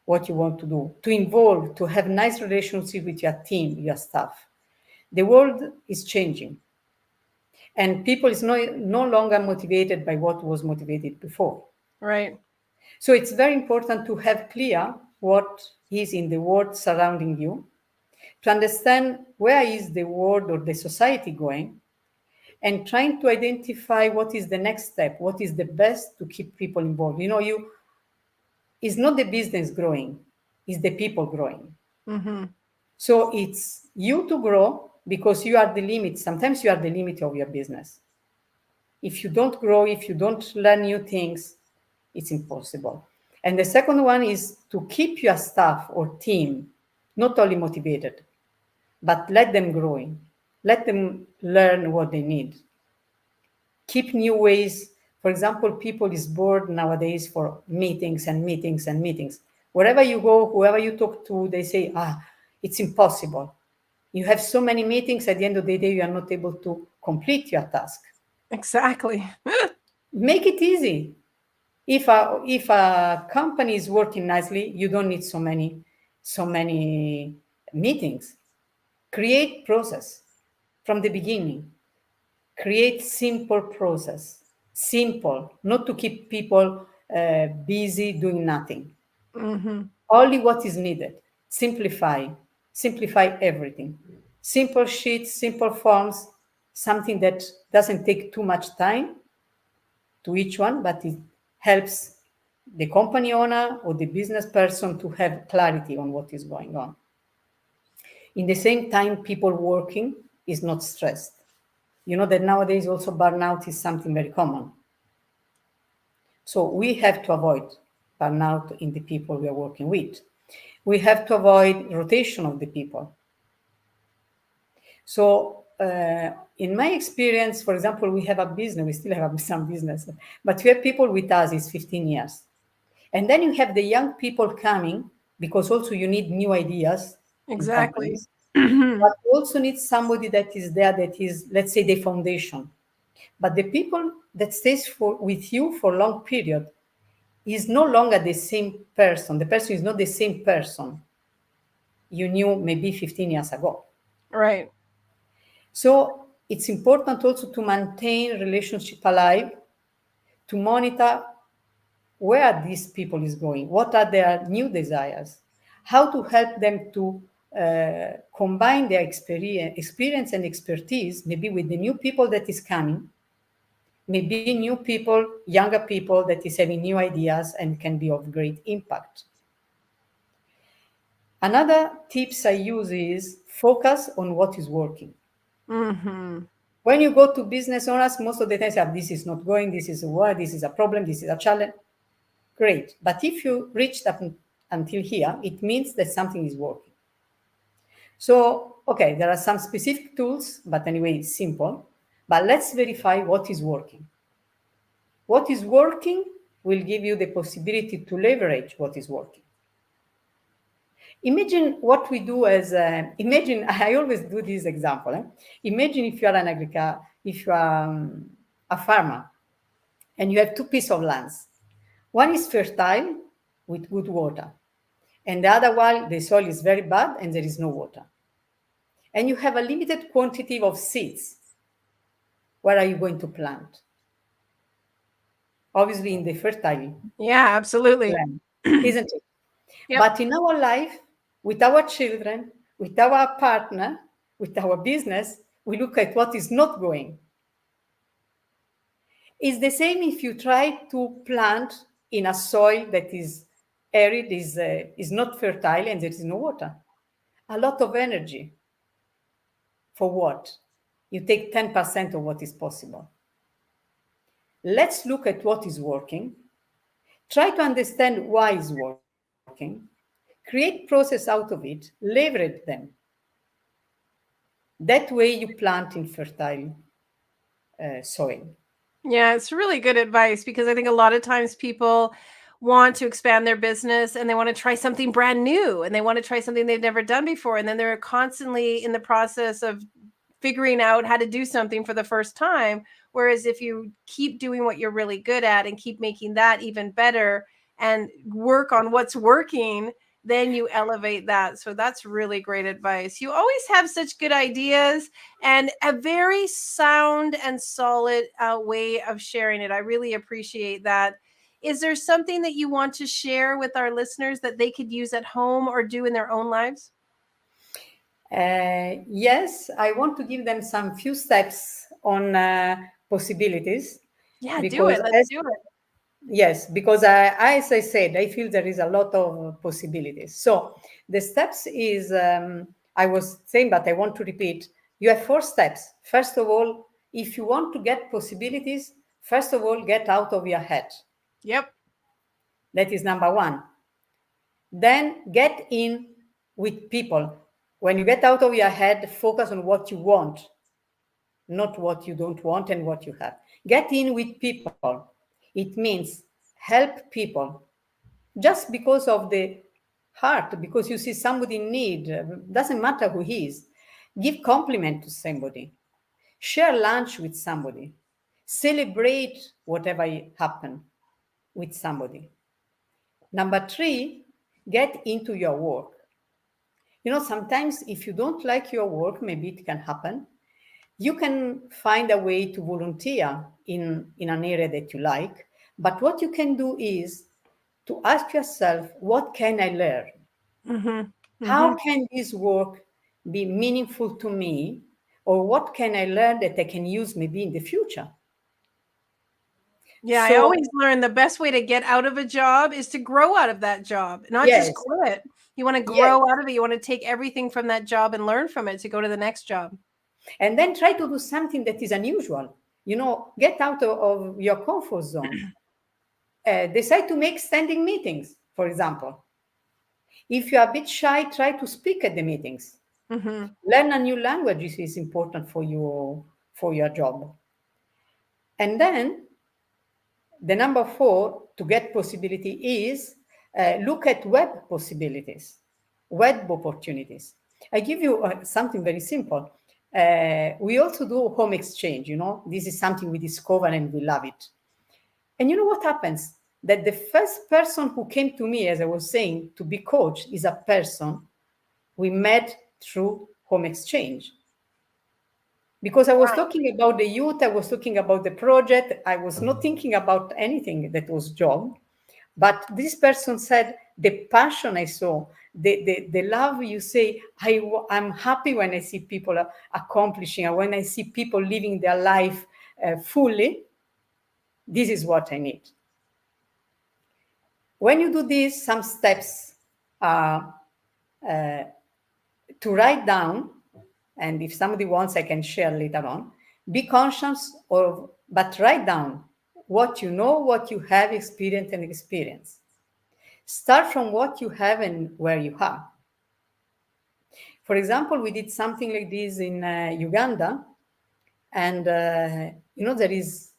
what you want to do, to involve, to have nice relationship with your team, your staff. The world is changing. And people is no longer motivated by what was motivated before. Right. So it's very important to have clear what is in the world surrounding you, to understand where is the world or the society going, and trying to identify what is the next step, what is the best to keep people involved. You know, it's not the business growing, it's the people growing. Mm-hmm. So it's you to grow because you are the limit. Sometimes you are the limit of your business. If you don't grow, if you don't learn new things, it's impossible. And the second one is to keep your staff or team not only motivated, but let them grow. Let them learn what they need. Keep new ways. For example, people is bored nowadays for meetings and meetings and meetings. Wherever you go, whoever you talk to, they say, it's impossible. You have so many meetings, at the end of the day, you are not able to complete your task. Exactly. Make it easy. If a company is working nicely, you don't need so many meetings. Create process from the beginning. Create simple process. Simple, not to keep people busy doing nothing. Mm-hmm. Only what is needed. Simplify everything. Simple sheets, simple forms, something that doesn't take too much time to each one, but it helps the company owner or the business person to have clarity on what is going on. In the same time, people working is not stressed. You know that nowadays also burnout is something very common. So we have to avoid burnout in the people we are working with. We have to avoid rotation of the people. So in my experience, for example, we have a business, we still have some business, but we have people with us is 15 years. And then you have the young people coming, because also you need new ideas. Exactly. But you also need somebody that is there, that is, let's say, the foundation. But the people that stays with you for a long period is no longer the same person. The person is not the same person you knew maybe 15 years ago. Right. So it's important also to maintain relationship alive, to monitor where these people is going, what are their new desires, how to help them to combine their experience and expertise, maybe with the new people that is coming, maybe new people, younger people that is having new ideas and can be of great impact. Another tips I use is focus on what is working. Mm-hmm. When you go to business owners, most of the time say, this is not going, this is a word, this is a problem, this is a challenge. Great. But if you reached up until here, it means that something is working. So, okay, there are some specific tools, but anyway, it's simple. But let's verify what is working. What is working will give you the possibility to leverage what is working. Imagine what we do as, imagine, I always do this example. Imagine if you are if you are a farmer and you have two pieces of lands. One is fertile with good water, and the other one, the soil is very bad and there is no water. and you have a limited quantity of seeds, where are you going to plant? Obviously in the fertile Yeah, absolutely. land, isn't it? Yep. But in our life, with our children, with our partner, with our business, we look at what is not going. It's the same if you try to plant in a soil that is arid, is not fertile, and there is no water. A lot of energy. For what? You take 10% of what is possible. Let's look at what is working. Try to understand why it's working. Create process out of it, leverage them. That way you plant in fertile soil. Yeah, it's really good advice because I think a lot of times people want to expand their business and they want to try something brand new and they want to try something they've never done before. And then they're constantly in the process of figuring out how to do something for the first time. Whereas if you keep doing what you're really good at and keep making that even better and work on what's working, then you elevate that. So that's really great advice. You always have such good ideas and a very sound and solid way of sharing it. I really appreciate that. Is there something that you want to share with our listeners that they could use at home or do in their own lives? Yes, I want to give them some few steps on possibilities. Yeah, do because it. Let's do it. Yes, because as I said, I feel there is a lot of possibilities. So the steps is, I was saying, but I want to repeat, you have 4 steps. First of all, if you want to get possibilities, first of all, get out of your head. Yep. That is number 1. Then get in with people. When you get out of your head, focus on what you want, not what you don't want and what you have. Get in with people. It means help people just because of the heart, because you see somebody in need, doesn't matter who he is. Give compliment to somebody. Share lunch with somebody. Celebrate whatever happened with somebody. Number 3, get into your work. You know, sometimes if you don't like your work, maybe it can happen. You can find a way to volunteer in an area that you like. But what you can do is to ask yourself, what can I learn? How can this work be meaningful to me? Or what can I learn that I can use maybe in the future? Yeah, I So, always learn the best way to get out of a job is to grow out of that job, not just yes, quit. You want to yes. grow out of it. You want to take everything from that job and learn from it to go to the next job. And then try to do something that is unusual. You know, get out of your comfort zone. Decide to make standing meetings, for example. If you are a bit shy, try to speak at the meetings. Learn a new language is important for your job. And then the number 4 to get possibility is look at web possibilities, web opportunities. I give you something very simple. We also do home exchange, you know, this is something we discover and we love it. And you know what happens? That the first person who came to me, as I was saying, to be coached is a person we met through home exchange. Because I was talking about the youth, I was talking about the project, I was not thinking about anything that was job. But this person said, the passion I saw, the love you say, I'm happy when I see people accomplishing, and when I see people living their life fully. This is what I need. When you do this, some steps are to write down, and if somebody wants, I can share later on. Be conscious of, but write down what you know, what you have experienced and experience. Start from what you have and where you are. For example, we did something like this in Uganda, and you know, there is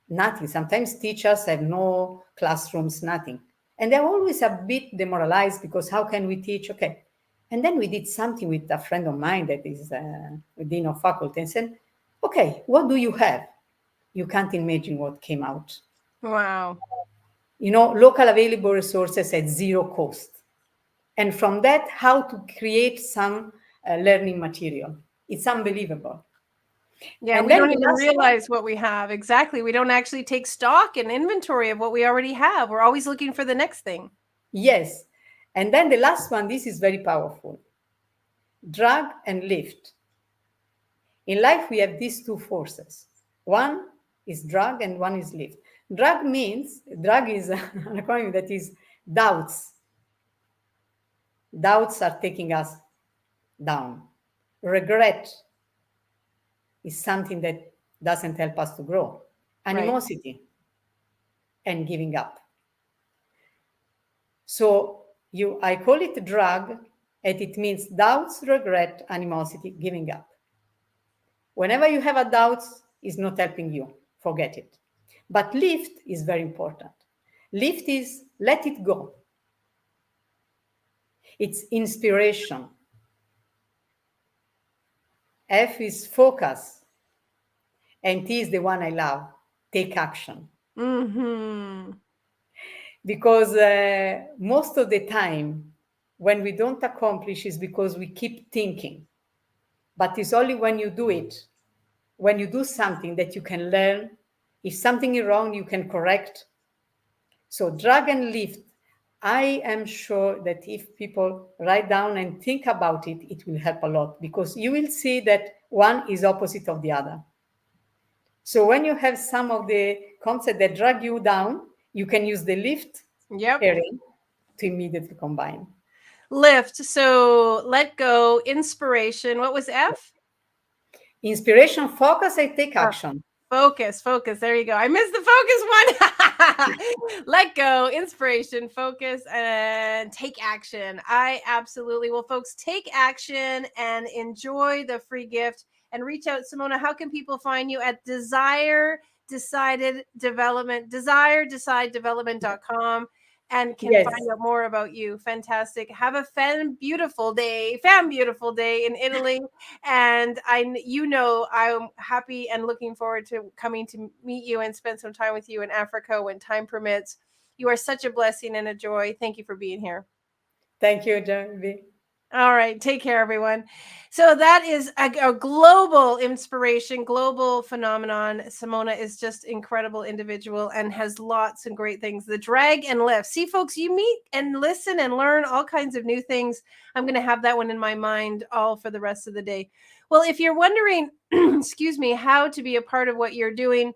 nothing. Sometimes teachers have no classrooms, nothing. And they're always a bit demoralized because how can we teach? Okay. And then we did something with a friend of mine that is a dean of faculty and said, okay, what do you have? You can't imagine what came out. Wow. You know, local available resources at 0 cost. And from that, how to create some learning material. It's unbelievable. Yeah, And we then don't the even last one, realize what we have. Exactly. We don't actually take stock and inventory of what we already have. We're always looking for the next thing. yes. And then the last one, this is very powerful. Drag and lift. In life, we have these two forces. One is drag and one is lift. Drag is an acronym that is doubts. Doubts are taking us down. Regret is something that doesn't help us to grow. Animosity and giving up. So I call it drag, and it means doubts, regret, animosity, giving up. Whenever you have a doubt, it's not helping you. Forget it. But lift is very important. Lift is let it go. It's inspiration. F is focus. And T is the one I love. Take action. Mm-hmm. Because most of the time, when we don't accomplish, is because we keep thinking. But it's only when you do it, when you do something, that you can learn. If something is wrong, you can correct. So drag and lift, I am sure that if people write down and think about it, it will help a lot, because you will see that one is opposite of the other. So when you have some of the concepts that drag you down, you can use the lift area to immediately combine. Lift. So let go, inspiration. What was F? Inspiration, focus, and take action. Focus. There you go. I missed the focus one. Let go, inspiration, focus, and take action. I absolutely will, folks, take action and enjoy the free gift and reach out. Simona, how can people find you? At DesireDecideDevelopment.com and can find out more about you. Fantastic. Have a beautiful day in Italy. And I'm happy and looking forward to coming to meet you and spend some time with you in Africa when time permits. You are such a blessing and a joy. Thank you for being here. Thank you, Jeremy. All right. Take care, everyone. So that is a global inspiration, global phenomenon. Simona is just incredible individual and has lots of great things. The drag and lift. See, folks, you meet and listen and learn all kinds of new things. I'm going to have that one in my mind all for the rest of the day. Well, if you're wondering, excuse me, how to be a part of what you're doing,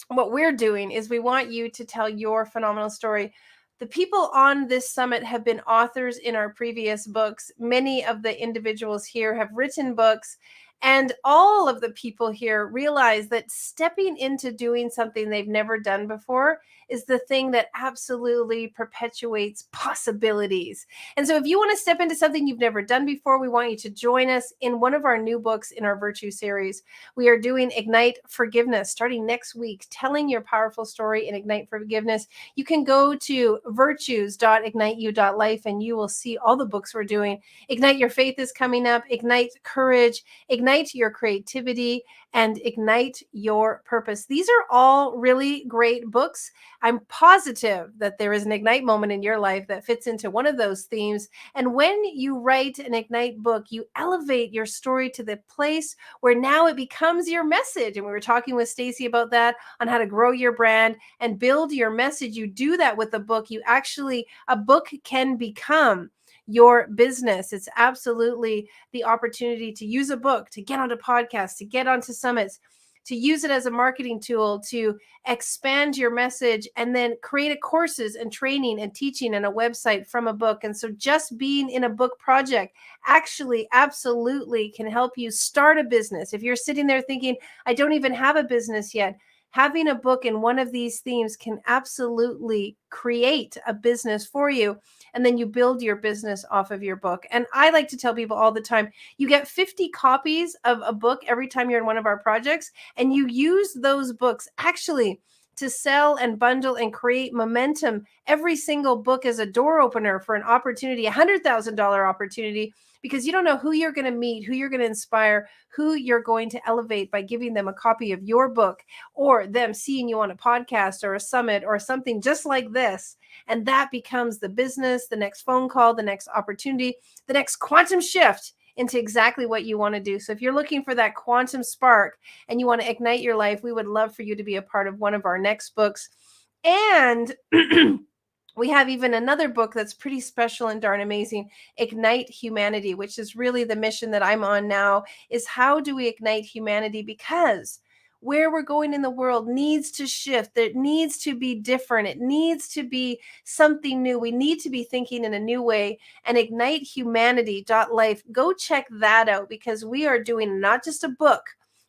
what we're doing is we want you to tell your phenomenal story. The people on this summit have been authors in our previous books. Many of the individuals here have written books, and all of the people here realize that stepping into doing something they've never done before is the thing that absolutely perpetuates possibilities. And so if you want to step into something you've never done before, we want you to join us in one of our new books in our Virtue series. We are doing Ignite Forgiveness starting next week, telling your powerful story in Ignite Forgiveness. You can go to virtues.igniteyou.life and you will see all the books we're doing. Ignite Your Faith is coming up, Ignite Courage, Ignite Your Creativity, and Ignite Your Purpose. These are all really great books. I'm positive that there is an Ignite moment in your life that fits into one of those themes. And when you write an Ignite book, you elevate your story to the place where now it becomes your message. And we were talking with Stacy about that, on how to grow your brand and build your message. You do that with a book. A book can become your business. It's absolutely the opportunity to use a book, to get onto podcasts, to get onto summits, to use it as a marketing tool, to expand your message, and then create courses and training and teaching and a website from a book. And so just being in a book project actually absolutely can help you start a business. If you're sitting there thinking, I don't even have a business yet, having a book in one of these themes can absolutely create a business for you. And then you build your business off of your book. And I like to tell people all the time, you get 50 copies of a book every time you're in one of our projects, and you use those books actually to sell and bundle and create momentum. Every single book is a door opener for an opportunity, $100,000 opportunity, because you don't know who you're going to meet, who you're going to inspire, who you're going to elevate by giving them a copy of your book, or them seeing you on a podcast or a summit or something just like this. And that becomes the business, the next phone call, the next opportunity, the next quantum shift into exactly what you want to do. So if you're looking for that quantum spark and you want to ignite your life, we would love for you to be a part of one of our next books. And we have even another book that's pretty special and darn amazing, Ignite Humanity, which is really the mission that I'm on now, is how do we ignite humanity? Because where we're going in the world needs to shift. It needs to be different. It needs to be something new. We need to be thinking in a new way. And ignitehumanity.life, go check that out, because we are doing not just a book,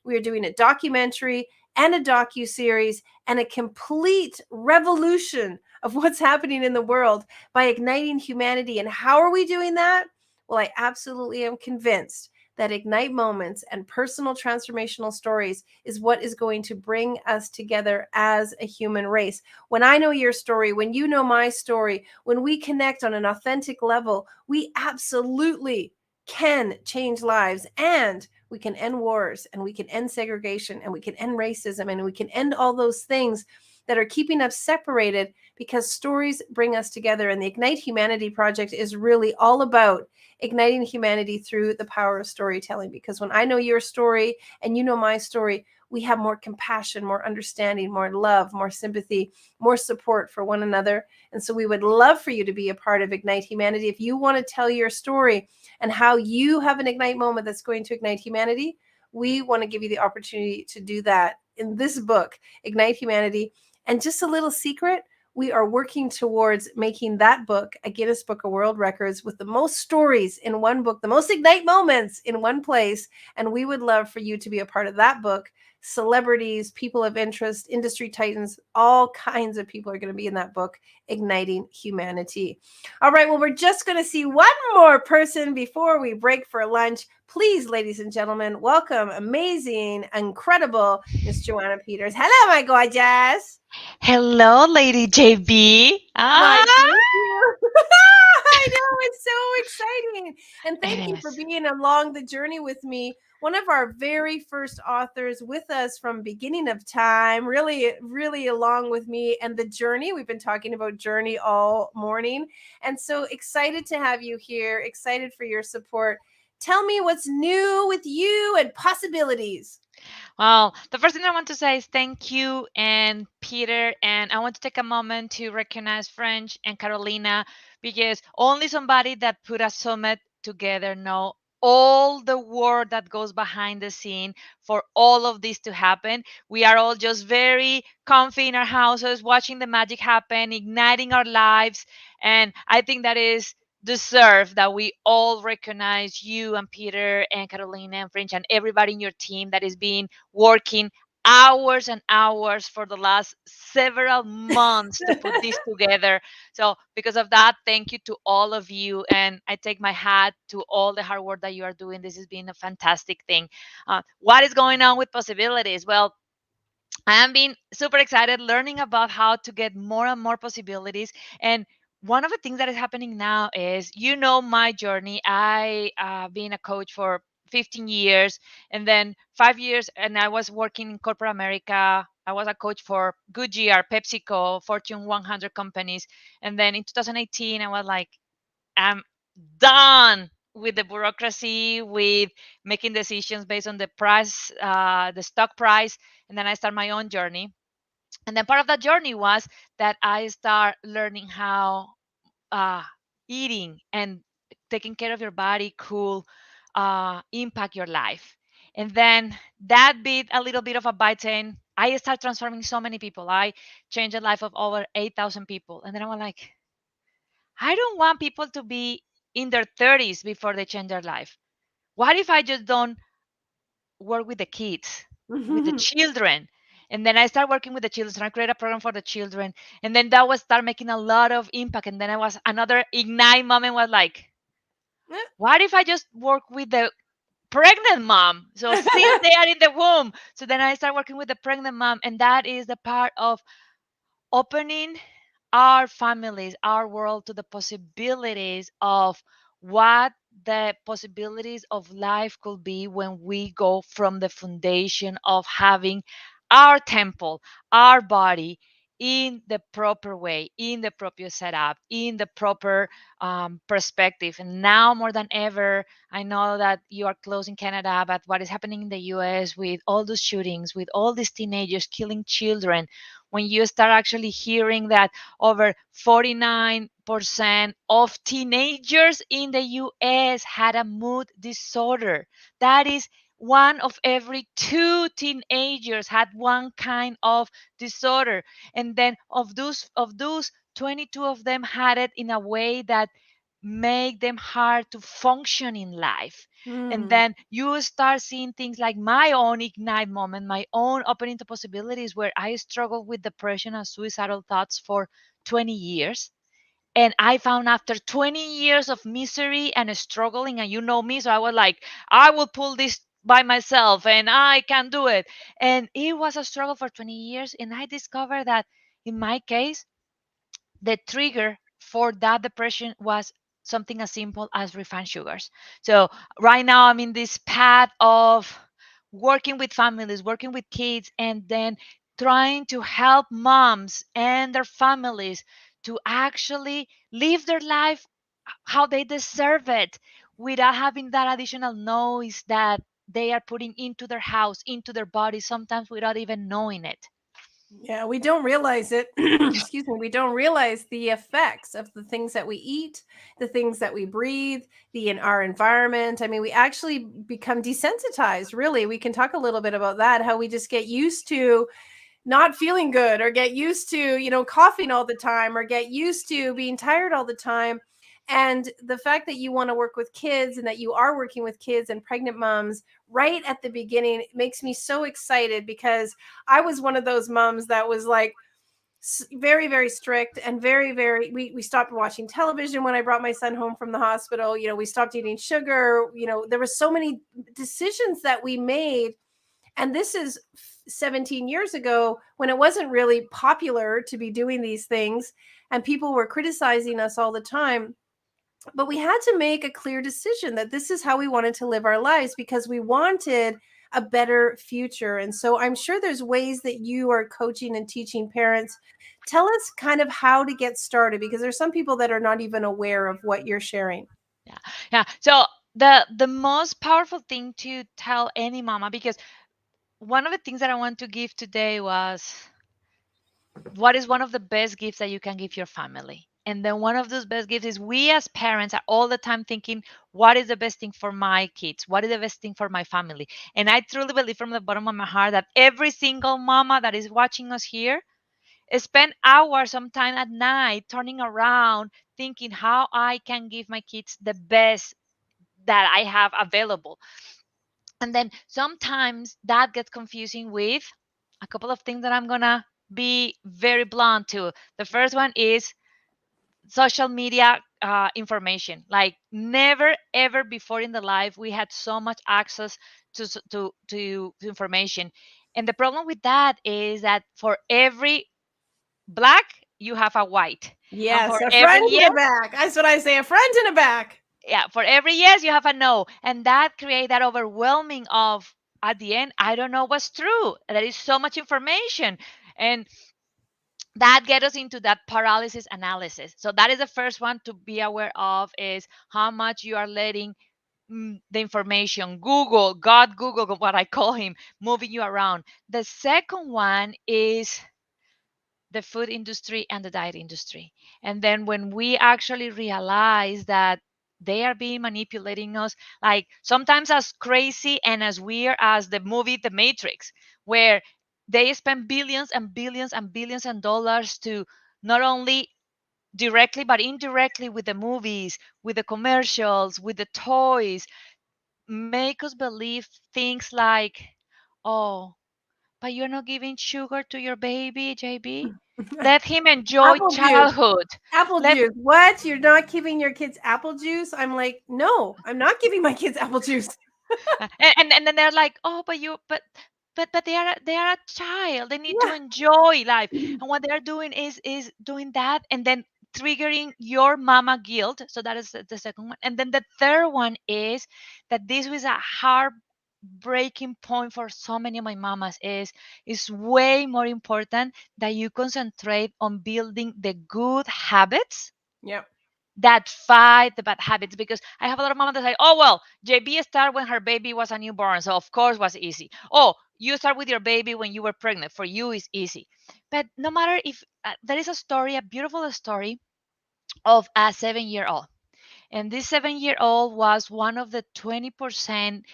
we are doing a documentary and a docu-series and a complete revolution of what's happening in the world by igniting humanity. And how are we doing that? Well, I absolutely am convinced that ignite moments and personal transformational stories is what is going to bring us together as a human race. When I know your story, when you know my story, when we connect on an authentic level, we absolutely can change lives, and we can end wars, and we can end segregation, and we can end racism, and we can end all those things that are keeping us separated, because stories bring us together. And the Ignite Humanity Project is really all about igniting humanity through the power of storytelling. Because when I know your story and you know my story, we have more compassion, more understanding, more love, more sympathy, more support for one another. And so we would love for you to be a part of Ignite Humanity. If you want to tell your story and how you have an Ignite moment that's going to ignite humanity, we want to give you the opportunity to do that in this book, Ignite Humanity. And just a little secret, we are working towards making that book a Guinness Book of World Records with the most stories in one book, the most ignite moments in one place. And we would love for you to be a part of that book. Celebrities, people of interest, industry titans, all kinds of people are going to be in that book, Igniting Humanity. All right, well, we're just going to see one more person before we break for lunch. Please, ladies and gentlemen, welcome amazing, incredible Miss Joanna Peters. Hello, my gorgeous. Hello, Lady JB. Why, Ah, thank you. I know, it's so exciting. And it thank you for is. being along the journey with me. One of our very first authors with us from beginning of time, really, really along with me and the journey. We've been talking about journey all morning. And so excited to have you here, excited for your support. Tell me what's new with you and possibilities. Well, the first thing I want to say is thank you and Peter. And I want to take a moment to recognize French and Carolina, because only somebody that put a summit together know all the work that goes behind the scene for all of this to happen. We are all just very comfy in our houses, watching the magic happen, igniting our lives. And I think that is deserve that we all recognize you and Peter and Carolina and French and everybody in your team that is being working hours and hours for the last several months to put this together. So, because of that, thank you to all of you. And I take my hat to all the hard work that you are doing. This has been a fantastic thing. What is going on with possibilities? Well, I am being super excited learning about how to get more and more possibilities. And one of the things that is happening now is, my journey. I been a coach for 15 years, and then 5 years, and I was working in corporate America. I was a coach for Goodyear, PepsiCo, Fortune 100 companies. And then in 2018, I was like, I'm done with the bureaucracy, with making decisions based on the price, the stock price. And then I start my own journey. And then part of that journey was that I start learning how uh, eating and taking care of your body could impact your life. And then that bit, a little bit of a bite in, I start transforming so many people. I changed the life of over 8,000 people. And then I was like, I don't want people to be in their 30s before they change their life. What if I just don't work with the kids, with the children? And then I start working with the children. I create a program for the children. And then that was start making a lot of impact. And then I was another ignite moment was like, what if I just work with the pregnant mom? So since they are in the womb. So then I start working with the pregnant mom. And that is the part of opening our families, our world to the possibilities of what the possibilities of life could be when we go from the foundation of having our temple, our body in the proper way, in the proper setup, in the proper perspective. And now more than ever, I know that you are close in Canada, but what is happening in the US with all those shootings, with all these teenagers killing children, when you start actually hearing that over 49% of teenagers in the US had a mood disorder. That is one of every two teenagers had one kind of disorder. And then of those 22 of them had it in a way that make them hard to function in life. And Mm. then you start seeing things like my own ignite moment, my own opening to possibilities, where I struggled with depression and suicidal thoughts for 20 years. And I found after 20 years of misery and struggling, and you know me, so I was like, I will pull this by myself and I can do it. And it was a struggle for 20 years. And I discovered that in my case, the trigger for that depression was something as simple as refined sugars. So right now I'm in this path of working with families, working with kids, and then trying to help moms and their families to actually live their life how they deserve it without having that additional noise that they are putting into their house, into their body, sometimes without even knowing it. Yeah, we don't realize it. Excuse me. We don't realize the effects of the things that we eat, the things that we breathe, the in our environment. I mean, we actually become desensitized, really. We can talk a little bit about that, how we just get used to not feeling good, or get used to, coughing all the time, or get used to being tired all the time. And the fact that you want to work with kids, and that you are working with kids and pregnant moms right at the beginning, makes me so excited, because I was one of those moms that was like very, very strict, and very, very, we stopped watching television when I brought my son home from the hospital. We stopped eating sugar. There were so many decisions that we made. And this is 17 years ago, when it wasn't really popular to be doing these things, and people were criticizing us all the time. But we had to make a clear decision that this is how we wanted to live our lives, because we wanted a better future. And so I'm sure there's ways that you are coaching and teaching parents. Tell us kind of how to get started, because there's some people that are not even aware of what you're sharing. Yeah. Yeah. So the most powerful thing to tell any mama, because one of the things that I want to give today was, what is one of the best gifts that you can give your family? And then one of those best gifts is, we as parents are all the time thinking, what is the best thing for my kids? What is the best thing for my family? And I truly believe from the bottom of my heart that every single mama that is watching us here spend hours sometime at night turning around thinking how I can give my kids the best that I have available. And then sometimes that gets confusing with a couple of things that I'm gonna be very blunt to. The first one is social media information. Like, never ever before in the life we had so much access to information. And the problem with that is that for every black you have a white, and Yes, for a every friend in yes, a back. That's what I say, a friend in a back. yeah, for every yes you have a no, and that create that overwhelming of, at the end, I don't know what's true, there is so much information. And that get us into that paralysis analysis. So that is the first one to be aware of, is how much you are letting the information, Google, what I call him, moving you around. The second one is the food industry and the diet industry. And then when we actually realize that they are being manipulating us, like sometimes as crazy and as weird as the movie The Matrix, where they spend billions and billions and billions of dollars to not only directly but indirectly with the movies, with the commercials, with the toys, make us believe things like, oh, but you're not giving sugar to your baby, JB. Let him enjoy Apple juice. childhood. Apple Let juice. What? You're not giving your kids apple juice? I'm like, no, I'm not giving my kids apple juice. and then they're like, oh, but you but they are a child. They need to Yeah. enjoy life. And what they're doing is doing that, and then triggering your mama guilt. So that is the second one. And then the third one is that this was a hard breaking point for so many of my mamas is it's way more important that you concentrate on building the good habits Yep. that fight the bad habits. Because I have a lot of mamas that say, oh well, JB started when her baby was a newborn, so of course was easy. Oh, you start with your baby when you were pregnant, for you is easy. But no matter if there is a story, a beautiful story of a 7-year-old, and this 7-year-old was one of the 20%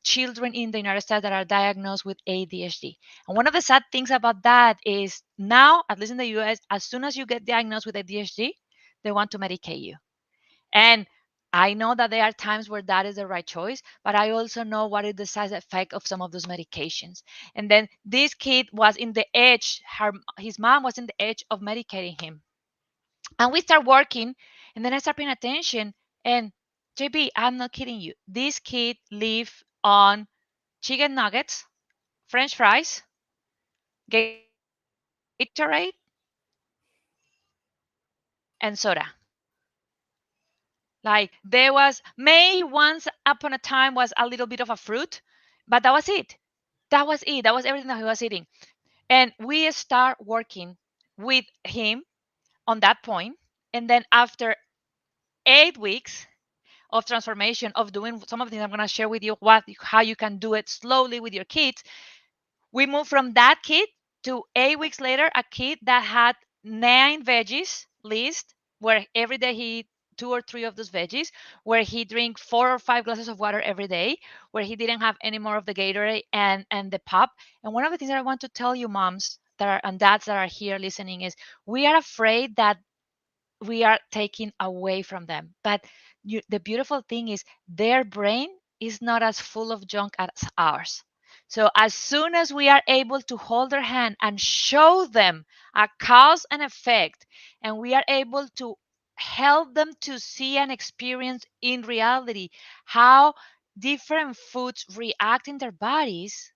children in the United States that are diagnosed with ADHD. And one of the sad things about that is now, at least in the US, as soon as you get diagnosed with ADHD, they want to medicate you. And I know that there are times where that is the right choice, but I also know what is the side effect of some of those medications. And then this kid was in the edge, his mom was in the edge of medicating him. And we start working, and then I start paying attention. And JB, I'm not kidding you. This kid lived on chicken nuggets, French fries, Gatorade, and soda. Like there was maybe once upon a time was a little bit of a fruit, but that was it. That was it. That was everything that he was eating. And we start working with him on that point. And then after 8 weeks of transformation of doing some of the things I'm going to share with you, how you can do it slowly with your kids, we moved from that kid to 8 weeks later, a kid that had 9 veggies list, where every day he eat 2 or 3 of those veggies, where he drink 4 or 5 glasses of water every day, where he didn't have any more of the Gatorade and the pop. And one of the things that I want to tell you, moms that are and dads that are here listening, is we are afraid that we are taking away from them. But the beautiful thing is their brain is not as full of junk as ours. So as soon as we are able to hold their hand and show them a cause and effect, and we are able to help them to see and experience in reality how different foods react in their bodies,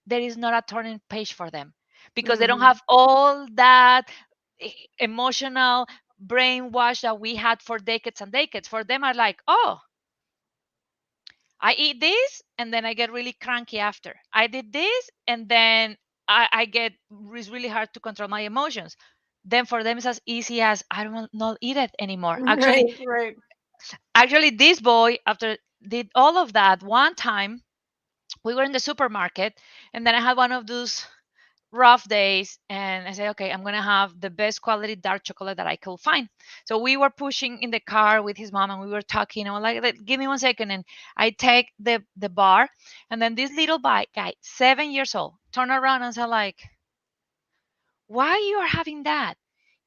there is not a turning page for them, because they don't Mhm. have all that emotional brainwash that we had for decades and decades. For them are like, oh, I eat this and then I get really cranky after. I did this and then I get, it's really hard to control my emotions. Then for them it's as easy as I don't not eat it anymore. Right, right. Actually this boy, after did all of that, one time we were in the supermarket, and then I had one of those rough days, and I said, okay, I'm gonna have the best quality dark chocolate that I could find. So we were pushing in the car with his mom and we were talking, and I was like, give me 1 second. And I take the bar, and then this little guy, 7 years old, turn around and said like, why you are having that?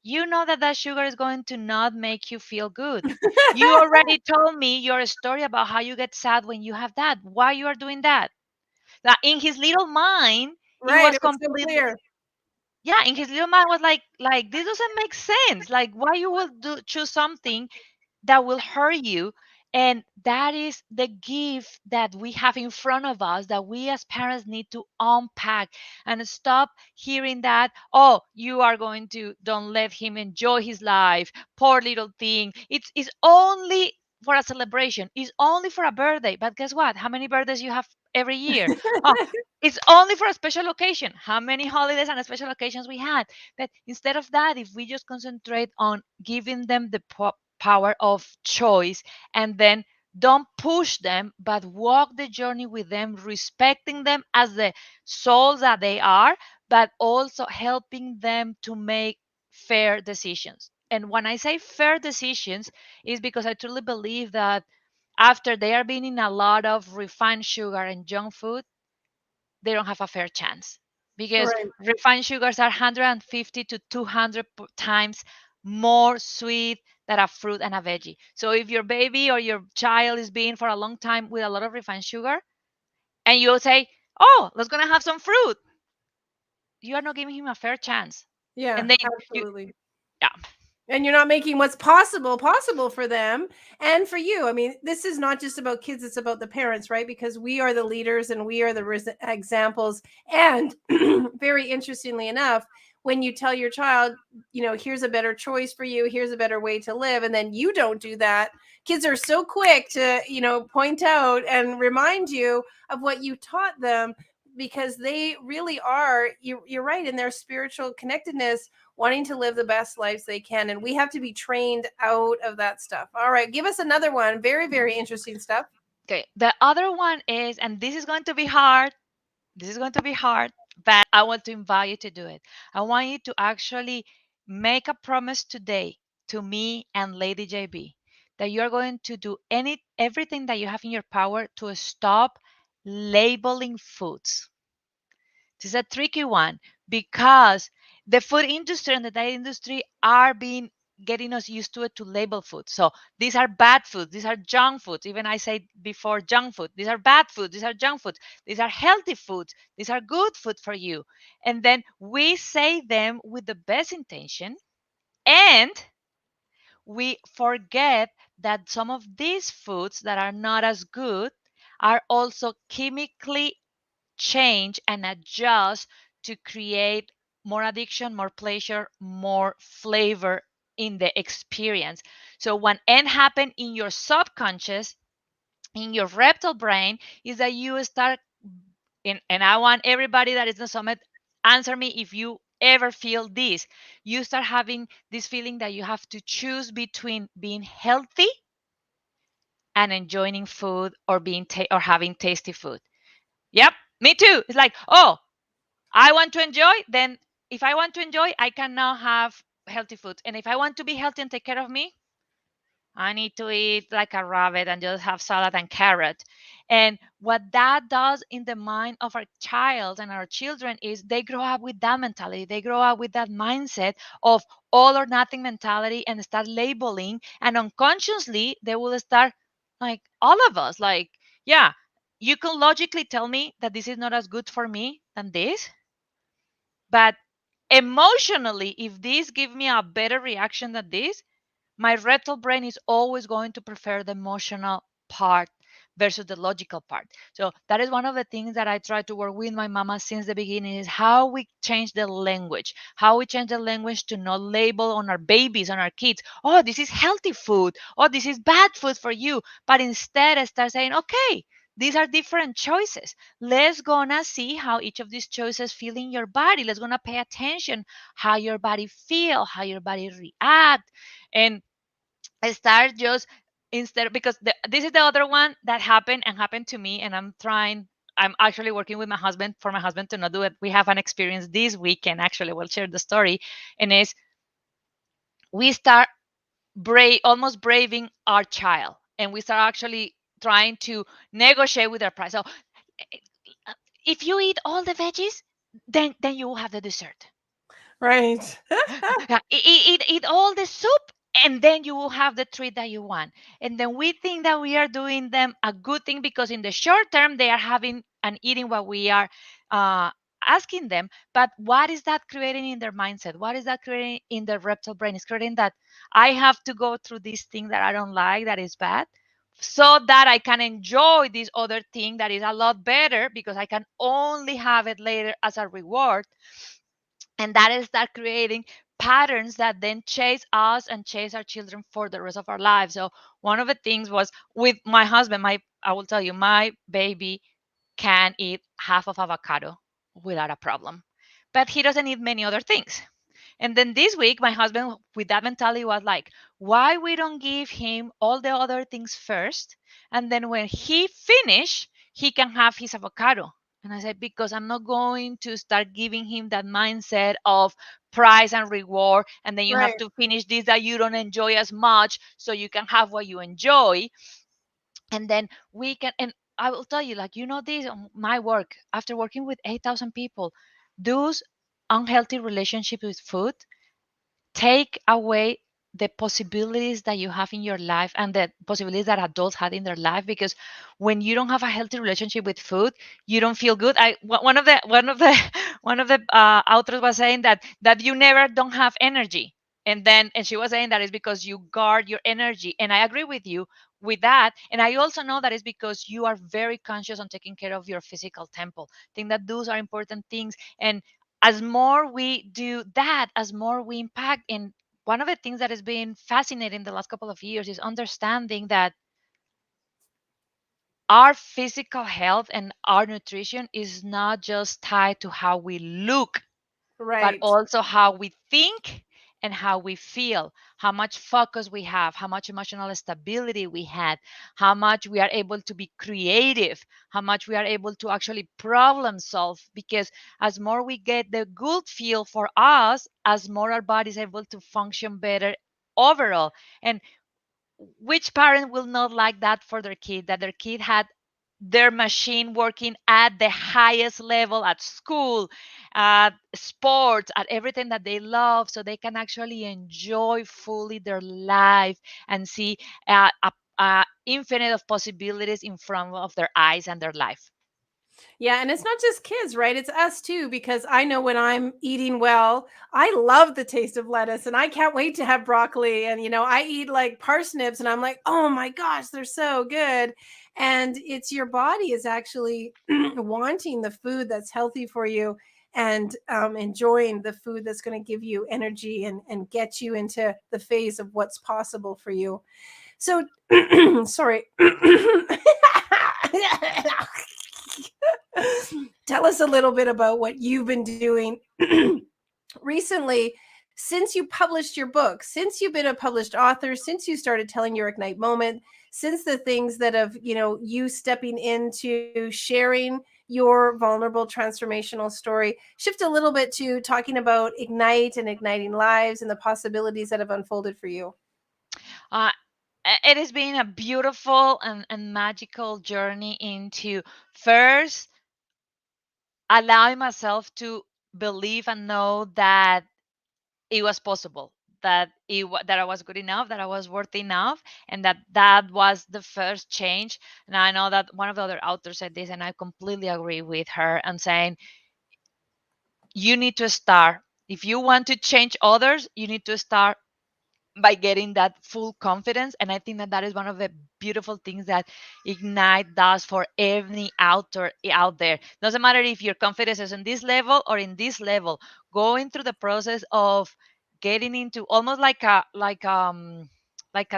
You know that that sugar is going to not make you feel good. You already told me your story about how you get sad when you have that. Why you are doing that? Now in his little mind, it Right, was it was so completely, clear. yeah, in his little mind was like this doesn't make sense. Like why you will choose something that will hurt you. And that is the gift that we have in front of us, that we as parents need to unpack and stop hearing that, oh, you are going to, don't let him enjoy his life, poor little thing. It's only for a celebration, it's only for a birthday. But guess what, how many birthdays you have every year? Oh, it's only for a special occasion. How many holidays and special occasions we had? But instead of that, if we just concentrate on giving them the power of choice, and then don't push them but walk the journey with them, respecting them as the souls that they are, but also helping them to make fair decisions. And when I say fair decisions, is because I truly believe that after they are being in a lot of refined sugar and junk food, they don't have a fair chance, because Right. refined sugars are 150 to 200 times more sweet than a fruit and a veggie. So if your baby or your child is being for a long time with a lot of refined sugar, and you say, oh, let's gonna have some fruit, you are not giving him a fair chance. Yeah, And then you, absolutely. yeah. And you're not making what's possible for them and for you. I mean, this is not just about kids, it's about the parents, right? Because we are the leaders and we are the examples. And very interestingly enough, when you tell your child, here's a better choice for you, here's a better way to live, and then you don't do that. Kids are so quick to, point out and remind you of what you taught them, because they really are, you're right, in their spiritual connectedness, wanting to live the best lives they can. And we have to be trained out of that stuff. All right, give us another one. Very, very interesting stuff. Okay. The other one is, and this is going to be hard. This is going to be hard, but I want to invite you to do it. I want you to actually make a promise today to me and Lady JB that you're going to do everything that you have in your power to stop labeling foods. This is a tricky one because the food industry and the diet industry are getting us used to it, to label food. So these are bad foods, these are junk foods. Even I said before, junk food. These are bad foods, these are junk foods. These are healthy foods, these are good food for you. And then we say them with the best intention, and we forget that some of these foods that are not as good are also chemically change and adjust to create more addiction, more pleasure, more flavor in the experience. So what end happen in your subconscious, in your reptile brain, is that you start and I want everybody that is in the summit, answer me if you ever feel this. You start having this feeling that you have to choose between being healthy and enjoying food, or or having tasty food. Yep, me too. It's like, oh, I want to enjoy, then if I want to enjoy, I can now have healthy food. And if I want to be healthy and take care of me, I need to eat like a rabbit and just have salad and carrot. And what that does in the mind of our child and our children is they grow up with that mentality. They grow up with that mindset of all or nothing mentality and start labeling. And unconsciously, they will start, like all of us, like, yeah, you can logically tell me that this is not as good for me than this, but emotionally, if this give me a better reaction than this, my reptile brain is always going to prefer the emotional part versus the logical part. So that is one of the things that I try to work with my mama since the beginning, is how we change the language, how we change the language to not label on our babies, on our kids, oh, this is healthy food, oh, this is bad food for you. But instead I start saying, okay, these are different choices. Let's gonna see how each of these choices feel in your body. Let's gonna pay attention how your body feel, how your body react. And I start just, instead, because this is the other one that happened to me, and I'm actually working with my husband for my husband to not do it. We have an experience this weekend, actually, we'll share the story, and is we start almost braving our child, and we start actually trying to negotiate with our price. So if you eat all the veggies, then you will have the dessert. Right. Yeah, eat all the soup, and then you will have the treat that you want. And then we think that we are doing them a good thing, because in the short term they are having and eating what we are uh, asking them. But what is that creating in their mindset? What is that creating in their reptile brain? It's creating that I have to go through this thing that I don't like, that is bad, so that I can enjoy this other thing that is a lot better, because I can only have it later as a reward. And that is that creating patterns that then chase us and chase our children for the rest of our lives. So one of the things was with my husband, my I will tell you, my baby can eat half of avocado without a problem, but he doesn't eat many other things. And then this week, my husband, with that mentality, was like, why we don't give him all the other things first? And then when he finish, he can have his avocado. And I said, because I'm not going to start giving him that mindset of prize and reward. And then you have Right. to finish this that you don't enjoy as much so you can have what you enjoy. And then we can, and I will tell you, like, this on my work, after working with 8,000 people, those unhealthy relationships with food take away the possibilities that you have in your life and the possibilities that adults had in their life, because when you don't have a healthy relationship with food, you don't feel good. One of the one of the authors was saying that you never don't have energy, and she was saying that is because you guard your energy, and I agree with you with that. And I also know that is because you are very conscious on taking care of your physical temple. I think that those are important things. And as more we do that, as more we impact. And one of the things that has been fascinating the last couple of years is understanding that our physical health and our nutrition is not just tied to how we look, but Right. also how we think and how we feel, how much focus we have, how much emotional stability we had, how much we are able to be creative, how much we are able to actually problem solve. Because as more we get the good feel for us, as more our body is able to function better overall. And which parent will not like that for their kid, that their kid had their machine working at the highest level at school, at sports, at everything that they love, so they can actually enjoy fully their life and see a infinite of possibilities in front of their eyes and their life. Yeah, and it's not just kids, right? It's us too, because I know when I'm eating well, I love the taste of lettuce and I can't wait to have broccoli. And, I eat like parsnips and I'm like, oh my gosh, they're so good. And it's your body is actually wanting the food that's healthy for you and enjoying the food that's going to give you energy and get you into the phase of what's possible for you. So, sorry. Tell us a little bit about what you've been doing recently since you published your book, since you've been a published author, since you started telling your Ignite moment, since the things that have, you stepping into sharing your vulnerable transformational story. Shift a little bit to talking about Ignite and igniting lives and the possibilities that have unfolded for you. Uh, it has been a beautiful and magical journey into first allowing myself to believe and know that it was possible, that that I was good enough, that I was worthy enough, and that was the first change. And I know that one of the other authors said this, and I completely agree with her, and saying you need to start, if you want to change others, you need to start by getting that full confidence. And I think that that is one of the beautiful things that Ignite does for any author out there. Doesn't matter if your confidence is in this level or in this level, going through the process of getting into almost like a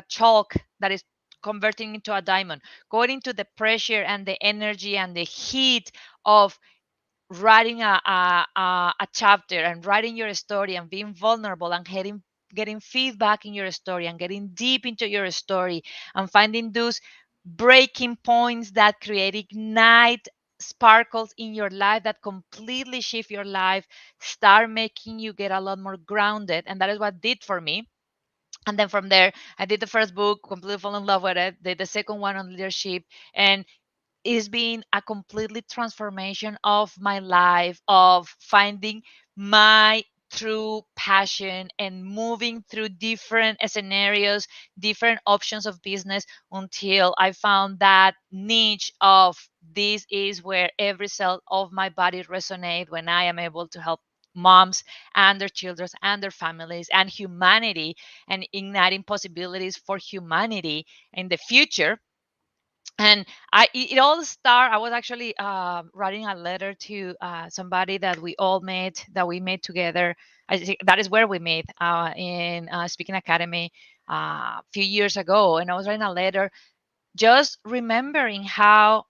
chalk that is converting into a diamond, going into the pressure and the energy and the heat of writing a chapter and writing your story and being vulnerable and getting feedback in your story and getting deep into your story and finding those breaking points that create ignite sparkles in your life that completely shift your life, start making you get a lot more grounded. And that is what did for me. And then from there, I did the first book, completely fall in love with it, did the second one on leadership, and it's been a completely transformation of my life, of finding my true passion and moving through different scenarios, different options of business, until I found that niche of this is where every cell of my body resonate, when I am able to help moms and their children and their families and humanity, and igniting possibilities for humanity in the future. And it all started. I was actually writing a letter to somebody that we made together. I think that is where we met, in Speaking Academy, a few years ago. And I was writing a letter, just remembering how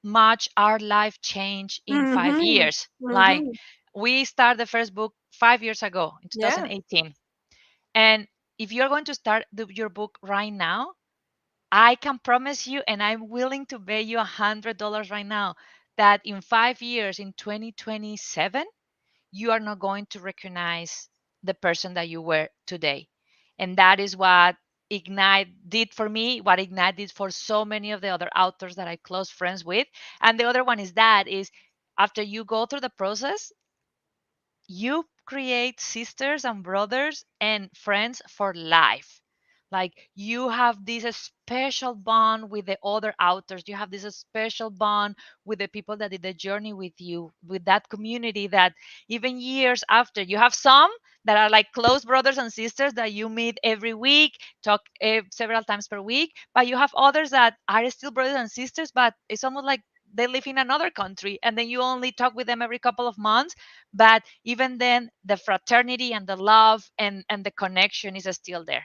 much our life changed in 5 years. Like, Mm-hmm. we started the first book 5 years ago in Yeah. 2018. And if you're going to start your book right now, I can promise you, and I'm willing to bet you $100 right now, that in 5 years, in 2027, you are not going to recognize the person that you were today. And that is what Ignite did for me, what Ignite did for so many of the other authors that I close friends with. And the other one is after you go through the process, you create sisters and brothers and friends for life. Like, you have this special bond with the other authors, you have this special bond with the people that did the journey with you, with that community, that even years after, you have some that are like close brothers and sisters that you meet every week, talk several times per week, but you have others that are still brothers and sisters, but it's almost like they live in another country, and then you only talk with them every couple of months. But even then, the fraternity and the love and the connection is still there.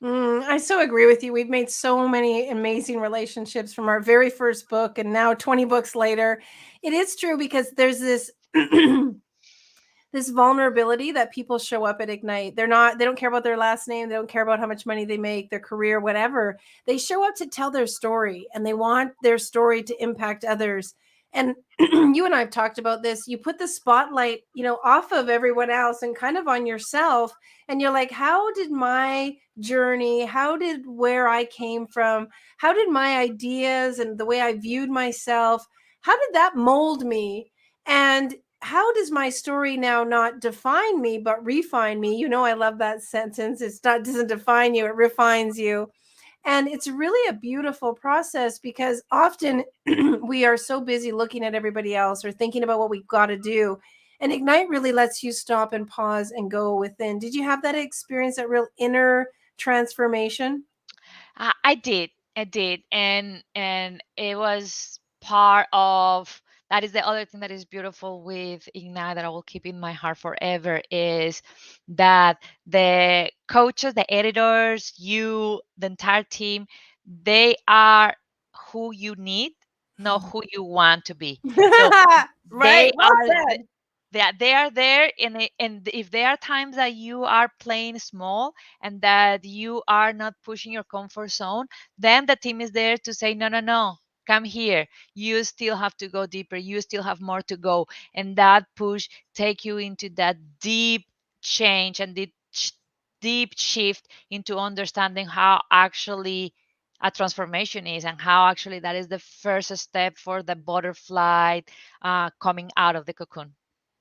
I so agree with you. We've made so many amazing relationships from our very first book, and now 20 books later. It is true because there's this this vulnerability that people show up at Ignite. They don't care about their last name, they don't care about how much money they make, their career, whatever. They show up to tell their story, and they want their story to impact others. And you and I've talked about this. You put the spotlight, off of everyone else and kind of on yourself. And you're like, how did my journey, how did where I came from, how did my ideas and the way I viewed myself, how did that mold me? And how does my story now not define me but refine me? I love that sentence. It's not doesn't define you, it refines you. And it's really a beautiful process because often we are so busy looking at everybody else or thinking about what we've got to do. And Ignite really lets you stop and pause and go within. Did you have that experience, that real inner transformation? I did, and it was part of that. Is the other thing that is beautiful with Ignite that I will keep in my heart forever is that the coaches, the editors, you, the entire team, they are who you need, not who you want to be. So Right. they Well are said. that they are there, and if there are times that you are playing small and that you are not pushing your comfort zone, then the team is there to say, no, no, no, come here, you still have to go deeper, you still have more to go. And that push take you into that deep change and deep shift into understanding how actually a transformation is, and how actually that is the first step for the butterfly coming out of the cocoon.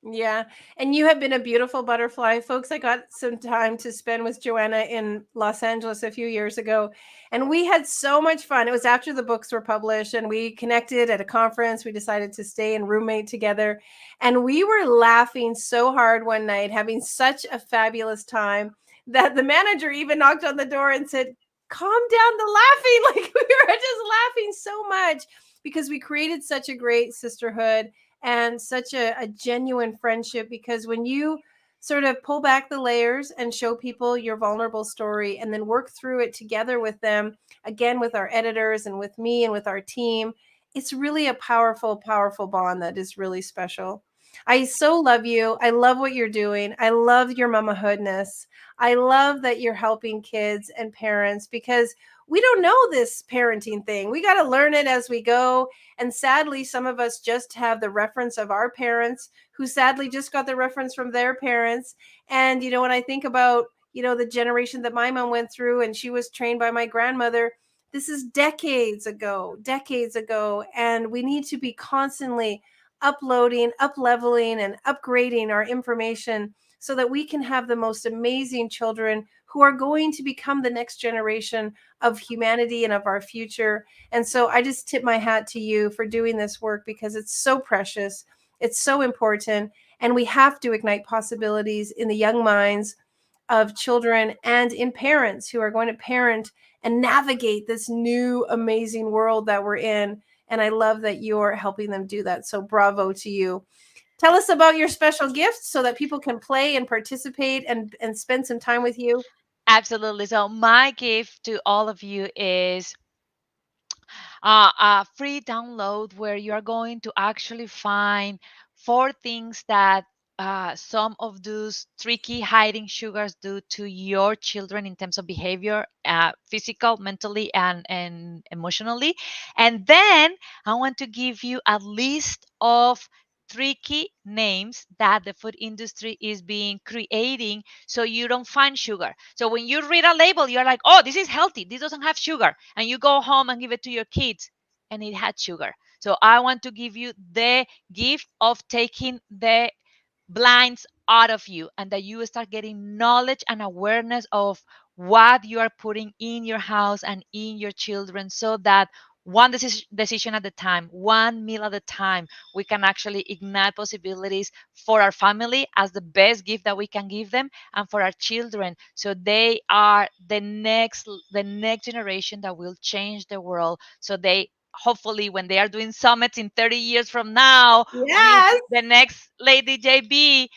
Yeah. And you have been a beautiful butterfly. Folks, I got some time to spend with Joanna in Los Angeles a few years ago, and we had so much fun. It was after the books were published, and we connected at a conference. We decided to stay and roommate together. And we were laughing so hard one night, having such a fabulous time that the manager even knocked on the door and said, calm down the laughing. Like we were just laughing so much because we created such a great sisterhood and such a genuine friendship, because when you sort of pull back the layers and show people your vulnerable story and then work through it together with them, again with our editors and with me and with our team, it's really a powerful bond that is really special. I so love you. I love what you're doing. I love your mamahoodness. I love that you're helping kids and parents, because we don't know this parenting thing. We got to learn it as we go. And sadly, some of us just have the reference of our parents, who sadly just got the reference from their parents. And, when I think about, the generation that my mom went through, and she was trained by my grandmother, this is decades ago, decades ago. And we need to be constantly uploading, up leveling, and upgrading our information so that we can have the most amazing children who are going to become the next generation of humanity and of our future. And so I just tip my hat to you for doing this work, because it's so precious, it's so important, and we have to ignite possibilities in the young minds of children and in parents who are going to parent and navigate this new amazing world that we're in. And I love that you're helping them do that. So bravo to you. Tell us about your special gifts so that people can play and participate and spend some time with you. Absolutely. So my gift to all of you is a free download where you are going to actually find four things that some of those tricky hiding sugars do to your children in terms of behavior, physical, mentally, and emotionally. And then I want to give you a list of tricky names that the food industry is being creating so you don't find sugar. So when you read a label, you're like, oh, this is healthy, this doesn't have sugar. And you go home and give it to your kids and it had sugar. So I want to give you the gift of taking the blinds out of you, and that you start getting knowledge and awareness of what you are putting in your house and in your children, so that one decision at a time, one meal at a time, we can actually ignite possibilities for our family as the best gift that we can give them, and for our children, so they are the next generation that will change the world, so they hopefully when they are doing summits in 30 years from now Yes. with the next Lady JB,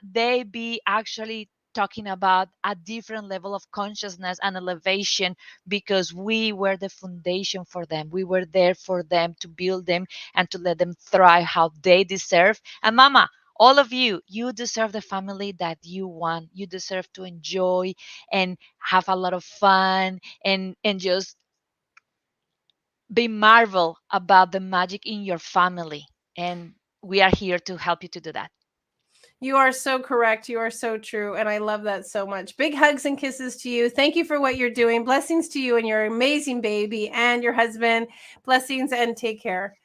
they be actually talking about a different level of consciousness and elevation, because we were the foundation for them. We were there for them, to build them and to let them thrive how they deserve. And mama, all of you, you deserve the family that you want. You deserve to enjoy and have a lot of fun, and just be marvel about the magic in your family. And we are here to help you to do that. You are so correct. You are so true. And I love that so much. Big hugs and kisses to you. Thank you for what you're doing. Blessings to you and your amazing baby and your husband. Blessings, and take care.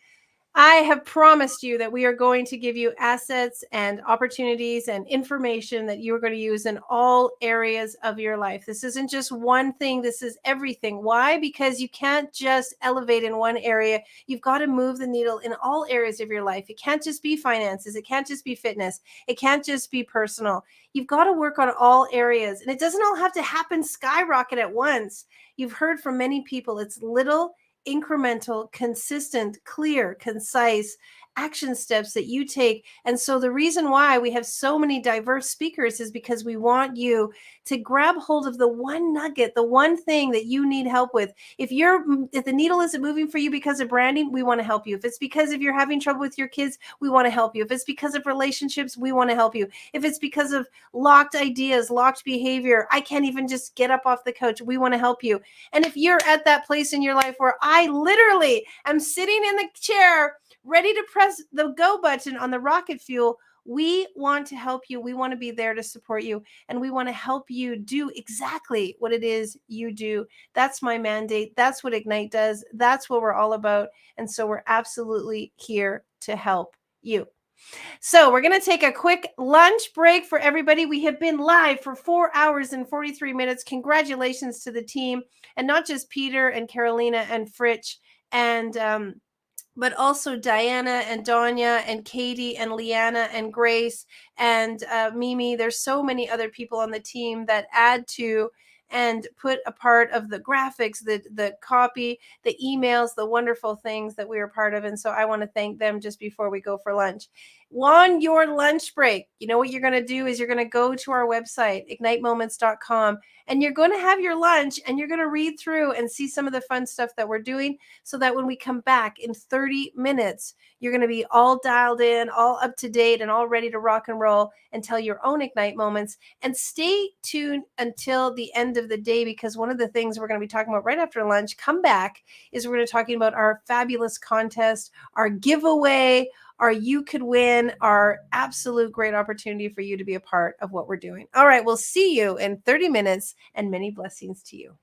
I have promised you that we are going to give you assets and opportunities and information that you are going to use in all areas of your life. This isn't just one thing, this is everything. Why? Because you can't just elevate in one area. You've got to move the needle in all areas of your life. It can't just be finances, it can't just be fitness, it can't just be personal. You've got to work on all areas, and it doesn't all have to happen skyrocket at once. You've heard from many people, it's little, incremental, consistent, clear, concise action steps that you take. And so the reason why we have so many diverse speakers is because we want you to grab hold of the one nugget, the one thing that you need help with. If the needle isn't moving for you because of branding, we want to help you. If it's because if you're having trouble with your kids, we want to help you. If it's because of relationships, we want to help you. If it's because of locked ideas, locked behavior, I can't even just get up off the couch, we want to help you. And if you're at that place in your life where I literally am sitting in the chair ready to press the go button on the rocket fuel, we want to help you. We want to be there to support you, and we want to help you do exactly what it is you do. That's my mandate. That's what Ignite does. That's what we're all about. And so we're absolutely here to help you. So we're going to take a quick lunch break for everybody. We have been live for 4 hours and 43 minutes. Congratulations to the team, and not just Peter and Carolina and Fritch and but also Diana and Donya and Katie and Leanna and Grace and Mimi. There's so many other people on the team that add to and put a part of the graphics, the copy, the emails, the wonderful things that we are part of. And so I want to thank them just before we go for lunch. On your lunch break, you know what you're going to do is you're going to go to our website, ignitemoments.com, and you're going to have your lunch, and you're going to read through and see some of the fun stuff that we're doing, so that when we come back in 30 minutes, you're going to be all dialed in, all up to date, and all ready to rock and roll and tell your own Ignite moments. And stay tuned until the end of the day, because one of the things we're going to be talking about right after lunch, come back, is we're going to be talking about our fabulous contest, our giveaway, our you could win, our absolute great opportunity for you to be a part of what we're doing. All right, we'll see you in 30 minutes, and many blessings to you.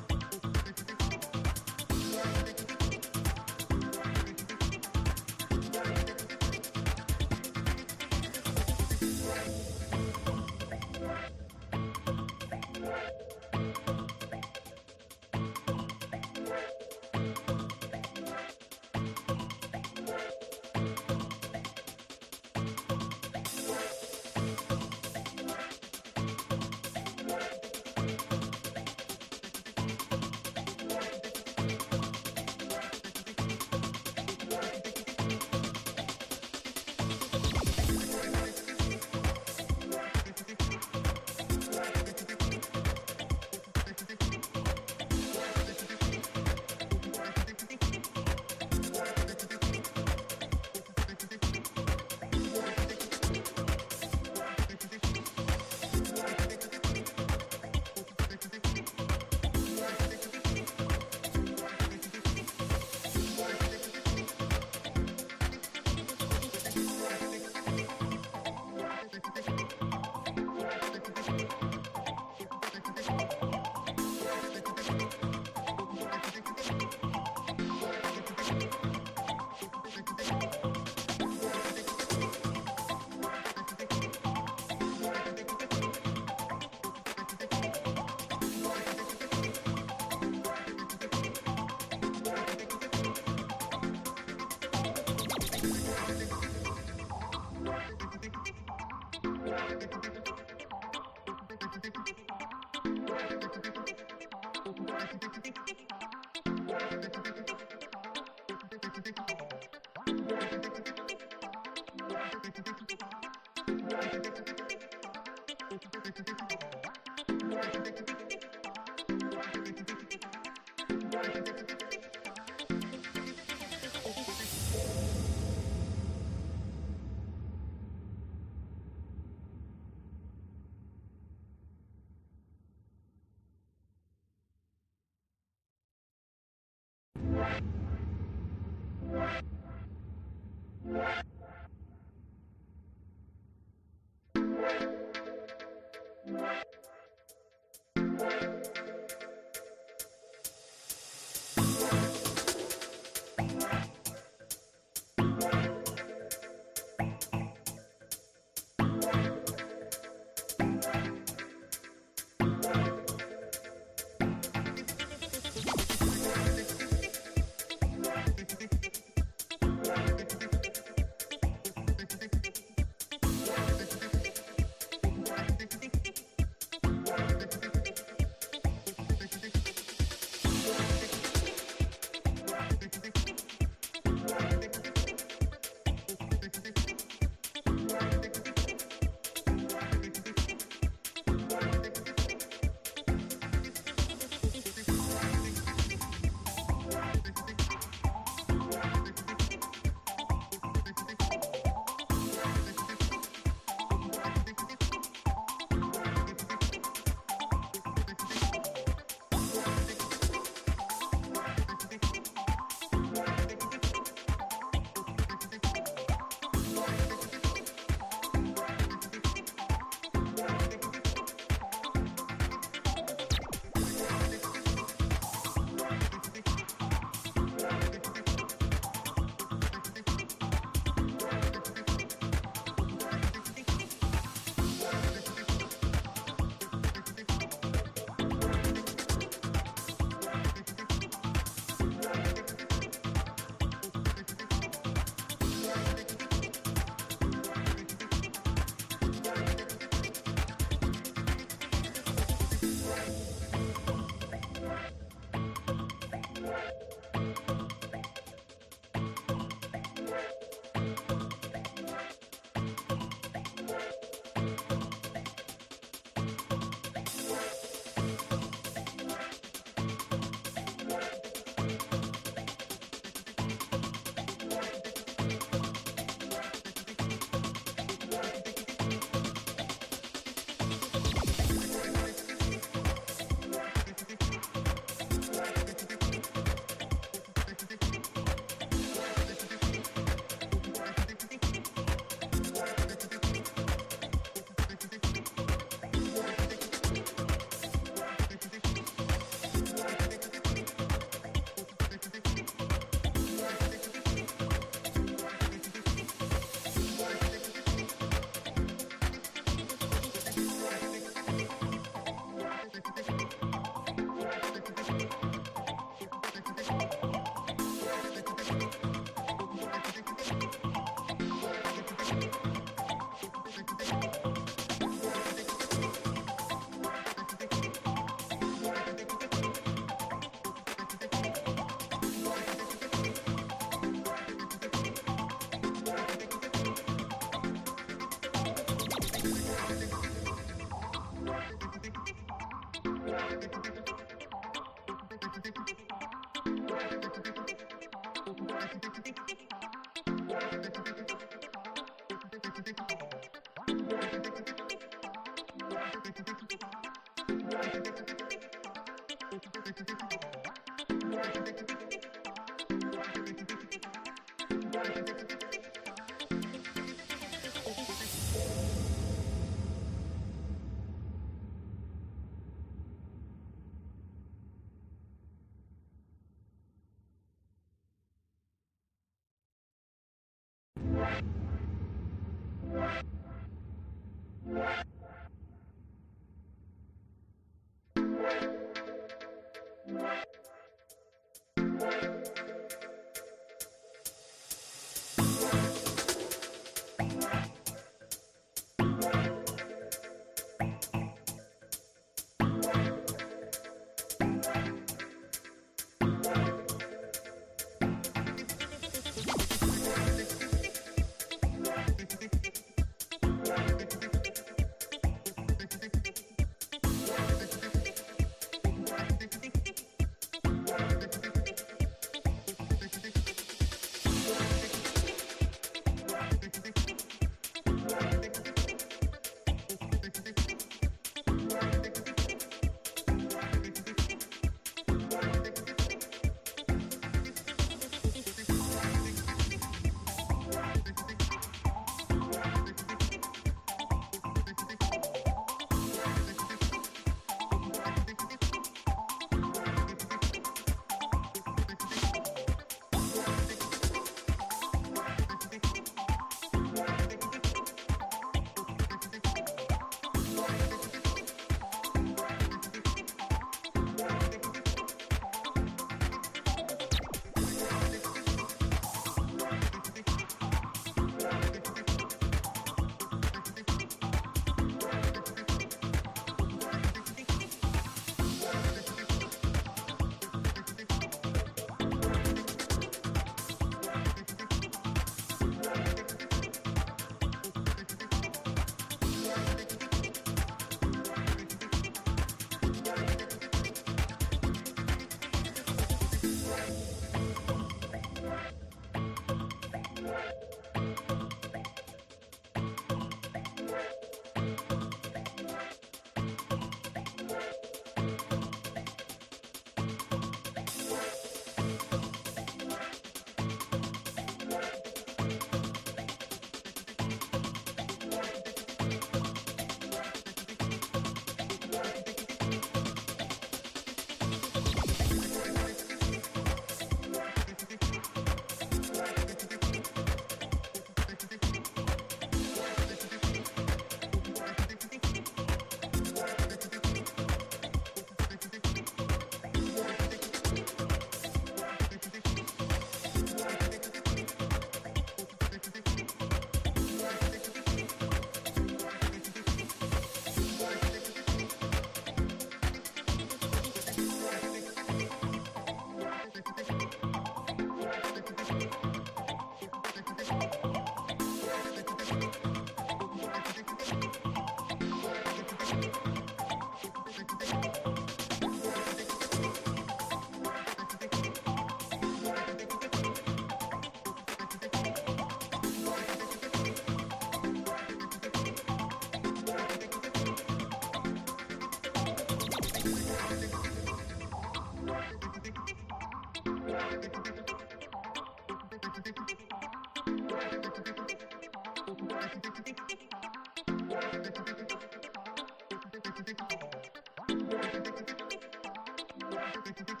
Thank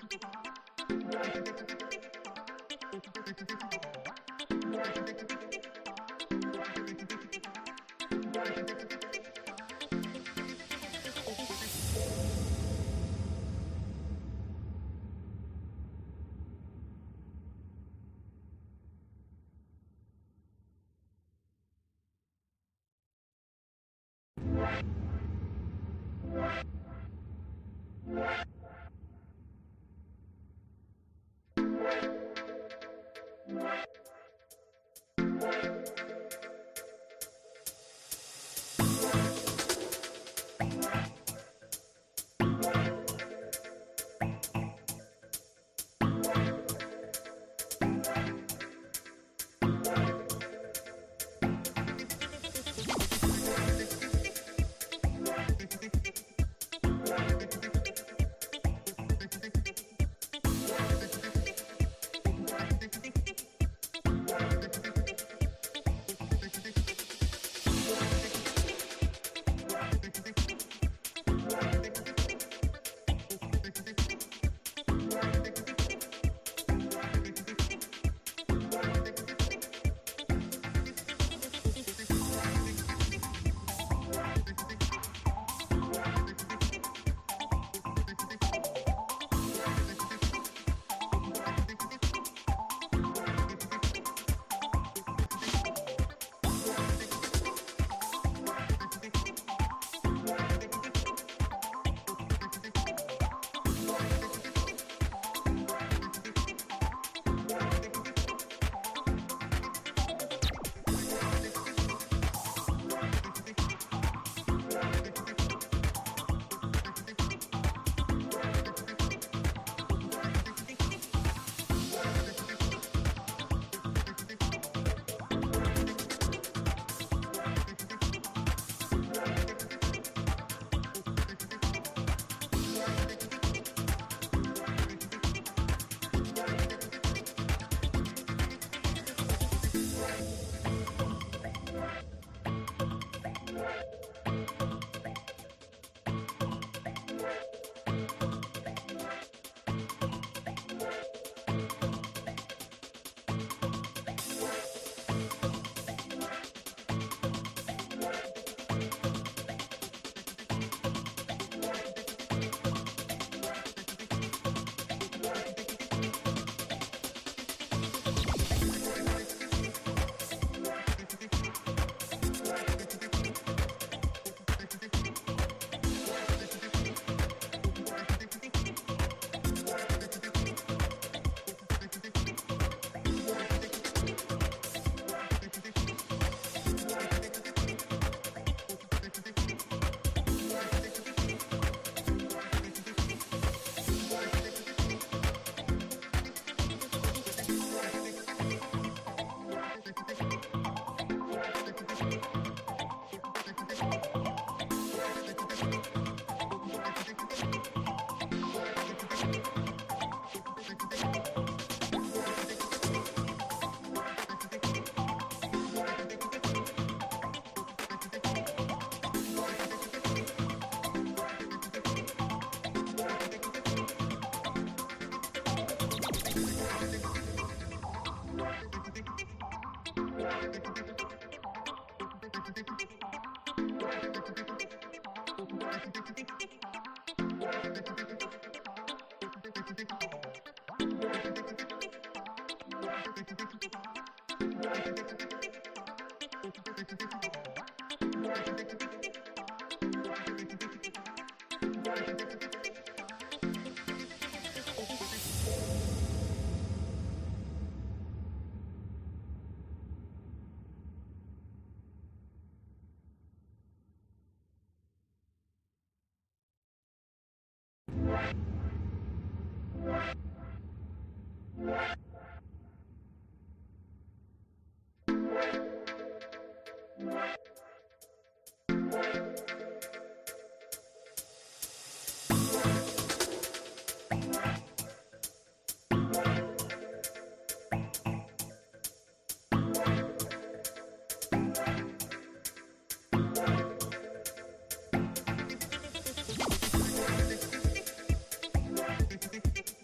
you.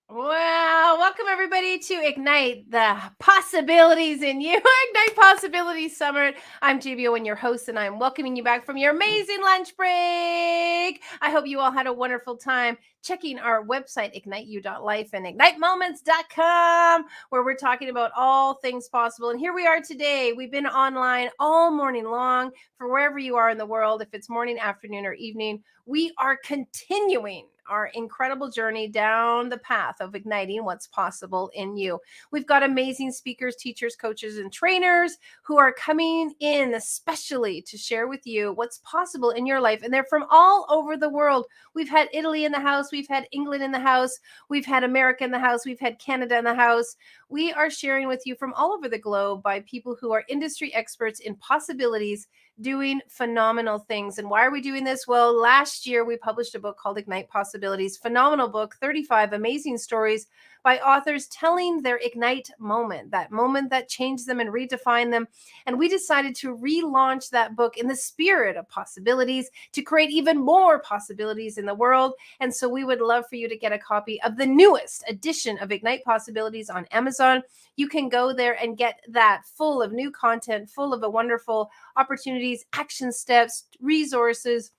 Wow. Welcome, everybody, to Ignite the Possibilities in You. Ignite Possibilities Summit. I'm JBO and your host, and I'm welcoming you back from your amazing lunch break. I hope you all had a wonderful time checking our website, igniteyou.life and ignitemoments.com, where we're talking about all things possible. And here we are today. We've been online all morning long for wherever you are in the world, if it's morning, afternoon, or evening. We are continuing our incredible journey down the path of igniting what's possible in you. We've got amazing speakers, teachers, coaches, and trainers who are coming in especially to share with you what's possible in your life. And they're from all over the world. We've had Italy in the house. We've had England in the house. We've had America in the house. We've had Canada in the house. We are sharing with you from all over the globe by people who are industry experts in possibilities, doing phenomenal things. And why are we doing this? Well, last year we published a book called Ignite Possibilities. Phenomenal book, 35 amazing stories by authors telling their Ignite moment that changed them and redefined them. And we decided to relaunch that book in the spirit of possibilities to create even more possibilities in the world. And so we would love for you to get a copy of the newest edition of Ignite Possibilities on Amazon. You can go there and get that full of new content, full of a wonderful opportunities, action steps, resources,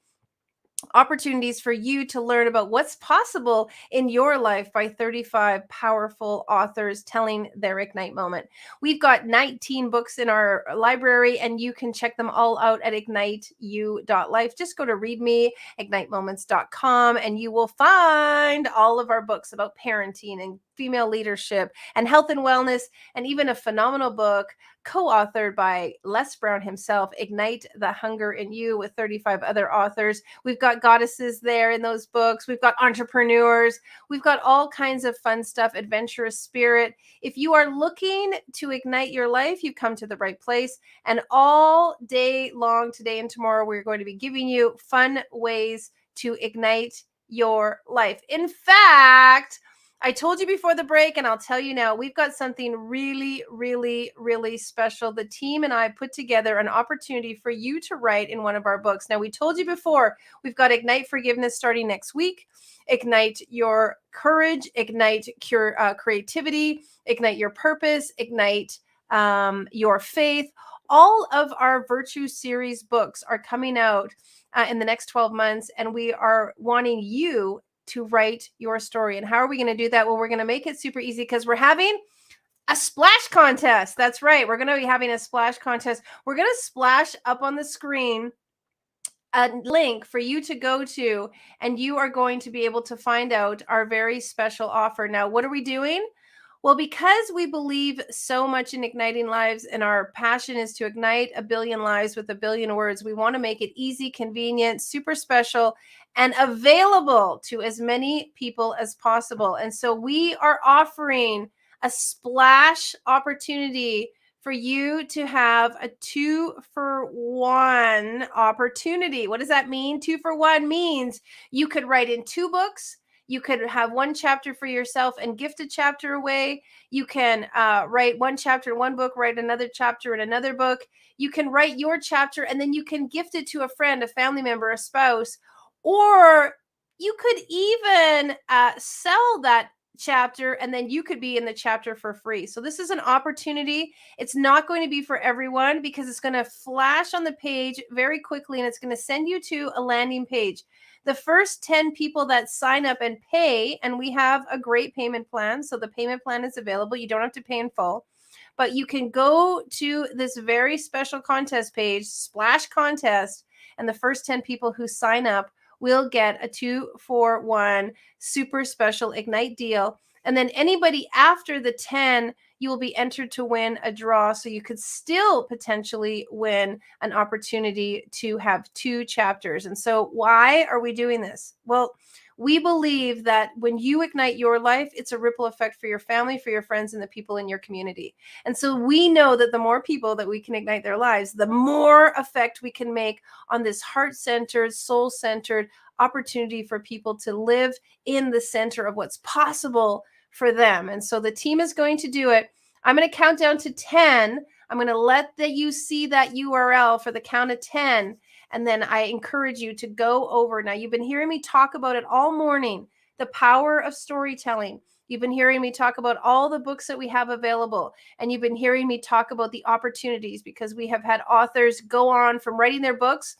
opportunities for you to learn about what's possible in your life by 35 powerful authors telling their Ignite moment. We've got 19 books in our library, and you can check them all out at igniteyou.life. Just go to read me, ignitemoments.com, and you will find all of our books about parenting and female leadership and health and wellness, and even a phenomenal book co-authored by Les Brown himself, Ignite the Hunger in You, with 35 other authors. We've got goddesses there in those books. We've got entrepreneurs. We've got all kinds of fun stuff, adventurous spirit. If you are looking to ignite your life, you've come to the right place. And all day long, today and tomorrow, we're going to be giving you fun ways to ignite your life. In fact, I told you before the break, and I'll tell you now, we've got something really, really, really special. The team and I put together an opportunity for you to write in one of our books. Now, we told you before, we've got Ignite Forgiveness starting next week, Ignite Your Courage, Ignite Creativity, Ignite Your Purpose, Ignite Your Faith. All of our Virtue Series books are coming out in the next 12 months, and we are wanting you to write your story. And how are we going to do that? Well, we're going to make it super easy because we're having a splash contest. That's right. We're going to be having a splash contest. We're going to splash up on the screen a link for you to go to, and you are going to be able to find out our very special offer. Now, what are we doing? Well, because we believe so much in igniting lives and our passion is to ignite a billion lives with a billion words, we want to make it easy, convenient, super special, and available to as many people as possible. And so we are offering a splash opportunity for you to have a 2-for-1 opportunity. What does that mean? 2-for-1 means you could write in 2 books. You could have 1 chapter for yourself and gift a chapter away. You can write 1 chapter in 1 book, write another chapter in another book. You can write your chapter and then you can gift it to a friend, a family member, a spouse, or you could even sell that chapter and then you could be in the chapter for free. So this is an opportunity. It's not going to be for everyone because it's going to flash on the page very quickly and it's going to send you to a landing page. The first 10 people that sign up and pay, and we have a great payment plan. So the payment plan is available. You don't have to pay in full, but you can go to this very special contest page, Splash Contest, and the first 10 people who sign up will get a 2-for-1 super special Ignite deal. And then anybody after the 10, you will be entered to win a draw. So you could still potentially win an opportunity to have 2 chapters. And so why are we doing this? Well, we believe that when you ignite your life, it's a ripple effect for your family, for your friends, and the people in your community. And so we know that the more people that we can ignite their lives, the more effect we can make on this heart-centered, soul-centered opportunity for people to live in the center of what's possible for them. And so the team is going to do it. I'm going to count down to 10. I'm going to let you see that URL for the count of 10. And then I encourage you to go over. Now, you've been hearing me talk about it all morning, the power of storytelling. You've been hearing me talk about all the books that we have available. And you've been hearing me talk about the opportunities because we have had authors go on from writing their books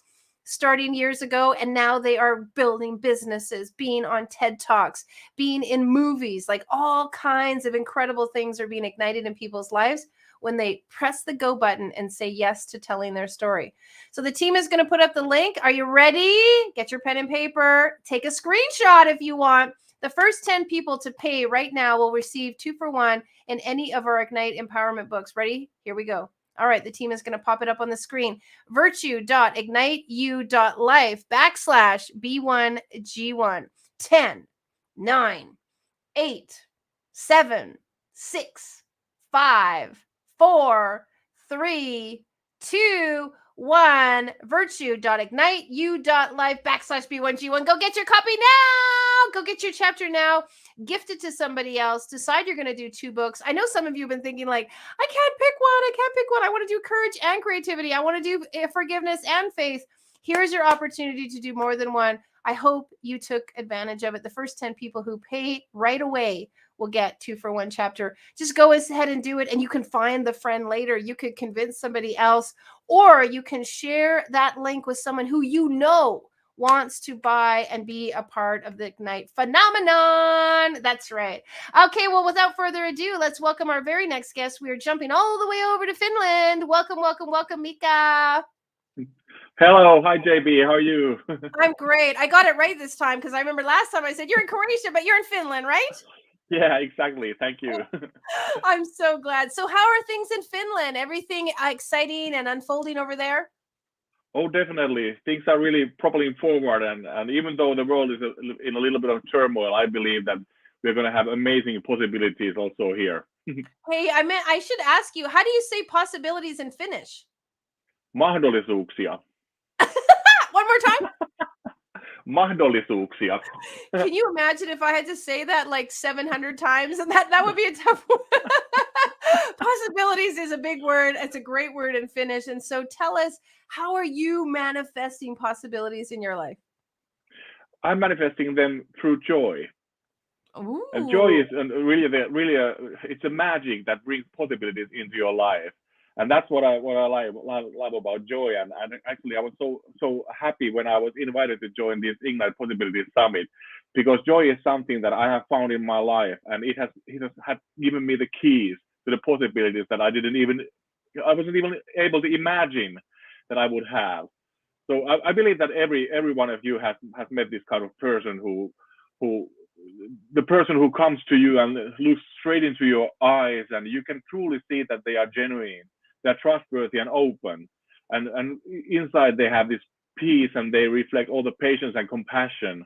starting years ago, and now they are building businesses, being on TED Talks, being in movies, like all kinds of incredible things are being ignited in people's lives when they press the go button and say yes to telling their story. So the team is going to put up the link. Are you ready? Get your pen and paper. Take a screenshot if you want. The first 10 people to pay right now will receive 2-for-1 in any of our Ignite Empowerment books. Ready? Here we go. All right, the team is going to pop it up on the screen. virtue.igniteyou.life/B1G1. 10, 9, 8, 7, 6, 5, 4, 3, 2, 1. virtue.igniteyou.life/B1G1. Go get your copy now. Go get your chapter now. Gift it to somebody else. Decide you're going to do 2 books. I know some of you have been thinking like, I can't pick one. I want to do courage and creativity. I want to do forgiveness and faith. Here's your opportunity to do more than one. I hope you took advantage of it. The first 10 people who pay right away will get 2-for-1 chapter. Just go ahead and do it, and you can find the friend later. You could convince somebody else, or you can share that link with someone who you know wants to buy and be a part of the Ignite phenomenon. That's right. Okay, well, without further ado, let's welcome our very next guest. We are jumping all the way over to Finland. Welcome, welcome, welcome, Mika. Hello, hi JB, how are you? I'm great. I got it right this time because I remember last time I said you're in Croatia, but you're in Finland, right? Yeah, exactly. Thank you. I'm so glad. So how are things in Finland? Everything exciting and unfolding over there? Oh, definitely. Things are really propelling forward, and even though the world is in a little bit of turmoil, I believe that we're going to have amazing possibilities also here. Hey, I should ask you, how do you say possibilities in Finnish? Mahdollisuuksia. One more time. Mahdollisuuksia. Can you imagine if I had to say that like 700 times? And that would be a tough one. Possibilities is a big word. It's a great word in Finnish. And so tell us, how are you manifesting possibilities in your life? I'm manifesting them through joy. And joy Ooh. is it's a magic that brings possibilities into your life, and that's what I love about joy. And actually, I was so happy when I was invited to join this Ignite Possibilities Summit, because joy is something that I have found in my life, and it has had given me the keys to the possibilities that I wasn't even able to imagine that I would have. So I believe that every one of you has met this kind of person who the person who comes to you and looks straight into your eyes, and you can truly see that they are genuine, they're trustworthy and open, and inside they have this peace, and they reflect all the patience and compassion,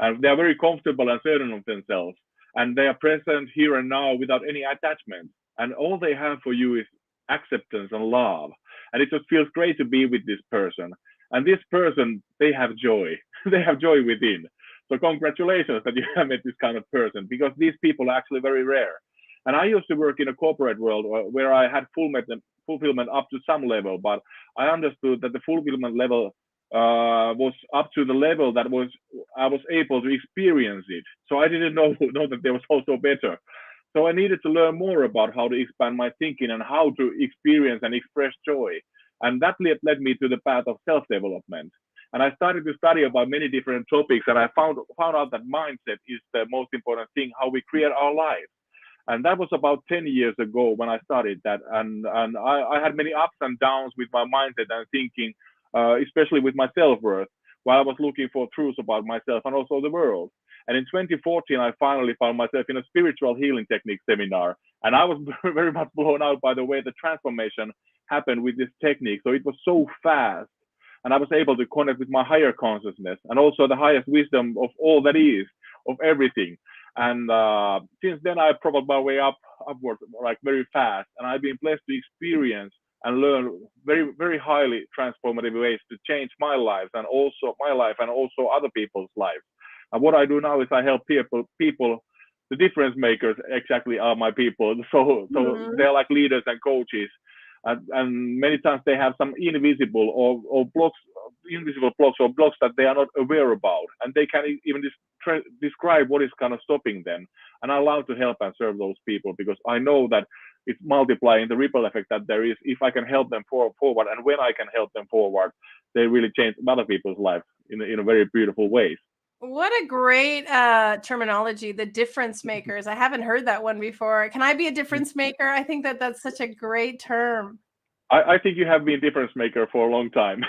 and they are very comfortable and certain of themselves, and they are present here and now without any attachment, and all they have for you is acceptance and love, and it just feels great to be with this person. And this person, they have joy. They have joy within. So congratulations that you have met this kind of person, because these people are actually very rare. And I used to work in a corporate world where I had fulfillment up to some level, but I understood that the fulfillment level was up to the level that I was able to experience it. So I didn't know that there was also better. So I needed to learn more about how to expand my thinking and how to experience and express joy. And that led me to the path of self-development. And I started to study about many different topics, and I found out that mindset is the most important thing, how we create our life. And that was about 10 years ago when I started that. And I had many ups and downs with my mindset and thinking, especially with my self-worth, while I was looking for truths about myself and also the world. And in 2014, I finally found myself in a spiritual healing technique seminar. And I was very much blown out by the way the transformation happened with this technique. So it was so fast. And I was able to connect with my higher consciousness and also the highest wisdom of all that is, of everything. And since then, I propelled my way upward like very fast. And I've been blessed to experience and learn very, very highly transformative ways to change my life and also other people's lives. And what I do now is I help people, the difference makers exactly are my people. So they're like leaders and coaches. And many times they have some invisible or blocks, invisible blocks or blocks that they are not aware about. And they can even describe what is kind of stopping them. And I love to help and serve those people, because I know that it's multiplying the ripple effect that there is if I can help them forward. And when I can help them forward, they really change other people's lives in a very beautiful ways. What a great terminology, the difference makers. I haven't heard that one before. Can I be a difference maker? I think that's such a great term. I think you have been difference maker for a long time.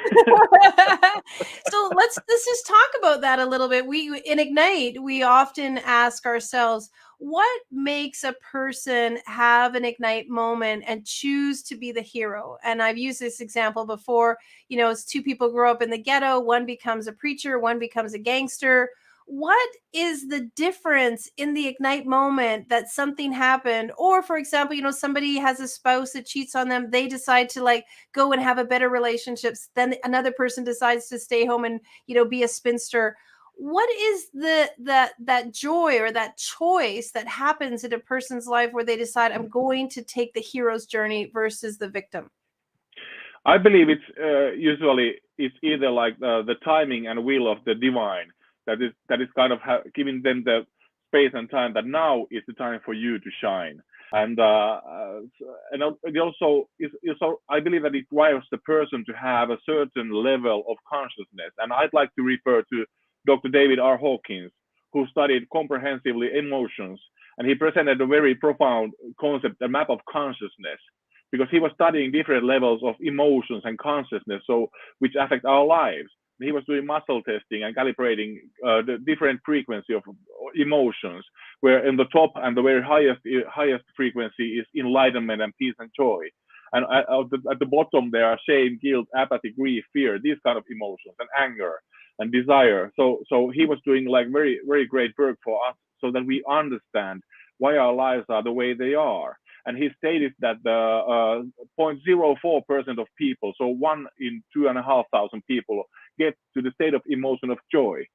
So let's just talk about that a little bit. We in Ignite, we often ask ourselves, what makes a person have an Ignite moment and choose to be the hero? And I've used this example before. As two people grow up in the ghetto, one becomes a preacher, one becomes a gangster. What is the difference in the Ignite moment that something happened? Or for example, somebody has a spouse that cheats on them, they decide to like go and have a better relationships, then another person decides to stay home and be a spinster. What is that joy or that choice that happens in a person's life where they decide, I'm going to take the hero's journey versus the victim? I believe it's either like the timing and will of the divine that is kind of giving them the space and time that now is the time for you to shine. And it also I believe that it requires the person to have a certain level of consciousness. And I'd like to refer to Dr. David R. Hawkins, who studied comprehensively emotions, and he presented a very profound concept, a map of consciousness, because he was studying different levels of emotions and consciousness, so which affect our lives. he was doing muscle testing and calibrating the different frequency of emotions, where in the top and the very highest frequency is enlightenment and peace and joy. And at the bottom there are shame, guilt, apathy, grief, fear, these kind of emotions, and anger and desire. So he was doing like very, very great work for us so that we understand why our lives are the way they are. And he stated that the 0.04% of people, so 1 in 2,500 people, get to the state of emotion of joy.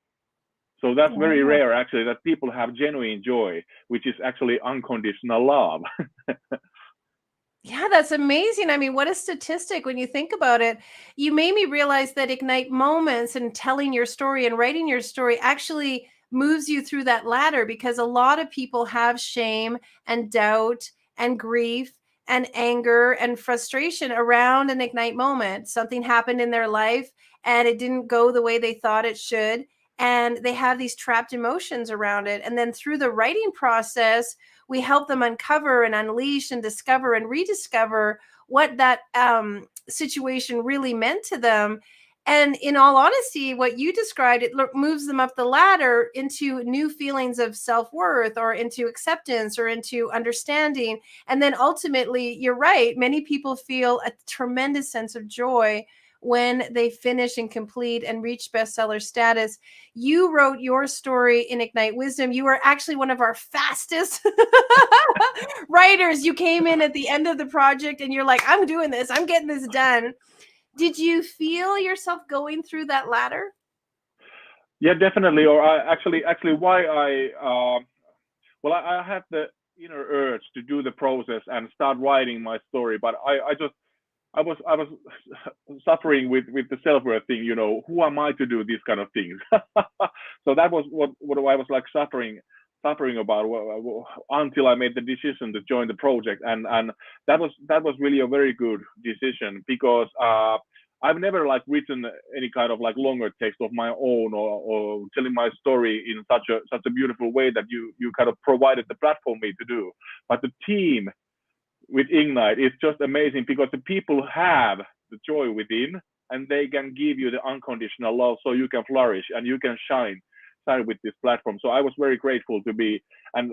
So that's very rare, actually, that people have genuine joy, which is actually unconditional love. Yeah, that's amazing. I mean, what a statistic when you think about it. You made me realize that Ignite Moments and telling your story and writing your story actually moves you through that ladder, because a lot of people have shame and doubt and grief and anger and frustration around an Ignite moment. Something happened in their life and it didn't go the way they thought it should. And they have these trapped emotions around it. And then through the writing process, we help them uncover and unleash and discover and rediscover what that situation really meant to them. And in all honesty, what you described, it moves them up the ladder into new feelings of self-worth, or into acceptance, or into understanding. And then ultimately, you're right, many people feel a tremendous sense of joy when they finish and complete and reach bestseller status. You wrote your story in Ignite Wisdom. You were actually one of our fastest writers. You came in at the end of the project and you're like, I'm doing this, I'm getting this done. Did you feel yourself going through that ladder? Yeah, definitely. Or actually, why I had the inner urge to do the process and start writing my story, but I was suffering with the self-worth thing, who am I to do these kind of things? So that was what I was like suffering about until I made the decision to join the project. And that was really a very good decision, because I've never like written any kind of like longer text of my own, or telling my story in such a beautiful way that you kind of provided the platform me to do. But the team with Ignite is just amazing, because the people have the joy within, and they can give you the unconditional love so you can flourish and you can shine with this platform. So I was very grateful to be, and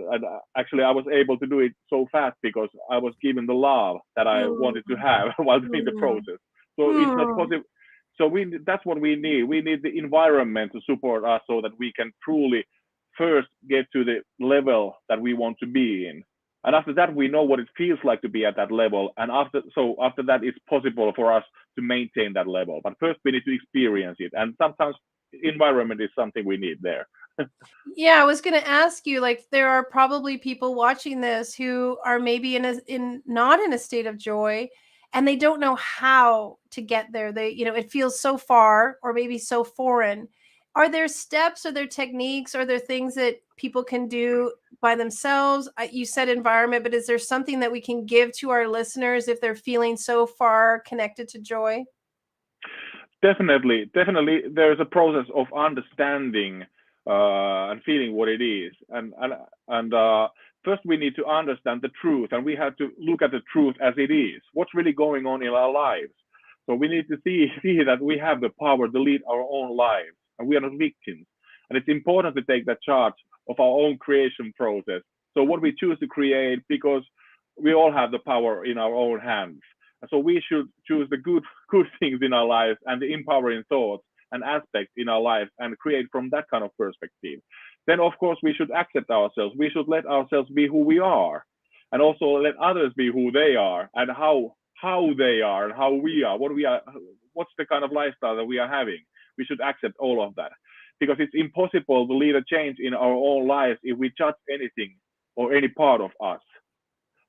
actually I was able to do it so fast because I was given the love that I wanted to have while doing the process. So it's not possible. So that's what we need. We need the environment to support us so that we can truly first get to the level that we want to be in. And after that, we know what it feels like to be at that level. And after that, it's possible for us to maintain that level. But first, we need to experience it. And sometimes environment is something we need there. Yeah, I was going to ask you, like, there are probably people watching this who are maybe not in a state of joy, and they don't know how to get there. They, it feels so far, or maybe so foreign. Are there steps, or there techniques, or there things that people can do by themselves? You said environment, but is there something that we can give to our listeners if they're feeling so far connected to joy? Definitely. There's a process of understanding and feeling what it is. And first we need to understand the truth, and we have to look at the truth as it is. What's really going on in our lives? So we need to see that we have the power to lead our own lives, and we are not victims. And it's important to take that charge of our own creation process. So what we choose to create, because we all have the power in our own hands. So we should choose the good things in our lives and the empowering thoughts and aspects in our lives and create from that kind of perspective. Then, of course, we should accept ourselves. We should let ourselves be who we are, and also let others be who they are, and how they are and how we are, what's the kind of lifestyle that we are having. We should accept all of that, because it's impossible to lead a change in our own lives if we judge anything or any part of us.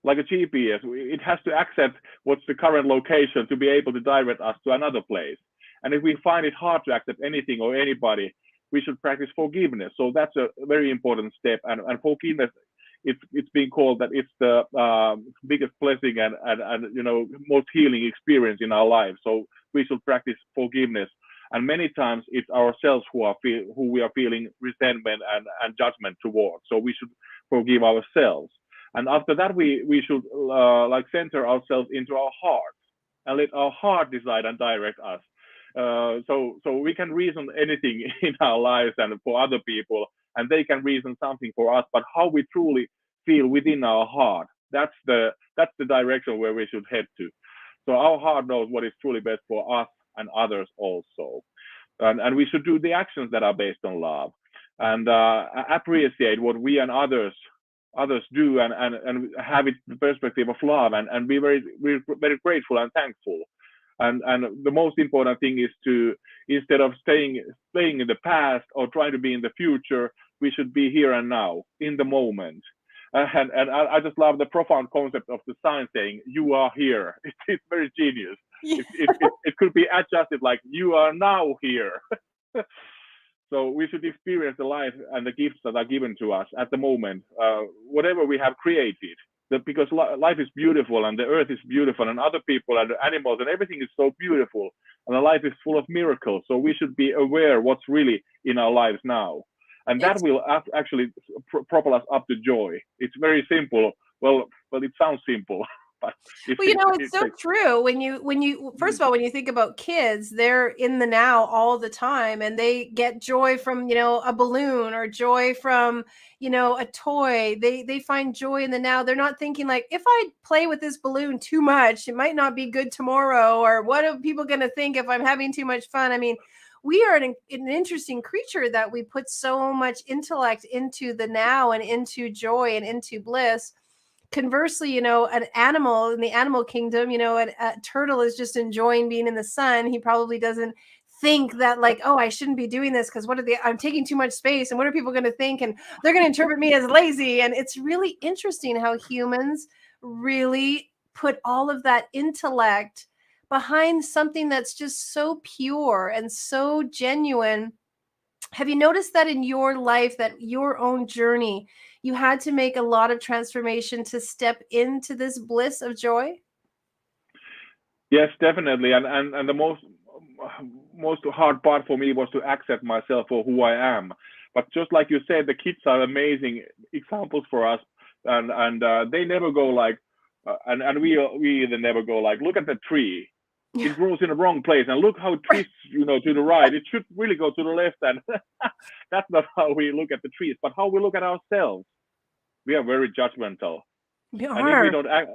Like a GPS, it has to accept what's the current location to be able to direct us to another place. And if we find it hard to accept anything or anybody, we should practice forgiveness. So that's a very important step. And forgiveness, it's being called that it's the biggest blessing and most healing experience in our lives. So we should practice forgiveness. And many times it's ourselves who we are feeling resentment and judgment towards. So we should forgive ourselves. And after that, we should center ourselves into our heart and let our heart decide and direct us. So we can reason anything in our lives and for other people, and they can reason something for us. But how we truly feel within our heart, that's the direction where we should head to. So our heart knows what is truly best for us and others also, and we should do the actions that are based on love, and appreciate what we and others do, and have it the perspective of love, and be very grateful and thankful. And the most important thing is to, instead of staying in the past or trying to be in the future, we should be here and now in the moment. And I just love the profound concept of the sign saying "you are here." It's very genius. Yeah. It could be adjusted like "you are now here." So we should experience the life and the gifts that are given to us at the moment, whatever we have created. Because life is beautiful, and the earth is beautiful, and other people and animals and everything is so beautiful, and the life is full of miracles. So we should be aware what's really in our lives now, and that will actually propel us up to joy. It's very simple. Well, it sounds simple, but Well, it's so true. When you first of all, when you think about kids, they're in the now all the time, and they get joy from, a balloon, or joy from, a toy. They find joy in the now. They're not thinking like, if I play with this balloon too much, it might not be good tomorrow, or what are people going to think if I'm having too much fun? I mean, we are an interesting creature that we put so much intellect into the now and into joy and into bliss. Conversely, an animal in the animal kingdom, a turtle is just enjoying being in the sun. He probably doesn't think that like, oh, I shouldn't be doing this because I'm taking too much space, and what are people going to think, and they're going to interpret me as lazy. And it's really interesting how humans really put all of that intellect behind something that's just so pure and so genuine. Have you noticed that in your life, that your own journey, you had to make a lot of transformation to step into this bliss of joy? Yes, definitely. And the most hard part for me was to accept myself for who I am. But just like you said, the kids are amazing examples for us, and they never go like, and we either never go like, look at the tree. It grows in the wrong place, and look how it twists, to the right. It should really go to the left, and that's not how we look at the trees, but how we look at ourselves. We are very judgmental. We And if we are. don't act,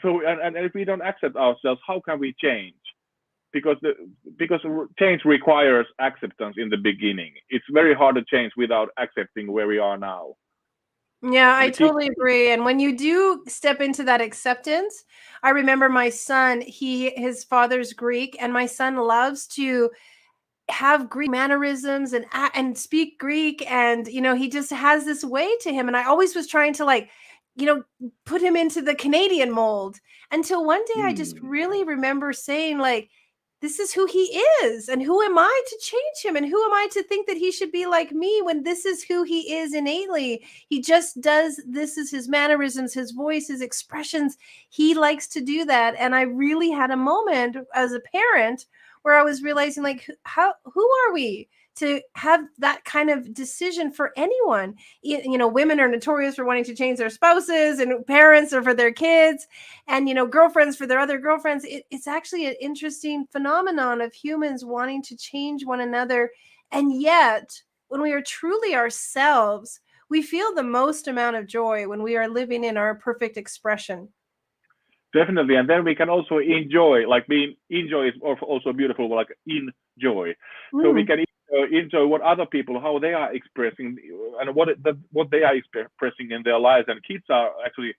so and if we don't accept ourselves, how can we change? Because change requires acceptance in the beginning. It's very hard to change without accepting where we are now. Yeah, And I the kids, totally agree. And when you do step into that acceptance, I remember my son, his father's Greek, and my son loves to have Greek mannerisms and speak Greek, and he just has this way to him. And I always was trying to like, put him into the Canadian mold, until one day I just really remember saying like, this is who he is, and who am I to change him, and who am I to think that he should be like me, when this is who he is innately. He just does, this is his mannerisms, his voice, his expressions. He likes to do that. And I really had a moment as a parent where I was realizing like, who are we to have that kind of decision for anyone? Women are notorious for wanting to change their spouses, and parents are for their kids, and girlfriends for their other girlfriends. It's actually an interesting phenomenon of humans wanting to change one another. And yet, when we are truly ourselves, we feel the most amount of joy when we are living in our perfect expression. definitely. And then we can also enjoy, like enjoy is also beautiful, like enjoy. So we can enjoy what other people, how they are expressing, and what they are expressing in their lives. And kids are actually,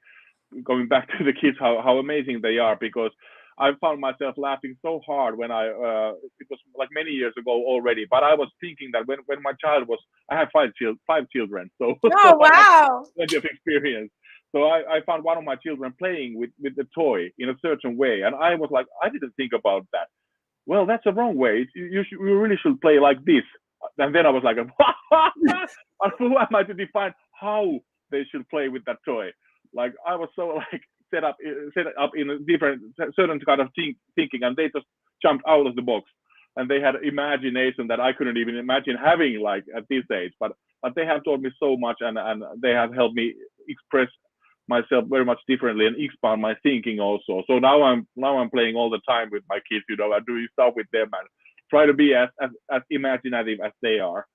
going back to the kids, how amazing they are, because I found myself laughing so hard when it was like many years ago already, but I was thinking that when my child was, I have five children, so, Oh, I have wow. plenty of experience. So I found one of my children playing with the toy in a certain way, and I was like, I didn't think about that. Well, that's the wrong way. You really should play like this. And then I was like, who am I to define how they should play with that toy? Like, I was so like set up in a different certain kind of thinking, and they just jumped out of the box, and they had imagination that I couldn't even imagine having like at this age. But they have taught me so much, and they have helped me express myself very much differently and expand my thinking also. So now I'm playing all the time with my kids. I do stuff with them, and try to be as imaginative as they are.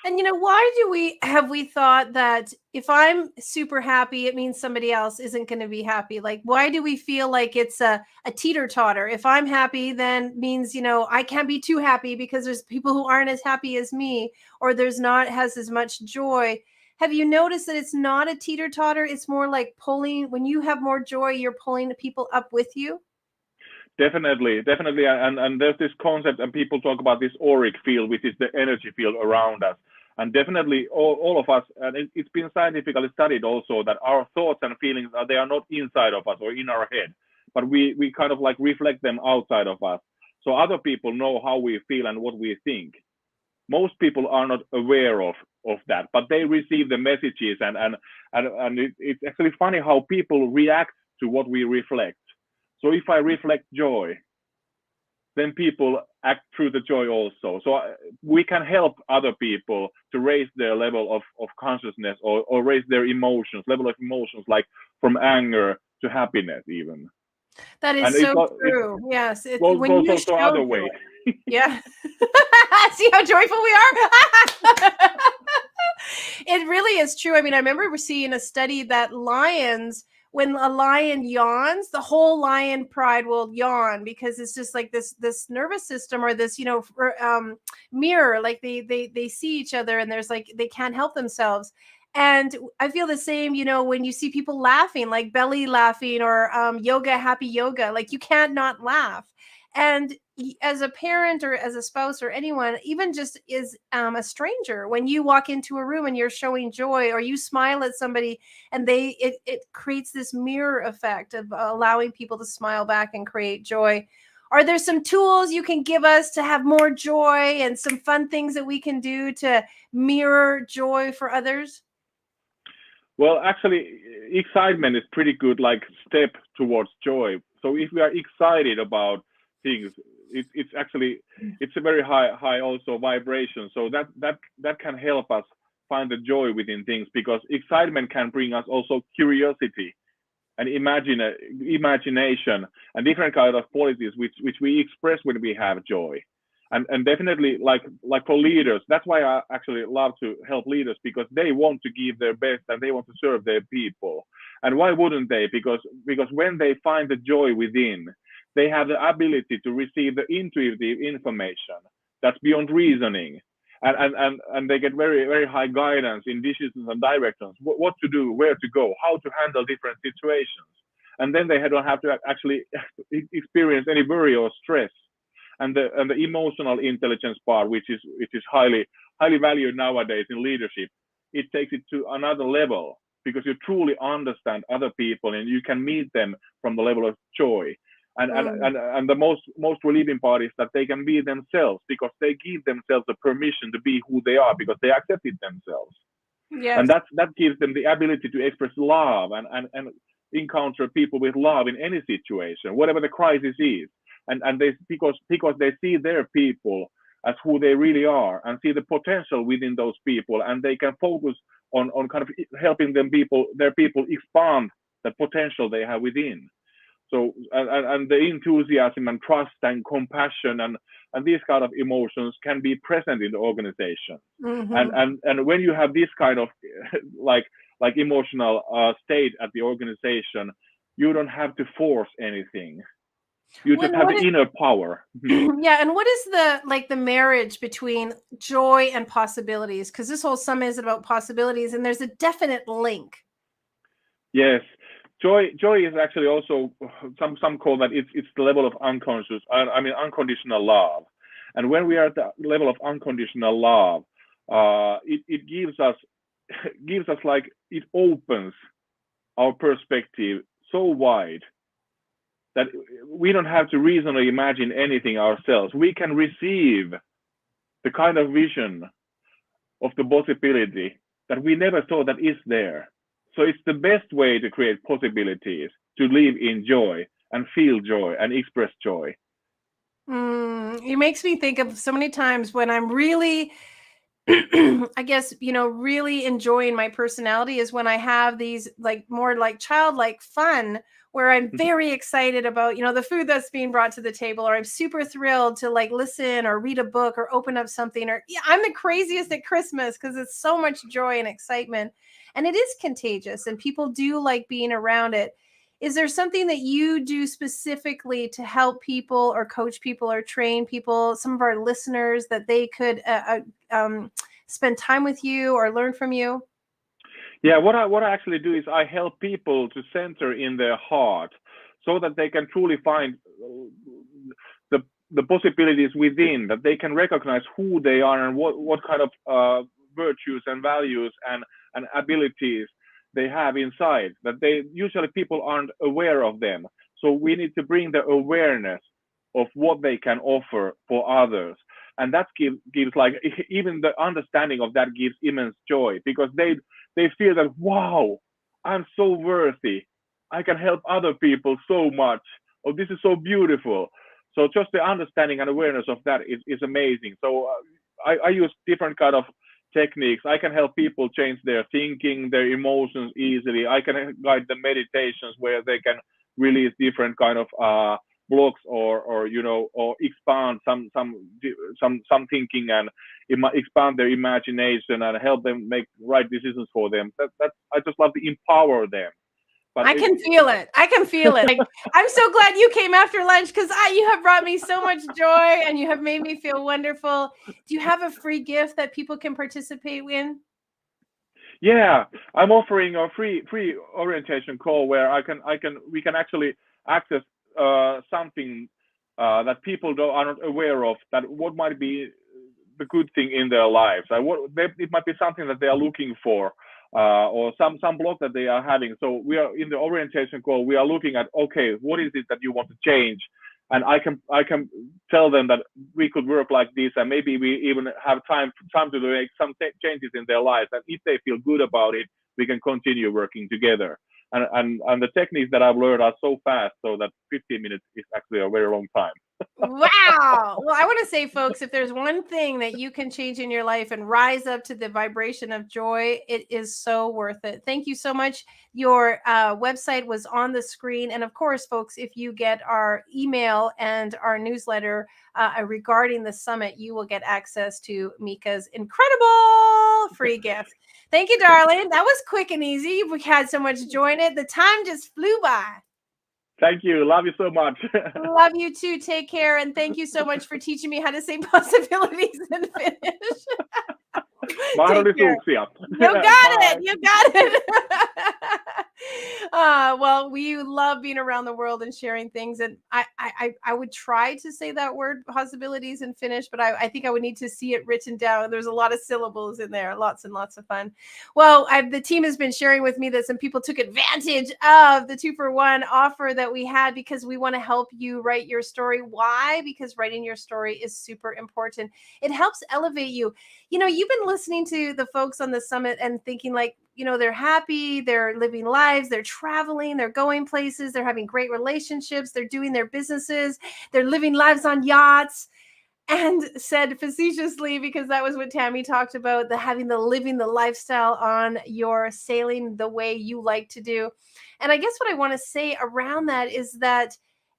And why have we thought that if I'm super happy, it means somebody else isn't going to be happy? Like, why do we feel like it's a teeter-totter? If I'm happy, then means, I can't be too happy because there's people who aren't as happy as me, or there's not has as much joy. Have you noticed that it's not a teeter-totter? It's more like pulling, when you have more joy, you're pulling the people up with you. Definitely. And there's this concept, and people talk about this auric field, which is the energy field around us. And definitely all of us, and it's been scientifically studied also, that our thoughts and feelings, they are not inside of us or in our head, but we kind of like reflect them outside of us. So other people know how we feel and what we think. Most people are not aware of that, but they receive the messages, and it's actually funny how people react to what we reflect. So if I reflect joy, then people act through the joy also. So we can help other people to raise their level of consciousness, or raise their level of emotions, like from anger to happiness even. That is so true. Yes. Goes When you also show other joy. way. Yeah. See how joyful we are? It really is true. I mean, I remember seeing a study that lions, when a lion yawns, the whole lion pride will yawn, because it's just like this nervous system, or this mirror. Like they see each other, and there's like they can't help themselves. And I feel the same, when you see people laughing, like belly laughing, or happy yoga, like you can't not laugh. And as a parent, or as a spouse, or anyone, even just is a stranger, when you walk into a room and you're showing joy, or you smile at somebody, and it creates this mirror effect of allowing people to smile back and create joy. Are there some tools you can give us to have more joy, and some fun things that we can do to mirror joy for others? Well, actually, excitement is pretty good, like step towards joy. So if we are excited about things, it's actually a very high also vibration. So that can help us find the joy within things, because excitement can bring us also curiosity and imagination, and different kind of qualities which we express when we have joy. And definitely, like for leaders, that's why I actually love to help leaders, because they want to give their best and they want to serve their people. And why wouldn't they? Because when they find the joy within, they have the ability to receive the intuitive information that's beyond reasoning, and they get very, very high guidance in decisions and directions, what to do, where to go, how to handle different situations. And then they don't have to actually experience any worry or stress. And the emotional intelligence part, which is highly valued nowadays in leadership, it takes it to another level, because you truly understand other people and you can meet them from the level of joy. And the most relieving part is that they can be themselves, because they give themselves the permission to be who they are, because they accepted themselves. Yes. And that gives them the ability to express love and encounter people with love in any situation, whatever the crisis is. And they, because they see their people as who they really are, and see the potential within those people, and they can focus on kind of helping their people expand the potential they have within. So and the enthusiasm and trust and compassion and these kind of emotions can be present in the organization. Mm-hmm. And when you have this kind of like emotional state at the organization, you don't have to force anything. You just have the inner power. Yeah, and what is the marriage between joy and possibilities? Because this whole summit is about possibilities, and there's a definite link. Yes, joy is actually also, some call that it's the level of unconscious. I mean unconditional love. And when we are at the level of unconditional love, it gives us like, it opens our perspective so wide that we don't have to reason or imagine anything ourselves. We can receive the kind of vision of the possibility that we never thought that is there. So it's the best way to create possibilities, to live in joy and feel joy and express joy. It makes me think of so many times when I'm really I guess, really enjoying my personality is when I have these like more like childlike fun where I'm very excited about, the food that's being brought to the table, or I'm super thrilled to like listen or read a book or open up something, or I'm the craziest at Christmas because it's so much joy and excitement, and it is contagious and people do like being around it. Is there something that you do specifically to help people or coach people or train people, some of our listeners, that they could spend time with you or learn from you? Yeah, what I actually do is I help people to center in their heart so that they can truly find the the possibilities within, that they can recognize who they are and what kind of virtues and values and abilities they have inside, that they usually people aren't aware of them. So we need to bring the awareness of what they can offer for others, and that gives like even the understanding of that gives immense joy, because they feel that, wow, I'm so worthy, I can help other people so much, oh, this is so beautiful. So just the understanding and awareness of that is amazing. So I use different kind of techniques. I can help people change their thinking, their emotions easily. I can guide them meditations where they can release different kind of blocks, or or expand some thinking, and expand their imagination and help them make right decisions for them. That I just love to empower them. But I can feel it. I can feel it. Like, I'm so glad you came after lunch, because you have brought me so much joy and you have made me feel wonderful. Do you have a free gift that people can participate in? yeah, I'm offering a free orientation call where we can actually access something that people are not aware of, that what might be the good thing in their lives. It might be something that they are looking for, or some block that they are having. So we are in the orientation call. We are looking at, okay, what is it that you want to change, and I can tell them that we could work like this, and maybe we even have time to make some changes in their lives. And if they feel good about it, we can continue working together. And the techniques that I've learned are so fast, so that 15 minutes is actually a very long time. Wow. Well, I want to say, folks, if there's one thing that you can change in your life and rise up to the vibration of joy, it is so worth it. Thank you so much. Your website was on the screen. And of course, folks, if you get our email and our newsletter regarding the summit, you will get access to Mika's incredible free gift. Thank you, darling. That was quick and easy. We had so much joy in it. The time just flew by. Thank you. Love you so much. Love you too. Take care. And thank you so much for teaching me how to say possibilities in Finnish. Mahdollisuuksia. You got it. You got it. Well, we love being around the world and sharing things. And I would try to say that word possibilities in Finnish, but I think I would need to see it written down. There's a lot of syllables in there, lots and lots of fun. Well, the team has been sharing with me that some people took advantage of the 2-for-1 offer that we had, because we want to help you write your story. Why? Because writing your story is super important. It helps elevate you. You've been listening to the folks on the summit and thinking like, they're happy, they're living lives, they're traveling, they're going places, they're having great relationships, they're doing their businesses, they're living lives on yachts. And said facetiously, because that was what Tammy talked about, living the lifestyle on your sailing the way you like to do. And I guess what I want to say around that is that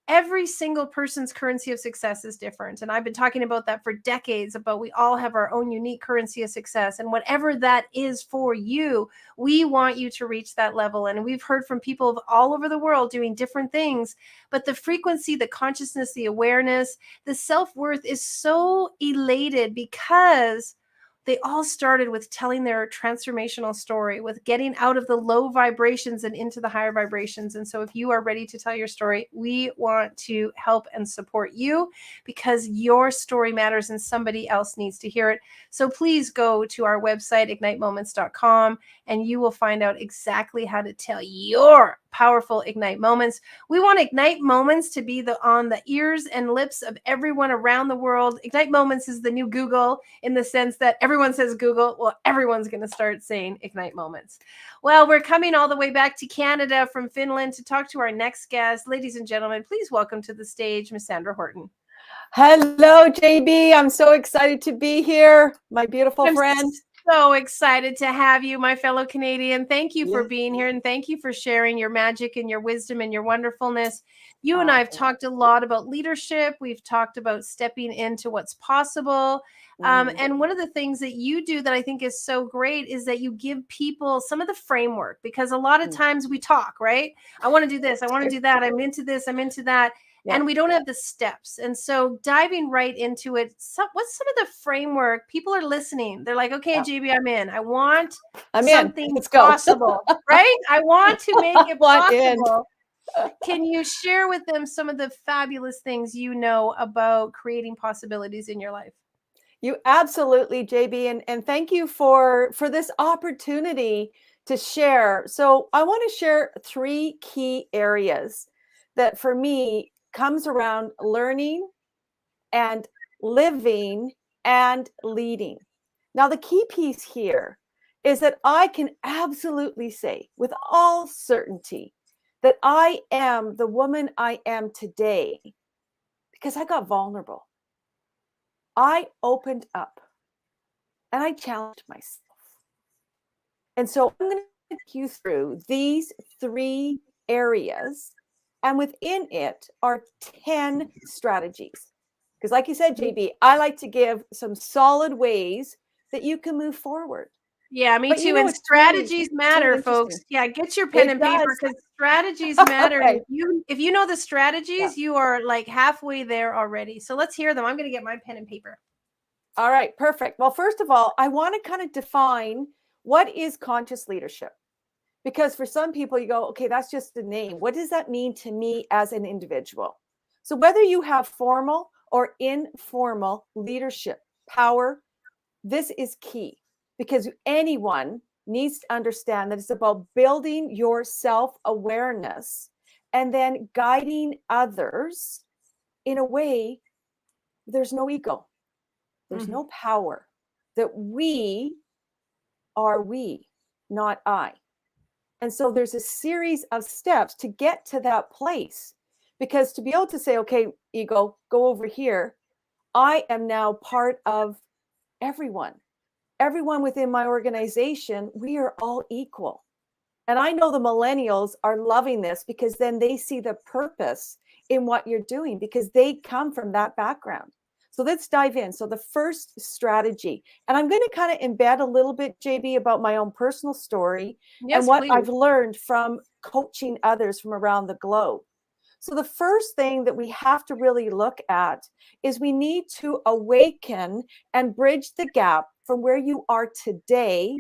every single person's currency of success is different. And I've been talking about that for decades, about we all have our own unique currency of success. And whatever that is for you, we want you to reach that level. And we've heard from people all over the world doing different things, but the frequency, the consciousness, the awareness, the self-worth is so elated, because they all started with telling their transformational story, with getting out of the low vibrations and into the higher vibrations. And so if you are ready to tell your story, we want to help and support you, because your story matters and somebody else needs to hear it. So please go to our website, ignitemoments.com, and you will find out exactly how to tell your powerful Ignite moments. We want Ignite moments to be on the ears and lips of everyone around the world. Ignite moments is the new Google, in the sense that everyone says Google. Well, everyone's going to start saying Ignite moments. Well, we're coming all the way back to Canada from Finland to talk to our next guest. Ladies and gentlemen, please welcome to the stage Miss Sandra Horton. Hello, JB. I'm so excited to be here, my beautiful I'm friend. so excited to have you, my fellow Canadian. Thank you for Yeah. being here, and thank you for sharing your magic and your wisdom and your wonderfulness. You and Oh, I have talked a lot about leadership. We've talked about stepping into what's possible. And one of the things that you do that I think is so great is that you give people some of the framework, because a lot of times we talk, right? I want to do this, I want to do that, I'm into this, I'm into that. Yeah. And we don't have the steps. And so diving right into it, what's some of the framework? People are listening. They're like, okay, Yeah. JB, I'm in. I want I'm in. something Let's go. possible, right? I want to make it Want in. possible. Can you share with them some of the fabulous things you know about creating possibilities in your life? You absolutely, JB, and thank you for this opportunity to share. So I want to share 3 key areas that for me comes around learning and living and leading. Now, the key piece here is that I can absolutely say with all certainty that I am the woman I am today because I got vulnerable. I opened up and I challenged myself. And so I'm going to take you through these 3 areas. And within it are 10 strategies. Because, like you said, JB, I like to give some solid ways that you can move forward. Yeah, me But too. you know, And it's really, strategies it's matter, really folks. interesting. Yeah, get your pen It and paper does. because strategies matter. And Okay. if you know the Yeah. strategies, you are like halfway there already. So let's hear them. I'm going to get my pen and paper. All right, perfect. Well, first of all, I want to kind of define what is conscious leadership. Because for some people, you go, okay, that's just a name. What does that mean to me as an individual? So whether you have formal or informal leadership power, this is key because anyone needs to understand that it's about building your self-awareness and then guiding others in a way there's no ego, there's no power, that we are we, not I. And so there's a series of steps to get to that place. Because to be able to say, okay, ego, go over here, I am now part of everyone. Everyone within my organization, we are all equal. And I know the millennials are loving this because then they see the purpose in what you're doing because they come from that background. So let's dive in. So the first strategy, and I'm going to kind of embed a little bit, JB, about my own personal story Yes, and what please. I've learned from coaching others from around the globe. So the first thing that we have to really look at is we need to awaken and bridge the gap from where you are today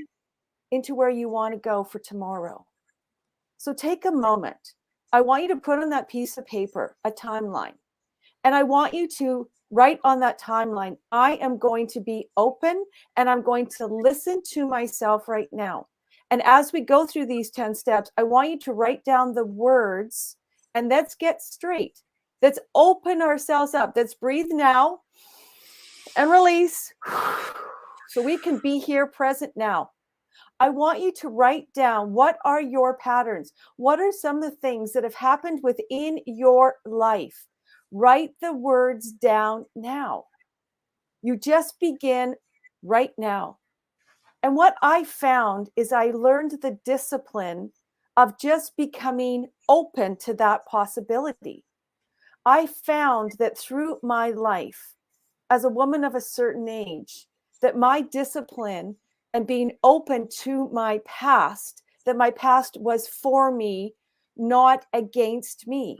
into where you want to go for tomorrow. So take a moment. I want you to put on that piece of paper a timeline. And I want you to write on that timeline, I am going to be open and I'm going to listen to myself right now. And as we go through these 10 steps, I want you to write down the words and let's get straight. Let's open ourselves up. Let's breathe now and release so we can be here present now. I want you to write down what are your patterns? What are some of the things that have happened within your life? Write the words down now. You just begin right now. And what I found is I learned the discipline of just becoming open to that possibility. I found that through my life, as a woman of a certain age, that my discipline and being open to my past, that my past was for me, not against me.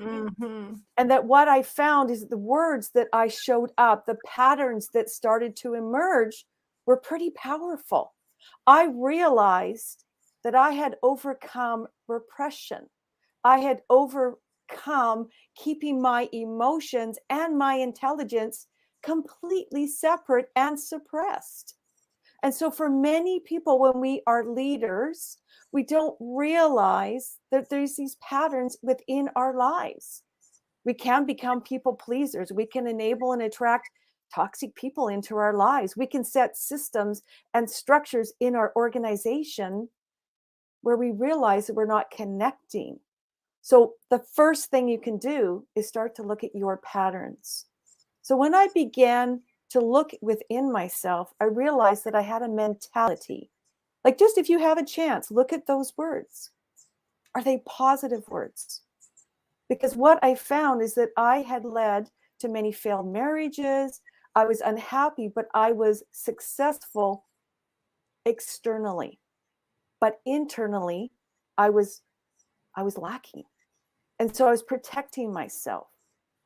And that what I found is the words that I showed up, the patterns that started to emerge were pretty powerful. I realized that I had overcome repression. I had overcome keeping my emotions and my intelligence completely separate and suppressed. And so, for many people, when we are leaders, we don't realize that there's these patterns within our lives. We can become people pleasers. We can enable and attract toxic people into our lives. We can set systems and structures in our organization where we realize that we're not connecting. So the first thing you can do is start to look at your patterns. So when I began to look within myself, I realized that I had a mentality. Like, just if you have a chance, look at those words. Are they positive words? Because what I found is that I had led to many failed marriages. I was unhappy, but I was successful externally. But internally, I was lacking. And so I was protecting myself.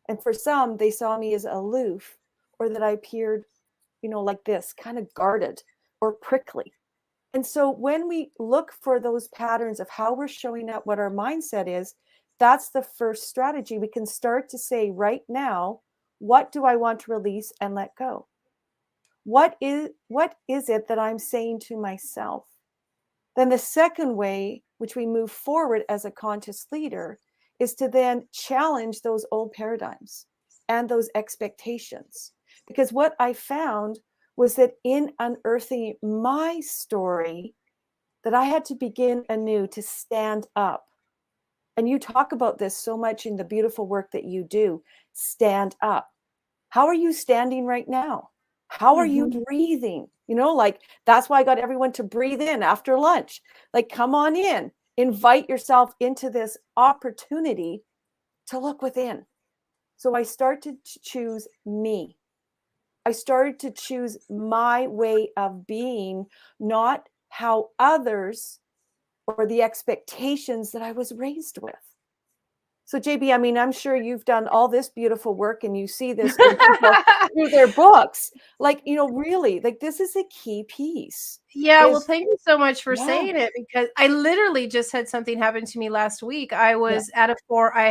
And for some, they saw me as aloof, or that I appeared, like this, kind of guarded or prickly. And so when we look for those patterns of how we're showing up, what our mindset is, that's the first strategy. We can start to say right now, what do I want to release and let go? What is it that I'm saying to myself? Then the second way, which we move forward as a conscious leader, is to then challenge those old paradigms and those expectations. Because what I found was that in unearthing my story, that I had to begin anew to stand up. And you talk about this so much in the beautiful work that you do. Stand up. How are you standing right now? How are you breathing? Like, that's why I got everyone to breathe in after lunch. Like, come on in, invite yourself into this opportunity to look within. So I started to choose me. I started to choose my way of being, not how others or the expectations that I was raised with. So JB, I mean, I'm sure you've done all this beautiful work and you see this in people through their books. Like, really, like, this is a key piece. Yeah, well, thank you so much for Yeah. saying it, because I literally just had something happen to me last week. I was at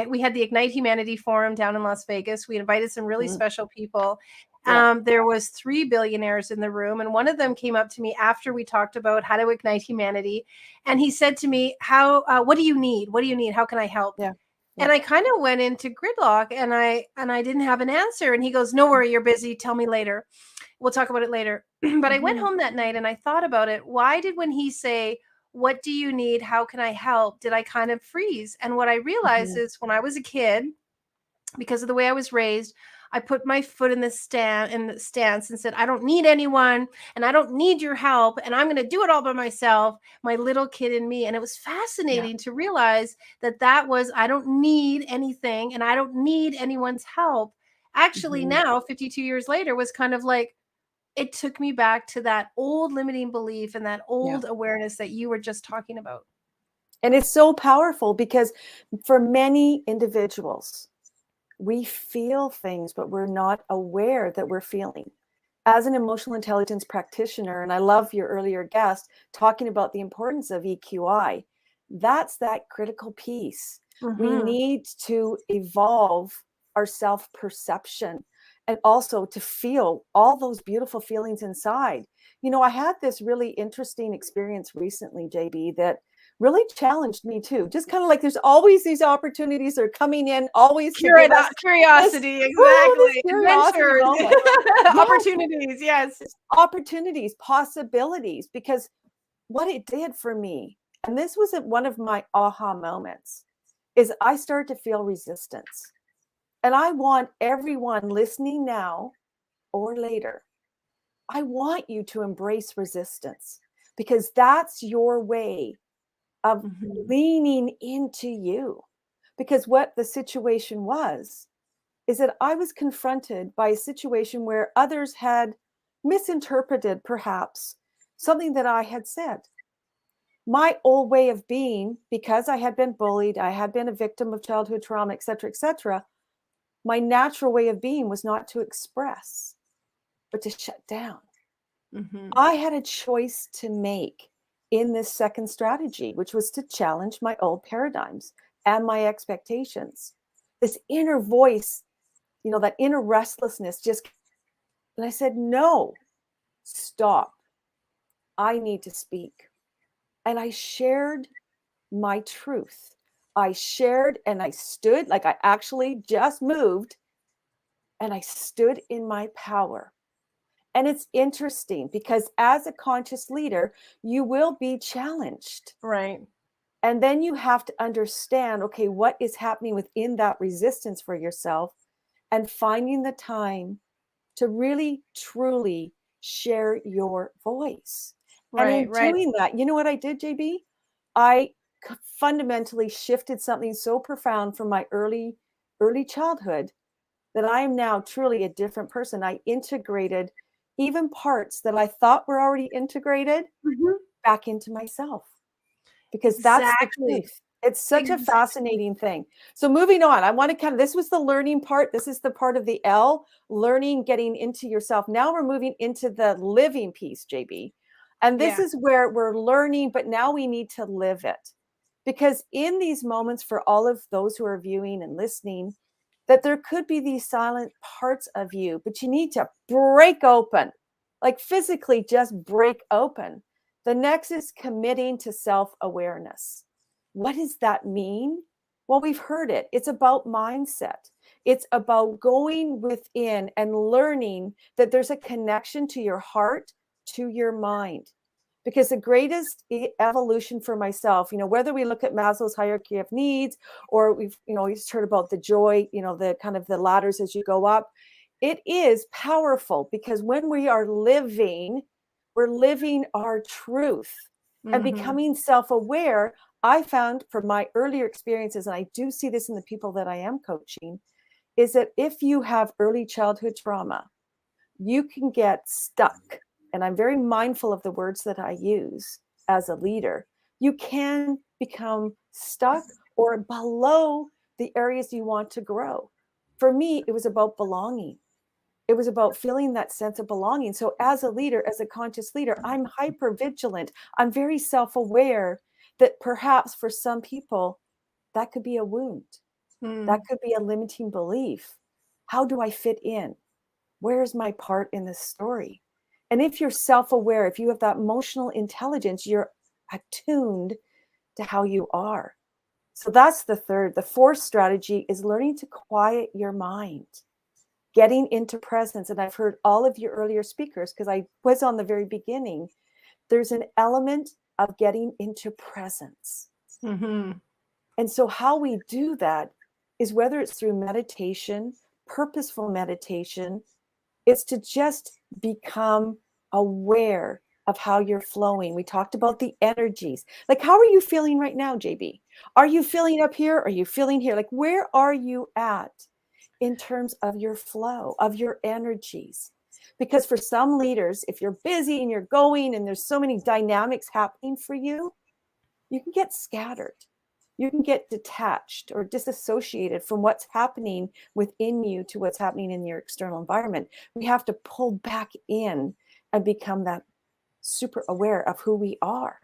we had the Ignite Humanity Forum down in Las Vegas. We invited some really special people. There was 3 billionaires in the room, and one of them came up to me after we talked about how to ignite humanity, and he said to me, what do you need? What do you need? How can I help? Yeah. And I kind of went into gridlock, and I didn't have an answer. And he goes, "No worry, you're busy. Tell me later. We'll talk about it later." But I went home that night and I thought about it. Why did, when he say, "What do you need? How can I help?" did I kind of freeze? And what I realized is, when I was a kid, because of the way I was raised, I put my foot in the stance and said, "I don't need anyone, and I don't need your help, and I'm going to do it all by myself." My little kid in me. And it was fascinating to realize that was, I don't need anything and I don't need anyone's help. Actually, now 52 years later, was kind of like, it took me back to that old limiting belief and that old awareness that you were just talking about. And it's so powerful because for many individuals, we feel things, but we're not aware that we're feeling. As an emotional intelligence practitioner, and I love your earlier guest talking about the importance of EQI, that's that critical piece. We need to evolve our self-perception and also to feel all those beautiful feelings inside. I had this really interesting experience recently, JB, that really challenged me too. Just kind of like, there's always these opportunities that are coming in, always to give us curiosity, this, exactly. curiosity, Opportunities, yes. Opportunities, possibilities. Because what it did for me, and this was one of my aha moments, is I started to feel resistance. And I want everyone listening now or later, I want you to embrace resistance, because that's your way of leaning into you. Because what the situation was is that I was confronted by a situation where others had misinterpreted, perhaps, something that I had said. My old way of being, because I had been bullied, I had been a victim of childhood trauma, et cetera, my natural way of being was not to express, but to shut down. I had a choice to make in this second strategy, which was to challenge my old paradigms and my expectations. This inner voice, that inner restlessness and I said, no, stop. I need to speak. And I shared my truth. I shared and I stood, like I actually just moved, and I stood in my power. And it's interesting because as a conscious leader, you will be challenged. Right. And then you have to understand, okay, what is happening within that resistance for yourself? and finding the time to really, truly share your voice. And in Right. doing that, you know what I did, JB? I fundamentally shifted something so profound from my early childhood that I am now truly a different person. I integrated even parts that I thought were already integrated back into myself, because that's the Exactly. truth. It's such a fascinating thing. So moving on, I want to kind of, this was the learning part. This is the part of the L, learning, getting into yourself. Now we're moving into the living piece, JB. And this Yeah. is where we're learning, but now we need to live it. Because in these moments, for all of those who are viewing and listening, that there could be these silent parts of you, but you need to break open, like physically just break open. The next is committing to self-awareness. What does that mean? Well, we've heard it. It's about mindset. It's about going within and learning that there's a connection to your heart, to your mind. Because the greatest evolution for myself, whether we look at Maslow's hierarchy of needs, or we've heard about the joy, the kind of the ladders as you go up, it is powerful, because when we are living, we're living our truth and becoming self-aware. I found from my earlier experiences, and I do see this in the people that I am coaching, is that if you have early childhood trauma, you can get stuck. And I'm very mindful of the words that I use as a leader. You can become stuck or below the areas you want to grow. For me, it was about belonging. It was about feeling that sense of belonging. So as a leader, as a conscious leader, I'm hyper vigilant. I'm very self-aware that perhaps for some people, that could be a wound. That could be a limiting belief. How do I fit in? Where's my part in this story? And if you're self-aware, if you have that emotional intelligence, you're attuned to how you are. So that's the third. The fourth strategy is learning to quiet your mind, getting into presence. And I've heard all of your earlier speakers, because I was on the very beginning. There's an element of getting into presence. And so how we do that is, whether it's through meditation, purposeful meditation, it's to just become aware of how you're flowing. We talked about the energies. Like, how are you feeling right now, JB? Are you feeling up here? Are you feeling here? Like, where are you at in terms of your flow, of your energies? Because for some leaders, if you're busy and you're going and there's so many dynamics happening for you, you can get scattered. You can get detached or disassociated from what's happening within you to what's happening in your external environment. We have to pull back in and become that super aware of who we are.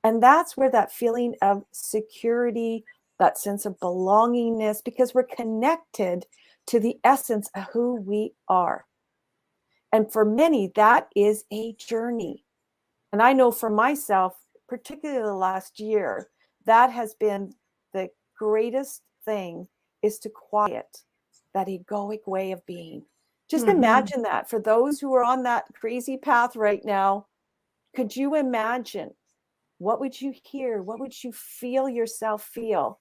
And that's where that feeling of security, that sense of belongingness, because we're connected to the essence of who we are. And for many, that is a journey. And I know for myself, particularly the last year, that has been the greatest thing, is to quiet that egoic way of being. Just imagine that. For those who are on that crazy path right now, could you imagine, what would you hear? What would you feel yourself feel?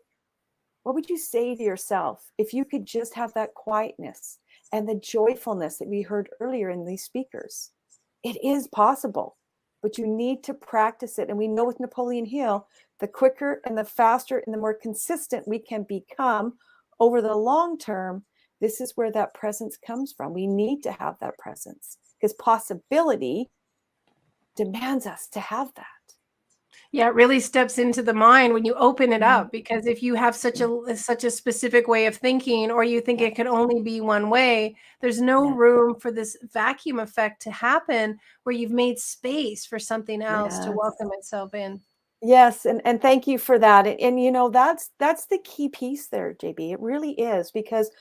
What would you say to yourself if you could just have that quietness and the joyfulness that we heard earlier in these speakers? It is possible, but you need to practice it. And we know with Napoleon Hill, the quicker and the faster and the more consistent we can become over the long term, this is where that presence comes from. We need to have that presence, because possibility demands us to have that. Yeah, it really steps into the mind when you open it up, because if you have such a specific way of thinking, or you think it can only be one way, there's no room for this vacuum effect to happen, where you've made space for something else to welcome itself in. Yes, and thank you for that. And that's the key piece there, JB. It really is, because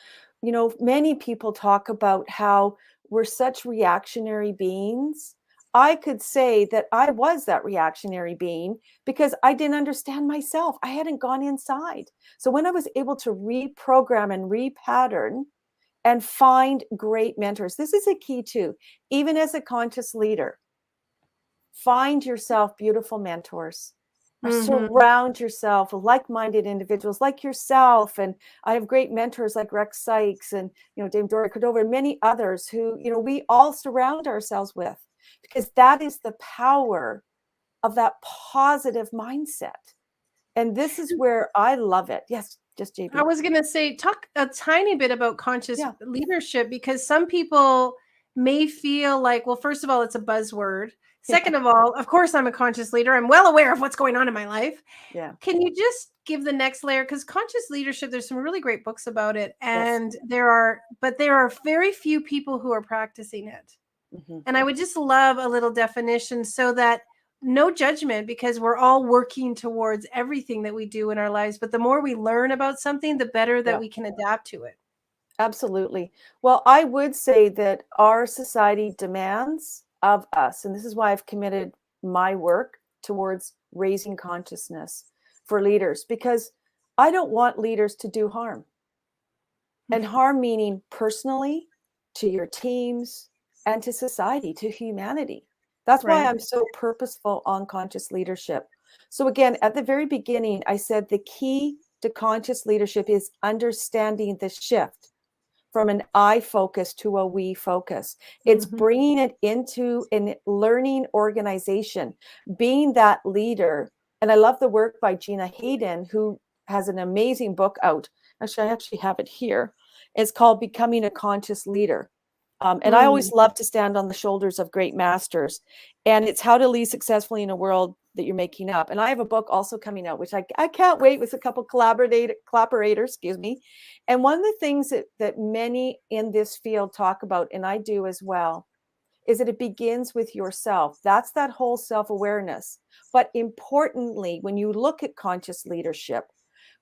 many people talk about how we're such reactionary beings. I could say that I was that reactionary being because I didn't understand myself. I hadn't gone inside. So when I was able to reprogram and repattern and find great mentors, this is a key too. Even as a conscious leader, find yourself beautiful mentors. Surround yourself with like-minded individuals like yourself. And I have great mentors like Rex Sykes and, Dame Dora Cordova and many others who, we all surround ourselves with, because that is the power of that positive mindset. And this is where I love it. Yes, just JB. I was going to say, talk a tiny bit about conscious leadership, because some people may feel like, well, first of all, it's a buzzword. Second of all, of course, I'm a conscious leader. I'm well aware of what's going on in my life. Yeah. Can you just give the next layer? Because conscious leadership, there's some really great books about it. And there are very few people who are practicing it. And I would just love a little definition, so that no judgment, because we're all working towards everything that we do in our lives. But the more we learn about something, the better that we can adapt to it. Absolutely. Well, I would say that our society demands of us, and this is why I've committed my work towards raising consciousness for leaders, because I don't want leaders to do harm. And harm meaning personally, to your teams, and to society, to humanity. That's why I'm so purposeful on conscious leadership. So again, at the very beginning, I said the key to conscious leadership is understanding the shift from an I focus to a we focus. It's bringing it into a learning organization, being that leader. And I love the work by Gina Hayden, who has an amazing book out. Actually, I actually have it here. It's called Becoming a Conscious Leader. And I always love to stand on the shoulders of great masters. And it's how to lead successfully in a world that you're making up. And I have a book also coming out, which I can't wait, with a couple collaborators, excuse me. And one of the things that many in this field talk about, and I do as well, is that it begins with yourself. That's that whole self-awareness. But importantly, when you look at conscious leadership,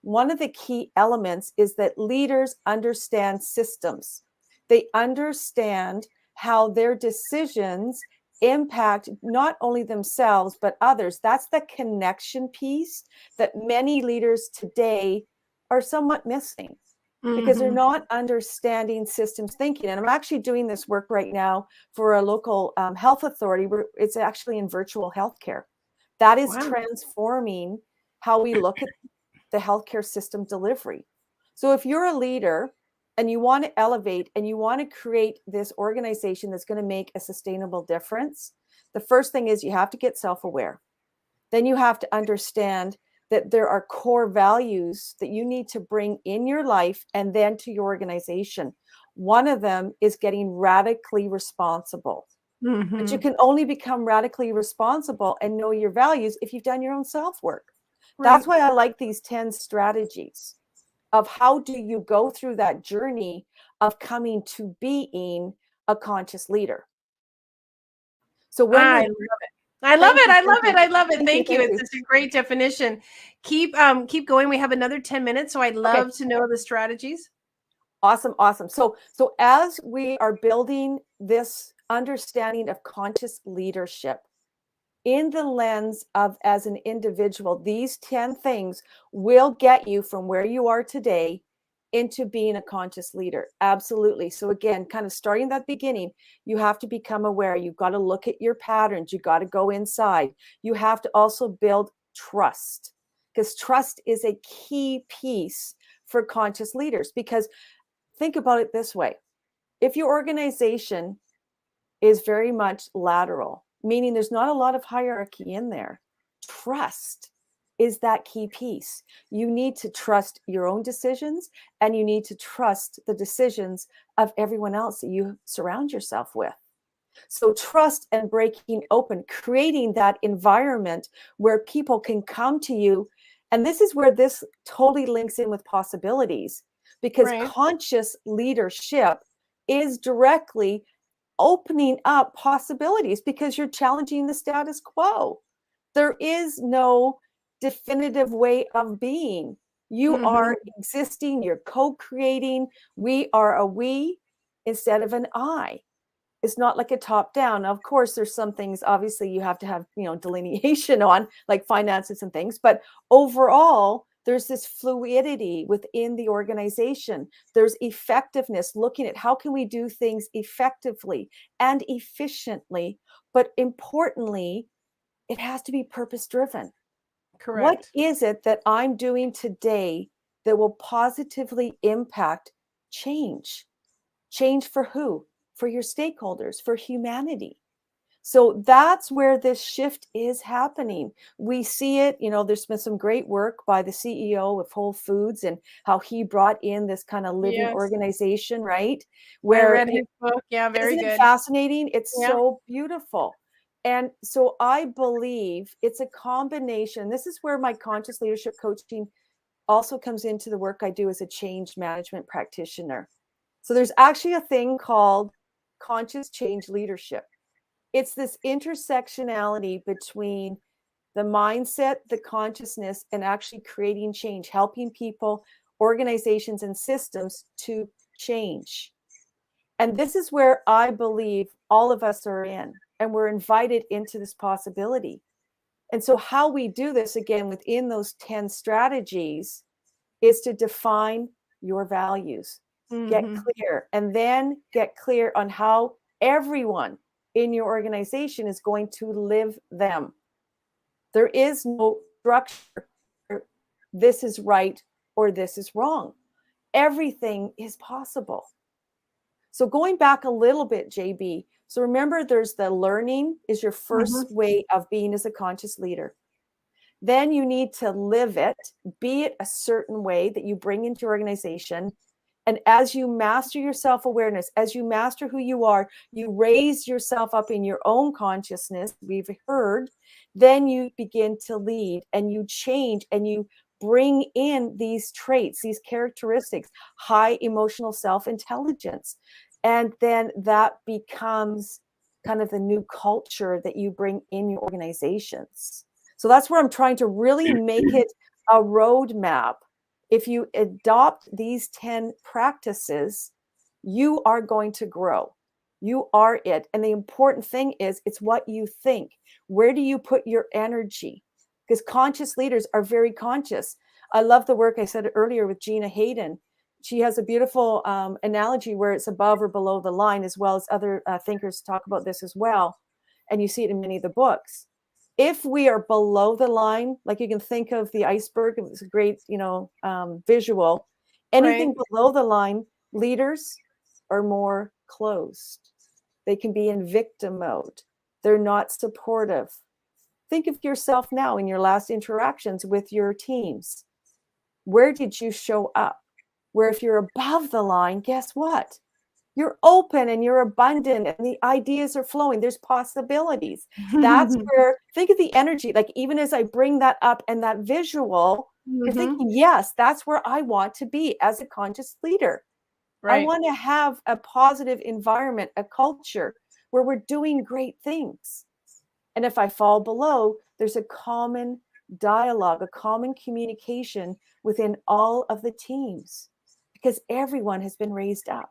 one of the key elements is that leaders understand systems. They understand how their decisions impact not only themselves, but others. That's the connection piece that many leaders today are somewhat missing, because they're not understanding systems thinking. And I'm actually doing this work right now for a local health authority where it's actually in virtual healthcare. That is transforming how we look at the healthcare system delivery. So if you're a leader and you want to elevate and you want to create this organization that's going to make a sustainable difference, the first thing is you have to get self-aware. Then you have to understand that there are core values that you need to bring in your life and then to your organization. One of them is getting radically responsible. But you can only become radically responsible and know your values if you've done your own self-work. That's why I like these 10 strategies of how do you go through that journey of coming to being a conscious leader. So when I love it. Thank you. It's such a great definition. Keep going. We have another 10 minutes, so I'd love to know the strategies. Awesome. So as we are building this understanding of conscious leadership in the lens of as an individual, these 10 things will get you from where you are today into being a conscious leader. Absolutely. So again, kind of starting that beginning, you have to become aware. You've got to look at your patterns. You've got to go inside. You have to also build trust, because trust is a key piece for conscious leaders. Because think about it this way. If your organization is very much lateral, meaning there's not a lot of hierarchy in there, trust is that key piece. You need to trust your own decisions, and you need to trust the decisions of everyone else that you surround yourself with. So trust and breaking open, creating that environment where people can come to you. And this is where this totally links in with possibilities, because conscious leadership is directly opening up possibilities, because you're challenging the status quo. There is no definitive way of being. You are existing, you're co-creating. We are a we instead of an I. It's not like a top down. Of course, there's some things obviously you have to have, delineation on, like finances and things, but overall, there's this fluidity within the organization. There's effectiveness, looking at how can we do things effectively and efficiently, but importantly, it has to be purpose driven. What Correct. is it that I'm doing today that will positively impact change? Change for who? For your stakeholders, for humanity. So that's where this shift is happening. We see it, there's been some great work by the CEO of Whole Foods and how he brought in this kind of living Yes. organization, right? I Where read his book. Yeah, very isn't it good. fascinating? It's Yeah. so beautiful. And so I believe it's a combination. This is where my conscious leadership coaching also comes into the work I do as a change management practitioner. So there's actually a thing called conscious change leadership. It's this intersectionality between the mindset, the consciousness, and actually creating change, helping people, organizations, and systems to change. And this is where I believe all of us are in, and we're invited into this possibility. And so, how we do this again within those 10 strategies is to define your values, get clear, and then get clear on how everyone in your organization is going to live them. There is no structure. This is right or this is wrong. Everything is possible. So going back a little bit, JB, so remember there's the learning is your first way of being as a conscious leader. Then you need to live it, be it a certain way that you bring into your organization. And as you master your self-awareness, as you master who you are, you raise yourself up in your own consciousness, we've heard, then you begin to lead and you change and you bring in these traits, these characteristics, high emotional self-intelligence. And then that becomes kind of the new culture that you bring in your organizations. So that's where I'm trying to really make it a roadmap. If you adopt these 10 practices, you are going to grow. You are it. And the important thing is, it's what you think. Where do you put your energy? Because conscious leaders are very conscious. I love the work I said earlier with Gina Hayden. She has a beautiful analogy where it's above or below the line, as well as other thinkers talk about this as well. And you see it in many of the books. If we are below the line, like you can think of the iceberg, it's a great, visual. Anything below the line, leaders are more closed. They can be in victim mode. They're not supportive. Think of yourself now in your last interactions with your teams. Where did you show up? Where if you're above the line, guess what? You're open and you're abundant and the ideas are flowing. There's possibilities. That's where, think of the energy. Like even as I bring that up and that visual, you're thinking, yes, that's where I want to be as a conscious leader. I want to have a positive environment, a culture where we're doing great things. And if I fall below, there's a common dialogue, a common communication within all of the teams because everyone has been raised up.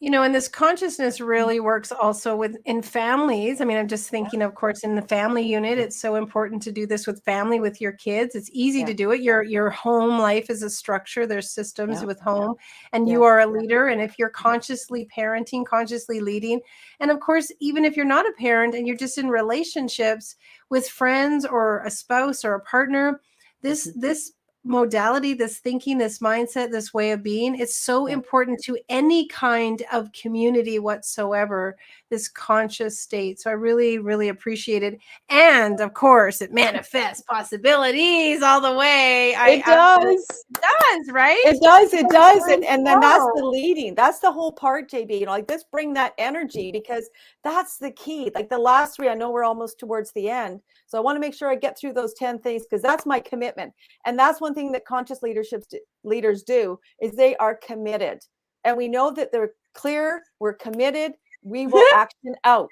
And this consciousness really works also in families. I mean, I'm just thinking, of course, in the family unit, it's so important to do this with family, with your kids. It's easy to do it. Your home life is a structure. There's systems with home, and you are a leader. And if you're consciously parenting, consciously leading, and of course, even if you're not a parent and you're just in relationships with friends or a spouse or a partner, this modality, this thinking, this mindset, this way of being, it's so important to any kind of community whatsoever, this conscious state. So I really, really appreciate it. And of course, it manifests possibilities all the way. It does. It does, right? It does. It does. And then that's the leading. That's the whole part, JB. Like let's bring that energy because that's the key. Like the last three, I know we're almost towards the end. So I want to make sure I get through those 10 things because that's my commitment. And that's one thing that conscious leaders do is they are committed. And we know that they're clear, we're committed, we will action out.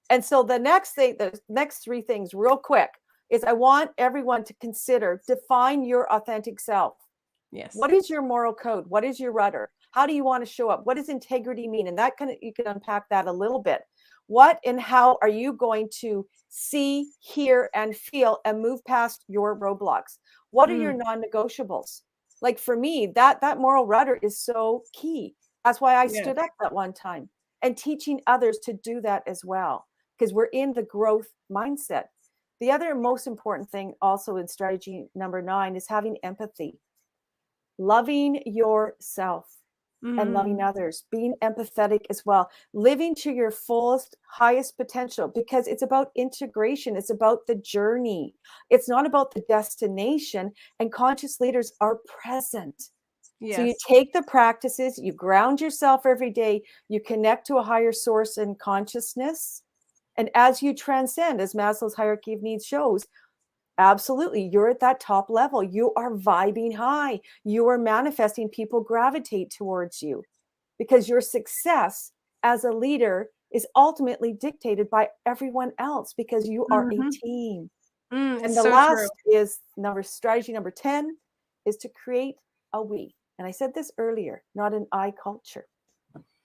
And so the next three things real quick is I want everyone to consider, define your authentic self. Yes. What is your moral code? What is your rudder? How do you want to show up? What does integrity mean? And that you can unpack that a little bit. What and how are you going to see, hear, and feel and move past your roadblocks? What are your non-negotiables? Like for me, that moral rudder is so key. That's why I stood up that one time and teaching others to do that as well, because we're in the growth mindset. The other most important thing also in strategy number 9 is having empathy, loving yourself and loving others, being empathetic as well, living to your fullest, highest potential, because it's about integration. It's about the journey. It's not about the destination, and conscious leaders are present. Yes. So you take the practices, you ground yourself every day, you connect to a higher source in consciousness. And as you transcend, as Maslow's hierarchy of needs shows, absolutely, you're at that top level. You are vibing high. You are manifesting. People gravitate towards you because your success as a leader is ultimately dictated by everyone else because you are a team. And the last is strategy number 10 is to create a we. And I said this earlier, not an I culture.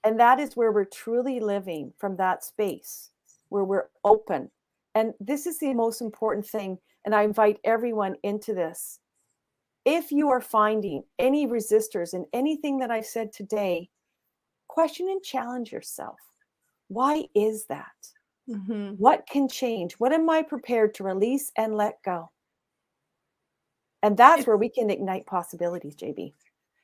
And that is where we're truly living from that space, where we're open. And this is the most important thing. And I invite everyone into this. If you are finding any resistors in anything that I've said today, question and challenge yourself. Why is that? What can change? What am I prepared to release and let go? And that's where we can ignite possibilities, JB.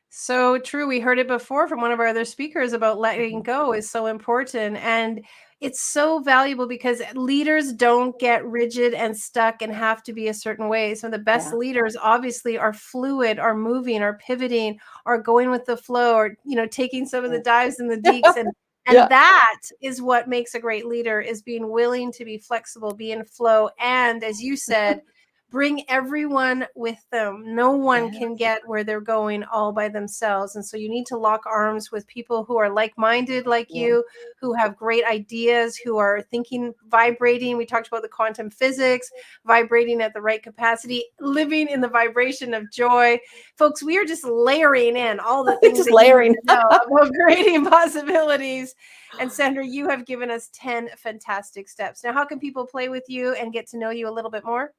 So true. We heard it before from one of our other speakers about letting go is so important. And it's so valuable because leaders don't get rigid and stuck and have to be a certain way. Some of the best leaders obviously are fluid, are moving, are pivoting, are going with the flow, or, you know, taking some of the dives and the deeks. And that is what makes a great leader, is being willing to be flexible, be in flow. And as you said, bring everyone with them. No one can get where they're going all by themselves. And so you need to lock arms with people who are like-minded like you, who have great ideas, who are thinking, vibrating. We talked about the quantum physics, vibrating at the right capacity, living in the vibration of joy. Folks, we are just layering in all the things just that layering. you know about creating possibilities. And Sandra, you have given us 10 fantastic steps. Now, how can people play with you and get to know you a little bit more?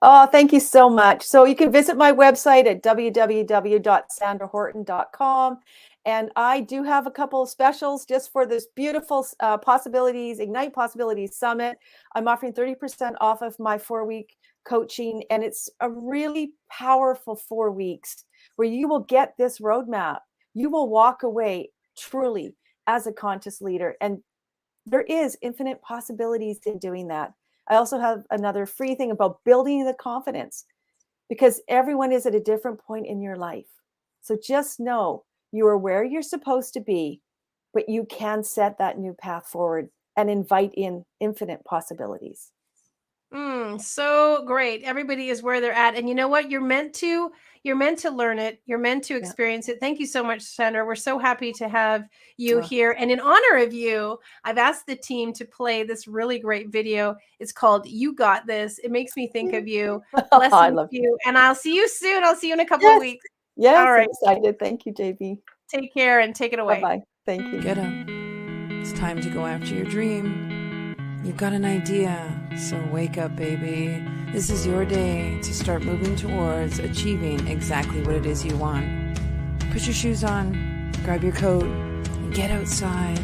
Oh, thank you so much. So you can visit my website at www.sandrahorton.com. And I do have a couple of specials just for this beautiful Possibilities, Ignite Possibilities Summit. I'm offering 30% off of my 4-week coaching. And it's a really powerful 4 weeks where you will get this roadmap. You will walk away truly as a conscious leader. And there is infinite possibilities in doing that. I also have another free thing about building the confidence, because everyone is at a different point in your life. So just know you are where you're supposed to be, but you can set that new path forward and invite in infinite possibilities. So great. Everybody is where they're at. And you know what? You're meant to learn it. You're meant to experience it. Thank you so much, Sandra. We're so happy to have you here. And in honor of you, I've asked the team to play this really great video. It's called You Got This. It makes me think of you. Blessings I love you. And I'll see you soon. I'll see you in a couple of weeks. Yes, all right. I'm excited. Thank you, JB. Take care and take it away. Bye-bye. Thank you. Get up. It's time to go after your dream. You've got an idea, so wake up, baby. This is your day to start moving towards achieving exactly what it is you want. Put your shoes on, grab your coat, and get outside.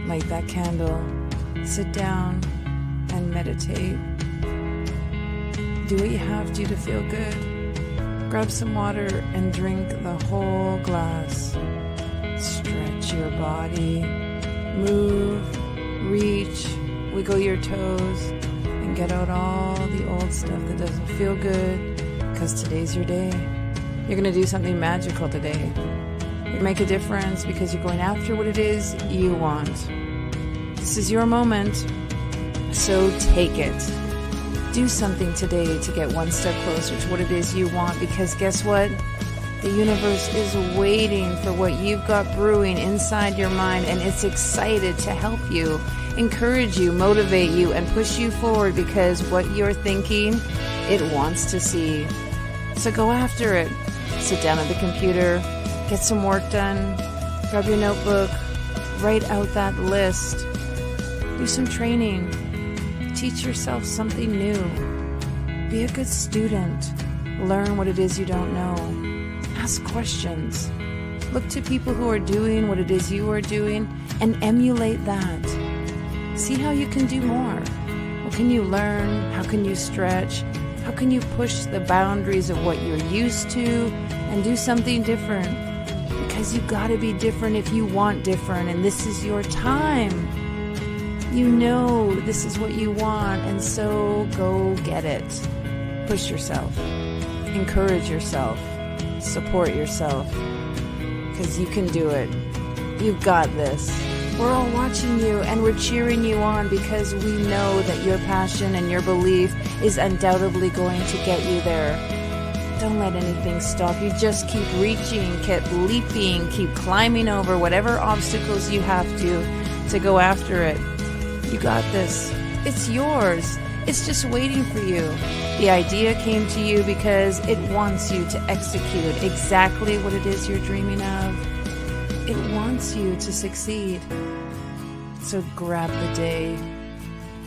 Light that candle, sit down, and meditate. Do what you have to feel good. Grab some water and drink the whole glass. Stretch your body, move, reach, wiggle your toes, and get out all the old stuff that doesn't feel good, because today's your day. You're going to do something magical today. You're going to make a difference because you're going after what it is you want. This is your moment, so take it. Do something today to get one step closer to what it is you want, because guess what? The universe is waiting for what you've got brewing inside your mind, and it's excited to help you, encourage you, motivate you, and push you forward, because what you're thinking, it wants to see. So go after it. Sit down at the computer, get some work done, grab your notebook, write out that list, do some training, teach yourself something new, be a good student, learn what it is you don't know. Ask questions. Look to people who are doing what it is you are doing and emulate that. See how you can do more. Well, can you learn? How can you stretch? How can you push the boundaries of what you're used to and do something different? Because you gotta be different if you want different, and this is your time. You know this is what you want, and so go get it. Push yourself. Encourage yourself. Support yourself. Because you can do it. You've got this. We're all watching you, and we're cheering you on because we know that your passion and your belief is undoubtedly going to get you there. Don't let anything stop you. Just keep reaching, keep leaping, keep climbing over whatever obstacles you have to go after it. You got this. It's yours. It's just waiting for you. The idea came to you because it wants you to execute exactly what it is you're dreaming of. It wants you to succeed. So grab the day.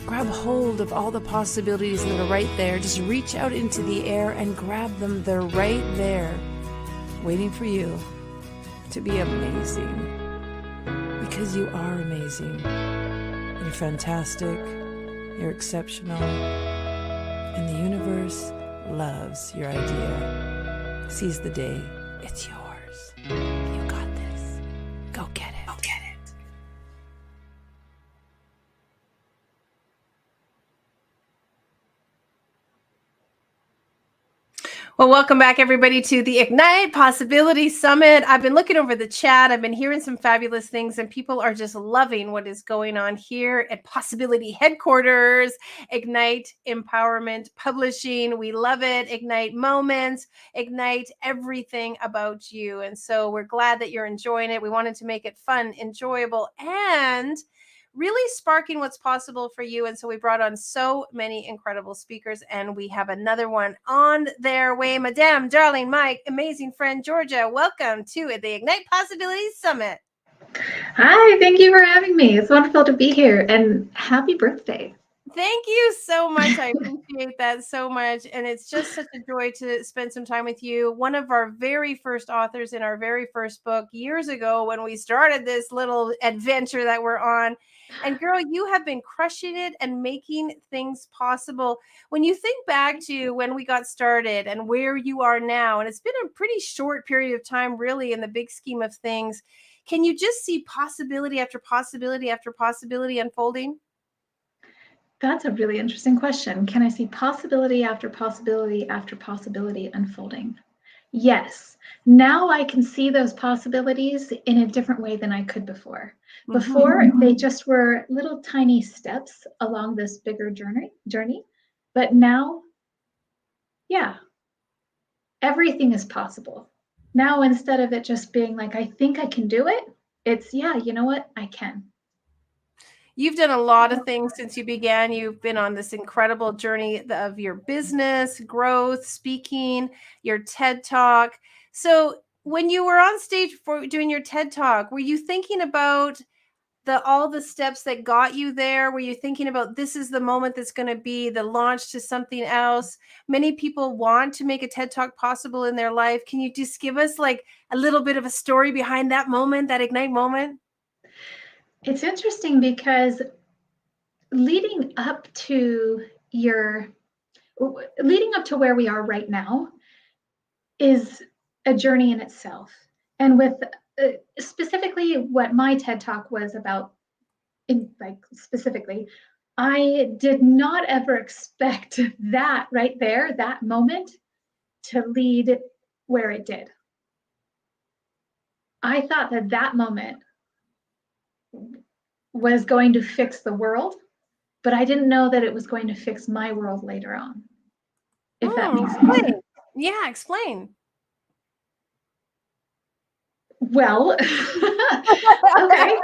Grab hold of all the possibilities that are right there. Just reach out into the air and grab them. They're right there, waiting for you to be amazing. Because you are amazing. You're fantastic. You're exceptional. And the universe loves your idea. Seize the day. It's yours. You got this. Go get it. Go get it. Well, welcome back, everybody, to the Ignite Possibility Summit. I've been looking over the chat. I've been hearing some fabulous things, and people are just loving what is going on here at Possibility Headquarters, Ignite Empowerment Publishing. We love it. Ignite Moments, Ignite everything about you. And so we're glad that you're enjoying it. We wanted to make it fun, enjoyable, and really sparking what's possible for you. And so we brought on so many incredible speakers, and we have another one on their way. Madame, darling, my amazing friend, Georgia, welcome to the Ignite Possibilities Summit. Hi, thank you for having me. It's wonderful to be here, and happy birthday. Thank you so much. I appreciate that so much. And it's just such a joy to spend some time with you. One of our very first authors in our very first book years ago when we started this little adventure that we're on. And girl, you have been crushing it and making things possible. When you think back to when we got started and where you are now, and it's been a pretty short period of time, really, in the big scheme of things, can you just see possibility after possibility after possibility unfolding? That's a really interesting question. Can I see possibility after possibility after possibility unfolding? Yes. Now I can see those possibilities in a different way than I could before. Before, they just were little tiny steps along this bigger journey. But now, yeah, everything is possible. Now, instead of it just being like, I think I can do it, it's, yeah, you know what? I can. You've done a lot of things since you began. You've been on this incredible journey of your business, growth, speaking, your TED Talk. So when you were on stage for doing your TED Talk, were you thinking about all the steps that got you there? Were you thinking about this is the moment that's going to be the launch to something else? Many people want to make a TED Talk possible in their life. Can you just give us like a little bit of a story behind that moment, that Ignite moment? It's interesting because leading up to where we are right now is a journey in itself. And with specifically what my TED Talk was about, specifically, I did not ever expect that right there, that moment, to lead where it did. I thought that moment was going to fix the world, but I didn't know that it was going to fix my world later on, if that makes sense. Yeah, explain. Well, okay.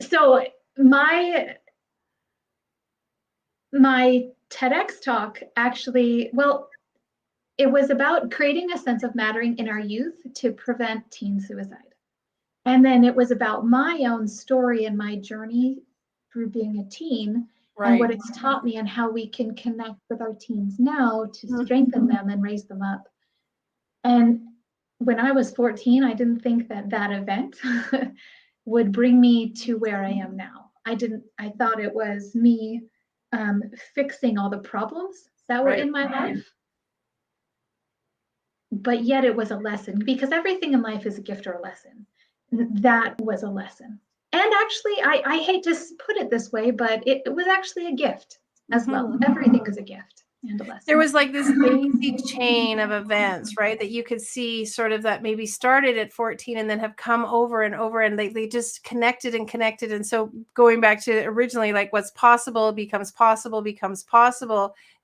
So my TEDx talk actually, well, it was about creating a sense of mattering in our youth to prevent teen suicide. And then it was about my own story and my journey through being a teen, and what it's taught me and how we can connect with our teens now to strengthen them and raise them up. And when I was 14, I didn't think that event would bring me to where I am now. I thought it was me fixing all the problems that were Right. in my life. But yet it was a lesson, because everything in life is a gift or a lesson. That was a lesson. And actually, I hate to put it this way, but it was actually a gift as well. Everything is a gift and a lesson. There was like this daisy chain of events, right? That you could see sort of that maybe started at 14 and then have come over and over, and they just connected and connected. And so going back to originally, like what's possible becomes possible,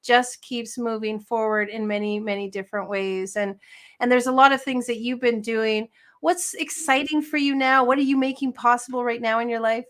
just keeps moving forward in many, many different ways. And there's a lot of things that you've been doing. What's exciting for you now? What are you making possible right now in your life?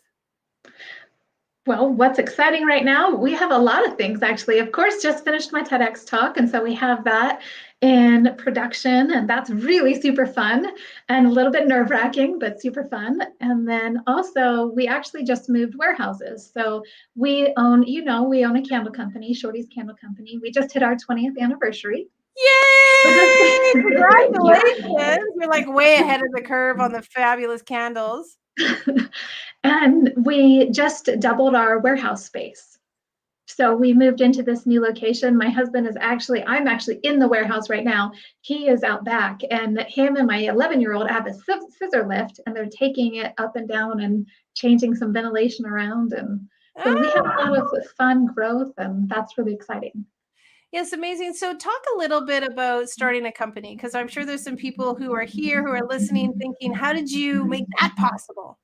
Well, what's exciting right now? We have a lot of things, actually. Of course, just finished my TEDx talk, and so we have that in production, and that's really super fun and a little bit nerve-wracking, but super fun. And then also, we actually just moved warehouses. So we own, we own a candle company, Shorty's Candle Company. We just hit our 20th anniversary. Yay! Congratulations! You're like way ahead of the curve on the fabulous candles. And we just doubled our warehouse space. So we moved into this new location. My husband is I'm actually in the warehouse right now. He is out back, and him and my 11-year-old have a scissor lift, and they're taking it up and down and changing some ventilation around. And so we have a lot of fun growth, and that's really exciting. Yes, amazing. So talk a little bit about starting a company, because I'm sure there's some people who are here who are listening thinking, how did you make that possible?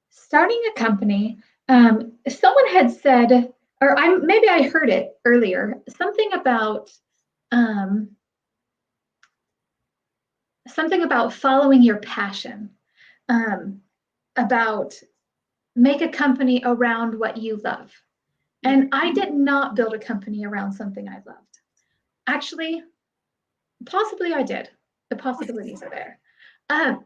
Starting a company, someone had said, or maybe I heard it earlier, something about following your passion, about make a company around what you love. And I did not build a company around something I loved. Actually, possibly I did. The possibilities are there.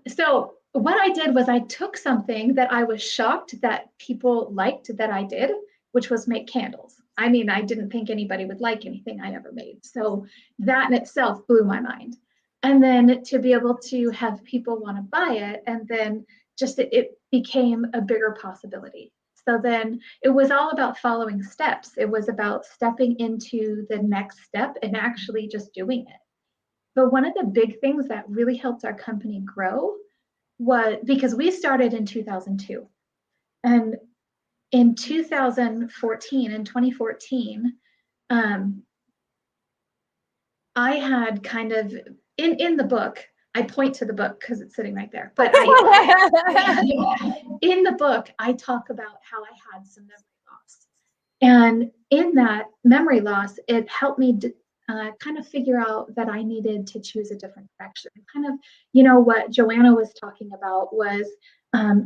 So what I did was I took something that I was shocked that people liked that I did, which was make candles. I mean, I didn't think anybody would like anything I ever made. So that in itself blew my mind. And then to be able to have people want to buy it, and then just it became a bigger possibility. So then it was all about following steps. It was about stepping into the next step and actually just doing it. But one of the big things that really helped our company grow was because we started in 2002. And in 2014, I had kind of, in the book, I point to the book because it's sitting right there. But in the book, I talk about how I had some memory loss. And in that memory loss, it helped me kind of figure out that I needed to choose a different direction. Kind of, what Joanna was talking about was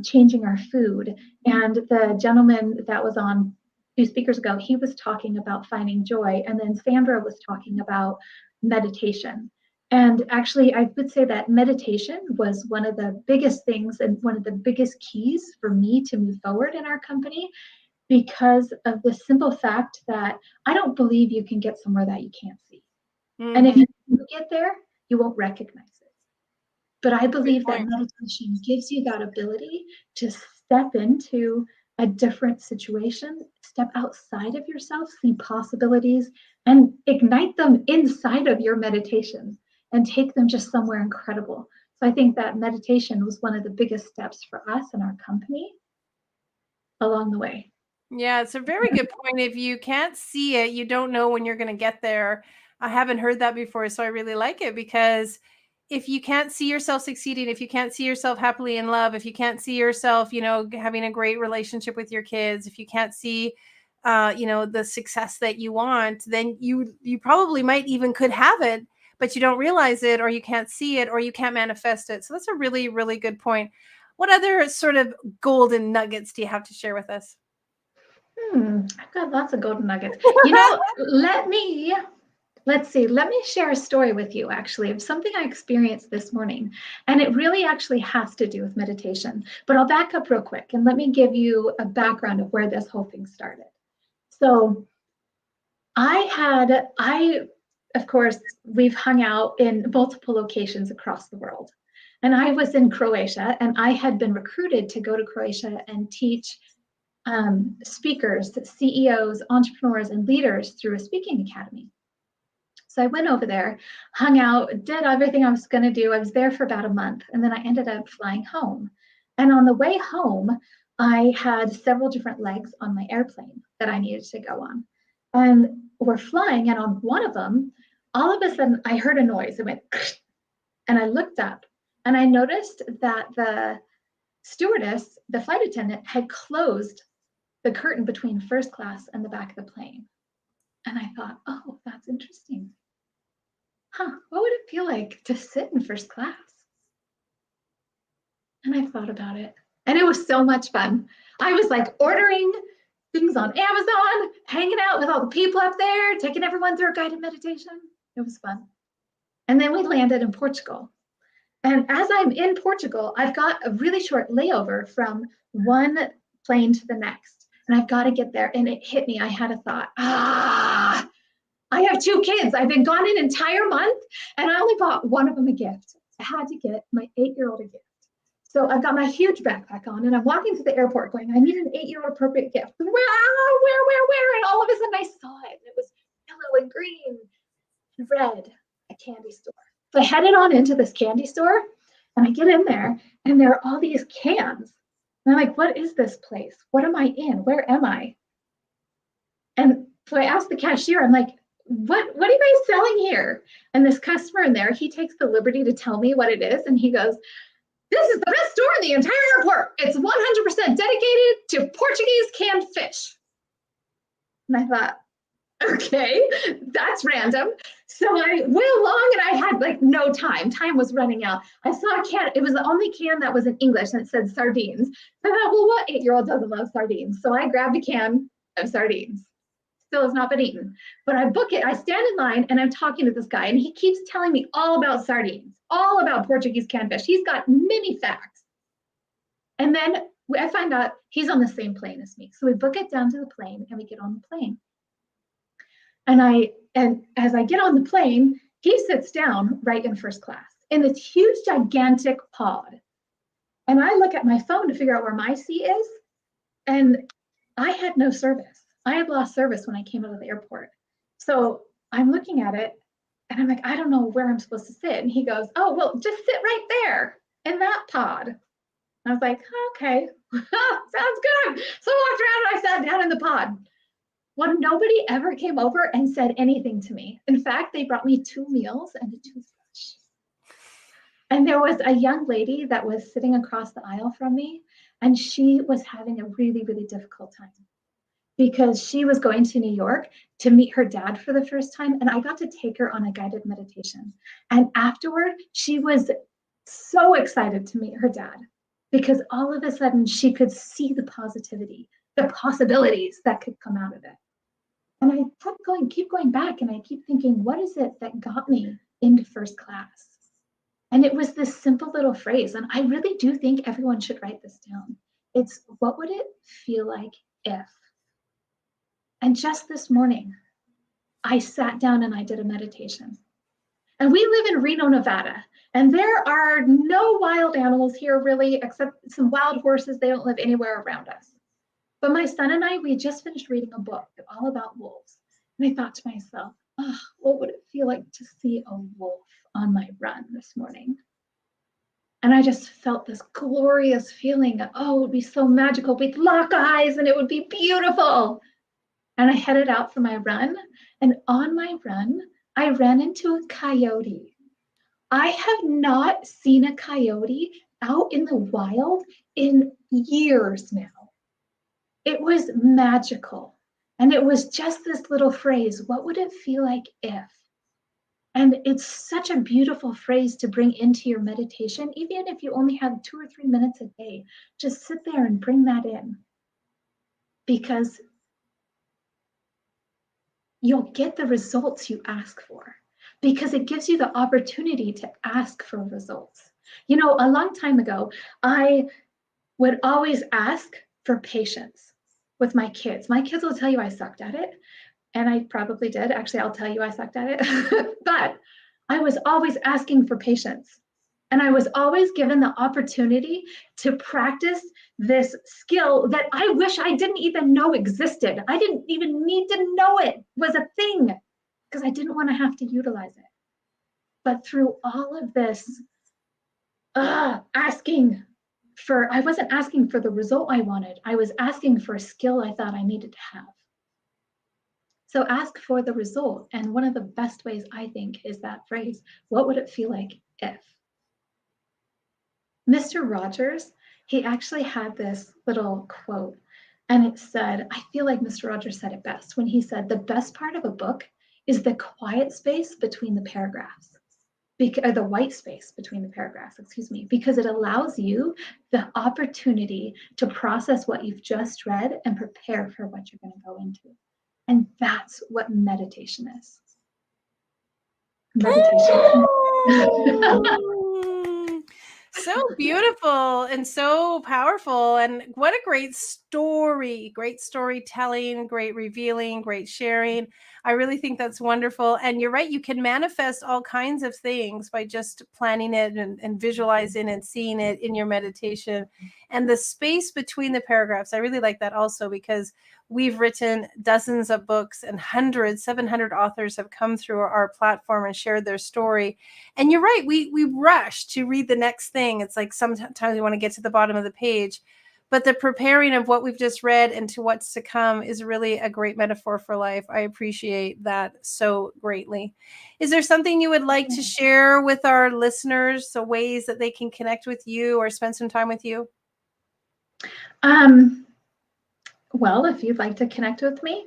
changing our food. And the gentleman that was on 2 speakers ago, he was talking about finding joy. And then Sandra was talking about meditation. And actually, I would say that meditation was one of the biggest things and one of the biggest keys for me to move forward in our company, because of the simple fact that I don't believe you can get somewhere that you can't see. Mm-hmm. And if you get there, you won't recognize it. But I believe that meditation gives you that ability to step into a different situation, step outside of yourself, see possibilities, and ignite them inside of your meditation and take them just somewhere incredible. So I think that meditation was one of the biggest steps for us and our company along the way. Yeah, it's a very good point. If you can't see it, you don't know when you're going to get there. I haven't heard that before, so I really like it, because if you can't see yourself succeeding, if you can't see yourself happily in love, if you can't see yourself, having a great relationship with your kids, if you can't see, the success that you want, then you probably might even could have it, but you don't realize it, or you can't see it, or you can't manifest it. So that's a really, really good point. What other sort of golden nuggets do you have to share with us? I've got lots of golden nuggets. Let's see. Let me share a story with you, actually, of something I experienced this morning. And it really actually has to do with meditation. But I'll back up real quick and let me give you a background of where this whole thing started. So of course, we've hung out in multiple locations across the world. And I was in Croatia, and I had been recruited to go to Croatia and teach speakers, CEOs, entrepreneurs, and leaders through a speaking academy. So I went over there, hung out, did everything I was going to do. I was there for about a month, and then I ended up flying home. And on the way home, I had several different legs on my airplane that I needed to go on. And we're flying, and on one of them, all of a sudden, I heard a noise. It went, and I looked up, and I noticed that the stewardess, the flight attendant, had closed the curtain between first class and the back of the plane. And I thought, oh, that's interesting. What would it feel like to sit in first class? And I thought about it, and it was so much fun. I was like ordering things on Amazon, hanging out with all the people up there, taking everyone through a guided meditation. It was fun. And then we landed in Portugal. And as I'm in Portugal, I've got a really short layover from one plane to the next. And I've got to get there. And it hit me. I had a thought, I have 2 kids. I've been gone an entire month, and I only bought one of them a gift. I had to get my 8-year-old a gift. So I've got my huge backpack on, and I'm walking to the airport going, I need an 8-year-old appropriate gift. Where? And all of a sudden I saw it. And it was yellow and green and red, a candy store. So I headed on into this candy store, and I get in there, and there are all these cans. And I'm like, what is this place? What am I in? Where am I? And so I asked the cashier, I'm like, what are you guys selling here? And this customer in there, he takes the liberty to tell me what it is. And he goes, this is the best store in the entire airport. It's 100% dedicated to Portuguese canned fish. And I thought, okay, that's random. So I went along, and I had like no time. Time was running out. I saw a can. It was the only can that was in English, and it said sardines. So I thought, well, what 8-year-old doesn't love sardines? So I grabbed a can of sardines. Still has not been eaten. But I book it, I stand in line, and I'm talking to this guy, and he keeps telling me all about sardines, all about Portuguese canned fish. He's got many facts. And then I find out he's on the same plane as me. So we book it down to the plane, and we get on the plane. And as I get on the plane, he sits down right in first class in this huge, gigantic pod. And I look at my phone to figure out where my seat is, and I had no service. I had lost service when I came out of the airport. So I'm looking at it, and I'm like, I don't know where I'm supposed to sit. And he goes, oh, well, just sit right there in that pod. And I was like, okay, sounds good. So I walked around, and I sat down in the pod. Well, nobody ever came over and said anything to me. In fact, they brought me 2 meals and a toothbrush. And there was a young lady that was sitting across the aisle from me, and she was having a really, really difficult time because she was going to New York to meet her dad for the first time, and I got to take her on a guided meditation. And afterward, she was so excited to meet her dad because all of a sudden she could see the positivity, the possibilities that could come out of it. And I keep going back, and I keep thinking, what is it that got me into first class? And it was this simple little phrase, and I really do think everyone should write this down. It's, what would it feel like if? And just this morning, I sat down and I did a meditation. And we live in Reno, Nevada, and there are no wild animals here really, except some wild horses. They don't live anywhere around us. But my son and I, we just finished reading a book all about wolves. And I thought to myself, oh, what would it feel like to see a wolf on my run this morning? And I just felt this glorious feeling of, oh, it would be so magical. We'd lock eyes and it would be beautiful. And I headed out for my run. And on my run, I ran into a coyote. I have not seen a coyote out in the wild in years now. It was magical. And it was just this little phrase, what would it feel like if? And it's such a beautiful phrase to bring into your meditation, even if you only have 2 or 3 minutes a day. Just sit there and bring that in. Because you'll get the results you ask for. Because it gives you the opportunity to ask for results. You know, a long time ago, I would always ask for patience with my kids. My kids will tell you I sucked at it. And I probably did. Actually, I'll tell you I sucked at it. But I was always asking for patience. And I was always given the opportunity to practice this skill that I wish I didn't even know existed. I didn't even need to know it was a thing because I didn't want to have to utilize it. But through all of this asking for, I wasn't asking for the result I wanted. I was asking for a skill I thought I needed to have. So ask for the result. And one of the best ways, I think, is that phrase, what would it feel like if? Mr. Rogers, he actually had this little quote, and it said, I feel like Mr. Rogers said it best when he said, the best part of a book is the quiet space between the paragraphs, or the white space between the paragraphs, excuse me, because it allows you the opportunity to process what you've just read and prepare for what you're going to go into. And that's what meditation is. Meditation. So beautiful and so powerful. And what a great story, great storytelling, great revealing, great sharing. I really think that's wonderful. And you're right, you can manifest all kinds of things by just planning it and visualizing and seeing it in your meditation. And the space between the paragraphs, I really like that also, because we've written dozens of books and 700 authors have come through our platform and shared their story. And you're right, we rush to read the next thing. It's like sometimes we want to get to the bottom of the page, but the preparing of what we've just read and to what's to come is really a great metaphor for life. I appreciate that so greatly. Is there something you would like to share with our listeners, so ways that they can connect with you or spend some time with you? Well, if you'd like to connect with me,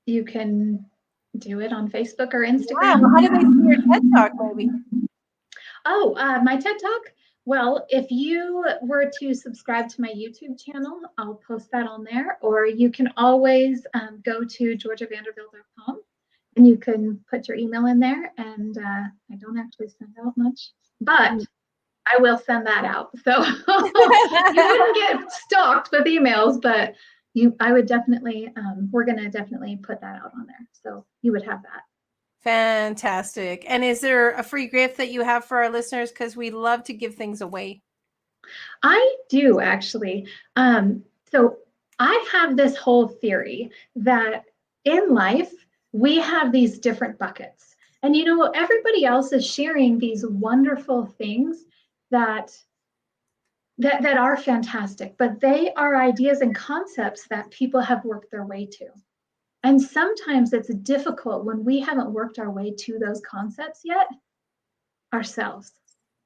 you can do it on Facebook or Instagram. Yeah, how do they see your TED Talk, maybe? Oh, my TED Talk? Well, if you were to subscribe to my YouTube channel, I'll post that on there. Or you can always go to georgiavanderbilt.com and you can put your email in there. And I don't actually send out much, but I will send that out. So you wouldn't get stalked with emails, but I would definitely, we're going to definitely put that out on there. So you would have that. Fantastic. And is there a free gift that you have for our listeners? Because we love to give things away. I do, actually. So I have this whole theory that in life, we have these different buckets. And, you know, everybody else is sharing these wonderful things that are fantastic, but they are ideas and concepts that people have worked their way to. And sometimes it's difficult when we haven't worked our way to those concepts yet ourselves.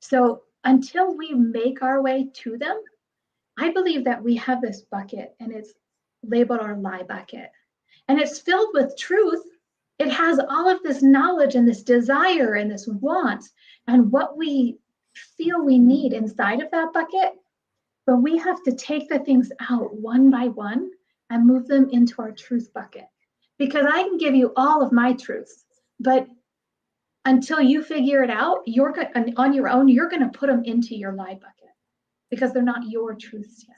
So until we make our way to them, I believe that we have this bucket and it's labeled our lie bucket. And it's filled with truth. It has all of this knowledge and this desire and this want and what we feel we need inside of that bucket. But we have to take the things out one by one and move them into our truth bucket. Because I can give you all of my truths, but until you figure it out, on your own, you're going to put them into your lie bucket because they're not your truths yet.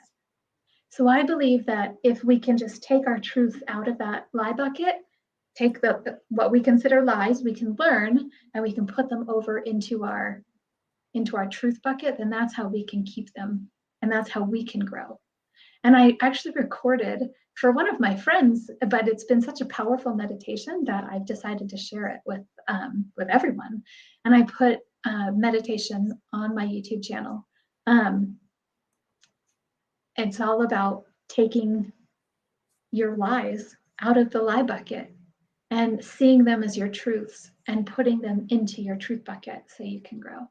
So I believe that if we can just take our truth out of that lie bucket, take what we consider lies, we can learn and we can put them over into our truth bucket, then that's how we can keep them and that's how we can grow. And I actually recorded for one of my friends, but it's been such a powerful meditation that I've decided to share it with everyone. And I put meditation on my YouTube channel. It's all about taking your lies out of the lie bucket and seeing them as your truths and putting them into your truth bucket so you can grow.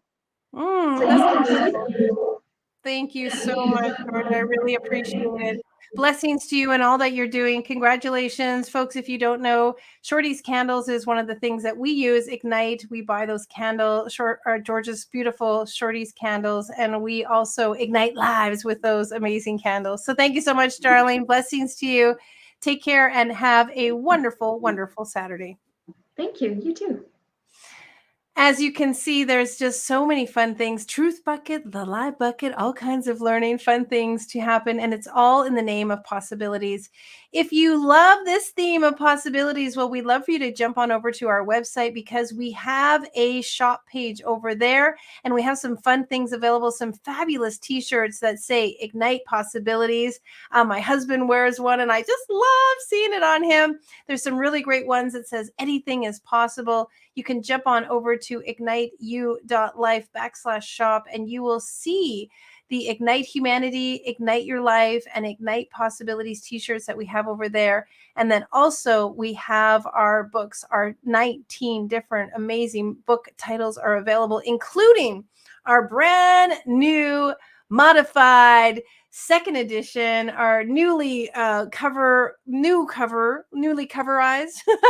Thank you so much, Georgia. I really appreciate it. Blessings to you and all that you're doing. Congratulations, folks. If you don't know, Shorty's Candles is one of the things that we use. Ignite. We buy those Georgia's beautiful Shorty's Candles, and we also ignite lives with those amazing candles. So thank you so much, darling. Blessings to you. Take care and have a wonderful, wonderful Saturday. Thank you. You too. As you can see, there's just so many fun things. Truth bucket, the lie bucket, all kinds of learning, fun things to happen. And it's all in the name of possibilities. if you love this theme of possibilities, well, we'd love for you to jump on over to our website, because we have a shop page over there, and we have some fun things available, some fabulous t-shirts that say Ignite Possibilities. My husband wears one, and I just love seeing it on him. There's some really great ones that says anything is possible. You can jump on over to igniteyou.life/shop, and you will see the Ignite Humanity, Ignite Your Life, and Ignite Possibilities t-shirts that we have over there. And then also we have our books, our 19 different amazing book titles are available, including our brand new modified second edition, our newly coverized,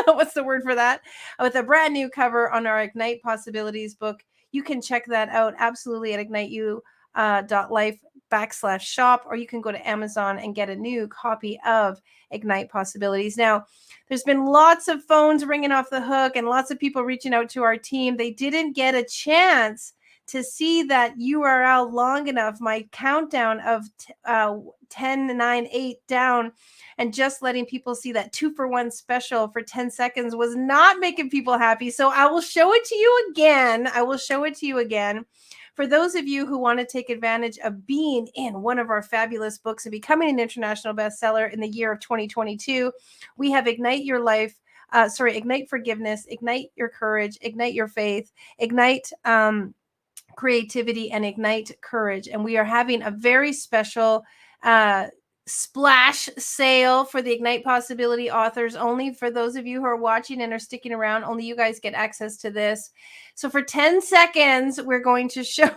what's the word for that? With a brand new cover on our Ignite Possibilities book. You can check that out absolutely at igniteyou.life/shop, or you can go to Amazon and get a new copy of Ignite Possibilities. Now, there's been lots of phones ringing off the hook and lots of people reaching out to our team. They didn't get a chance to see that URL long enough. My countdown of 10, 9, 8 down, and just letting people see that 2-for-1 special for 10 seconds was not making people happy. So I will show it to you again. For those of you who want to take advantage of being in one of our fabulous books and becoming an international bestseller in the year of 2022, we have Ignite Your Life, Ignite Forgiveness, Ignite Your Courage, Ignite Your Faith, Ignite Creativity, and Ignite Courage. And we are having a very special splash sale for the Ignite Possibility authors. Only for those of you who are watching and are sticking around, only you guys get access to this. So for 10 seconds, we're going to show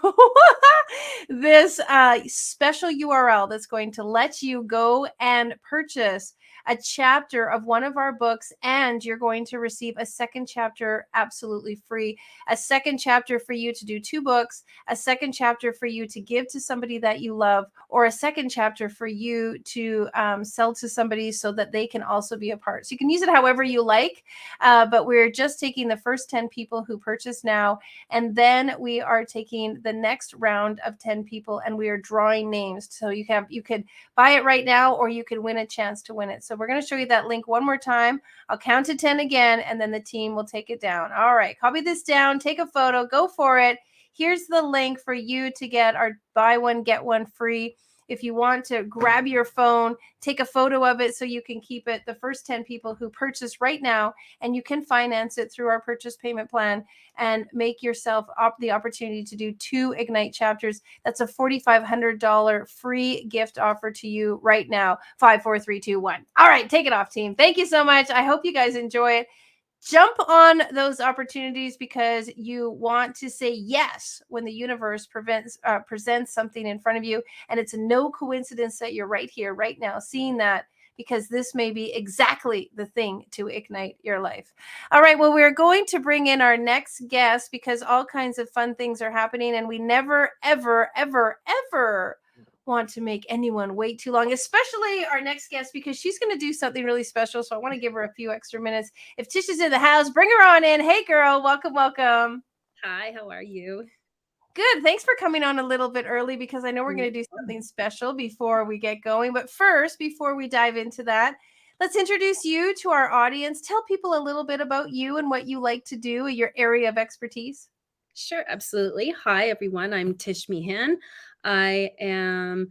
this special URL that's going to let you go and purchase a chapter of one of our books, and you're going to receive a second chapter absolutely free. A second chapter for you to do 2 books, a second chapter for you to give to somebody that you love, or a second chapter for you to sell to somebody so that they can also be a part. So you can use it however you like, but we're just taking the first 10 people who purchase now, and then we are taking the next round of 10 people, and we are drawing names. So you could buy it right now, or you could win a chance to win it. So we're going to show you that link one more time. I'll count to 10 again, and then the team will take it down. All right, copy this down, take a photo, go for it. Here's the link for you to get our buy one, get one free. If you want to grab your phone, take a photo of it so you can keep it. The first 10 people who purchase right now, and you can finance it through our purchase payment plan and make yourself the opportunity to do 2 Ignite chapters. That's a $4,500 free gift offer to you right now. 5, 4, 3, 2, 1. All right, take it off, team. Thank you so much. I hope you guys enjoy it. Jump on those opportunities because you want to say yes when the universe presents something in front of you. And it's no coincidence that you're right here, right now, seeing that, because this may be exactly the thing to ignite your life. All right, well, we're going to bring in our next guest because all kinds of fun things are happening, and we never, ever, ever, ever want to make anyone wait too long, especially our next guest, because she's going to do something really special. So I want to give her a few extra minutes. If Tish is in the house, bring her on in. Hey, girl, welcome, welcome. Hi, how are you? Good. Thanks for coming on a little bit early because I know we're going to do something special before we get going. But first, before we dive into that, let's introduce you to our audience. Tell people a little bit about you and what you like to do, your area of expertise. Sure, absolutely. Hi, everyone. I'm Tish Meehan. I am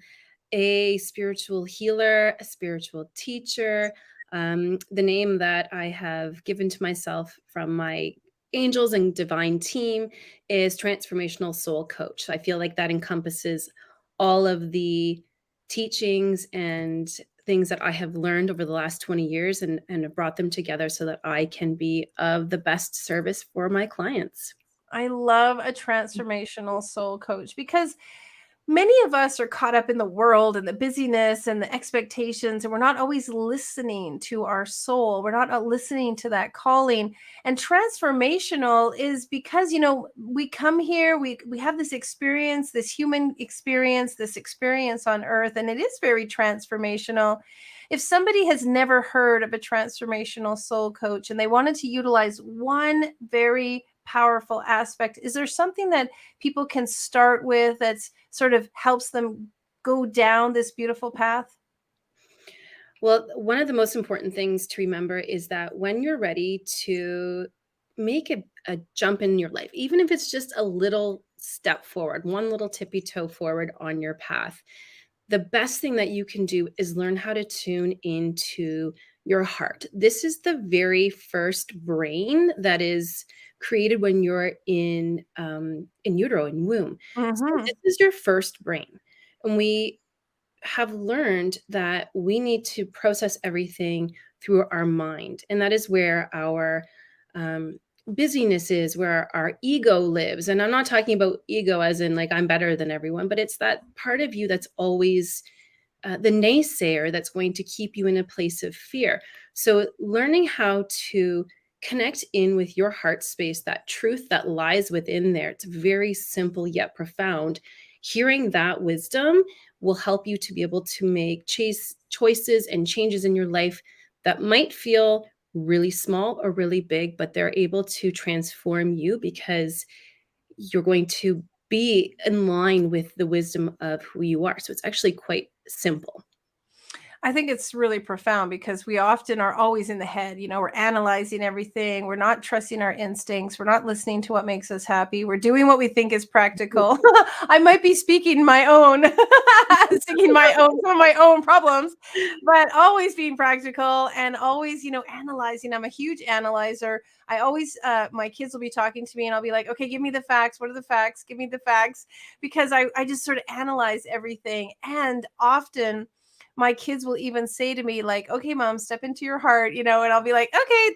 a spiritual healer, a spiritual teacher. The name that I have given to myself from my angels and divine team is Transformational Soul Coach. I feel like that encompasses all of the teachings and things that I have learned over the last 20 years and have brought them together so that I can be of the best service for my clients. I love a transformational soul coach because many of us are caught up in the world and the busyness and the expectations, and we're not always listening to our soul. We're not listening to that calling. And transformational is because, we come here, we have this experience, this human experience, this experience on earth, and it is very transformational. If somebody has never heard of a transformational soul coach and they wanted to utilize one very powerful aspect, is there something that people can start with that's sort of helps them go down this beautiful path? Well, one of the most important things to remember is that when you're ready to make a jump in your life, even if it's just a little step forward, one little tippy toe forward on your path, the best thing that you can do is learn how to tune into your heart. This is the very first brain that is created when you're in utero, in womb. So Mm-hmm. this is your first brain, and we have learned that we need to process everything through our mind. And that is where our um, busyness is, where our ego lives. And I'm not talking about ego as in like I'm better than everyone, but it's that part of you that's always the naysayer that's going to keep you in a place of fear. So, learning how to connect in with your heart space, that truth that lies within there, it's very simple yet profound. Hearing that wisdom will help you to be able to make choices and changes in your life that might feel really small or really big, but they're able to transform you because you're going to be in line with the wisdom of who you are. So it's actually quite simple. I think it's really profound because we often are always in the head. You know, we're analyzing everything. We're not trusting our instincts. We're not listening to what makes us happy. We're doing what we think is practical. I might be speaking my own, singing my own, some of my own problems, but always being practical and always, you know, analyzing. I'm a huge analyzer. I always, my kids will be talking to me and I'll be like, okay, give me the facts. What are the facts? Give me the facts. Because I just sort of analyze everything. And often, my kids will even say to me like, okay, mom, step into your heart, you know, and I'll be like, okay.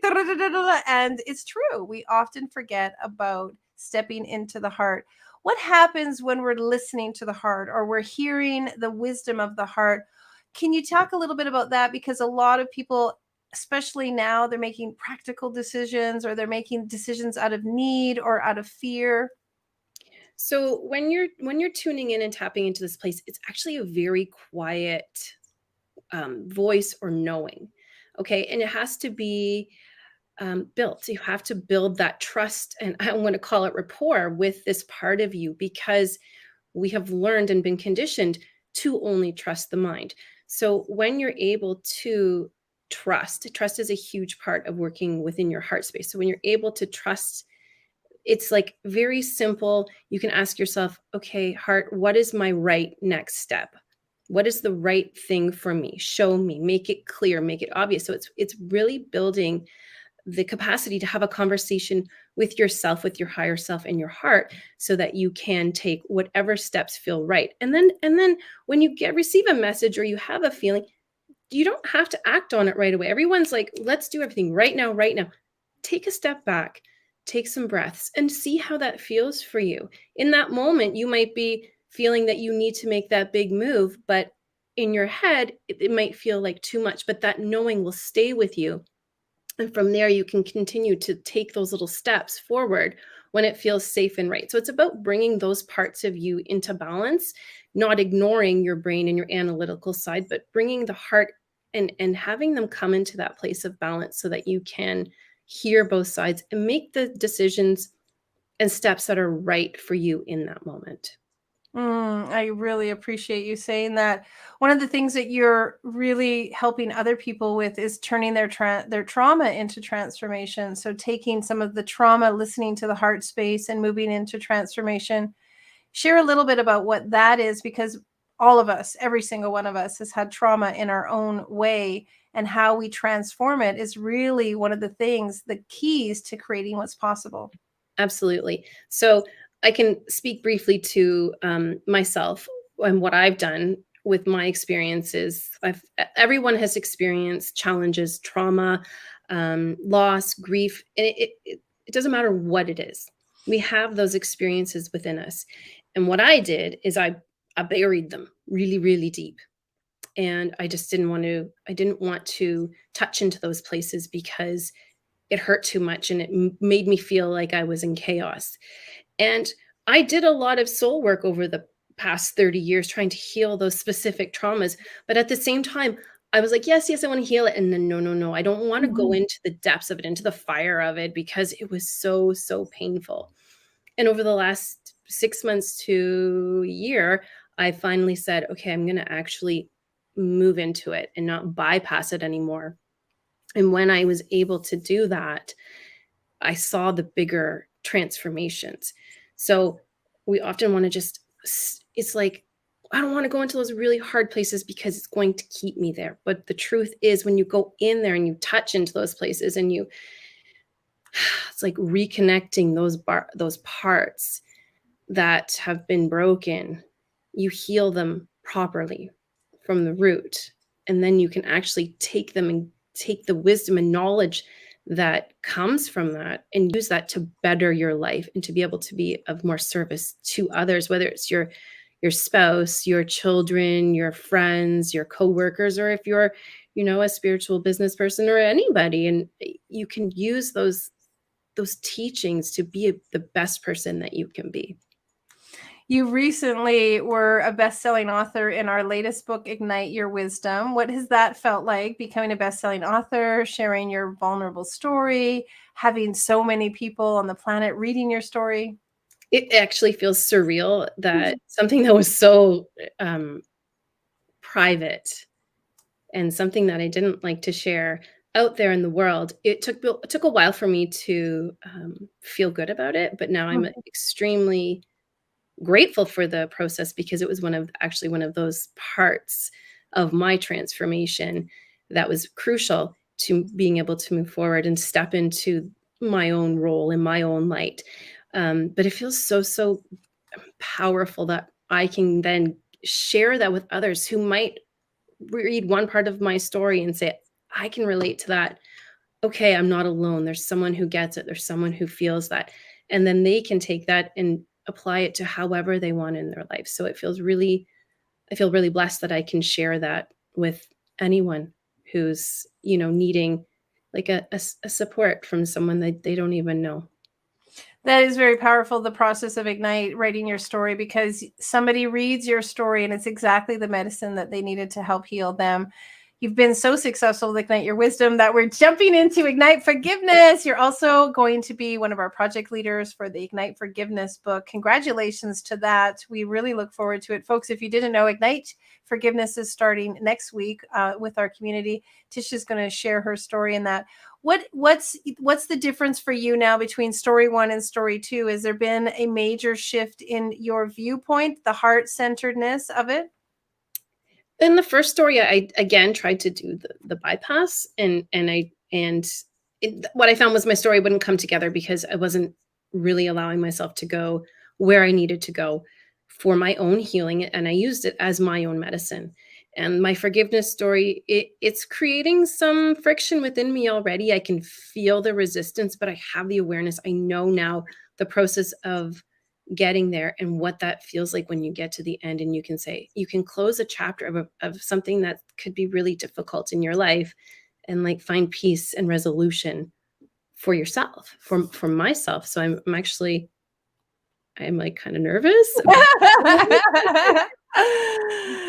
And it's true, we often forget about stepping into the heart. What happens when we're listening to the heart or we're hearing the wisdom of the heart? Can you talk a little bit about that? Because a lot of people, especially now, they're making practical decisions or they're making decisions out of need or out of fear. So when you're tuning in and tapping into this place, it's actually a very quiet voice or knowing. Okay, and it has to be built. You have to build that trust, and I want to call it rapport with this part of you because we have learned and been conditioned to only trust the mind. So when you're able to trust is a huge part of working within your heart space. So when you're able to trust, it's like very simple. You can ask yourself, okay, heart, what is my right next step? What is the right thing for me? Show me, make it clear, make it obvious. So it's really building the capacity to have a conversation with yourself, with your higher self and your heart, so that you can take whatever steps feel right. And then when you receive a message or you have a feeling, you don't have to act on it right away. Everyone's like, let's do everything right now, right now. Take a step back, take some breaths, and see how that feels for you. In that moment, you might be feeling that you need to make that big move, but in your head, it might feel like too much, but that knowing will stay with you. And from there, you can continue to take those little steps forward when it feels safe and right. So it's about bringing those parts of you into balance, not ignoring your brain and your analytical side, but bringing the heart and having them come into that place of balance so that you can hear both sides and make the decisions and steps that are right for you in that moment. I really appreciate you saying that. One of the things that you're really helping other people with is turning their trauma into transformation. So taking some of the trauma, listening to the heart space and moving into transformation. Share a little bit about what that is, because all of us, every single one of us, has had trauma in our own way, and how we transform it is really one of the things, the keys to creating what's possible. Absolutely. So I can speak briefly to myself and what I've done with my experiences. Everyone has experienced challenges, trauma, loss, grief, and it doesn't matter what it is. We have those experiences within us. And what I did is I buried them really, really deep. And I just didn't want to touch into those places because it hurt too much and it made me feel like I was in chaos. And I did a lot of soul work over the past 30 years trying to heal those specific traumas. But at the same time, I was like, yes, yes, I want to heal it. And then, no, no, no, I don't want to go into the depths of it, into the fire of it, because it was so, so painful. And over the last 6 months to a year, I finally said, okay, I'm going to actually move into it and not bypass it anymore. And when I was able to do that, I saw the bigger transformations. So we often want to just, it's like, I don't want to go into those really hard places because it's going to keep me there. But the truth is, when you go in there and you touch into those places and you, it's like reconnecting those parts that have been broken, you heal them properly from the root. And then you can actually take them and take the wisdom and knowledge that comes from that and use that to better your life and to be able to be of more service to others, whether it's your spouse, your children, your friends, your coworkers, or if you're, a spiritual business person or anybody. And you can use those teachings to be the best person that you can be. You recently were a best-selling author in our latest book, Ignite Your Wisdom. What has that felt like, becoming a best-selling author, sharing your vulnerable story, having so many people on the planet reading your story? It actually feels surreal that something that was so private and something that I didn't like to share out there in the world, it took a while for me to feel good about it. But now I'm extremely grateful for the process, because it was one of those parts of my transformation that was crucial to being able to move forward and step into my own role in my own light. But it feels so powerful that I can then share that with others who might read one part of my story and say, I can relate to that. Okay, I'm not alone. There's someone who gets it. There's someone who feels that. And then they can take that and apply it to however they want in their life. So I feel really blessed that I can share that with anyone who's, needing like a support from someone that they don't even know. That is very powerful, the process of Ignite, writing your story, because somebody reads your story and it's exactly the medicine that they needed to help heal them. You've been so successful with Ignite Your Wisdom that we're jumping into Ignite Forgiveness. You're also going to be one of our project leaders for the Ignite Forgiveness book. Congratulations to that. We really look forward to it. Folks, if you didn't know, Ignite Forgiveness is starting next week with our community. Tisha's going to share her story in that. What's the difference for you now between story 1 and story 2? Has there been a major shift in your viewpoint, the heart-centeredness of it? In the first story, I again tried to do the bypass, and what I found was my story wouldn't come together because I wasn't really allowing myself to go where I needed to go for my own healing, and I used it as my own medicine. And my forgiveness story, it's creating some friction within me already. I can feel the resistance, but I have the awareness. I know now the process of getting there and what that feels like when you get to the end, and you can close a chapter of something that could be really difficult in your life, and like find peace and resolution for yourself, for myself. So I'm like kind of nervous.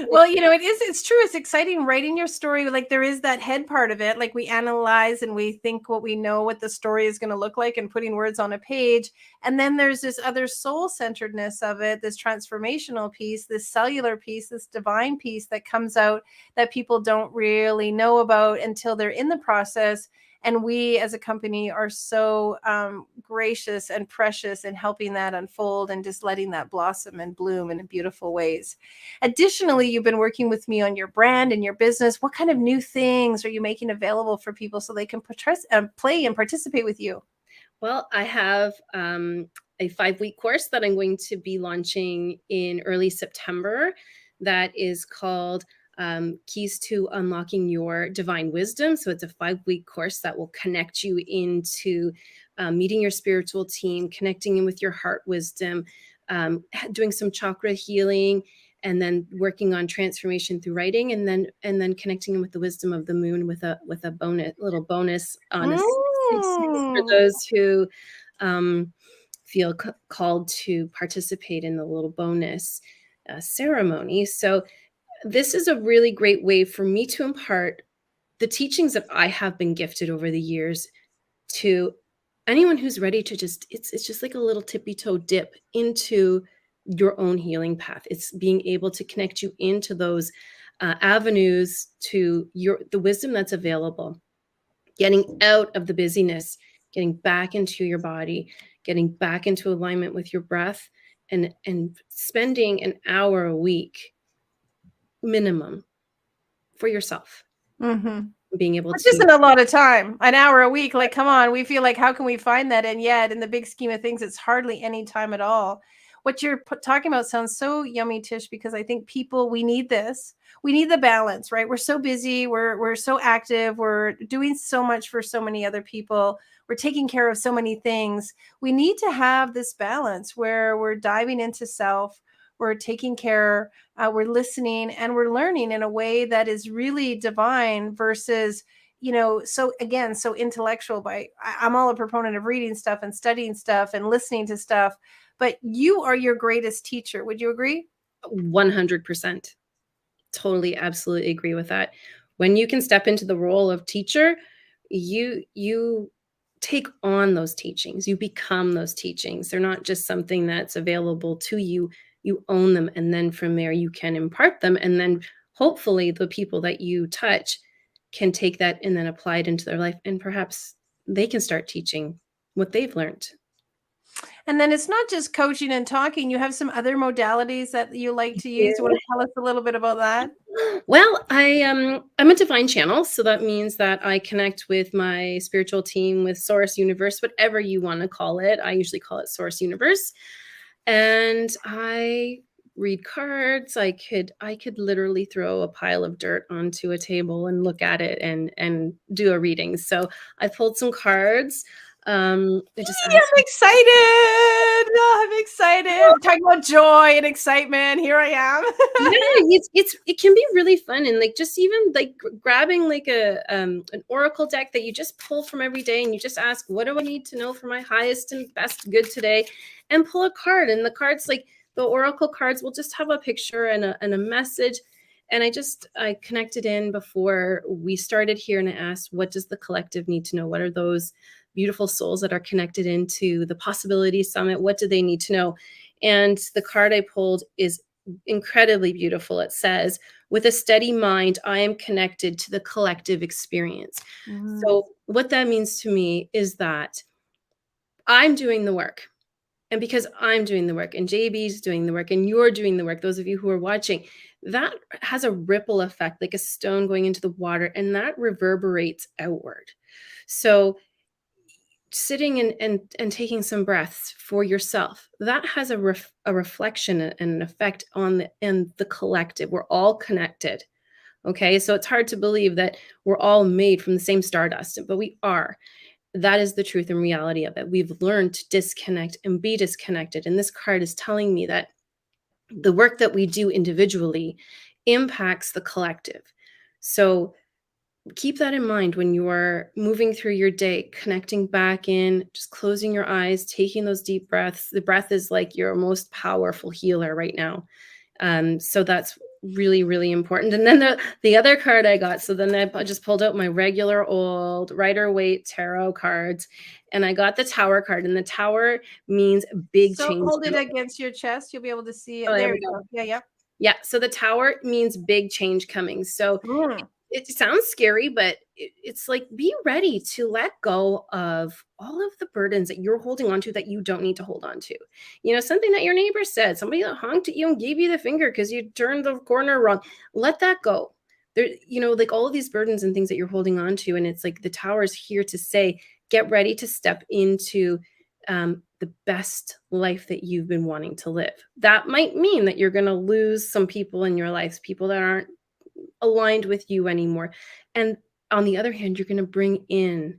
Well, it's true. It's exciting writing your story. Like, there is that head part of it. Like, we analyze and we think what we know what the story is going to look like and putting words on a page. And then there's this other soul centeredness of it, this transformational piece, this cellular piece, this divine piece that comes out that people don't really know about until they're in the process. And we as a company are so gracious and precious in helping that unfold and just letting that blossom and bloom in beautiful ways. Additionally, you've been working with me on your brand and your business. What kind of new things are you making available for people so they can play and participate with you? Well, I have a 5-week course that I'm going to be launching in early September that is called Keys to Unlocking Your Divine Wisdom. So it's a 5-week course that will connect you into meeting your spiritual team, connecting in with your heart wisdom, doing some chakra healing, and then working on transformation through writing, and then connecting in with the wisdom of the moon with a little bonus on for those who feel called to participate in the little bonus ceremony. So this is a really great way for me to impart the teachings that I have been gifted over the years to anyone who's ready to it's just like a little tippy toe dip into your own healing path. It's being able to connect you into those avenues to the wisdom that's available, getting out of the busyness, getting back into your body, getting back into alignment with your breath, and spending an hour a week minimum for yourself. Mm-hmm. Being able Which to isn't a lot of time, an hour a week. Like, come on, we feel like, how can we find that? And yet, in the big scheme of things, it's hardly any time at all. What you're talking about sounds so yummy, Tish, because I think people, we need this. We need the balance, right? We're so busy. We're so active. We're doing so much for so many other people. We're taking care of so many things. We need to have this balance where we're diving into self. We're taking care, we're listening, and we're learning in a way that is really divine versus, so again, so intellectual. I'm all a proponent of reading stuff and studying stuff and listening to stuff, but you are your greatest teacher. Would you agree? 100%. Totally, absolutely agree with that. When you can step into the role of teacher, you take on those teachings. You become those teachings. They're not just something that's available to you. You own them, and then from there you can impart them, and then hopefully the people that you touch can take that and then apply it into their life, and perhaps they can start teaching what they've learned. And then it's not just coaching and talking. You have some other modalities that you like to use. You want to tell us a little bit about that? Well, I'm a divine channel, so that means that I connect with my spiritual team, with Source Universe, whatever you want to call it. I usually call it Source Universe, and I read cards. I could literally throw a pile of dirt onto a table and look at it and do a reading. So I pulled some cards. I'm excited. Oh, I'm excited. Talking about joy and excitement. Here I am. Yeah, it can be really fun, and like just even like grabbing like an oracle deck that you just pull from every day, and you just ask, what do I need to know for my highest and best good today, and pull a card. And the cards, like the oracle cards, will just have a picture and a message. And I connected in before we started here, and I asked, what does the collective need to know? What are those beautiful souls that are connected into the Possibility Summit? What do they need to know? And the card I pulled is incredibly beautiful. It says, with a steady mind, I am connected to the collective experience. So what that means to me is that I'm doing the work. And because I'm doing the work, and JB's doing the work, and you're doing the work, those of you who are watching, that has a ripple effect, like a stone going into the water, and that reverberates outward. So sitting and taking some breaths for yourself, that has a reflection and an effect on the collective. We're all connected. Okay, so it's hard to believe that we're all made from the same stardust, but we are. That is the truth and reality of it. We've learned to disconnect and be disconnected. And this card is telling me that the work that we do individually impacts the collective. So keep that in mind when you are moving through your day, connecting back in, just closing your eyes, taking those deep breaths. The breath is like your most powerful healer right now. So that's really, really important. And then the other card I got, so then I just pulled out my regular old Rider-Waite tarot cards, and I got the Tower card, and the Tower means big so change. Hold it against your chest. You'll be able to see it. Oh, there we go. Yeah. Yeah, so the Tower means big change coming. So it sounds scary, but it's like, be ready to let go of all of the burdens that you're holding on to that you don't need to hold on to. Something that your neighbor said, somebody that honked at you and gave you the finger because you turned the corner wrong. Let that go. There, like all of these burdens and things that you're holding on to. And it's like the Tower is here to say, get ready to step into the best life that you've been wanting to live. That might mean that you're going to lose some people in your life, people that aren't aligned with you anymore. And on the other hand, you're going to bring in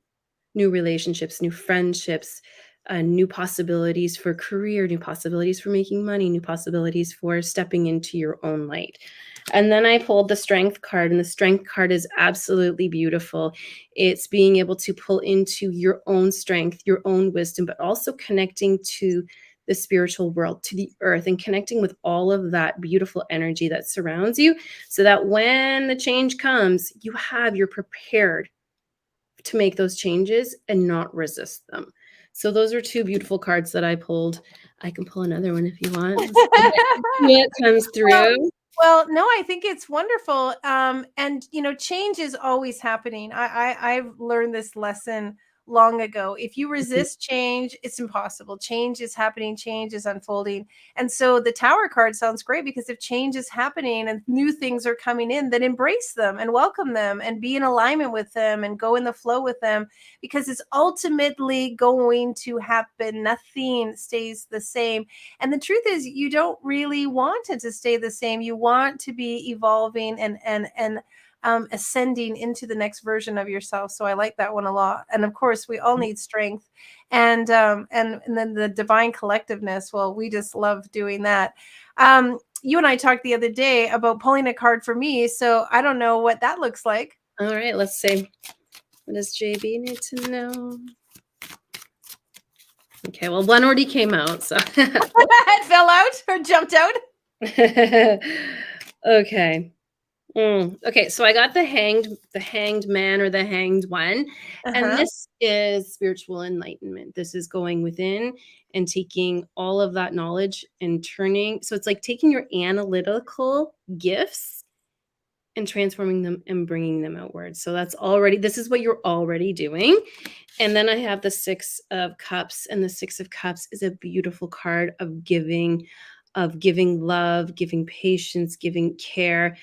new relationships, new friendships, new possibilities for career, new possibilities for making money, new possibilities for stepping into your own light. And then I pulled the Strength card, and the Strength card is absolutely beautiful. It's being able to pull into your own strength, your own wisdom, but also connecting to the spiritual world, to the earth, and connecting with all of that beautiful energy that surrounds you, so that when the change comes, you're prepared to make those changes and not resist them. So those are two beautiful cards that I pulled. I can pull another one if you want. What comes through. Well, no, I think it's wonderful. And change is always happening. I've learned this lesson long ago. If you resist change, it's impossible. Change is happening, change is unfolding. And so the Tower card sounds great, because if change is happening and new things are coming in, then embrace them and welcome them and be in alignment with them and go in the flow with them, because it's ultimately going to happen. Nothing stays the same. And the truth is, you don't really want it to stay the same. You want to be evolving and ascending into the next version of yourself. So I like that one a lot. And of course, we all need strength, and then the divine collectiveness. Well, we just love doing that. You and I talked the other day about pulling a card for me, so I don't know what that looks like. All right, let's see. What does JB need to know? Okay, well, one already came out, so It fell out or jumped out. okay. Okay, so I got the hanged man or the hanged one. And this is spiritual enlightenment. This is going within and taking all of that knowledge and turning. So it's like taking your analytical gifts and transforming them and bringing them outward. So this is what you're already doing. And then I have the 6 of Cups, and the 6 of Cups is a beautiful card of giving love, giving patience, giving care.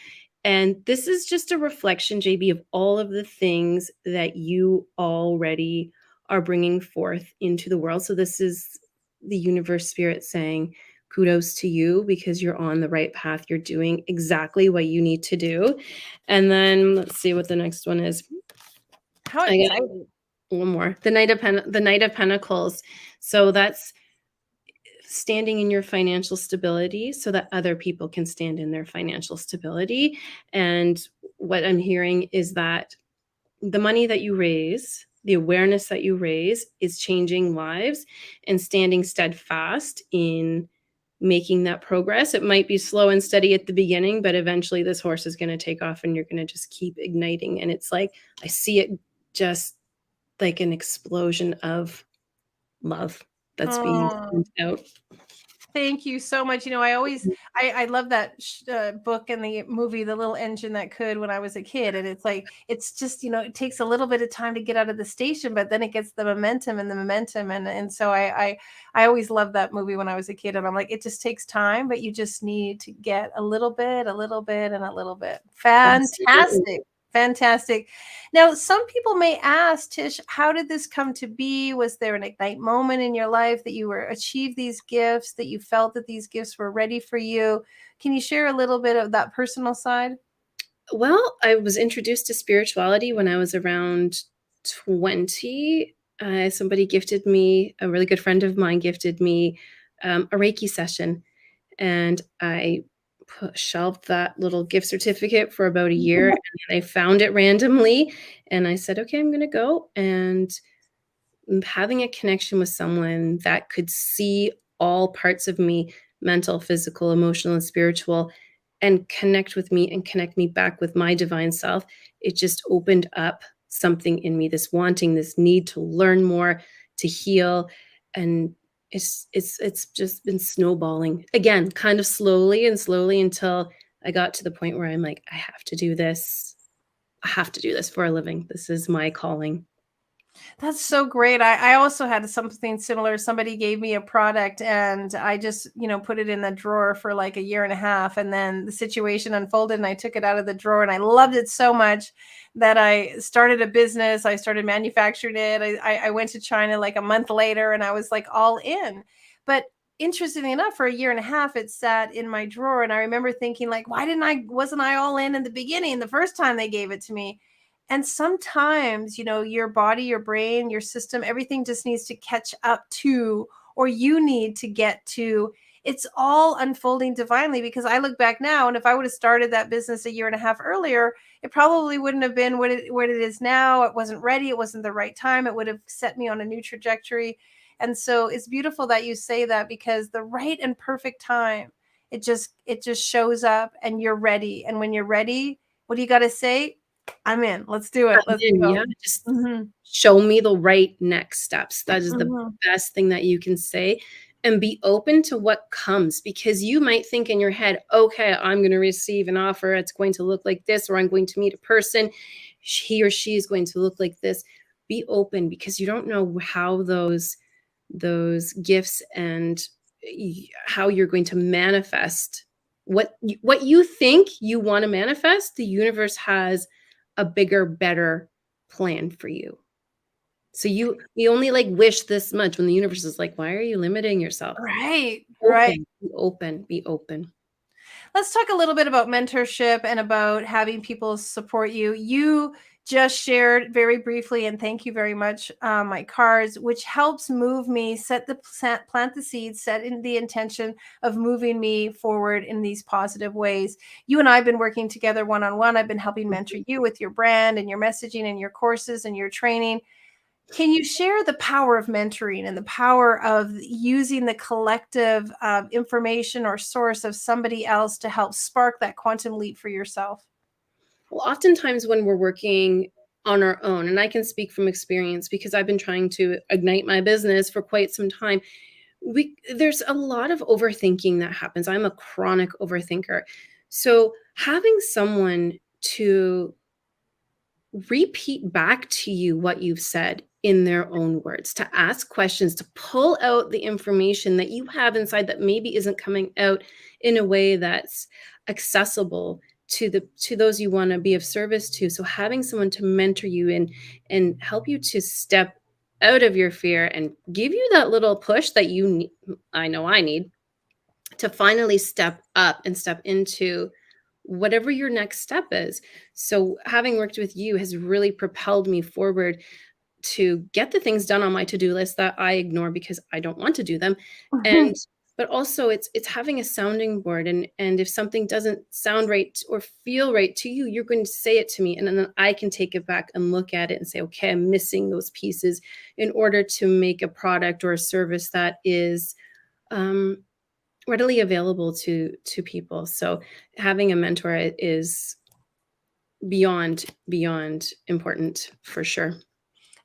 And this is just a reflection, JB, of all of the things that you already are bringing forth into the world. So this is the universe spirit saying, kudos to you, because you're on the right path. You're doing exactly what you need to do. And then let's see what the next one is. How exciting. One more. The Knight of Pentacles. So that's standing in your financial stability so that other people can stand in their financial stability. And what I'm hearing is that the money that you raise, the awareness that you raise, is changing lives and standing steadfast in making that progress. It might be slow and steady at the beginning, but eventually this horse is going to take off and you're going to just keep igniting. And it's like, I see it just like an explosion of love that's being sent out. Thank you so much. I love that book and the movie, The Little Engine That Could, when I was a kid. And it's like, it's just, it takes a little bit of time to get out of the station, but then it gets the momentum. And so I always loved that movie when I was a kid. And I'm like, it just takes time, but you just need to get a little bit, and a little bit. Fantastic. Absolutely. Fantastic. Now, some people may ask, Tish, how did this come to be? Was there an ignite moment in your life that you achieved these gifts, that you felt that these gifts were ready for you? Can you share a little bit of that personal side? Well, I was introduced to spirituality when I was around 20. Somebody gifted me, a really good friend of mine gifted me a Reiki session. And I shelved that little gift certificate for about a year, and I found it randomly. And I said, okay, I'm going to go. And having a connection with someone that could see all parts of me, mental, physical, emotional, and spiritual, and connect with me and connect me back with my divine self, it just opened up something in me, this wanting, this need to learn more, to heal. And it's just been snowballing again, kind of slowly until I got to the point where I'm like, I have to do this. I have to do this for a living. This is my calling. That's so great. I also had something similar. Somebody gave me a product and I just, put it in the drawer for like a year and a half. And then the situation unfolded and I took it out of the drawer and I loved it so much that I started a business. I started manufacturing it. I went to China like a month later and I was like all in. But interestingly enough, for a year and a half, it sat in my drawer. And I remember thinking like, wasn't I all in the beginning, the first time they gave it to me? And sometimes, your body, your brain, your system, everything just needs to catch up to, or you need to get to. It's all unfolding divinely, because I look back now, and if I would have started that business a year and a half earlier, it probably wouldn't have been what it is now. It wasn't ready. It wasn't the right time. It would have set me on a new trajectory. And so it's beautiful that you say that, because the right and perfect time, it just shows up and you're ready. And when you're ready, what do you got to say? I'm in. Let's do it. Let's go. Yeah, just show me the right next steps. That is the best thing that you can say. and be open to what comes, because you might think in your head, okay, I'm going to receive an offer. It's going to look like this, or I'm going to meet a person. He or she is going to look like this. Be open, because you don't know how those gifts and how you're going to manifest what you think you want to manifest. The universe has a bigger, better plan for you. So you only like wish this much, when the universe is like, why are you limiting yourself? Right. Be open, be open. Let's talk a little bit about mentorship and about having people support you. You just shared very briefly, and thank you very much, my cards, which helps move me, plant the seeds, set in the intention of moving me forward in these positive ways. You and I have been working together one-on-one. I've been helping mentor you with your brand and your messaging and your courses and your training. Can you share the power of mentoring and the power of using the collective information or source of somebody else to help spark that quantum leap for yourself? Well, oftentimes when we're working on our own, and I can speak from experience because I've been trying to ignite my business for quite some time, there's a lot of overthinking that happens. I'm a chronic overthinker. So having someone to repeat back to you what you've said in their own words, to ask questions, to pull out the information that you have inside that maybe isn't coming out in a way that's accessible to those you want to be of service to. So having someone to mentor you and help you to step out of your fear and give you that little push that you need, I know I need, to finally step up and step into whatever your next step is. So having worked with you has really propelled me forward to get the things done on my to-do list that I ignore because I don't want to do them. And but also it's having a sounding board, and if something doesn't sound right or feel right to you, you're going to say it to me, and then I can take it back and look at it and say, okay, I'm missing those pieces in order to make a product or a service that is readily available to people. So having a mentor is beyond important, for sure.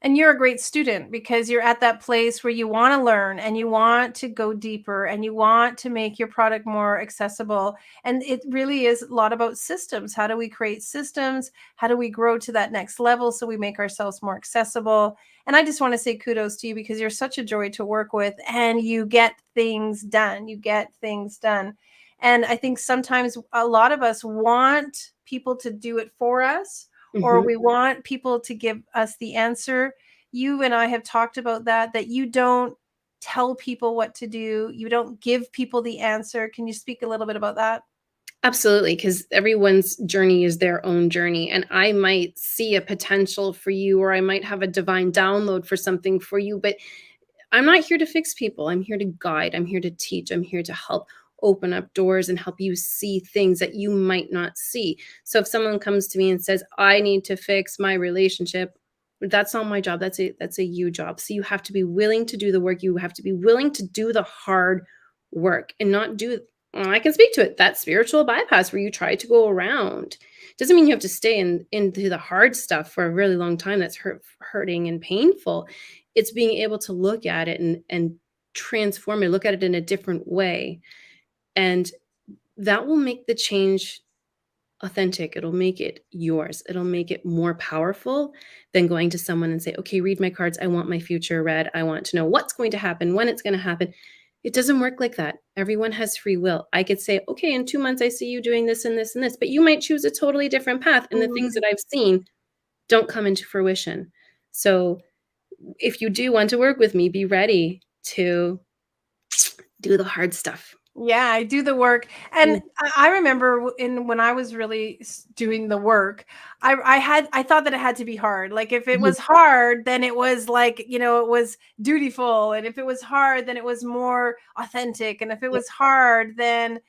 And you're a great student because you're at that place where you want to learn and you want to go deeper and you want to make your product more accessible. And it really is a lot about systems. How do we create systems? How do we grow to that next level so we make ourselves more accessible? And I just want to say kudos to you because you're such a joy to work with and you get things done. You get things done. And I think sometimes a lot of us want people to do it for us, or we want people to give us the answer. You and I have talked about that you don't tell people what to do. You don't give people the answer. Can you speak a little bit about that? Absolutely, because everyone's journey is their own journey. And I might see a potential for you, or I might have a divine download for something for you, but I'm not here to fix people. I'm here to guide. I'm here to teach. I'm here to help open up doors and help you see things that you might not see. So if someone comes to me and says, I need to fix my relationship, that's not my job. That's a you job. So you have to be willing to do the work. You have to be willing to do the hard work and not do, I can speak to it, that spiritual bypass where you try to go around. Doesn't mean you have to stay into the hard stuff for a really long time. That's hurting and painful. It's being able to look at it and transform it, look at it in a different way. And that will make the change authentic. It'll make it yours. It'll make it more powerful than going to someone and say, okay, read my cards. I want my future read. I want to know what's going to happen, when it's going to happen. It doesn't work like that. Everyone has free will. I could say, okay, in 2 months, I see you doing this and this and this, but you might choose a totally different path. And the things that I've seen don't come into fruition. So if you do want to work with me, be ready to do the hard stuff. Yeah, I do the work. And I remember when I was really doing the work, I thought that it had to be hard. Like if it was hard, then it was like, it was dutiful. And if it was hard, then it was more authentic. And if it was hard, then,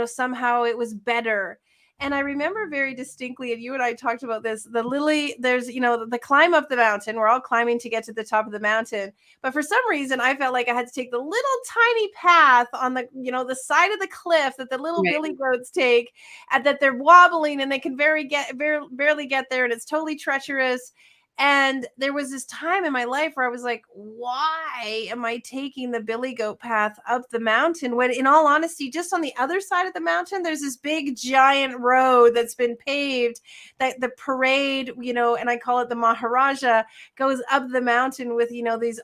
somehow it was better. And I remember very distinctly, and you and I talked about this, there's, the climb up the mountain. We're all climbing to get to the top of the mountain. But for some reason, I felt like I had to take the little tiny path on the, the side of the cliff that the little billy goats take, and that they're wobbling and they can barely get there. And it's totally treacherous. And there was this time in my life where I was like, why am I taking the billy goat path up the mountain when, in all honesty, just on the other side of the mountain, there's this big giant road that's been paved, that the parade, and I call it the Maharaja, goes up the mountain with,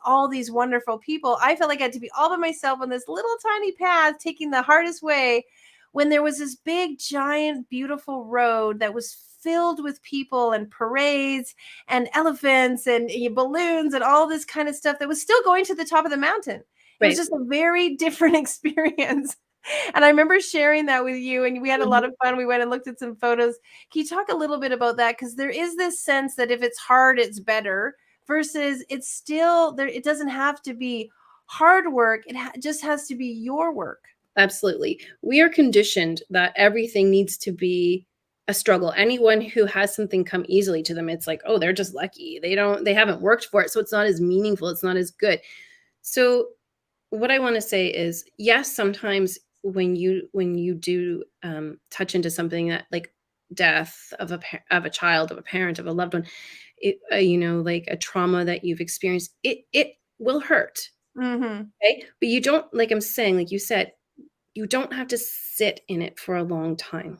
all these wonderful people. I felt like I had to be all by myself on this little tiny path, taking the hardest way, when there was this big, giant, beautiful road that was filled with people and parades and elephants and balloons and all this kind of stuff that was still going to the top of the mountain. It was just a very different experience. And I remember sharing that with you, and we had a lot of fun. We went and looked at some photos. Can you talk a little bit about that? Because there is this sense that if it's hard, it's better, versus it's still there. It doesn't have to be hard work. It just has to be your work. Absolutely. We are conditioned that everything needs to be a struggle. Anyone who has something come easily to them, it's like, oh, they're just lucky. They haven't worked for it. So it's not as meaningful. It's not as good. So what I want to say is, yes, sometimes when you do touch into something that, like death of a child, of a parent, of a loved one, like a trauma that you've experienced, it will hurt. Mm-hmm. Okay. But you don't, like I'm saying, like you said, you don't have to sit in it for a long time.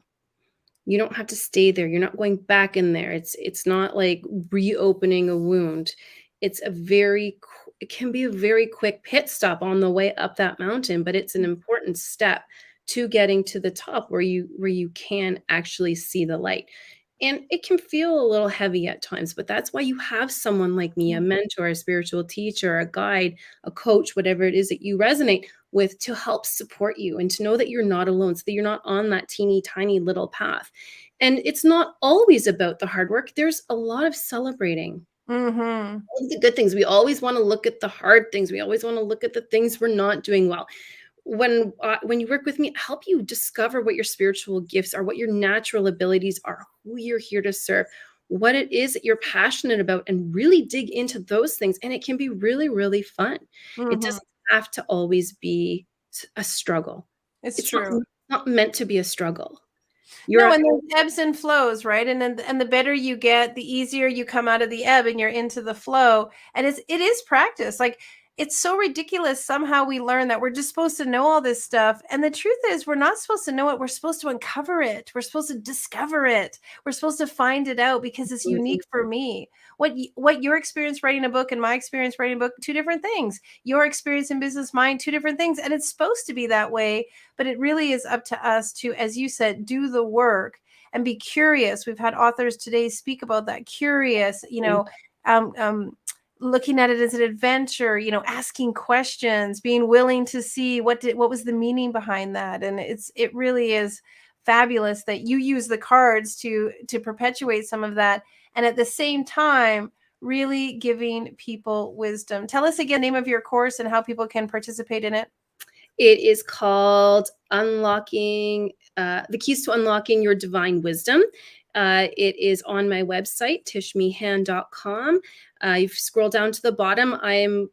You don't have to stay there. You're not going back in there. It's not like reopening a wound. It can be a very quick pit stop on the way up that mountain, but it's an important step to getting to the top where you can actually see the light. And it can feel a little heavy at times, but that's why you have someone like me, a mentor, a spiritual teacher, a guide, a coach, whatever it is that you resonate with, to help support you and to know that you're not alone, so that you're not on that teeny tiny little path. And it's not always about the hard work. There's a lot of celebrating. Mm-hmm. All of the good things. We always want to look at the hard things. We always want to look at the things we're not doing well. When you work with me, I help you discover what your spiritual gifts are, what your natural abilities are, who you're here to serve, what it is that you're passionate about, and really dig into those things. And it can be really, really fun. Mm-hmm. It doesn't have to always be a struggle. It's true. Not meant to be a struggle. And there's ebbs and flows, right? And the better you get, the easier you come out of the ebb and you're into the flow. And it is practice. Like, it's so ridiculous. Somehow we learn that we're just supposed to know all this stuff. And the truth is, we're not supposed to know it. We're supposed to uncover it. We're supposed to discover it. We're supposed to find it out because it's unique for me. What your experience writing a book and my experience writing a book, two different things. Your experience in business, mine, two different things. And it's supposed to be that way. But it really is up to us to, as you said, do the work and be curious. We've had authors today speak about that. Curious, looking at it as an adventure, asking questions, being willing to see what was the meaning behind that. And it really is fabulous that you use the cards to perpetuate some of that. And at the same time, really giving people wisdom. Tell us again the name of your course and how people can participate in it. It is called Unlocking the Keys to Unlocking Your Divine Wisdom. It is on my website, tishmehan.com. You scroll down to the bottom. I'm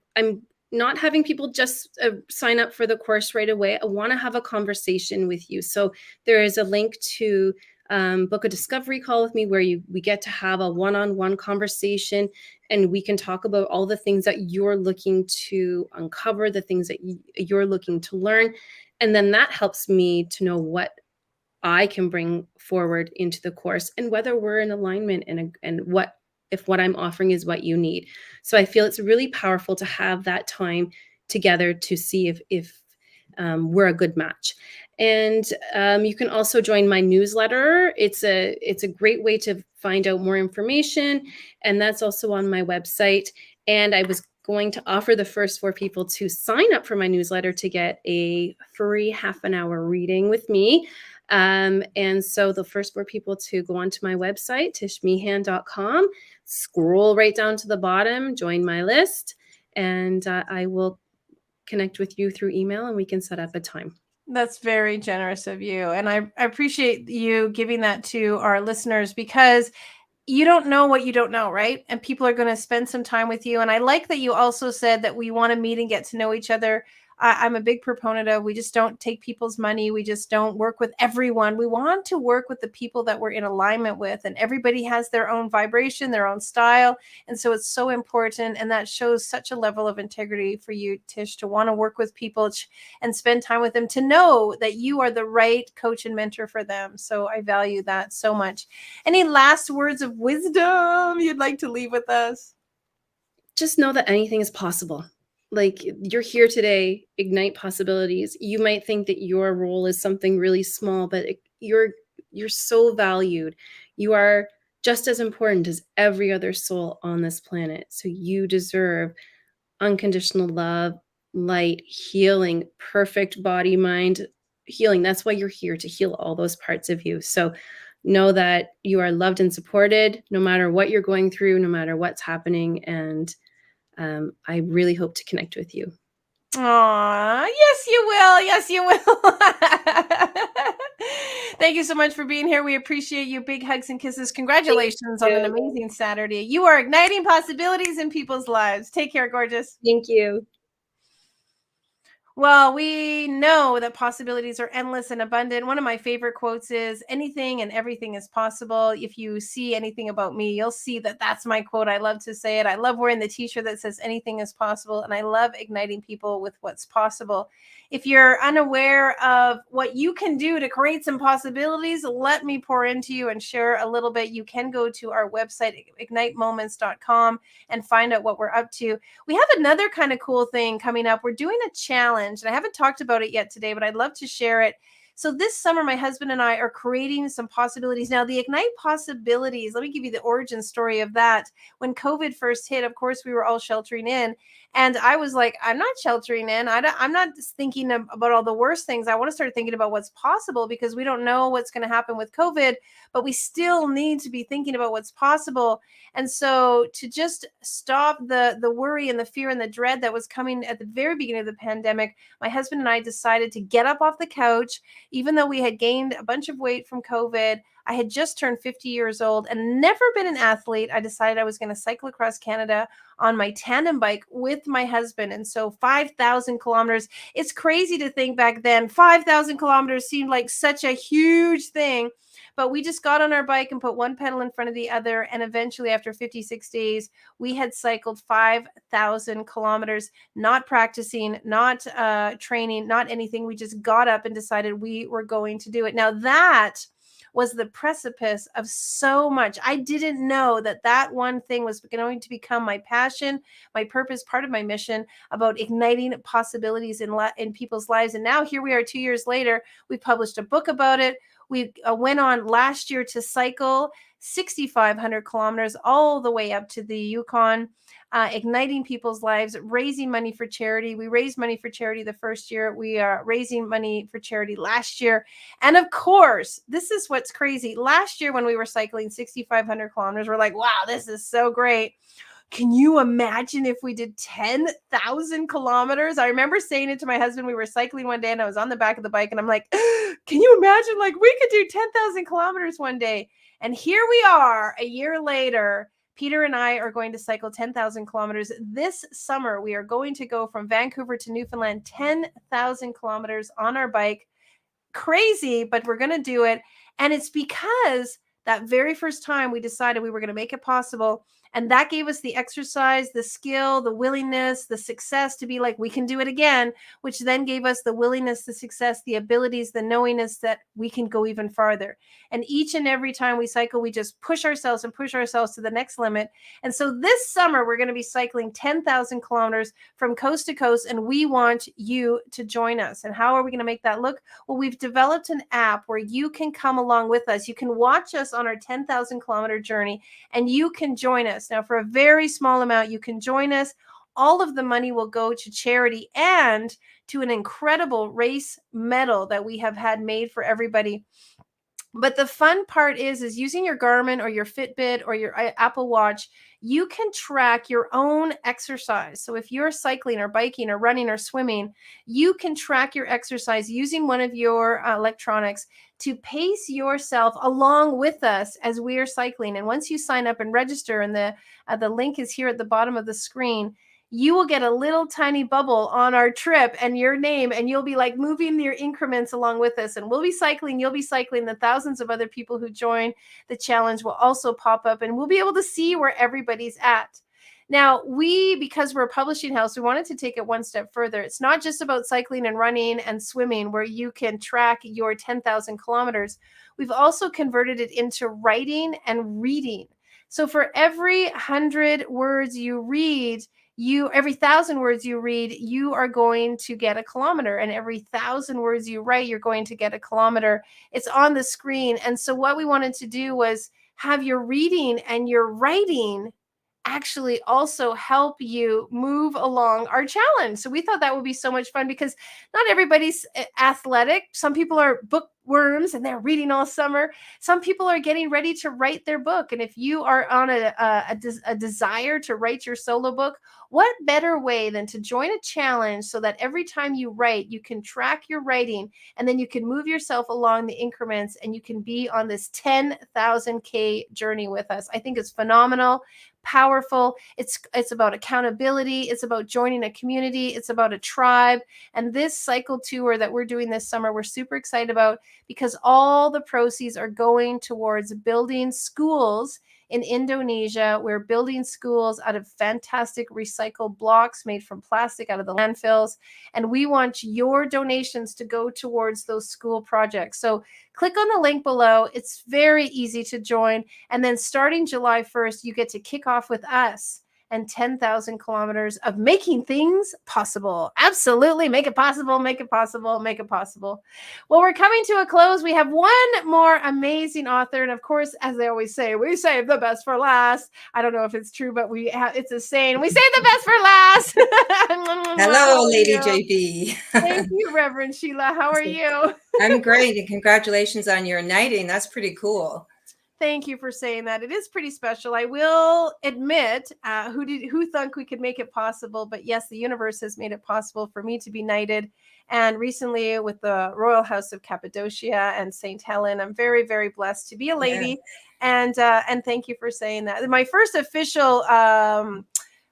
not having people just sign up for the course right away. I want to have a conversation with you. So there is a link to book a discovery call with me where we get to have a one-on-one conversation, and we can talk about all the things that you're looking to uncover, the things that you're looking to learn. And then that helps me to know what I can bring forward into the course and whether we're in alignment and if what I'm offering is what you need. So I feel it's really powerful to have that time together to see if we're a good match. And you can also join my newsletter. It's a great way to find out more information, and that's also on my website. And I was going to offer the first 4 people to sign up for my newsletter to get a free half-an-hour reading with me. And so the first 4 people to go onto my website, tishmehan.com, scroll right down to the bottom, join my list, and I will connect with you through email and we can set up a time. That's very generous of you. And I appreciate you giving that to our listeners, because you don't know what you don't know, right? And people are going to spend some time with you. And I like that you also said that we want to meet and get to know each other. I'm a big proponent of, we just don't take people's money. We just don't work with everyone. We want to work with the people that we're in alignment with, and everybody has their own vibration, their own style. And so it's so important. And that shows such a level of integrity for you, Tish, to want to work with people and spend time with them, to know that you are the right coach and mentor for them. So I value that so much. Any last words of wisdom you'd like to leave with us? Just know that anything is possible. Like, you're here today, ignite possibilities. You might think that your role is something really small, but you're so valued. You are just as important as every other soul on this planet. So you deserve unconditional love, light, healing, perfect body, mind healing. That's why you're here, to heal all those parts of you. So know that you are loved and supported, no matter what you're going through, no matter what's happening. And I really hope to connect with you. Aw, yes, you will. Yes, you will. Thank you so much for being here. We appreciate you. Big hugs and kisses. Congratulations on an amazing Saturday. You are igniting possibilities in people's lives. Take care, gorgeous. Thank you. Well, we know that possibilities are endless and abundant. One of my favorite quotes is, anything and everything is possible. If you see anything about me, you'll see that that's my quote. I love to say it. I love wearing the t-shirt that says anything is possible. And I love igniting people with what's possible. If you're unaware of what you can do to create some possibilities, let me pour into you and share a little bit. You can go to our website, ignitemoments.com, and find out what we're up to. We have another kind of cool thing coming up. We're doing a challenge, and I haven't talked about it yet today, but I'd love to share it. So this summer, my husband and I are creating some possibilities. Now, the Ignite Possibilities, let me give you the origin story of that. When COVID first hit, of course, we were all sheltering in. And I was like, I'm not sheltering in. I'm not thinking about all the worst things. I want to start thinking about what's possible, because we don't know what's going to happen with COVID, but we still need to be thinking about what's possible. And so to just stop the worry and the fear and the dread that was coming at the very beginning of the pandemic, my husband and I decided to get up off the couch, even though we had gained a bunch of weight from COVID. I had just turned 50 years old and never been an athlete. I decided I was going to cycle across Canada on my tandem bike with my husband. And so 5,000 kilometers, it's crazy to think back then, 5,000 kilometers seemed like such a huge thing. But we just got on our bike and put one pedal in front of the other. And eventually, after 56 days, we had cycled 5,000 kilometers, not practicing, not training, not anything. We just got up and decided we were going to do it. Now, that was the precipice of so much. I didn't know that that one thing was going to become my passion, my purpose, part of my mission, about igniting possibilities in people's lives. And now here we are 2 years later. We published a book about it. We went on last year to cycle 6,500 kilometers all the way up to the Yukon, igniting people's lives, raising money for charity. We raised money for charity the first year. We are raising money for charity last year. And of course, this is what's crazy. Last year when we were cycling 6,500 kilometers, we're like, wow, this is so great. Can you imagine if we did 10,000 kilometers? I remember saying it to my husband. We were cycling one day and I was on the back of the bike and I'm like, can you imagine, like, we could do 10,000 kilometers one day? And here we are a year later. Peter and I are going to cycle 10,000 kilometers this summer. We are going to go from Vancouver to Newfoundland, 10,000 kilometers on our bike. Crazy, but we're going to do it. And it's because that very first time we decided we were going to make it possible. And that gave us the exercise, the skill, the willingness, the success to be like, we can do it again, which then gave us the willingness, the success, the abilities, the knowingness that we can go even farther. And each and every time we cycle, we just push ourselves and push ourselves to the next limit. And so this summer, we're going to be cycling 10,000 kilometers from coast to coast, and we want you to join us. And how are we going to make that look? Well, we've developed an app where you can come along with us. You can watch us on our 10,000 kilometer journey, and you can join us. Now, for a very small amount, you can join us. All of the money will go to charity and to an incredible race medal that we have had made for everybody. But the fun part is using your Garmin or your Fitbit or your Apple Watch, you can track your own exercise. So if you're cycling or biking or running or swimming, you can track your exercise using one of your electronics to pace yourself along with us as we are cycling. And once you sign up and register, and the link is here at the bottom of the screen, you will get a little tiny bubble on our trip and your name, and you'll be like moving your increments along with us. And we'll be cycling, you'll be cycling. The thousands of other people who join the challenge will also pop up, and we'll be able to see where everybody's at. Now, because we're a publishing house, we wanted to take it one step further. It's not just about cycling and running and swimming where you can track your 10,000 kilometers. We've also converted it into writing and reading. So for every 100 words you read, every 1,000 words you read, you are going to get a kilometer, and every 1,000 words you write, you're going to get a kilometer. It's on the screen. And so what we wanted to do was have your reading and your writing actually also help you move along our challenge. So we thought that would be so much fun, because not everybody's athletic. Some people are bookworms and they're reading all summer. Some people are getting ready to write their book. And if you are on a desire to write your solo book, what better way than to join a challenge so that every time you write, you can track your writing, and then you can move yourself along the increments, and you can be on this 10,000K journey with us. I think it's phenomenal, powerful. It's about accountability. It's about joining a community. It's about a tribe. And this cycle tour that we're doing this summer, we're super excited about, because all the proceeds are going towards building schools in Indonesia. We're building schools out of fantastic recycled blocks made from plastic out of the landfills. And we want your donations to go towards those school projects. So click on the link below. It's very easy to join. And then starting July 1st, you get to kick off with us and 10,000 kilometers of making things possible. Absolutely. Make it possible, make it possible, make it possible. Well, we're coming to a close. We have one more amazing author. And of course, as they always say, we save the best for last. I don't know if it's true, but it's a saying. We save the best for last. Hello, Lady JB. Thank you, Reverend Sheila. How are you? I'm great, and congratulations on your knighting. That's pretty cool. Thank you for saying that. It is pretty special. I will admit, who thought we could make it possible? But yes, the universe has made it possible for me to be knighted. And recently with the Royal House of Cappadocia and St. Helen, I'm very, very blessed to be a lady. Yeah. And thank you for saying that. My first official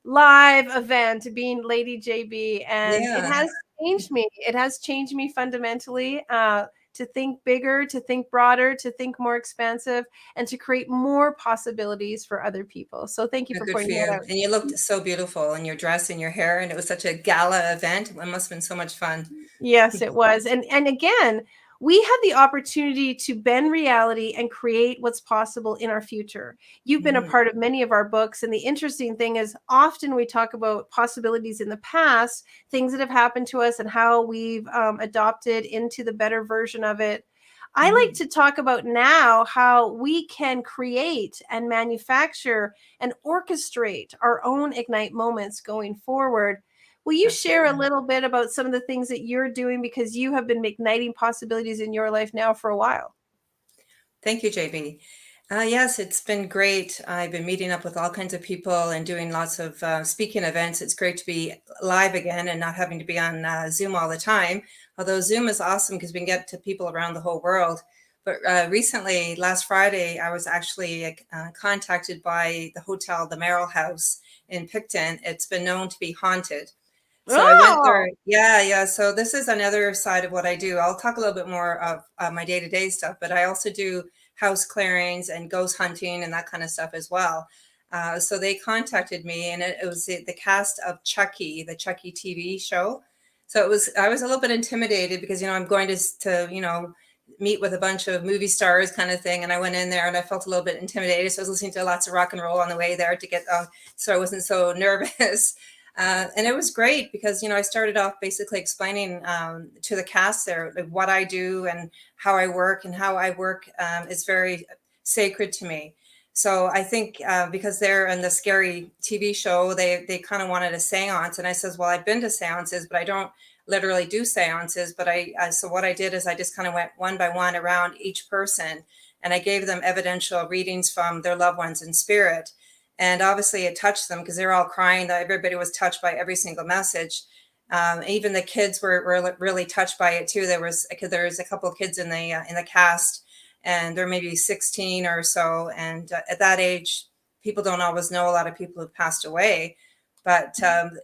live event being Lady JB, and it has changed me. It has changed me fundamentally. To think bigger, to think broader, to think more expansive, and to create more possibilities for other people. So thank you for pointing that out. And you looked so beautiful in your dress and your hair, and it was such a gala event. It must have been so much fun. Yes, it was. And again, we had the opportunity to bend reality and create what's possible in our future. You've been a part of many of our books. And the interesting thing is, often we talk about possibilities in the past, things that have happened to us and how we've adopted into the better version of it. I like to talk about now how we can create and manufacture and orchestrate our own Ignite moments going forward. Will you share a little bit about some of the things that you're doing, because you have been igniting possibilities in your life now for a while? Thank you, JB. Yes, it's been great. I've been meeting up with all kinds of people and doing lots of speaking events. It's great to be live again and not having to be on Zoom all the time. Although Zoom is awesome because we can get to people around the whole world. But recently, last Friday, I was actually contacted by the hotel, the Merrill House in Picton. It's been known to be haunted. So I went there. Yeah. So this is another side of what I do. I'll talk a little bit more of my day-to-day stuff, but I also do house clearings and ghost hunting and that kind of stuff as well. So they contacted me, and it was the cast of Chucky, the Chucky TV show. So I was a little bit intimidated because, I'm going to meet with a bunch of movie stars kind of thing. And I went in there and I felt a little bit intimidated. So I was listening to lots of rock and roll on the way there to get, so I wasn't so nervous. And it was great because, I started off basically explaining to the cast there like what I do and how I work, and how I work is very sacred to me. So I think because they're in the scary TV show, they kind of wanted a seance. And I says, well, I've been to seances, but I don't literally do seances. But so what I did is I just kind of went one by one around each person, and I gave them evidential readings from their loved ones in spirit. And obviously it touched them because they're all crying. Everybody was touched by every single message. Even the kids were really touched by it too. There was a couple of kids in the cast, and they're maybe 16 or so. And at that age, people don't always know a lot of people who've passed away. but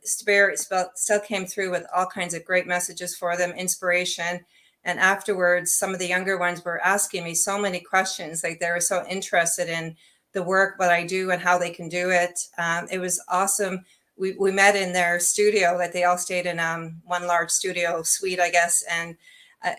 Spirit still came through with all kinds of great messages for them, inspiration. And afterwards, some of the younger ones were asking me so many questions, like they were so interested in the work, what I do and how they can do it. It was awesome. We met in their studio, like they all stayed in one large studio suite, I guess. And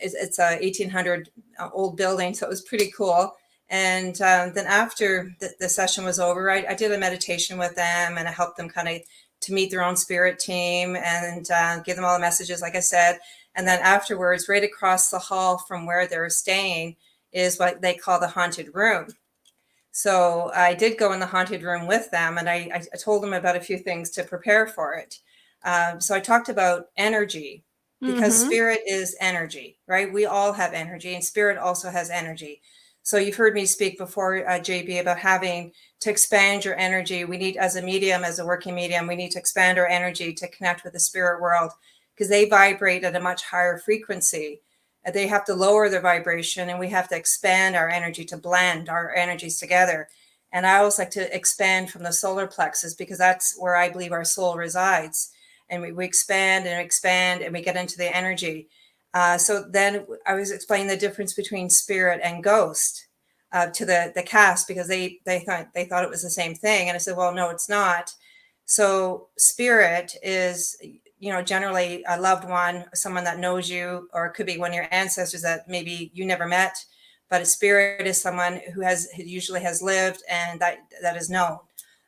it's a 1800 old building. So it was pretty cool. And then after the session was over, I did a meditation with them, and I helped them kind of to meet their own spirit team and give them all the messages, like I said. And then afterwards, right across the hall from where they're staying is what they call the haunted room. So I did go in the haunted room with them, and I told them about a few things to prepare for it. So I talked about energy, because spirit is energy, right? We all have energy, and spirit also has energy. So you've heard me speak before, JB, about having to expand your energy. We need, as a medium, as a working medium, we need to expand our energy to connect with the spirit world, because they vibrate at a much higher frequency. They have to lower their vibration, and we have to expand our energy to blend our energies together. And I always like to expand from the solar plexus, because that's where I believe our soul resides. And we expand and expand, and we get into the energy. So then I was explaining the difference between spirit and ghost to the cast, because they thought it was the same thing. And I said, well, no, it's not. So spirit is, generally a loved one, someone that knows you, or it could be one of your ancestors that maybe you never met. But a spirit is someone who usually has lived, and that is known.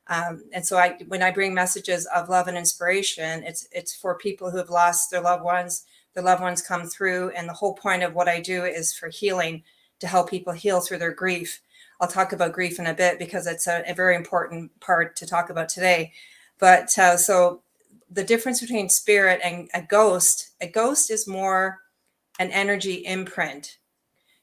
And so when I bring messages of love and inspiration, it's for people who have lost their loved ones. The loved ones come through, and the whole point of what I do is for healing, to help people heal through their grief. I'll talk about grief in a bit, because it's a very important part to talk about today. But so the difference between spirit and a ghost is more an energy imprint.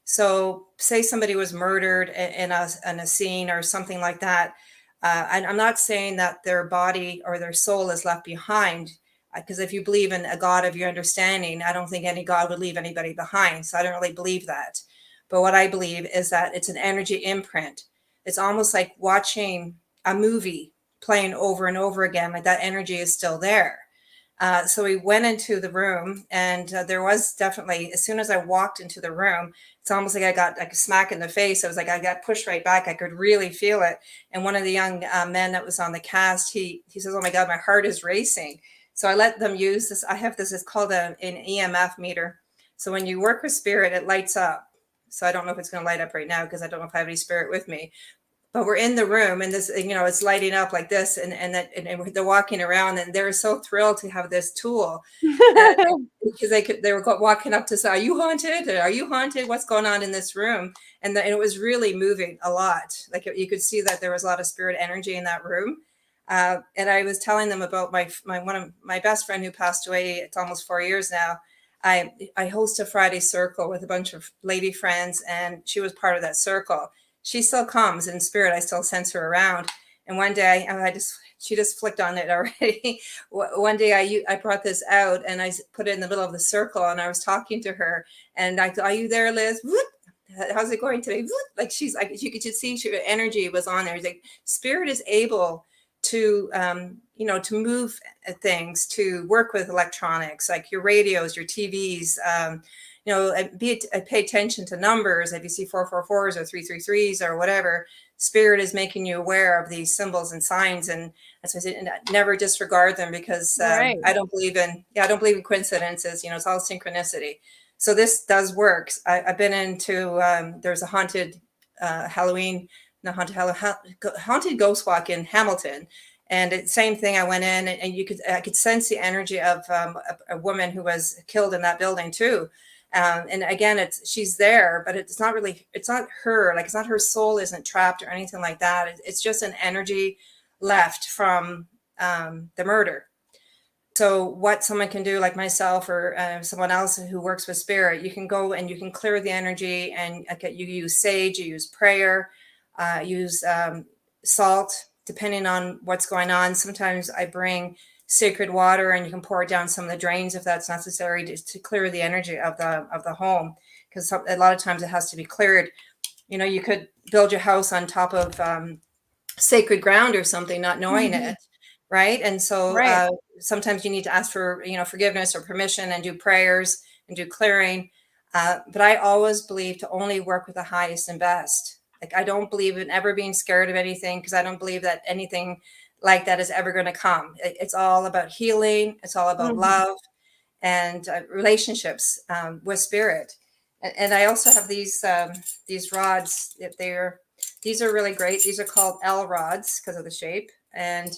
So say somebody was murdered in a scene or something like that. And I'm not saying that their body or their soul is left behind, because if you believe in a God of your understanding, I don't think any God would leave anybody behind. So I don't really believe that. But what I believe is that it's an energy imprint. It's almost like watching a movie playing over and over again, like that energy is still there. So we went into the room, and there was definitely, as soon as I walked into the room, it's almost like I got like a smack in the face. I was like, I got pushed right back. I could really feel it. And one of the young men that was on the cast, he says, oh my God, my heart is racing. So I let them use this. I have this, it's called an EMF meter. So when you work with spirit, it lights up. So I don't know if it's going to light up right now, because I don't know if I have any spirit with me. But we're in the room, and this, it's lighting up like this, and they're walking around, and they're so thrilled to have this tool, because they were walking up to say, "Are you haunted? Are you haunted? What's going on in this room?" And it was really moving a lot. Like you could see that there was a lot of spirit energy in that room. And I was telling them about one of my best friend who passed away. It's almost 4 years now. I host a Friday circle with a bunch of lady friends, and she was part of that circle. She still comes in spirit. I still sense her around. And one day, she just flicked on it already. One day I brought this out, and I put it in the middle of the circle, and I was talking to her, and I thought, are you there, Liz? How's it going today? Like she's like, you could just see her energy was on there. It's like spirit is able to, to move things, to work with electronics, like your radios, your TVs, pay attention to numbers. If you see 444s or 333s or whatever, spirit is making you aware of these symbols and signs. And as I said, never disregard them, because Right. I don't believe in coincidences. It's all synchronicity. So this does work. I've been into, there's a haunted haunted ghost walk in Hamilton. And same thing, I went in, and I could sense the energy of a woman who was killed in that building too. And again, she's there, but it's not her, like it's not her soul isn't trapped or anything like that. It's just an energy left from the murder. So what someone can do, like myself or someone else who works with spirit, you can go and you can clear the energy, and you use sage, you use prayer, use salt, depending on what's going on. Sometimes I bring sacred water, and you can pour it down some of the drains if that's necessary to clear the energy of the home, because a lot of times it has to be cleared. You could build your house on top of sacred ground or something, not knowing it, right? And so Right. sometimes you need to ask for, forgiveness or permission and do prayers and do clearing. But I always believe to only work with the highest and best. Like, I don't believe in ever being scared of anything, because I don't believe that anything like that is ever going to come. It's all about healing. It's all about love and relationships with spirit. And I also have these rods. These are really great. These are called L rods because of the shape. And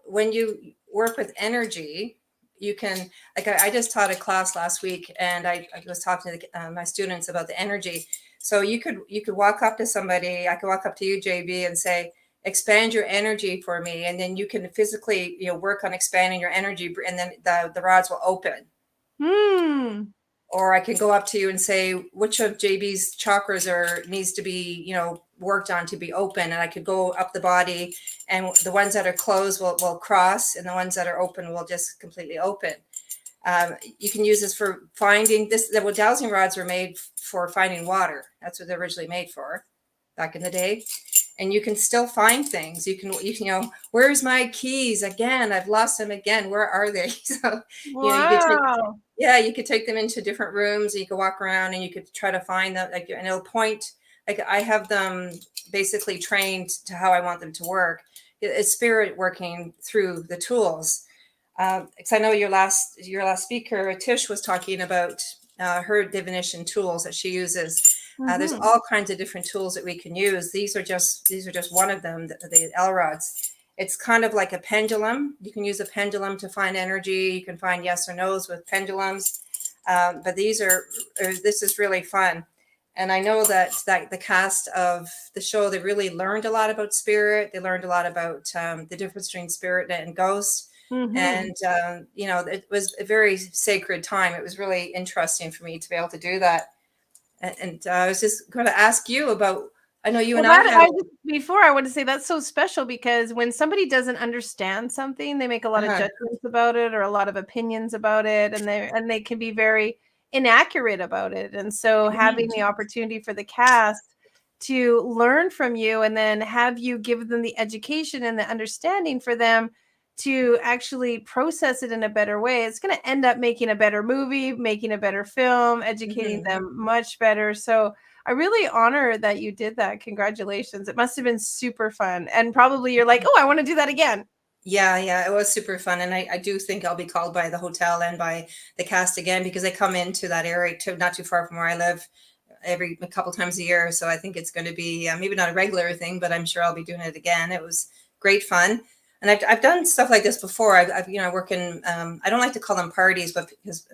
when you work with energy, you can, like, I just taught a class last week, and I was talking to my students about the energy. So you could walk up to somebody. I could walk up to you, JB, and say, expand your energy for me, and then you can physically work on expanding your energy, and then the rods will open. Or I can go up to you and say, which of JB's chakras needs to be worked on to be open, and I could go up the body, and the ones that are closed will cross, and the ones that are open will just completely open. You can use this for finding this. The dowsing rods were made for finding water. That's what they're originally made for back in the day. And you can still find things. You can, where's my keys again? I've lost them again. Where are they? So, you could take, you could take them into different rooms, and you could walk around, and you could try to find them. Like, and it'll point. Like, I have them basically trained to how I want them to work. It's spirit working through the tools. Because I know your last speaker, Tish, was talking about her divination tools that she uses. There's all kinds of different tools that we can use. These are just one of them, the L rods. It's kind of like a pendulum. You can use a pendulum to find energy. You can find yes or no's with pendulums. But this is really fun. And I know that the cast of the show, they really learned a lot about spirit. They learned a lot about the difference between spirit and ghost. And, it was a very sacred time. It was really interesting for me to be able to do that. And I was just going to ask you about, I know you and I had. Before, I want to say that's so special, because when somebody doesn't understand something, they make a lot of judgments about it, or a lot of opinions about it, and they can be very inaccurate about it. And so having the opportunity for the cast to learn from you, and then have you give them the education and the understanding for them to actually process it in a better way, it's going to end up making a better movie, making a better film, educating them much better. So I really honor that you did that. Congratulations. It must have been super fun. And probably you're like, oh, I want to do that again. Yeah, it was super fun. And I do think I'll be called by the hotel and by the cast again, because they come into that area not too far from where I live a couple times a year. So I think it's going to be maybe not a regular thing, but I'm sure I'll be doing it again. It was great fun. And I've done stuff like this before. I work in, I don't like to call them parties, but because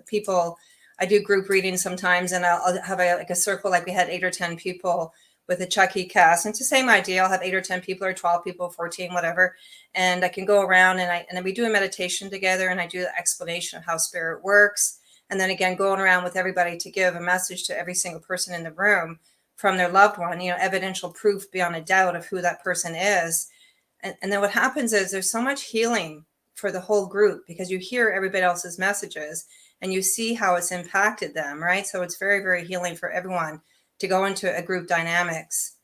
I do group readings sometimes, and I'll have a circle, like we had 8 or 10 people with a Chucky cast. And it's the same idea. I'll have 8 or 10 people, or 12 people, 14, whatever. And I can go around, and then we do a meditation together, and I do the explanation of how spirit works. And then again, going around with everybody to give a message to every single person in the room from their loved one, evidential proof beyond a doubt of who that person is. And then what happens is there's so much healing for the whole group, because you hear everybody else's messages and you see how it's impacted them, right? So it's very, very healing for everyone to go into a group dynamics.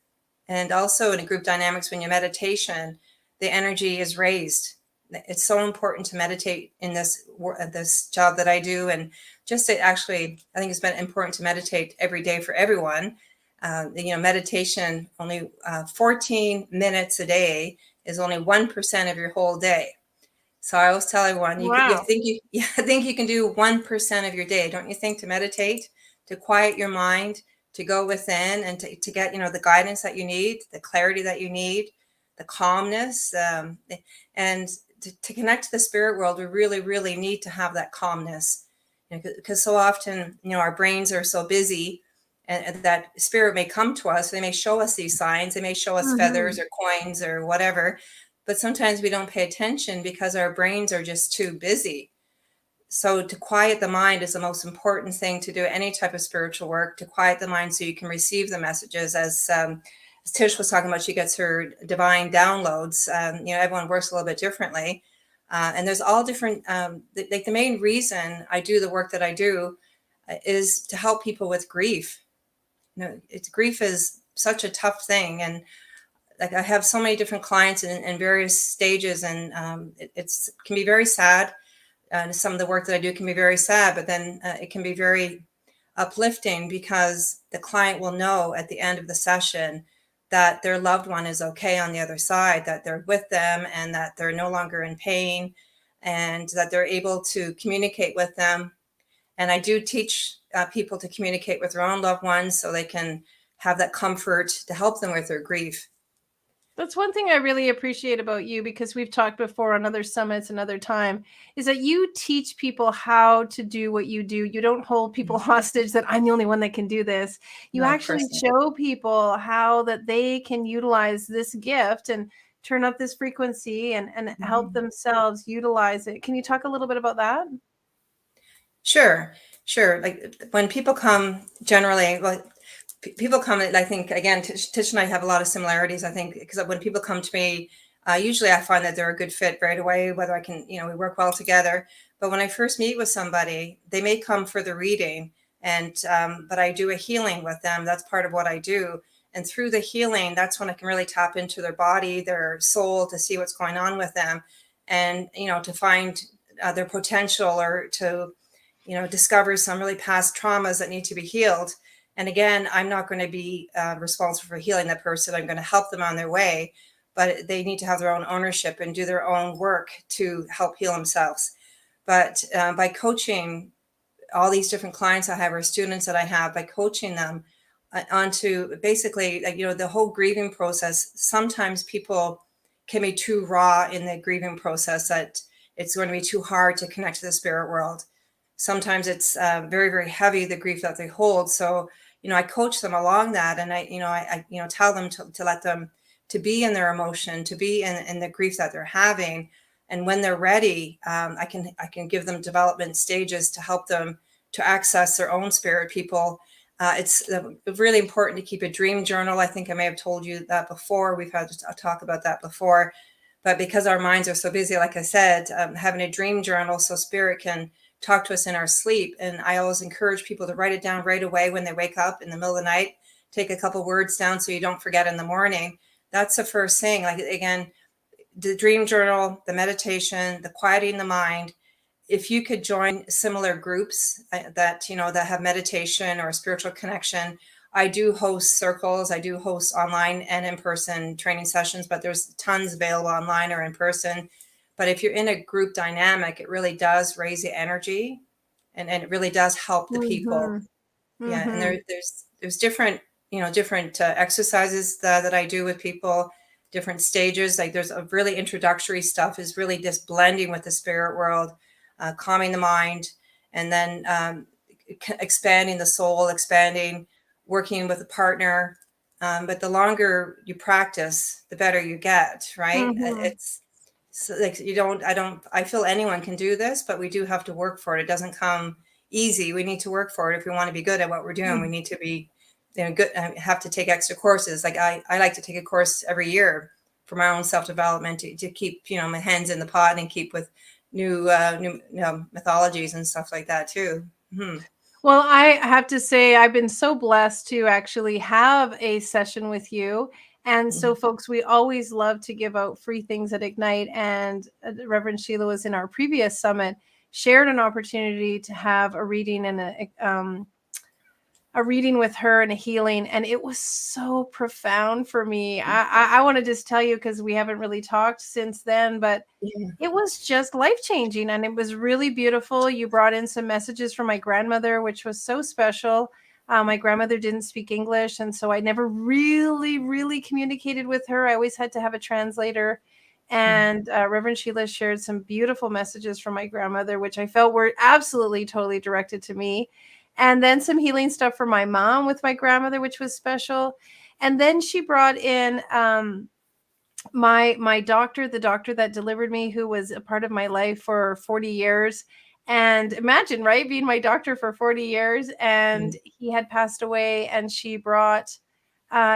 And also in a group dynamics, when you meditation, the energy is raised. It's so important to meditate in this job that I do. And just to actually, I think it's been important to meditate every day for everyone. Meditation, only 14 minutes a day is only 1% of your whole day. So I always tell everyone, I think you can do 1% of your day, don't you think, to meditate, to quiet your mind, to go within, and to get, the guidance that you need, the clarity that you need, the calmness, and to connect to the spirit world. We really, really need to have that calmness, because so often, our brains are so busy, and that spirit may come to us. They may show us these signs. They may show us feathers or coins or whatever. But sometimes we don't pay attention because our brains are just too busy. So to quiet the mind is the most important thing to do any type of spiritual work, to quiet the mind so you can receive the messages. As Tish was talking about, she gets her divine downloads. Everyone works a little bit differently. And there's all different, the main reason I do the work that I do is to help people with grief. Grief is such a tough thing. And like I have so many different clients in various stages, and it's can be very sad. Some of the work that I do can be very sad, but then it can be very uplifting because the client will know at the end of the session that their loved one is okay on the other side, that they're with them and that they're no longer in pain, and that they're able to communicate with them. And I do teach people to communicate with their own loved ones so they can have that comfort to help them with their grief. That's one thing I really appreciate about you, because we've talked before on other summits another time, is that you teach people how to do what you do. You don't hold people hostage that I'm the only one that can do this. You No, of actually course not. show people how that they can utilize this gift and turn up this frequency and help themselves utilize it. Can you talk a little bit about that? Sure, sure. Like when people come, generally, like people come, I think, again, Tish and I have a lot of similarities, I think, because when people come to me, usually I find that they're a good fit right away, whether I can, we work well together. But when I first meet with somebody, they may come for the reading, and but I do a healing with them. That's part of what I do. And through the healing, that's when I can really tap into their body, their soul, to see what's going on with them, and, to find their potential, or to, discover some really past traumas that need to be healed. And again, I'm not going to be responsible for healing that person. I'm going to help them on their way, but they need to have their own ownership and do their own work to help heal themselves. But by coaching all these different clients I have, or students that I have, by coaching them onto basically, the whole grieving process, sometimes people can be too raw in the grieving process, that it's going to be too hard to connect to the spirit world. Sometimes it's very, very heavy, the grief that they hold. So, I coach them along that, and I tell them to let them to be in their emotion, to be in the grief that they're having. And when they're ready, I can give them development stages to help them to access their own spirit people. It's really important to keep a dream journal. I think I may have told you that before. We've had a talk about that before. But because our minds are so busy, like I said, having a dream journal so spirit can talk to us in our sleep. And I always encourage people to write it down right away when they wake up in the middle of the night. Take a couple words down so you don't forget in the morning. That's the first thing. Like, again, the dream journal, the meditation, the quieting the mind. If you could join similar groups that have meditation or spiritual connection. I do host circles. I do host online and in-person training sessions, but there's tons available online or in person. But if you're in a group dynamic, it really does raise the energy, and it really does help the people. Yeah, and there's different different exercises that I do with people, different stages. Like there's a really introductory stuff is really just blending with the spirit world, calming the mind, and then expanding the soul, expanding, working with a partner. But the longer you practice, the better you get, right? It's so like I feel anyone can do this, but we do have to work for it. It doesn't come easy. We need to work for it. If we want to be good at what we're doing, we need to be good. Have to take extra courses. Like I like to take a course every year for my own self-development to keep my hands in the pot and keep with new mythologies and stuff like that too. Well, I have to say, I've been so blessed to actually have a session with you. And so, folks, we always love to give out free things at Ignite. And Reverend Sheila was in our previous summit, shared an opportunity to have a reading and a reading with her and a healing. And it was so profound for me. I want to just tell you, because we haven't really talked since then, but it was just life-changing, and it was really beautiful. You brought in some messages from my grandmother, which was so special. My grandmother didn't speak English, and so I never really communicated with her. I always had to have a translator. And Reverend Sheila shared some beautiful messages from my grandmother, which I felt were absolutely totally directed to me. And then some healing stuff for my mom with my grandmother, which was special. And then she brought in my doctor, the doctor that delivered me, who was a part of my life for 40 years. And imagine, right, being my doctor for 40 years, and he had passed away, and she brought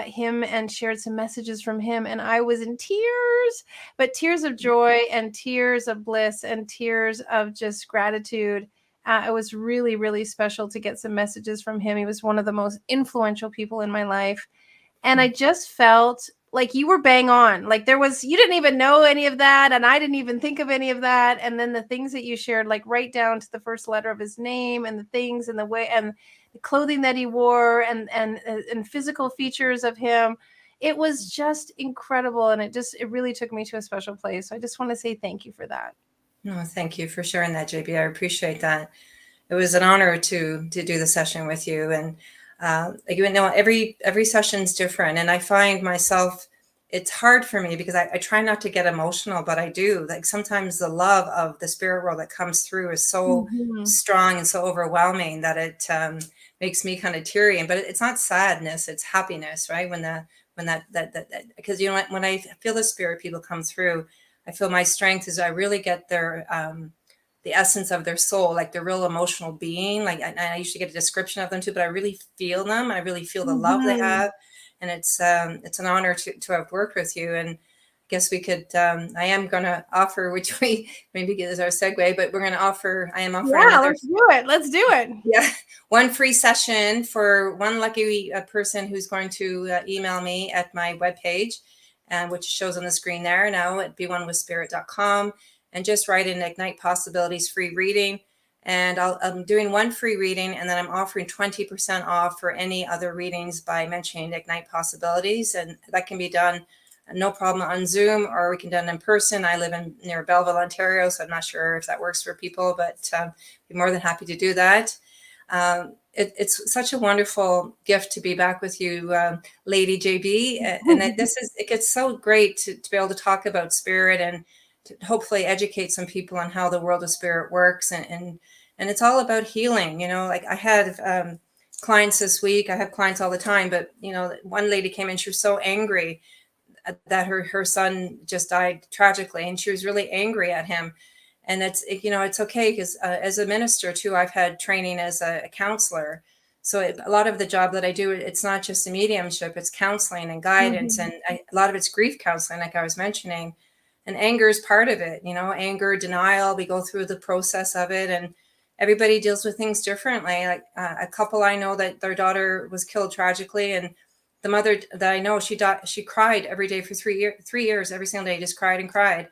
him and shared some messages from him, and I was in tears, but tears of joy and tears of bliss and tears of just gratitude. It was really special to get some messages from him. He was one of the most influential people in my life. And I just felt like you were bang on. Like you didn't even know any of that, and I didn't even think of any of that. And then the things that you shared, like right down to the first letter of his name, and the things and the way and the clothing that he wore, and physical features of him, it was just incredible, and it really took me to a special place. So I just want to say thank you for that. No, thank you for sharing that, JB. I appreciate that. It was an honor to do the session with you, and every session's different, and I find myself, it's hard for me because I try not to get emotional, but I do. Like sometimes the love of the spirit world that comes through is so strong and so overwhelming that it makes me kind of teary. But it's not sadness; it's happiness, right? Because when I feel the spirit people come through, I feel my strength is I really get their the essence of their soul, like the real emotional being. Like I usually get a description of them too, but I really feel them. I really feel the love they have, and it's an honor to have worked with you. And I guess we could. I am going to offer, which we maybe get as our segue, but we're going to offer. I am offering another. Let's do it. Let's do it. Yeah, one free session for one lucky person who's going to email me at my webpage, which shows on the screen there now at be1withspirit.com. And just write in Ignite Possibilities free reading. And I'm doing one free reading, and then I'm offering 20% off for any other readings by mentioning Ignite Possibilities. And that can be done no problem on Zoom, or we can do it in person. I live near Belleville, Ontario, so I'm not sure if that works for people, but I'd be more than happy to do that. It's such a wonderful gift to be back with you, Lady JB. And it gets so great to be able to talk about spirit and to hopefully educate some people on how the world of spirit works. And it's all about healing. Like I had clients this week. I have clients all the time, but one lady came in, she was so angry that her son just died tragically, and she was really angry at him. And it's okay, because as a minister too, I've had training as a counselor. So a lot of the job that I do, it's not just a mediumship, it's counseling and guidance. And a lot of it's grief counseling, like I was mentioning. And anger is part of it, anger, denial. We go through the process of it, and everybody deals with things differently. Like a couple I know that their daughter was killed tragically, and the mother that I know, she cried every day for 3 years, every single day, just cried and cried.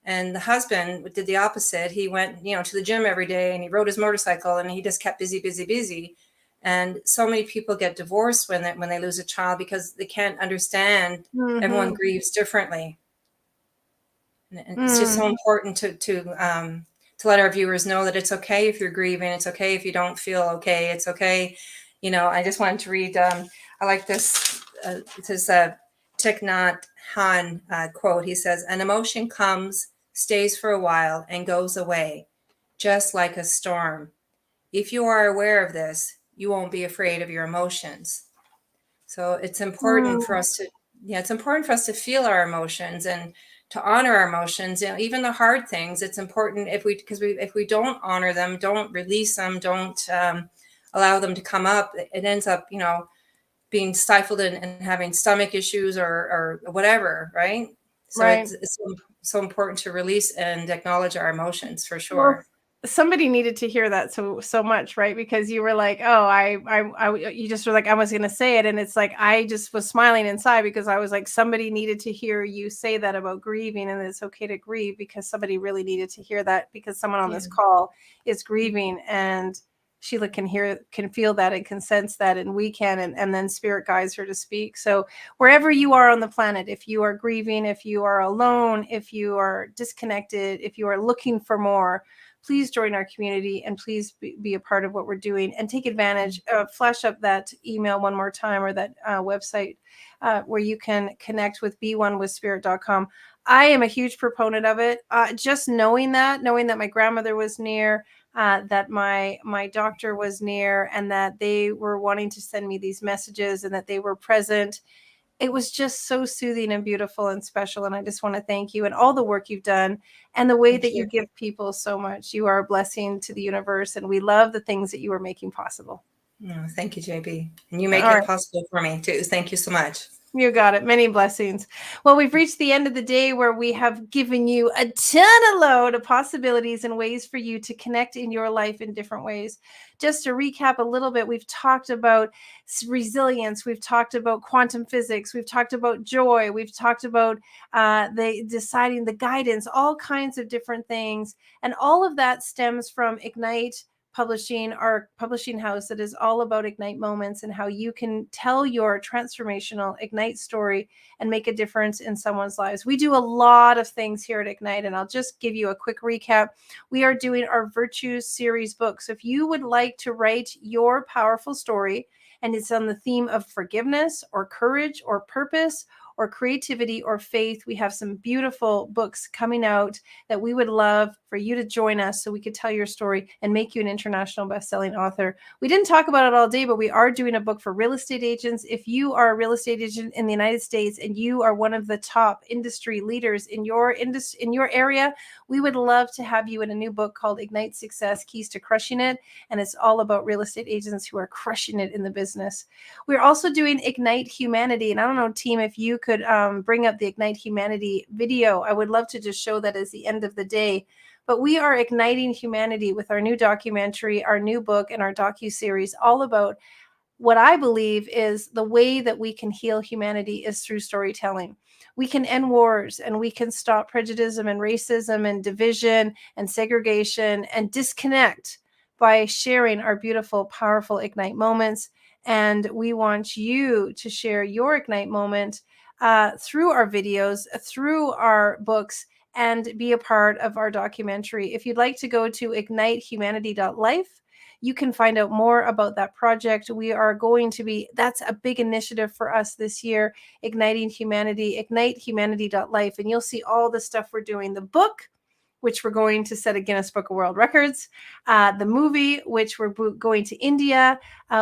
And the husband did the opposite. He went, to the gym every day, and he rode his motorcycle, and he just kept busy, busy, busy. And so many people get divorced when they lose a child because they can't understand. Everyone grieves differently. And it's just so important to let our viewers know that it's okay if you're grieving. It's okay if you don't feel okay. It's okay. I just wanted to read. I like this. It says Thich Nhat Hanh quote. He says, "An emotion comes, stays for a while, and goes away, just like a storm. If you are aware of this, you won't be afraid of your emotions." So it's important for us to feel our emotions and to honor our emotions. Even the hard things. It's important if we don't honor them, don't release them, don't allow them to come up, it ends up, being stifled and having stomach issues or whatever, right? So it's so important to release and acknowledge our emotions, for sure. Well, somebody needed to hear that so much, right? Because you were like, oh, you just were like, I was going to say it. And it's like, I just was smiling inside because I was like, somebody needed to hear you say that about grieving, and it's okay to grieve, because somebody really needed to hear that, because someone on this call is grieving, and Sheila can feel that and can sense that, and we can, and then spirit guides her to speak. So wherever you are on the planet, if you are grieving, if you are alone, if you are disconnected, if you are looking for more, please join our community, and please be a part of what we're doing, and take advantage. Flash up that email one more time, or that website where you can connect with be1withspirit.com. I am a huge proponent of it. Just knowing that my grandmother was near, that my doctor was near, and that they were wanting to send me these messages, and that they were present. It was just so soothing and beautiful and special. And I just want to thank you, and all the work you've done, and the way that you give people so much. You are a blessing to the universe, and we love the things that you are making possible. Thank you, JB. And you make it possible for me too. Thank you so much. You got it. Many blessings. Well, we've reached the end of the day where we have given you a ton of load of possibilities and ways for you to connect in your life in different ways. Just to recap a little bit, we've talked about resilience. We've talked about quantum physics. We've talked about joy. We've talked about the guidance, all kinds of different things. And all of that stems from Ignite Publishing, our publishing house that is all about Ignite moments and how you can tell your transformational Ignite story and make a difference in someone's lives. We do a lot of things here at Ignite, and I'll just give you a quick recap. We are doing our Virtues series book. So if you would like to write your powerful story and it's on the theme of forgiveness or courage or purpose or creativity or faith, we have some beautiful books coming out that we would love for you to join us so we could tell your story and make you an international best-selling author. We didn't talk about it all day, but we are doing a book for real estate agents. If you are a real estate agent in the United States and you are one of the top industry leaders in your area, we would love to have you in a new book called Ignite Success: Keys to Crushing It. And it's all about real estate agents who are crushing it in the business. We're also doing Ignite Humanity. And I don't know, team, if you could bring up the Ignite Humanity video. I would love to just show that as the end of the day. But we are igniting humanity with our new documentary, our new book, and our docu-series, all about what I believe is the way that we can heal humanity is through storytelling. We can end wars and we can stop prejudice and racism and division and segregation and disconnect by sharing our beautiful, powerful Ignite moments. And we want you to share your Ignite moment through our videos, through our books, and be a part of our documentary. If you'd like to go to ignitehumanity.life, you can find out more about that project. We are going to be, that's a big initiative for us this year, Igniting Humanity, ignitehumanity.life. And you'll see all the stuff we're doing. The book, which we're going to set a Guinness Book of World Records. The movie, which we're going to India.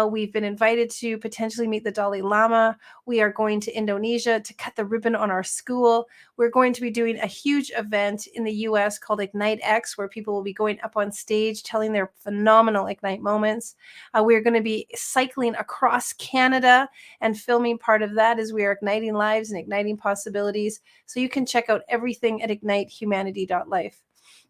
We've been invited to potentially meet the Dalai Lama. We are going to Indonesia to cut the ribbon on our school. We're going to be doing a huge event in the US called Ignite X, where people will be going up on stage telling their phenomenal Ignite moments. We're going to be cycling across Canada and filming part of that as we are igniting lives and igniting possibilities. So you can check out everything at ignitehumanity.life.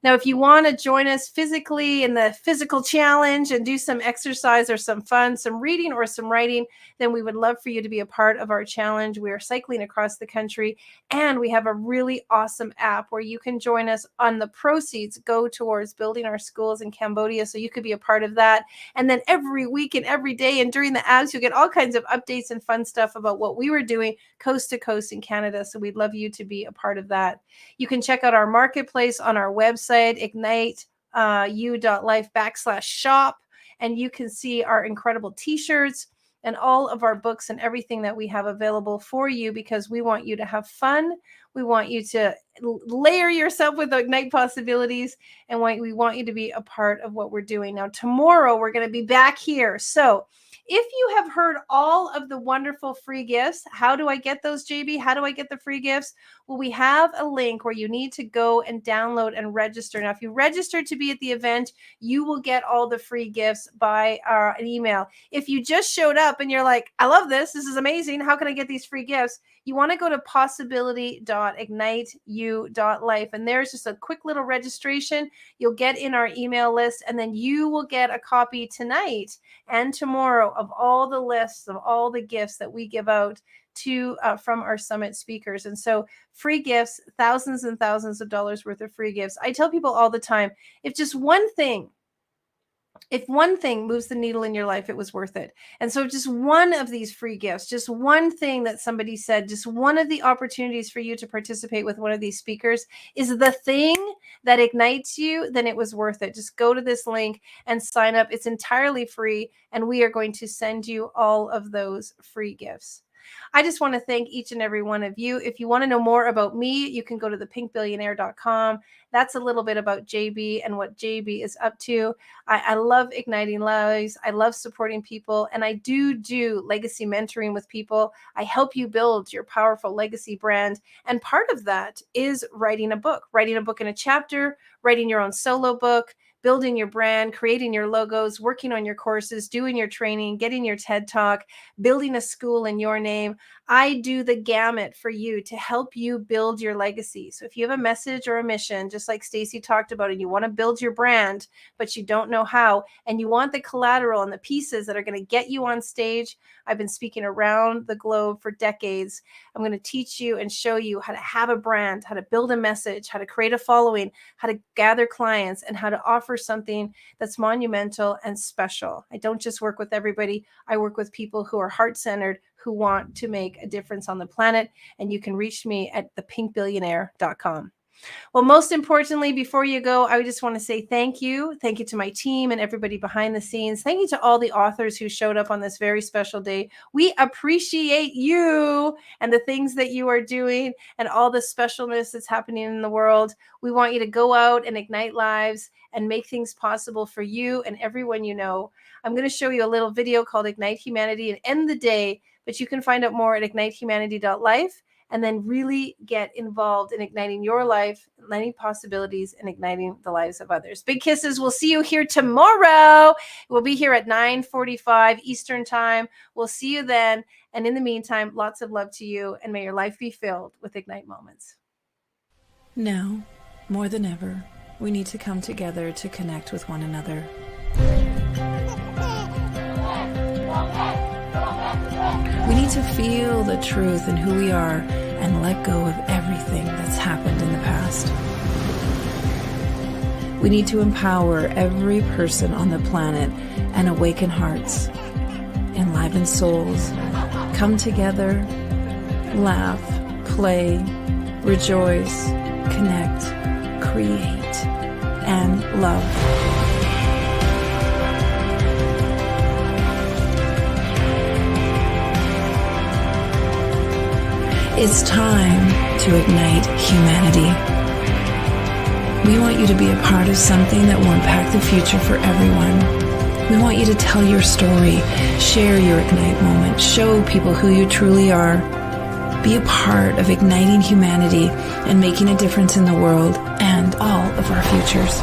Now, if you want to join us physically in the physical challenge and do some exercise or some fun, some reading or some writing, then we would love for you to be a part of our challenge. We are cycling across the country, and we have a really awesome app where you can join us on the proceeds go towards building our schools in Cambodia. So you could be a part of that. And then every week and every day and during the ads, you'll get all kinds of updates and fun stuff about what we were doing coast to coast in Canada. So we'd love you to be a part of that. You can check out our marketplace on our website, igniteu.life/shop, and you can see our incredible t-shirts and all of our books and everything that we have available for you, because we want you to have fun. We want you to layer yourself with Ignite possibilities, and we want you to be a part of what we're doing. Now, tomorrow we're going to be back here. So if you have heard all of the wonderful free gifts, how do I get those, JB? How do I get the free gifts? Well, we have a link where you need to go and download and register. Now, if you register to be at the event, you will get all the free gifts by an email. If you just showed up and you're like, I love this, this is amazing, how can I get these free gifts? You want to go to possibility.igniteu.life, and there's just a quick little registration. You'll get in our email list, and then you will get a copy tonight and tomorrow of all the lists of all the gifts that we give out to from our summit speakers. And so free gifts, thousands and thousands of dollars worth of free gifts. I tell people all the time, if one thing moves the needle in your life, it was worth it. And so just one of these free gifts, just one thing that somebody said, just one of the opportunities for you to participate with one of these speakers is the thing that ignites you, then it was worth it. Just go to this link and sign up. It's entirely free, and we are going to send you all of those free gifts. I just want to thank each and every one of you. If you want to know more about me, you can go to thepinkbillionaire.com. That's a little bit about JB and what JB is up to. I love igniting lives. I love supporting people. And I do legacy mentoring with people. I help you build your powerful legacy brand. And part of that is writing a book in a chapter, writing your own solo book, building your brand, creating your logos, working on your courses, doing your training, getting your TED Talk, building a school in your name. I do the gamut for you to help you build your legacy. So if you have a message or a mission, just like Stacy talked about, and you want to build your brand, but you don't know how, and you want the collateral and the pieces that are going to get you on stage, I've been speaking around the globe for decades. I'm going to teach you and show you how to have a brand, how to build a message, how to create a following, how to gather clients, and how to offer something that's monumental and special. I don't just work with everybody. I work with people who are heart-centered, who want to make a difference on the planet. And you can reach me at thepinkbillionaire.com. Well, most importantly, before you go, I just want to say thank you. Thank you to my team and everybody behind the scenes. Thank you to all the authors who showed up on this very special day. We appreciate you and the things that you are doing and all the specialness that's happening in the world. We want you to go out and ignite lives and make things possible for you and everyone you know. I'm going to show you a little video called Ignite Humanity and End the Day, but you can find out more at ignitehumanity.life. And then really get involved in igniting your life, igniting possibilities, and igniting the lives of others. Big kisses. We'll see you here tomorrow. We'll be here at 9:45 Eastern Time. We'll see you then. And in the meantime, lots of love to you, and may your life be filled with Ignite moments. Now, more than ever, we need to come together to connect with one another. We need to feel the truth in who we are and let go of everything that's happened in the past. We need to empower every person on the planet and awaken hearts, enliven souls, come together, laugh, play, rejoice, connect, create, and love. It's time to ignite humanity. We want you to be a part of something that will impact the future for everyone. We want you to tell your story, share your Ignite moment, show people who you truly are. Be a part of igniting humanity and making a difference in the world and all of our futures.